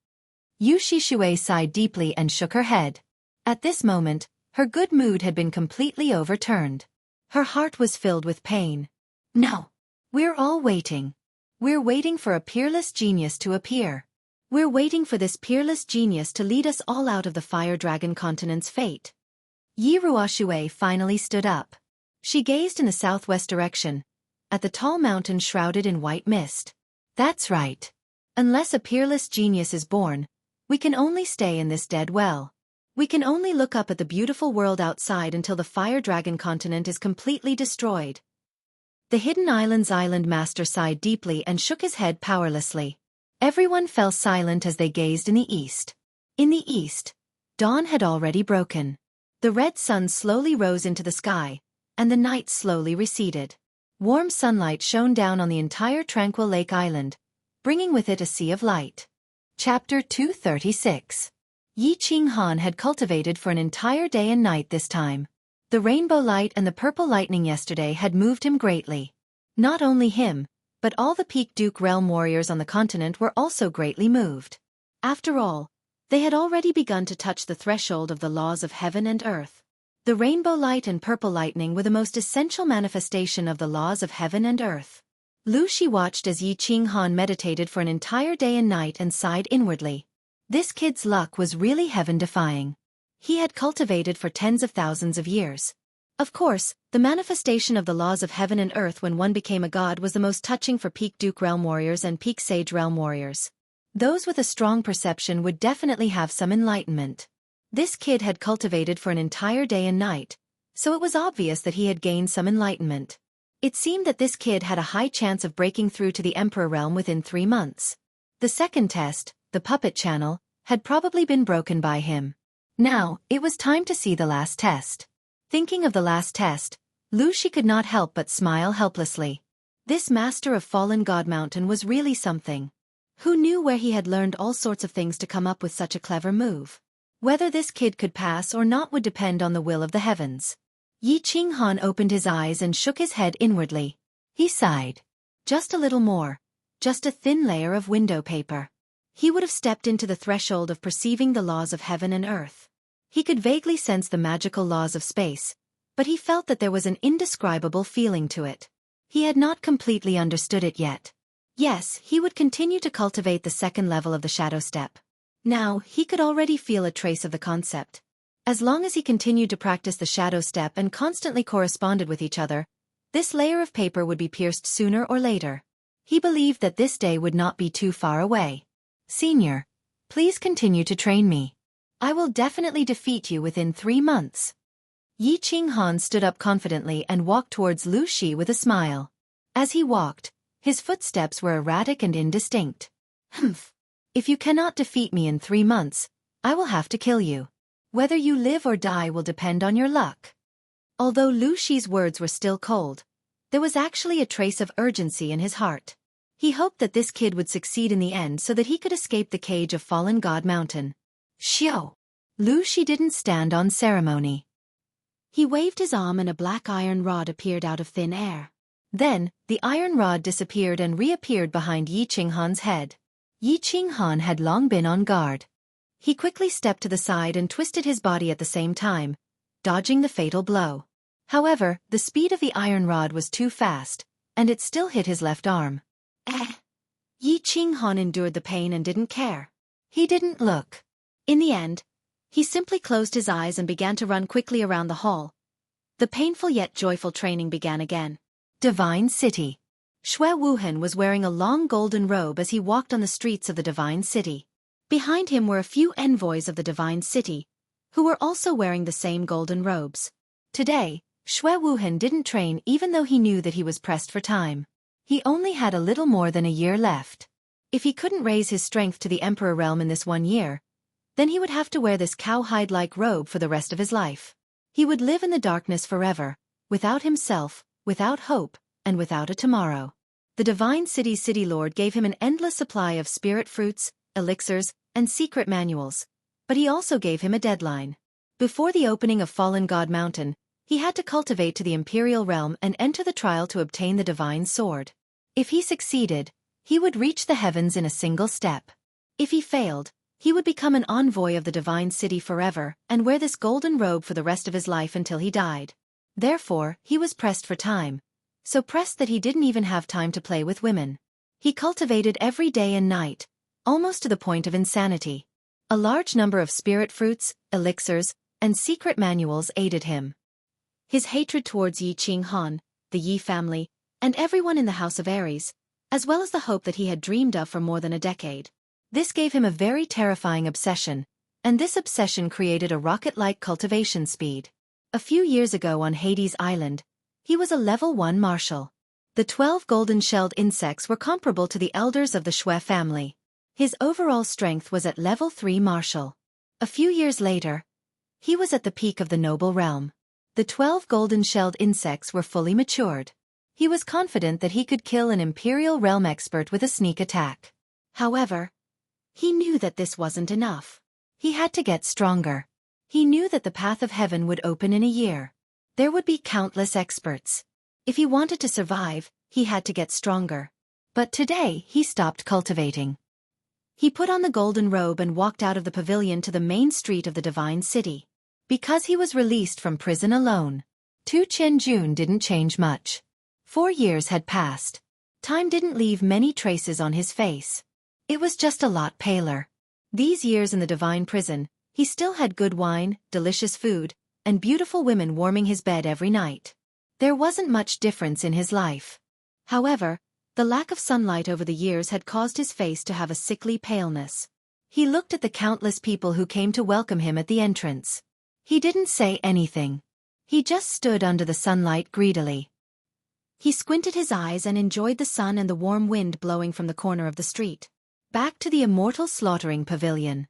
Yu Shishui sighed deeply and shook her head. At this moment, her good mood had been completely overturned. Her heart was filled with pain. No. We're all waiting. We're waiting for a peerless genius to appear. We're waiting for this peerless genius to lead us all out of the Fire Dragon continent's fate. Yi Ruoshui finally stood up. She gazed in the southwest direction, at the tall mountain shrouded in white mist. That's right. Unless a peerless genius is born, we can only stay in this dead well. We can only look up at the beautiful world outside until the Fire Dragon continent is completely destroyed. The Hidden Island's Island Master sighed deeply and shook his head powerlessly. Everyone fell silent as they gazed in the east. In the east, dawn had already broken. The red sun slowly rose into the sky, and the night slowly receded. Warm sunlight shone down on the entire tranquil Lake Island, bringing with it a sea of light. Chapter 236. Yi Qinghan had cultivated for an entire day and night this time. The rainbow light and the purple lightning yesterday had moved him greatly. Not only him, but all the Peak Duke realm warriors on the continent were also greatly moved. After all, they had already begun to touch the threshold of the laws of heaven and earth. The rainbow light and purple lightning were the most essential manifestation of the laws of heaven and earth. Lu Shi watched as Yi Qinghan meditated for an entire day and night and sighed inwardly. This kid's luck was really heaven-defying. He had cultivated for tens of thousands of years. Of course, the manifestation of the laws of heaven and earth when one became a god was the most touching for peak Duke Realm warriors and peak Sage Realm warriors. Those with a strong perception would definitely have some enlightenment. This kid had cultivated for an entire day and night, so it was obvious that he had gained some enlightenment. It seemed that this kid had a high chance of breaking through to the Emperor realm within 3 months. The second test, the puppet channel, had probably been broken by him. Now, it was time to see the last test. Thinking of the last test, Lucy could not help but smile helplessly. This master of Fallen God Mountain was really something. Who knew where he had learned all sorts of things to come up with such a clever move? Whether this kid could pass or not would depend on the will of the heavens. Yi Qinghan opened his eyes and shook his head inwardly. He sighed. Just a little more. Just a thin layer of window paper. He would have stepped into the threshold of perceiving the laws of heaven and earth. He could vaguely sense the magical laws of space, but he felt that there was an indescribable feeling to it. He had not completely understood it yet. Yes, he would continue to cultivate the second level of the shadow step. Now, he could already feel a trace of the concept. As long as he continued to practice the shadow step and constantly corresponded with each other, this layer of paper would be pierced sooner or later. He believed that this day would not be too far away. Senior, please continue to train me. I will definitely defeat you within 3 months. Yi Qinghan stood up confidently and walked towards Lu Shi with a smile. As he walked, his footsteps were erratic and indistinct. Humph. If you cannot defeat me in 3 months, I will have to kill you. Whether you live or die will depend on your luck. Although Lu Shi's words were still cold, there was actually a trace of urgency in his heart. He hoped that this kid would succeed in the end so that he could escape the cage of Fallen God Mountain. Xiao! Lu Shi didn't stand on ceremony. He waved his arm and a black iron rod appeared out of thin air. Then, the iron rod disappeared and reappeared behind Yi Qinghan's head. Yi Qinghan had long been on guard. He quickly stepped to the side and twisted his body at the same time, dodging the fatal blow. However, the speed of the iron rod was too fast, and it still hit his left arm. Yi Qinghan endured the pain and didn't care. He didn't look. In the end, he simply closed his eyes and began to run quickly around the hall. The painful yet joyful training began again. Divine City. Xue Wuhan was wearing a long golden robe as he walked on the streets of the Divine City. Behind him were a few envoys of the Divine City, who were also wearing the same golden robes. Today, Xue Wuhan didn't train even though he knew that he was pressed for time. He only had a little more than a year left. If he couldn't raise his strength to the Emperor realm in this 1 year, then he would have to wear this cowhide-like robe for the rest of his life. He would live in the darkness forever, without himself, without hope, and without a tomorrow. The Divine City's City Lord gave him an endless supply of spirit fruits, elixirs, and secret manuals, but he also gave him a deadline. Before the opening of Fallen God Mountain, he had to cultivate to the Imperial Realm and enter the trial to obtain the Divine Sword. If he succeeded, he would reach the heavens in a single step. If he failed, he would become an envoy of the Divine City forever and wear this golden robe for the rest of his life until he died. Therefore, he was pressed for time, so pressed that he didn't even have time to play with women. He cultivated every day and night, almost to the point of insanity. A large number of spirit fruits, elixirs, and secret manuals aided him. His hatred towards Yi Qinghan, the Yi family, and everyone in the House of Aries, as well as the hope that he had dreamed of for more than a decade. This gave him a very terrifying obsession, and this obsession created a rocket-like cultivation speed. A few years ago on Hades Island, he was a level 1 marshal. The 12 golden-shelled insects were comparable to the elders of the Xue family. His overall strength was at level 3 marshal. A few years later, he was at the peak of the noble realm. The 12 golden-shelled insects were fully matured. He was confident that he could kill an Imperial Realm expert with a sneak attack. However, he knew that this wasn't enough. He had to get stronger. He knew that the path of heaven would open in a year. There would be countless experts. If he wanted to survive, he had to get stronger. But today, he stopped cultivating. He put on the golden robe and walked out of the pavilion to the main street of the Divine City. Because he was released from prison alone, Tu Qianjun didn't change much. 4 years had passed. Time didn't leave many traces on his face. It was just a lot paler. These years in the divine prison, he still had good wine, delicious food, and beautiful women warming his bed every night. There wasn't much difference in his life. However, the lack of sunlight over the years had caused his face to have a sickly paleness. He looked at the countless people who came to welcome him at the entrance. He didn't say anything. He just stood under the sunlight greedily. He squinted his eyes and enjoyed the sun and the warm wind blowing from the corner of the street. Back to the immortal slaughtering pavilion.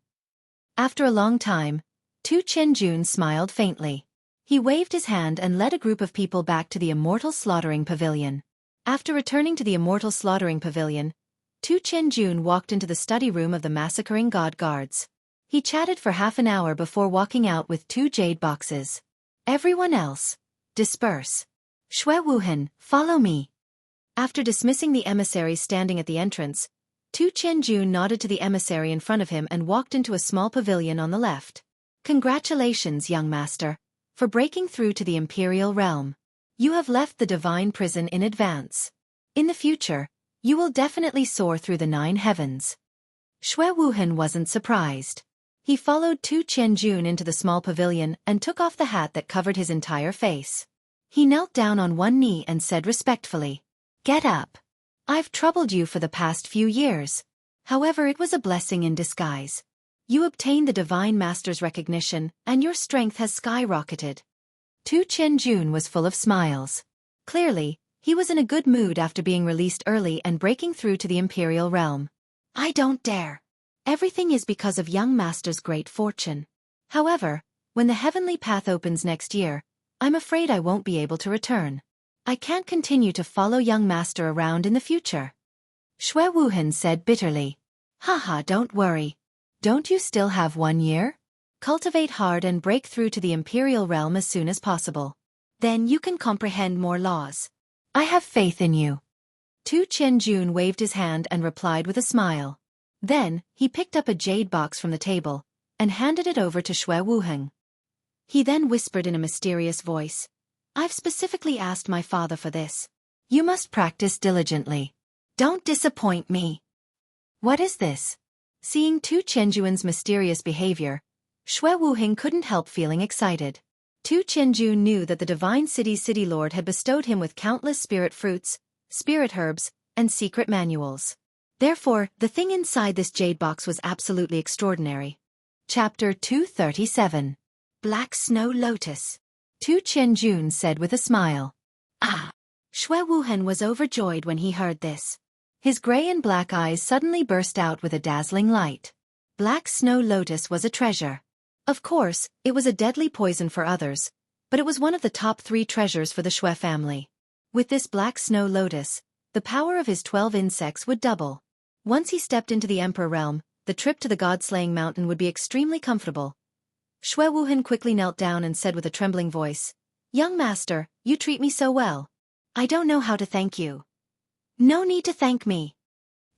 After a long time, Tu Chen-jun smiled faintly. He waved his hand and led a group of people back to the immortal slaughtering pavilion. After returning to the immortal slaughtering pavilion, Tu Chen-jun walked into the study room of the massacring god guards. He chatted for half an hour before walking out with 2 jade boxes. Everyone else, disperse. Shui Wuhan, follow me. After dismissing the emissaries standing at the entrance, Tu Chen-jun nodded to the emissary in front of him and walked into a small pavilion on the left. Congratulations, young master, for breaking through to the imperial realm. You have left the divine prison in advance. In the future, you will definitely soar through the 9 heavens. Shui Wuhan wasn't surprised. He followed Tu Chen-jun into the small pavilion and took off the hat that covered his entire face. He knelt down on one knee and said respectfully, "Get up. I've troubled you for the past few years. However, it was a blessing in disguise. You obtained the Divine Master's recognition, and your strength has skyrocketed." Tu Chen-jun was full of smiles. Clearly, he was in a good mood after being released early and breaking through to the Imperial realm. "I don't dare. Everything is because of young Master's great fortune. However, when the heavenly path opens next year, I'm afraid I won't be able to return. I can't continue to follow young Master around in the future." Shui Wuhan said bitterly. "Haha, don't worry. Don't you still have 1 year? Cultivate hard and break through to the Imperial realm as soon as possible. Then you can comprehend more laws. I have faith in you." Tu Chen-jun waved his hand and replied with a smile. Then, he picked up a jade box from the table and handed it over to Shui Wuhan. He then whispered in a mysterious voice, "I've specifically asked my father for this. You must practice diligently. Don't disappoint me." "What is this?" Seeing Tu Chen-jun's mysterious behavior, Shui Wuhan couldn't help feeling excited. Tu Chen-jun knew that the Divine City's City Lord had bestowed him with countless spirit fruits, spirit herbs, and secret manuals. Therefore, the thing inside this jade box was absolutely extraordinary. Chapter 237. Black Snow Lotus. Tu Chen-jun said with a smile. "Ah!" Shui Wuhan was overjoyed when he heard this. His gray and black eyes suddenly burst out with a dazzling light. Black Snow Lotus was a treasure. Of course, it was a deadly poison for others, but it was one of the top 3 treasures for the Shui family. With this Black Snow Lotus, the power of his 12 insects would double. Once he stepped into the Emperor realm, the trip to the God-slaying mountain would be extremely comfortable. Shui Wuhan quickly knelt down and said with a trembling voice, "Young master, you treat me so well. I don't know how to thank you." "No need to thank me."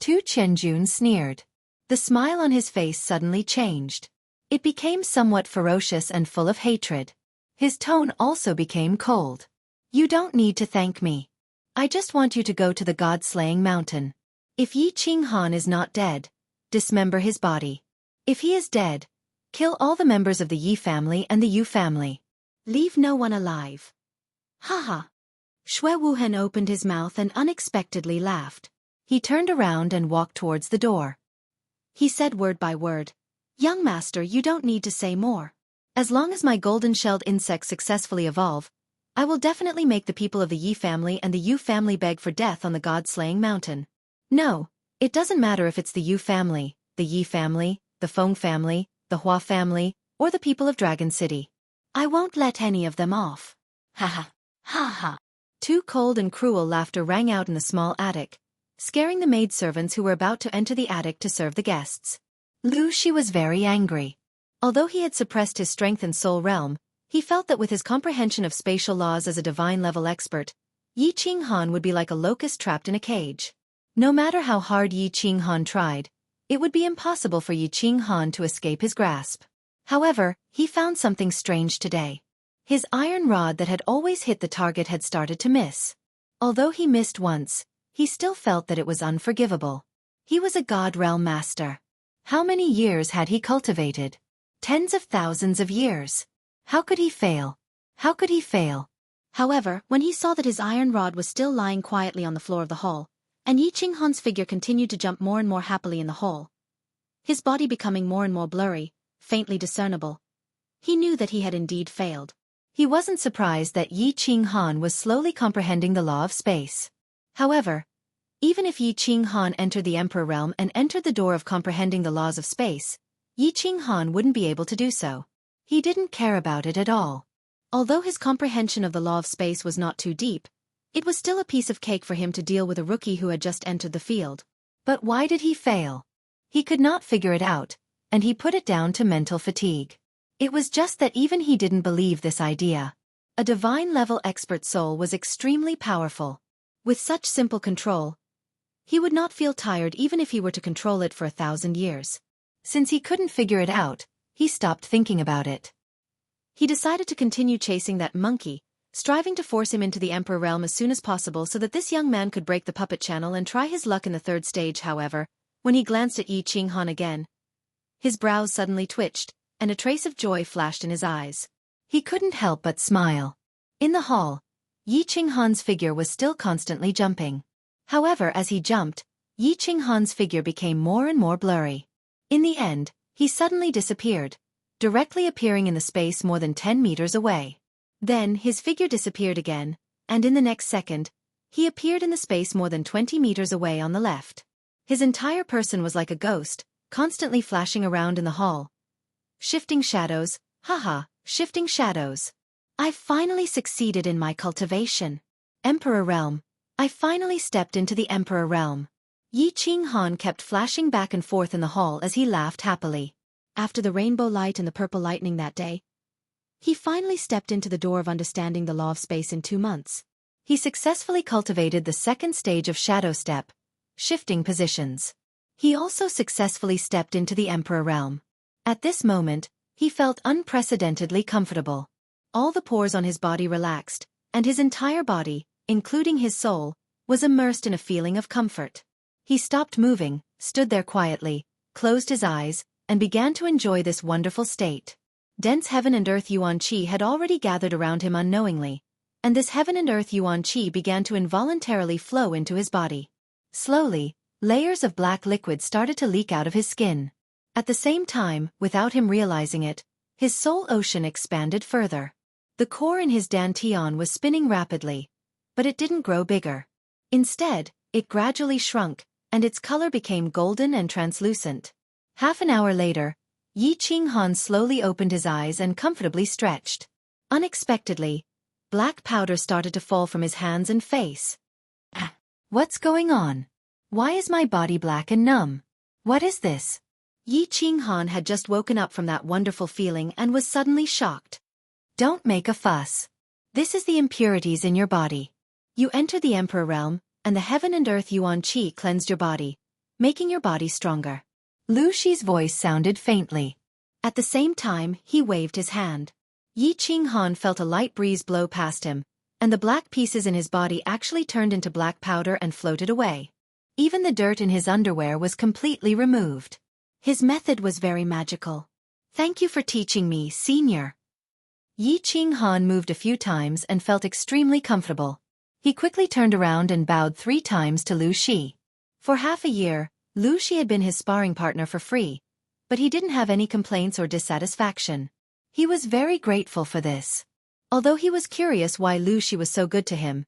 Tu Chen-jun sneered. The smile on his face suddenly changed. It became somewhat ferocious and full of hatred. His tone also became cold. "You don't need to thank me. I just want you to go to the God-slaying mountain. If Yi Qinghan is not dead, dismember his body. If he is dead, kill all the members of the Yi family and the Yu family. Leave no one alive." "Haha." Shui Wuhan opened his mouth and unexpectedly laughed. He turned around and walked towards the door. He said word by word, "Young master, you don't need to say more. As long as my golden-shelled insects successfully evolve, I will definitely make the people of the Yi family and the Yu family beg for death on the God-slaying mountain. No, it doesn't matter if it's the Yu family, the Yi family, the Feng family, the Hua family, or the people of Dragon City. I won't let any of them off." "Ha ha, ha ha." Too cold and cruel laughter rang out in the small attic, scaring the maidservants who were about to enter the attic to serve the guests. Lu Shi was very angry. Although he had suppressed his strength in Soul Realm, he felt that with his comprehension of spatial laws as a divine-level expert, Yi Qinghan would be like a locust trapped in a cage. No matter how hard Yi Qinghan tried, it would be impossible for Yi Qinghan to escape his grasp. However, he found something strange today. His iron rod that had always hit the target had started to miss. Although he missed once, he still felt that it was unforgivable. He was a God Realm master. How many years had he cultivated? Tens of thousands of years. How could he fail? How could he fail? However, when he saw that his iron rod was still lying quietly on the floor of the hall, and Yi Qinghan's figure continued to jump more and more happily in the hall, his body becoming more and more blurry, faintly discernible, he knew that he had indeed failed. He wasn't surprised that Yi Qinghan was slowly comprehending the law of space. However, even if Yi Qinghan entered the Emperor realm and entered the door of comprehending the laws of space, Yi Qinghan wouldn't be able to do so. He didn't care about it at all. Although his comprehension of the law of space was not too deep, it was still a piece of cake for him to deal with a rookie who had just entered the field. But why did he fail? He could not figure it out, and he put it down to mental fatigue. It was just that even he didn't believe this idea. A divine-level expert soul was extremely powerful. With such simple control, he would not feel tired even if he were to control it for 1,000 years. Since he couldn't figure it out, he stopped thinking about it. He decided to continue chasing that monkey, striving to force him into the Emperor realm as soon as possible so that this young man could break the puppet channel and try his luck in the third stage. However, when he glanced at Yi Qinghan again, his brows suddenly twitched, and a trace of joy flashed in his eyes. He couldn't help but smile. In the hall, Yi Qinghan's figure was still constantly jumping. However, as he jumped, Yi Qinghan's figure became more and more blurry. In the end, he suddenly disappeared, directly appearing in the space more than 10 meters away. Then his figure disappeared again, and in the next second, he appeared in the space more than 20 meters away on the left. His entire person was like a ghost, constantly flashing around in the hall. Shifting shadows, haha, shifting shadows. I finally succeeded in my cultivation. Emperor realm. I finally stepped into the Emperor realm. Yi Qinghan kept flashing back and forth in the hall as he laughed happily. After the rainbow light and the purple lightning that day, he finally stepped into the door of understanding the law of space in 2 months. He successfully cultivated the second stage of shadow step, shifting positions. He also successfully stepped into the Emperor realm. At this moment, he felt unprecedentedly comfortable. All the pores on his body relaxed, and his entire body, including his soul, was immersed in a feeling of comfort. He stopped moving, stood there quietly, closed his eyes, and began to enjoy this wonderful state. Dense heaven and earth yuan qi had already gathered around him unknowingly, and this heaven and earth yuan qi began to involuntarily flow into his body. Slowly, layers of black liquid started to leak out of his skin. At the same time, without him realizing it, his soul ocean expanded further. The core in his dantian was spinning rapidly, but it didn't grow bigger. Instead, it gradually shrunk, and its color became golden and translucent. Half an hour later, Yi Qinghan slowly opened his eyes and comfortably stretched. Unexpectedly, black powder started to fall from his hands and face. What's going on? Why is my body black and numb? What is this? Yi Qinghan had just woken up from that wonderful feeling and was suddenly shocked. Don't make a fuss. This is the impurities in your body. You entered the Emperor realm, and the heaven and earth yuan qi cleansed your body, making your body stronger. Lu Shi's voice sounded faintly. At the same time, he waved his hand. Yi Qinghan felt a light breeze blow past him, and the black pieces in his body actually turned into black powder and floated away. Even the dirt in his underwear was completely removed. His method was very magical. Thank you for teaching me, senior. Yi Qinghan moved a few times and felt extremely comfortable. He quickly turned around and bowed 3 times to Lu Shi. For half a year, Lu Shi had been his sparring partner for free, but he didn't have any complaints or dissatisfaction. He was very grateful for this. Although he was curious why Lu Shi was so good to him,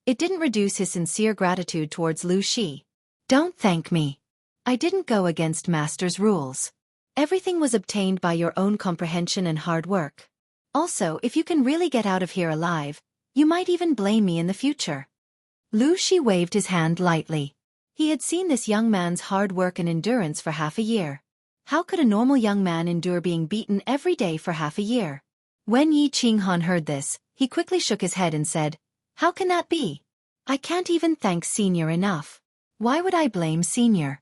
it didn't reduce his sincere gratitude towards Lu Shi. Don't thank me. I didn't go against Master's rules. Everything was obtained by your own comprehension and hard work. Also, if you can really get out of here alive, you might even blame me in the future. Lu Shi waved his hand lightly. He had seen this young man's hard work and endurance for half a year. How could a normal young man endure being beaten every day for half a year? When Yi Qinghan heard this, he quickly shook his head and said, "How can that be? I can't even thank Senior enough. Why would I blame Senior?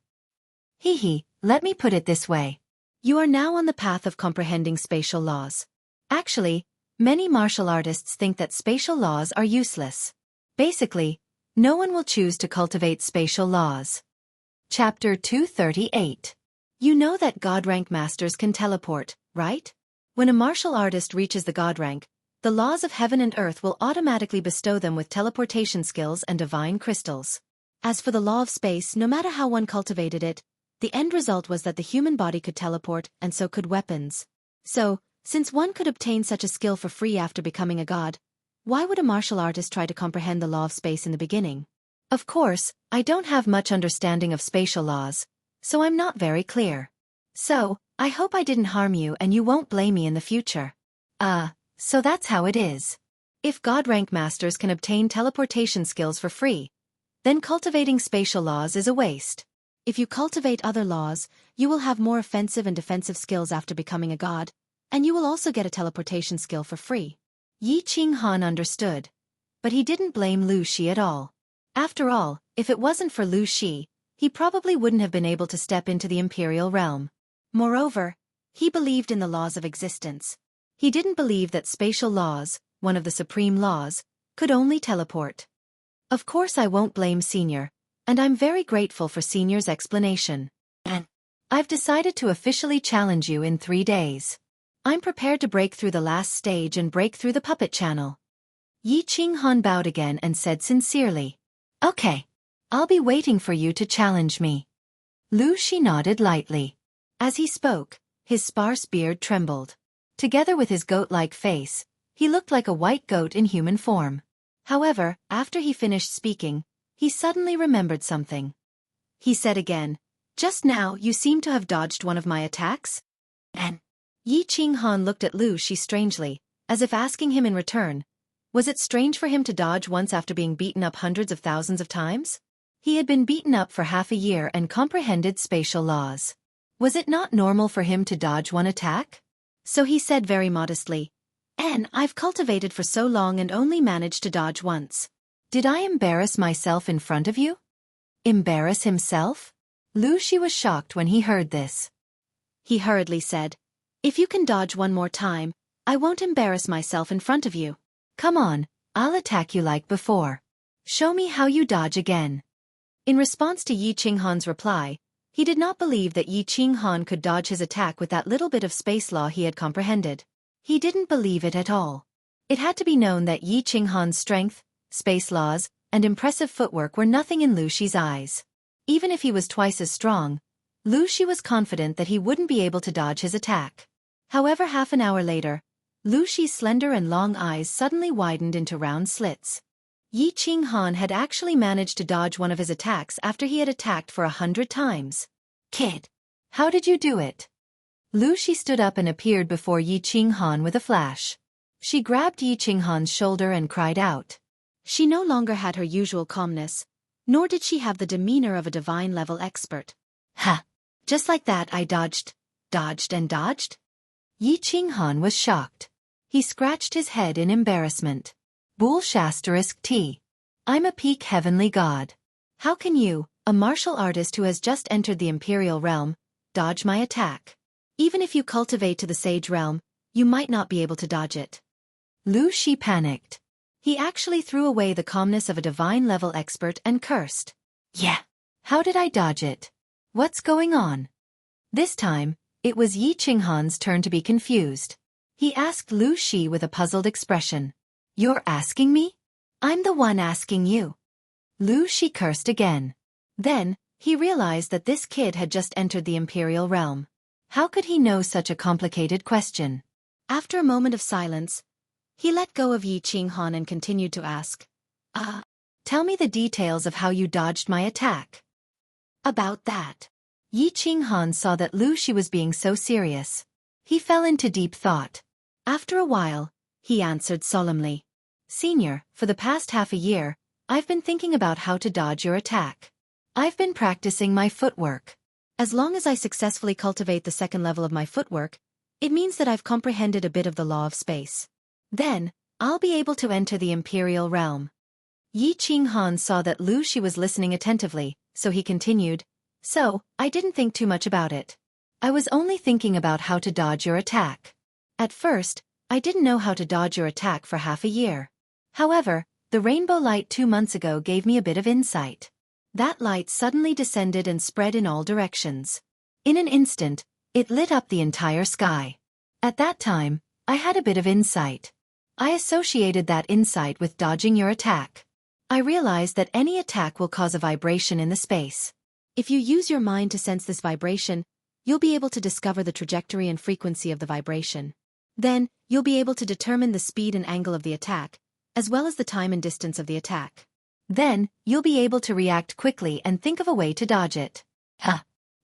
Let me put it this way. You are now on the path of comprehending spatial laws. Actually, many martial artists think that spatial laws are useless. Basically, no one will choose to cultivate spatial laws." Chapter 238. You know that God rank masters can teleport, right? When a martial artist reaches the God rank, the laws of heaven and earth will automatically bestow them with teleportation skills and divine crystals. As for the law of space, no matter how one cultivated it, the end result was that the human body could teleport, and so could weapons. So, since one could obtain such a skill for free after becoming a god, why would a martial artist try to comprehend the law of space in the beginning? Of course, I don't have much understanding of spatial laws, so I'm not very clear. So, I hope I didn't harm you and you won't blame me in the future. So that's how it is. If God rank masters can obtain teleportation skills for free, then cultivating spatial laws is a waste. If you cultivate other laws, you will have more offensive and defensive skills after becoming a god, and you will also get a teleportation skill for free. Yi Qinghan understood, but he didn't blame Lu Shi at all. After all, if it wasn't for Lu Shi, he probably wouldn't have been able to step into the imperial realm. Moreover, he believed in the laws of existence. He didn't believe that spatial laws, one of the supreme laws, could only teleport. Of course I won't blame Senior, and I'm very grateful for Senior's explanation. And I've decided to officially challenge you in 3 days. I'm prepared to break through the last stage and break through the puppet channel. Yi Qinghan bowed again and said sincerely, "Okay. I'll be waiting for you to challenge me." Lu Shi nodded lightly. As he spoke, his sparse beard trembled. Together with his goat-like face, he looked like a white goat in human form. However, after he finished speaking, he suddenly remembered something. He said again, "Just now you seem to have dodged one of my attacks?" And Yi Qinghan looked at Lu Shi strangely, as if asking him in return, was it strange for him to dodge once after being beaten up hundreds of thousands of times? He had been beaten up for half a year and comprehended spatial laws. Was it not normal for him to dodge one attack? So he said very modestly, "I've cultivated for so long and only managed to dodge once. Did I embarrass myself in front of you?" Embarrass himself? Lu Shi was shocked when he heard this. He hurriedly said, "If you can dodge one more time, I won't embarrass myself in front of you. Come on, I'll attack you like before. Show me how you dodge again." In response to Yi Qinghan's reply, he did not believe that Yi Qinghan could dodge his attack with that little bit of space law he had comprehended. He didn't believe it at all. It had to be known that Yi Qinghan's strength, space laws, and impressive footwork were nothing in Lu Shi's eyes. Even if he was twice as strong, Lu Shi was confident that he wouldn't be able to dodge his attack. However, half an hour later, Lu Shi's slender and long eyes suddenly widened into round slits. Yi Qinghan had actually managed to dodge one of his attacks after he had attacked for 100 times. "Kid, how did you do it?" Lu Shi stood up and appeared before Yi Qinghan with a flash. She grabbed Yi Qinghan's shoulder and cried out. She no longer had her usual calmness, nor did she have the demeanor of a divine-level expert. "Ha! Just like that I dodged and dodged?" Yi Qinghan was shocked. He scratched his head in embarrassment. Bull**T. I'm a peak heavenly god. How can you, a martial artist who has just entered the imperial realm, dodge my attack? Even if you cultivate to the sage realm, you might not be able to dodge it. Lu Shi panicked. He actually threw away the calmness of a divine-level expert and cursed. "Yeah. How did I dodge it? What's going on?" This time, it was Yi Qinghan's turn to be confused. He asked Lu Shi with a puzzled expression. "You're asking me? I'm the one asking you." Lu Shi cursed again. Then, he realized that this kid had just entered the imperial realm. How could he know such a complicated question? After a moment of silence, he let go of Yi Qinghan and continued to ask, Tell me the details of how you dodged my attack." About that. Yi Qinghan saw that Lu Shi was being so serious. He fell into deep thought. After a while, he answered solemnly, "Senior, for the past half a year, I've been thinking about how to dodge your attack. I've been practicing my footwork. As long as I successfully cultivate the second level of my footwork, it means that I've comprehended a bit of the law of space. Then, I'll be able to enter the imperial realm." Yi Qinghan saw that Lu Shi was listening attentively, so he continued, "So, I didn't think too much about it. I was only thinking about how to dodge your attack. At first, I didn't know how to dodge your attack for half a year. However, the rainbow light 2 months ago gave me a bit of insight. That light suddenly descended and spread in all directions. In an instant, it lit up the entire sky. At that time, I had a bit of insight. I associated that insight with dodging your attack. I realized that any attack will cause a vibration in the space. If you use your mind to sense this vibration, you'll be able to discover the trajectory and frequency of the vibration. Then, you'll be able to determine the speed and angle of the attack, as well as the time and distance of the attack. Then, you'll be able to react quickly and think of a way to dodge it.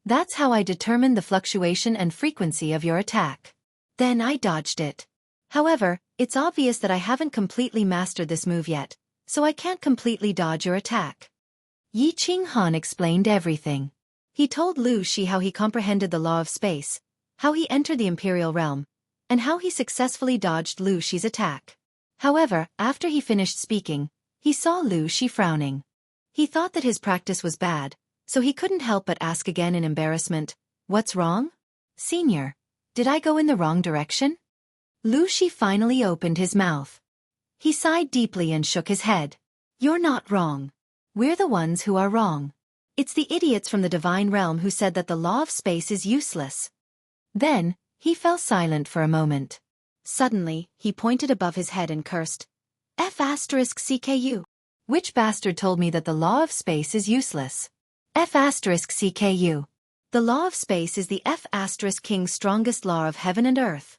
That's how I determined the fluctuation and frequency of your attack. Then I dodged it. However, it's obvious that I haven't completely mastered this move yet, so I can't completely dodge your attack. Yi Ching Han explained everything. He told Lu Shi how he comprehended the law of space, how he entered the Imperial Realm, and how he successfully dodged Lu Shi's attack. However, after he finished speaking, he saw Lu Shi frowning. He thought that his practice was bad, so he couldn't help but ask again in embarrassment, "What's wrong? Senior, did I go in the wrong direction?" Lu Shi finally opened his mouth. He sighed deeply and shook his head. "You're not wrong. We're the ones who are wrong. It's the idiots from the divine realm who said that the law of space is useless." Then, he fell silent for a moment. Suddenly, he pointed above his head and cursed, "F***CKU. Which bastard told me that the law of space is useless? F***CKU. The law of space is the F***King's strongest law of heaven and earth."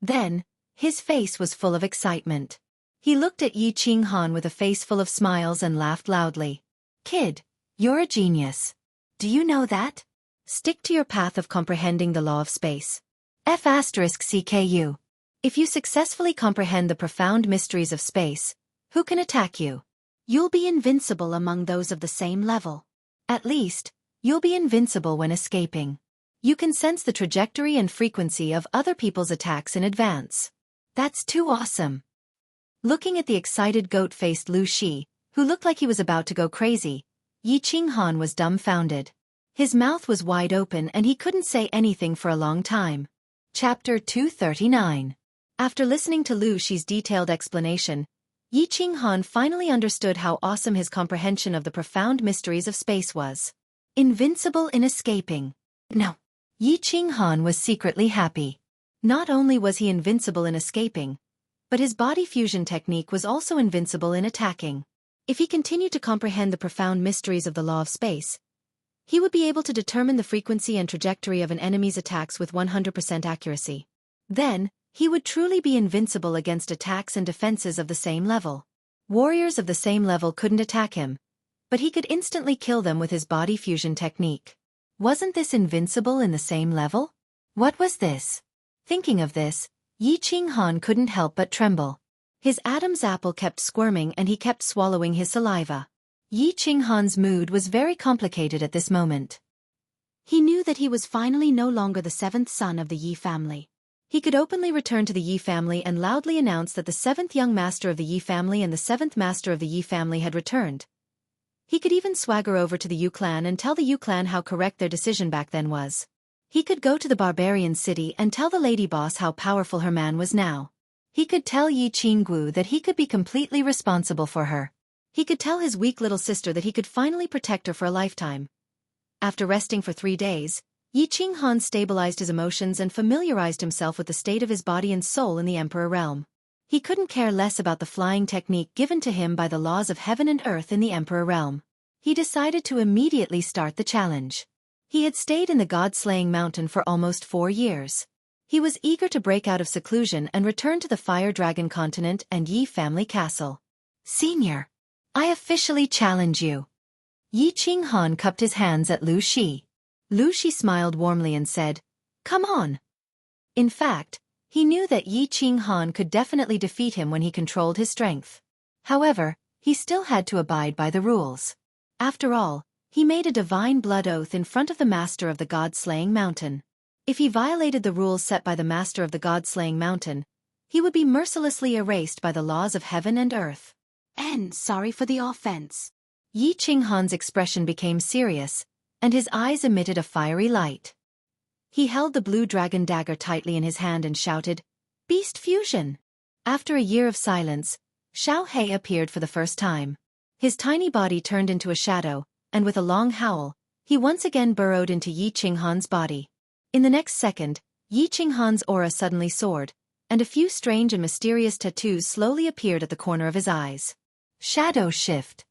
Then, his face was full of excitement. He looked at Yi Ching Han with a face full of smiles and laughed loudly. "Kid, you're a genius. Do you know that? Stick to your path of comprehending the law of space. F***CKU. If you successfully comprehend the profound mysteries of space, who can attack you? You'll be invincible among those of the same level. At least, you'll be invincible when escaping. You can sense the trajectory and frequency of other people's attacks in advance. That's too awesome." Looking at the excited goat-faced Lu Shi, who looked like he was about to go crazy, Yi Ching Han was dumbfounded. His mouth was wide open and he couldn't say anything for a long time. Chapter 239. After listening to Lu Shi's detailed explanation, Yi Ching Han finally understood how awesome his comprehension of the profound mysteries of space was. Invincible in escaping. No. Yi Ching Han was secretly happy. Not only was he invincible in escaping, but his body fusion technique was also invincible in attacking. If he continued to comprehend the profound mysteries of the law of space, he would be able to determine the frequency and trajectory of an enemy's attacks with 100% accuracy. Then, he would truly be invincible against attacks and defenses of the same level. Warriors of the same level couldn't attack him, but he could instantly kill them with his body fusion technique. Wasn't this invincible in the same level? What was this? Thinking of this, Yi Ching Han couldn't help but tremble. His Adam's apple kept squirming and he kept swallowing his saliva. Yi Ching Han's mood was very complicated at this moment. He knew that he was finally no longer the seventh son of the Yi family. He could openly return to the Yi family and loudly announce that the seventh young master of the Yi family and the seventh master of the Yi family had returned. He could even swagger over to the Yu clan and tell the Yu clan how correct their decision back then was. He could go to the barbarian city and tell the lady boss how powerful her man was now. He could tell Yi Qinggu that he could be completely responsible for her. He could tell his weak little sister that he could finally protect her for a lifetime. After resting for 3 days, Yi Ching Han stabilized his emotions and familiarized himself with the state of his body and soul in the Emperor realm. He couldn't care less about the flying technique given to him by the laws of heaven and earth in the Emperor realm. He decided to immediately start the challenge. He had stayed in the God-slaying mountain for almost 4 years. He was eager to break out of seclusion and return to the Fire Dragon continent and Yi family castle. "Senior, I officially challenge you." Yi Ching Han cupped his hands at Lu Shi. Lu Shi smiled warmly and said, "Come on." In fact, he knew that Yi Ching Han could definitely defeat him when he controlled his strength. However, he still had to abide by the rules. After all, he made a divine blood oath in front of the master of the God-slaying mountain. If he violated the rules set by the master of the God-slaying mountain, he would be mercilessly erased by the laws of heaven and earth. "And sorry for the offense." Yi Ching Han's expression became serious, and his eyes emitted a fiery light. He held the blue dragon dagger tightly in his hand and shouted, "Beast fusion!" After a year of silence, Xiao He appeared for the first time. His tiny body turned into a shadow, and with a long howl, He once again burrowed into Yi Qinghan's body. In the next second, Yi Qinghan's aura suddenly soared, and a few strange and mysterious tattoos slowly appeared at the corner of his eyes. Shadow shift.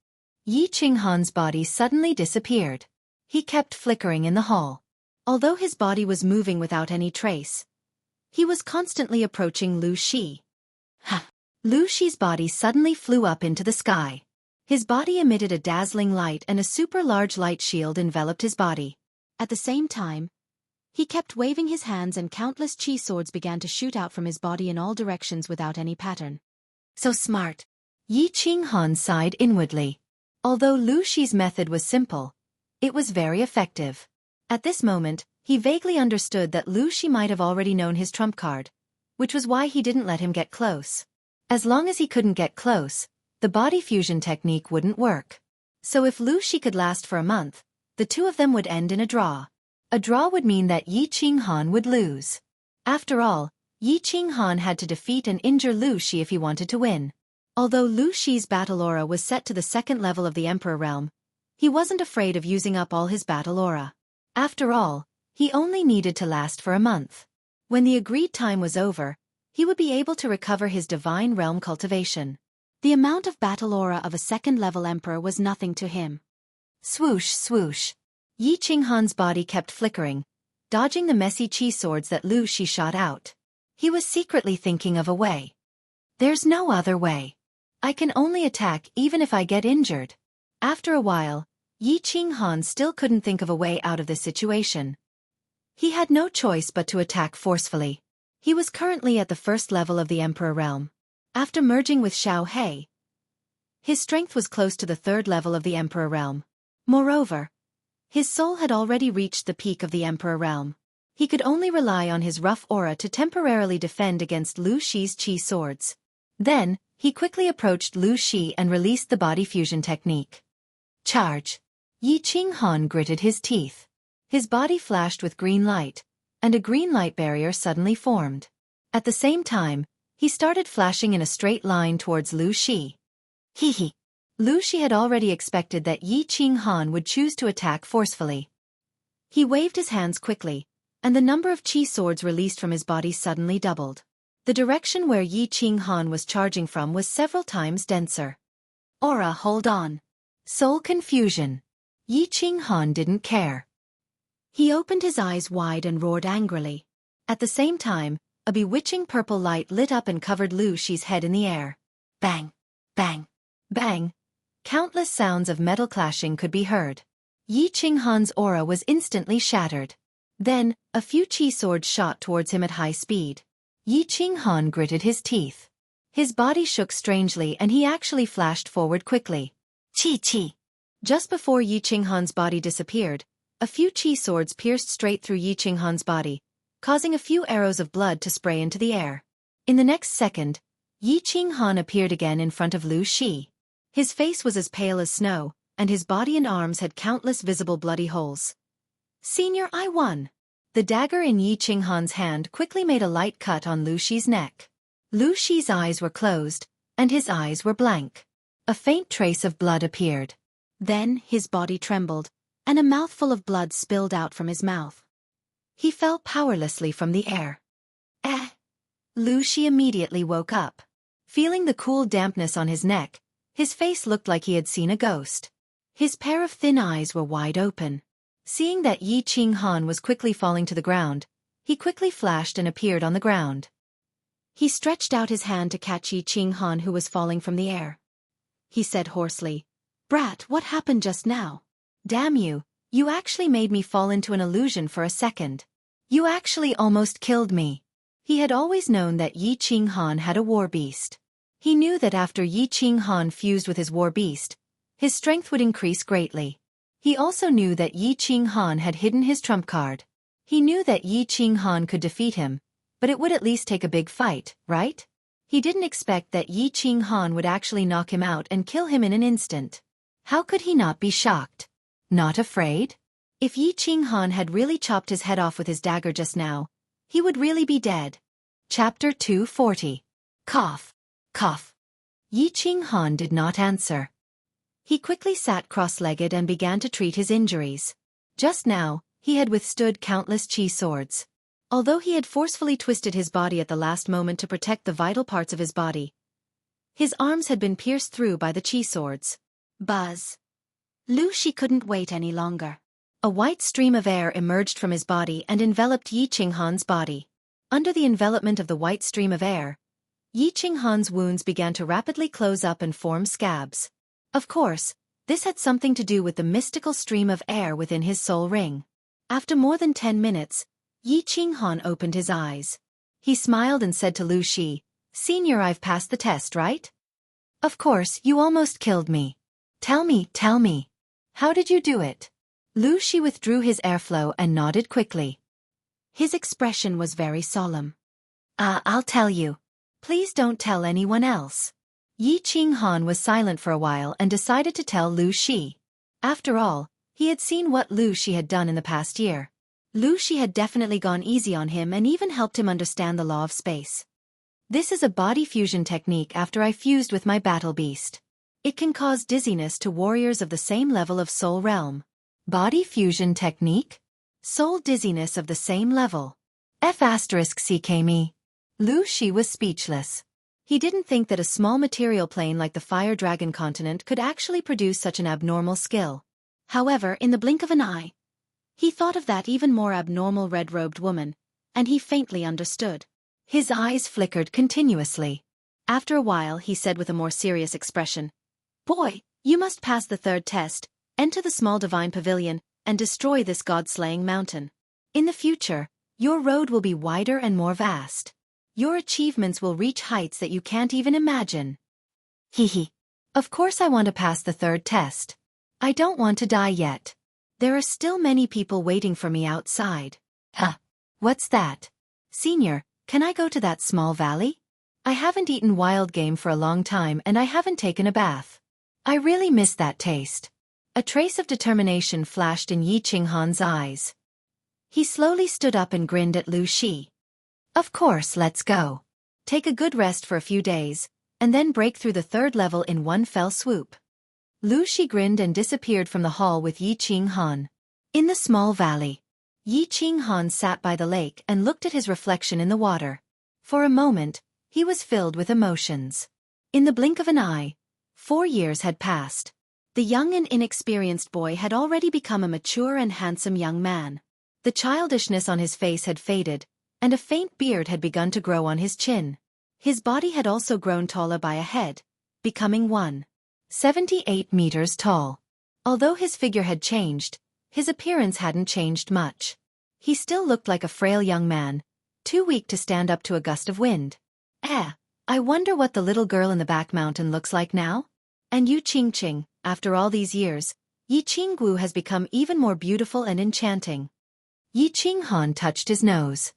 Yi Qinghan's body suddenly disappeared. He kept flickering in the hall. Although his body was moving without any trace, he was constantly approaching Lu Shi. Ha! Lu Shi's body suddenly flew up into the sky. His body emitted a dazzling light and a super-large light shield enveloped his body. At the same time, he kept waving his hands and countless chi swords began to shoot out from his body in all directions without any pattern. So smart. Yi Qinghan sighed inwardly. Although Lu Shi's method was simple, it was very effective. At this moment, he vaguely understood that Lu Shi might have already known his trump card, which was why he didn't let him get close. As long as he couldn't get close, the body fusion technique wouldn't work. So if Lu Shi could last for a month, the two of them would end in a draw. A draw would mean that Yi Qinghan would lose. After all, Yi Qinghan had to defeat and injure Lu Shi if he wanted to win. Although Lu Shi's battle aura was set to the second level of the Emperor realm, he wasn't afraid of using up all his battle aura. After all, he only needed to last for a month. When the agreed time was over, he would be able to recover his divine realm cultivation. The amount of battle aura of a second-level emperor was nothing to him. Swoosh, swoosh. Yi Qinghan's body kept flickering, dodging the messy chi swords that Lu Shi shot out. He was secretly thinking of a way. There's no other way. I can only attack even if I get injured. After a while, Yi Qinghan still couldn't think of a way out of this situation. He had no choice but to attack forcefully. He was currently at the first level of the Emperor realm. After merging with Xiao He, his strength was close to the third level of the Emperor realm. Moreover, his soul had already reached the peak of the Emperor realm. He could only rely on his rough aura to temporarily defend against Lu Shi's chi swords. Then, he quickly approached Lu Shi and released the body fusion technique. Charge! Yi Qinghan gritted his teeth. His body flashed with green light, and a green light barrier suddenly formed. At the same time, he started flashing in a straight line towards Lu Shi. Hee. Lu Shi had already expected that Yi Qinghan would choose to attack forcefully. He waved his hands quickly, and the number of chi swords released from his body suddenly doubled. The direction where Yi Qinghan was charging from was several times denser. Aura, hold on. Soul confusion. Yi Qinghan didn't care. He opened his eyes wide and roared angrily. At the same time, a bewitching purple light lit up and covered Lu Shi's head in the air. Bang! Bang! Bang! Countless sounds of metal clashing could be heard. Yi Qinghan's aura was instantly shattered. Then, a few chi swords shot towards him at high speed. Yi Qinghan gritted his teeth. His body shook strangely and he actually flashed forward quickly. Chi. Just before Yi Qinghan's body disappeared, a few chi swords pierced straight through Yi Qinghan's body, causing a few arrows of blood to spray into the air. In the next second, Yi Qinghan appeared again in front of Lu Shi. His face was as pale as snow, and his body and arms had countless visible bloody holes. Senior, I won. The dagger in Yi Qinghan's hand quickly made a light cut on Lu Shi's neck. Lu Shi's eyes were closed, and his eyes were blank. A faint trace of blood appeared. Then his body trembled, and a mouthful of blood spilled out from his mouth. He fell powerlessly from the air. Lu Shi immediately woke up. Feeling the cool dampness on his neck, his face looked like he had seen a ghost. His pair of thin eyes were wide open. Seeing that Yi Qinghan was quickly falling to the ground, he quickly flashed and appeared on the ground. He stretched out his hand to catch Yi Qinghan, who was falling from the air. He said hoarsely, "Brat, what happened just now? Damn you, you actually made me fall into an illusion for a second. You actually almost killed me." He had always known that Yi Qinghan had a war beast. He knew that after Yi Qinghan fused with his war beast, his strength would increase greatly. He also knew that Yi Qinghan had hidden his trump card. He knew that Yi Qinghan could defeat him, but it would at least take a big fight, right? He didn't expect that Yi Qinghan would actually knock him out and kill him in an instant. How could he not be shocked? Not afraid? If Yi Qinghan had really chopped his head off with his dagger just now, he would really be dead. Chapter 240. Cough. Cough. Yi Qinghan did not answer. He quickly sat cross-legged and began to treat his injuries. Just now, he had withstood countless chi swords. Although he had forcefully twisted his body at the last moment to protect the vital parts of his body, his arms had been pierced through by the chi swords. Buzz. Lu Shi couldn't wait any longer. A white stream of air emerged from his body and enveloped Yi Qinghan's body. Under the envelopment of the white stream of air, Yi Qinghan's wounds began to rapidly close up and form scabs. Of course, this had something to do with the mystical stream of air within his soul ring. After more than 10 minutes, Yi Qinghan opened his eyes. He smiled and said to Lu Shi, "Senior, I've passed the test, right? Of course, you almost killed me. Tell me. How did you do it?" Lu Shi withdrew his airflow and nodded quickly. His expression was very solemn. I'll tell you. Please don't tell anyone else." Yi Qinghan was silent for a while and decided to tell Lu Shi. After all, he had seen what Lu Shi had done in the past year. Lu Shi had definitely gone easy on him and even helped him understand the law of space. "This is a body fusion technique after I fused with my battle beast. It can cause dizziness to warriors of the same level of soul realm." Body fusion technique? Soul dizziness of the same level. F***CKME. Lu Shi was speechless. He didn't think that a small material plane like the Fire Dragon continent could actually produce such an abnormal skill. However, in the blink of an eye, he thought of that even more abnormal red-robed woman, and he faintly understood. His eyes flickered continuously. After a while, he said with a more serious expression, "Boy, you must pass the third test, enter the small divine pavilion, and destroy this god-slaying mountain. In the future, your road will be wider and more vast. Your achievements will reach heights that you can't even imagine." Hee. Of course I want to pass the third test. I don't want to die yet. There are still many people waiting for me outside. What's that? Senior, can I go to that small valley? I haven't eaten wild game for a long time and I haven't taken a bath. I really miss that taste. A trace of determination flashed in Yi Qinghan's eyes. He slowly stood up and grinned at Lu Shi. "Of course, let's go. Take a good rest for a few days, and then break through the third level in one fell swoop." Lu Shi grinned and disappeared from the hall with Yi Qinghan. In the small valley, Yi Qinghan sat by the lake and looked at his reflection in the water. For a moment, he was filled with emotions. In the blink of an eye, 4 years had passed. The young and inexperienced boy had already become a mature and handsome young man. The childishness on his face had faded, and a faint beard had begun to grow on his chin. His body had also grown taller by a head, becoming 1.78 meters tall. Although his figure had changed, his appearance hadn't changed much. He still looked like a frail young man, too weak to stand up to a gust of wind. I wonder what the little girl in the back mountain looks like now? And Yu Qingqing, after all these years, Yi Qinggu has become even more beautiful and enchanting. Yi Qinghan touched his nose.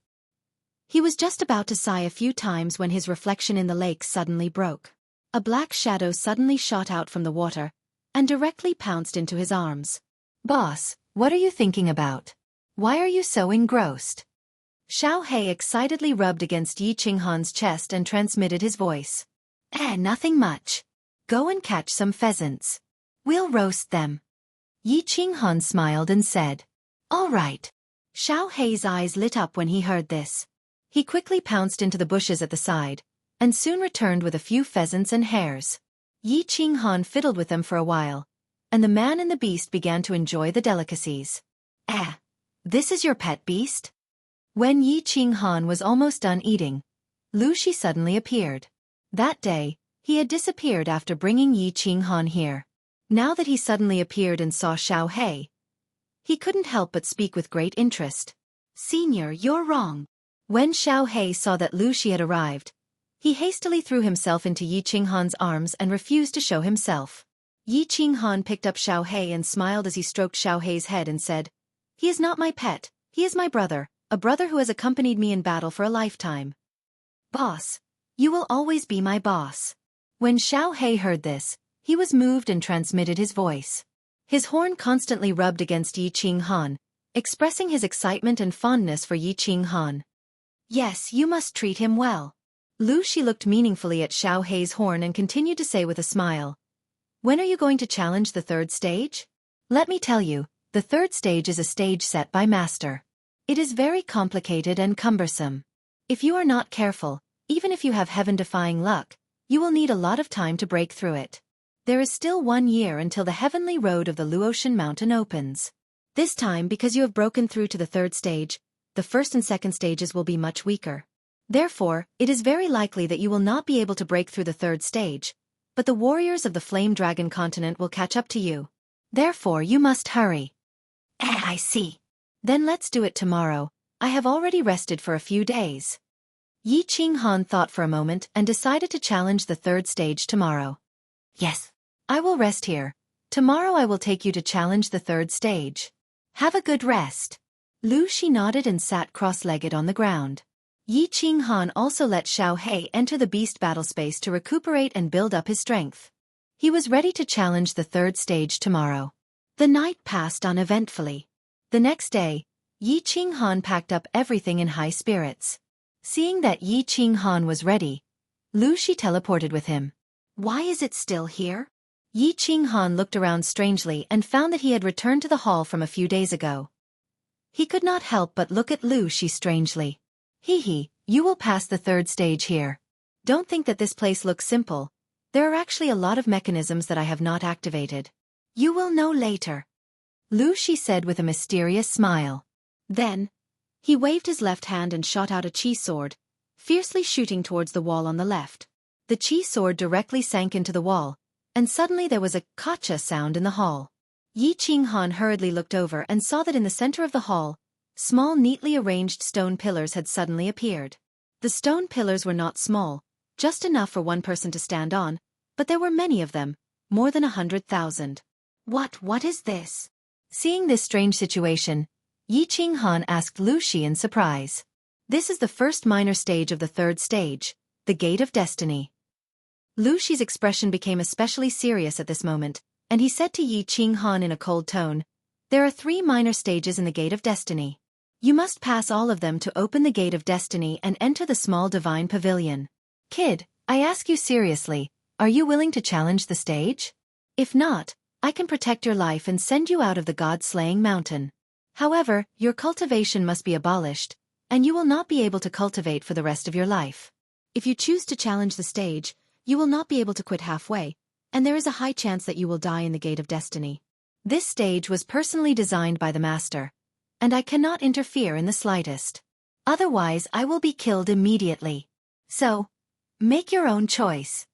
He was just about to sigh a few times when his reflection in the lake suddenly broke. A black shadow suddenly shot out from the water, and directly pounced into his arms. "Boss, what are you thinking about? Why are you so engrossed?" Xiao He excitedly rubbed against Yi Qinghan's chest and transmitted his voice. Nothing much. Go and catch some pheasants. We'll roast them." Yi Qinghan smiled and said, "All right." Xiao He's eyes lit up when he heard this. He quickly pounced into the bushes at the side, and soon returned with a few pheasants and hares. Yi Qinghan fiddled with them for a while, and the man and the beast began to enjoy the delicacies. This is your pet beast?" When Yi Qinghan was almost done eating, Lu Shi suddenly appeared. That day, he had disappeared after bringing Yi Qinghan here. Now that he suddenly appeared and saw Xiao he couldn't help but speak with great interest. "Senior, you're wrong." When Xiao He saw that Lu Shi had arrived, he hastily threw himself into Yi Qinghan's arms and refused to show himself. Yi Qinghan picked up Xiao He and smiled as he stroked Xiao He's head and said, "He is not my pet, he is my brother, a brother who has accompanied me in battle for a lifetime. Boss, you will always be my boss." When Xiao He heard this, he was moved and transmitted his voice. His horn constantly rubbed against Yi Qinghan, expressing his excitement and fondness for Yi Qinghan. "Yes, you must treat him well." Lu Shi looked meaningfully at Xiao He's horn and continued to say with a smile, "When are you going to challenge the third stage? Let me tell you, The third stage is a stage set by Master. It is very complicated and cumbersome. If you are not careful, even if you have heaven-defying luck, you will need a lot of time to break through it. There is still 1 year until the heavenly road of the Luotian Mountain opens. This time, because you have broken through to the third stage, the first and second stages will be much weaker. Therefore, it is very likely that you will not be able to break through the third stage, but the warriors of the Flame Dragon continent will catch up to you. Therefore, you must hurry. I see. Then let's do it tomorrow. I have already rested for a few days. Yi Qinghan thought for a moment and decided to challenge the third stage tomorrow. Yes. I will rest here. Tomorrow I will take you to challenge the third stage. Have a good rest. Lu Shi nodded and sat cross-legged on the ground. Yi Qinghan also let Xiao Hei enter the beast battle space to recuperate and build up his strength. He was ready to challenge the third stage tomorrow. The night passed uneventfully. The next day, Yi Qinghan packed up everything in high spirits. Seeing that Yi Qinghan was ready, Lu Shi teleported with him. Why is it still here? Yi Qinghan looked around strangely and found that he had returned to the hall from a few days ago. He could not help but look at Lu Shi strangely. Hee, you will pass the third stage here. Don't think that this place looks simple. There are actually a lot of mechanisms that I have not activated. You will know later. Lu Shi said with a mysterious smile. Then, he waved his left hand and shot out a chi sword, fiercely shooting towards the wall on the left. The chi sword directly sank into the wall, and suddenly there was a "Kacha" sound in the hall. Yi Qinghan hurriedly looked over and saw that in the center of the hall, small neatly arranged stone pillars had suddenly appeared. The stone pillars were not small, just enough for one person to stand on, but there were many of them, more than 100,000. What is this? Seeing this strange situation, Yi Qinghan asked Lu Shi in surprise. This is the first minor stage of the third stage, the Gate of Destiny. Lu Shi's expression became especially serious at this moment, and he said to Yi Qinghan in a cold tone, "There are 3 minor stages in the Gate of Destiny. You must pass all of them to open the Gate of Destiny and enter the small divine pavilion. Kid, I ask you seriously, are you willing to challenge the stage? If not, I can protect your life and send you out of the god-slaying mountain. However, your cultivation must be abolished, and you will not be able to cultivate for the rest of your life. If you choose to challenge the stage, you will not be able to quit halfway, and there is a high chance that you will die in the Gate of Destiny. This stage was personally designed by the Master, and I cannot interfere in the slightest. Otherwise I will be killed immediately. So, make your own choice."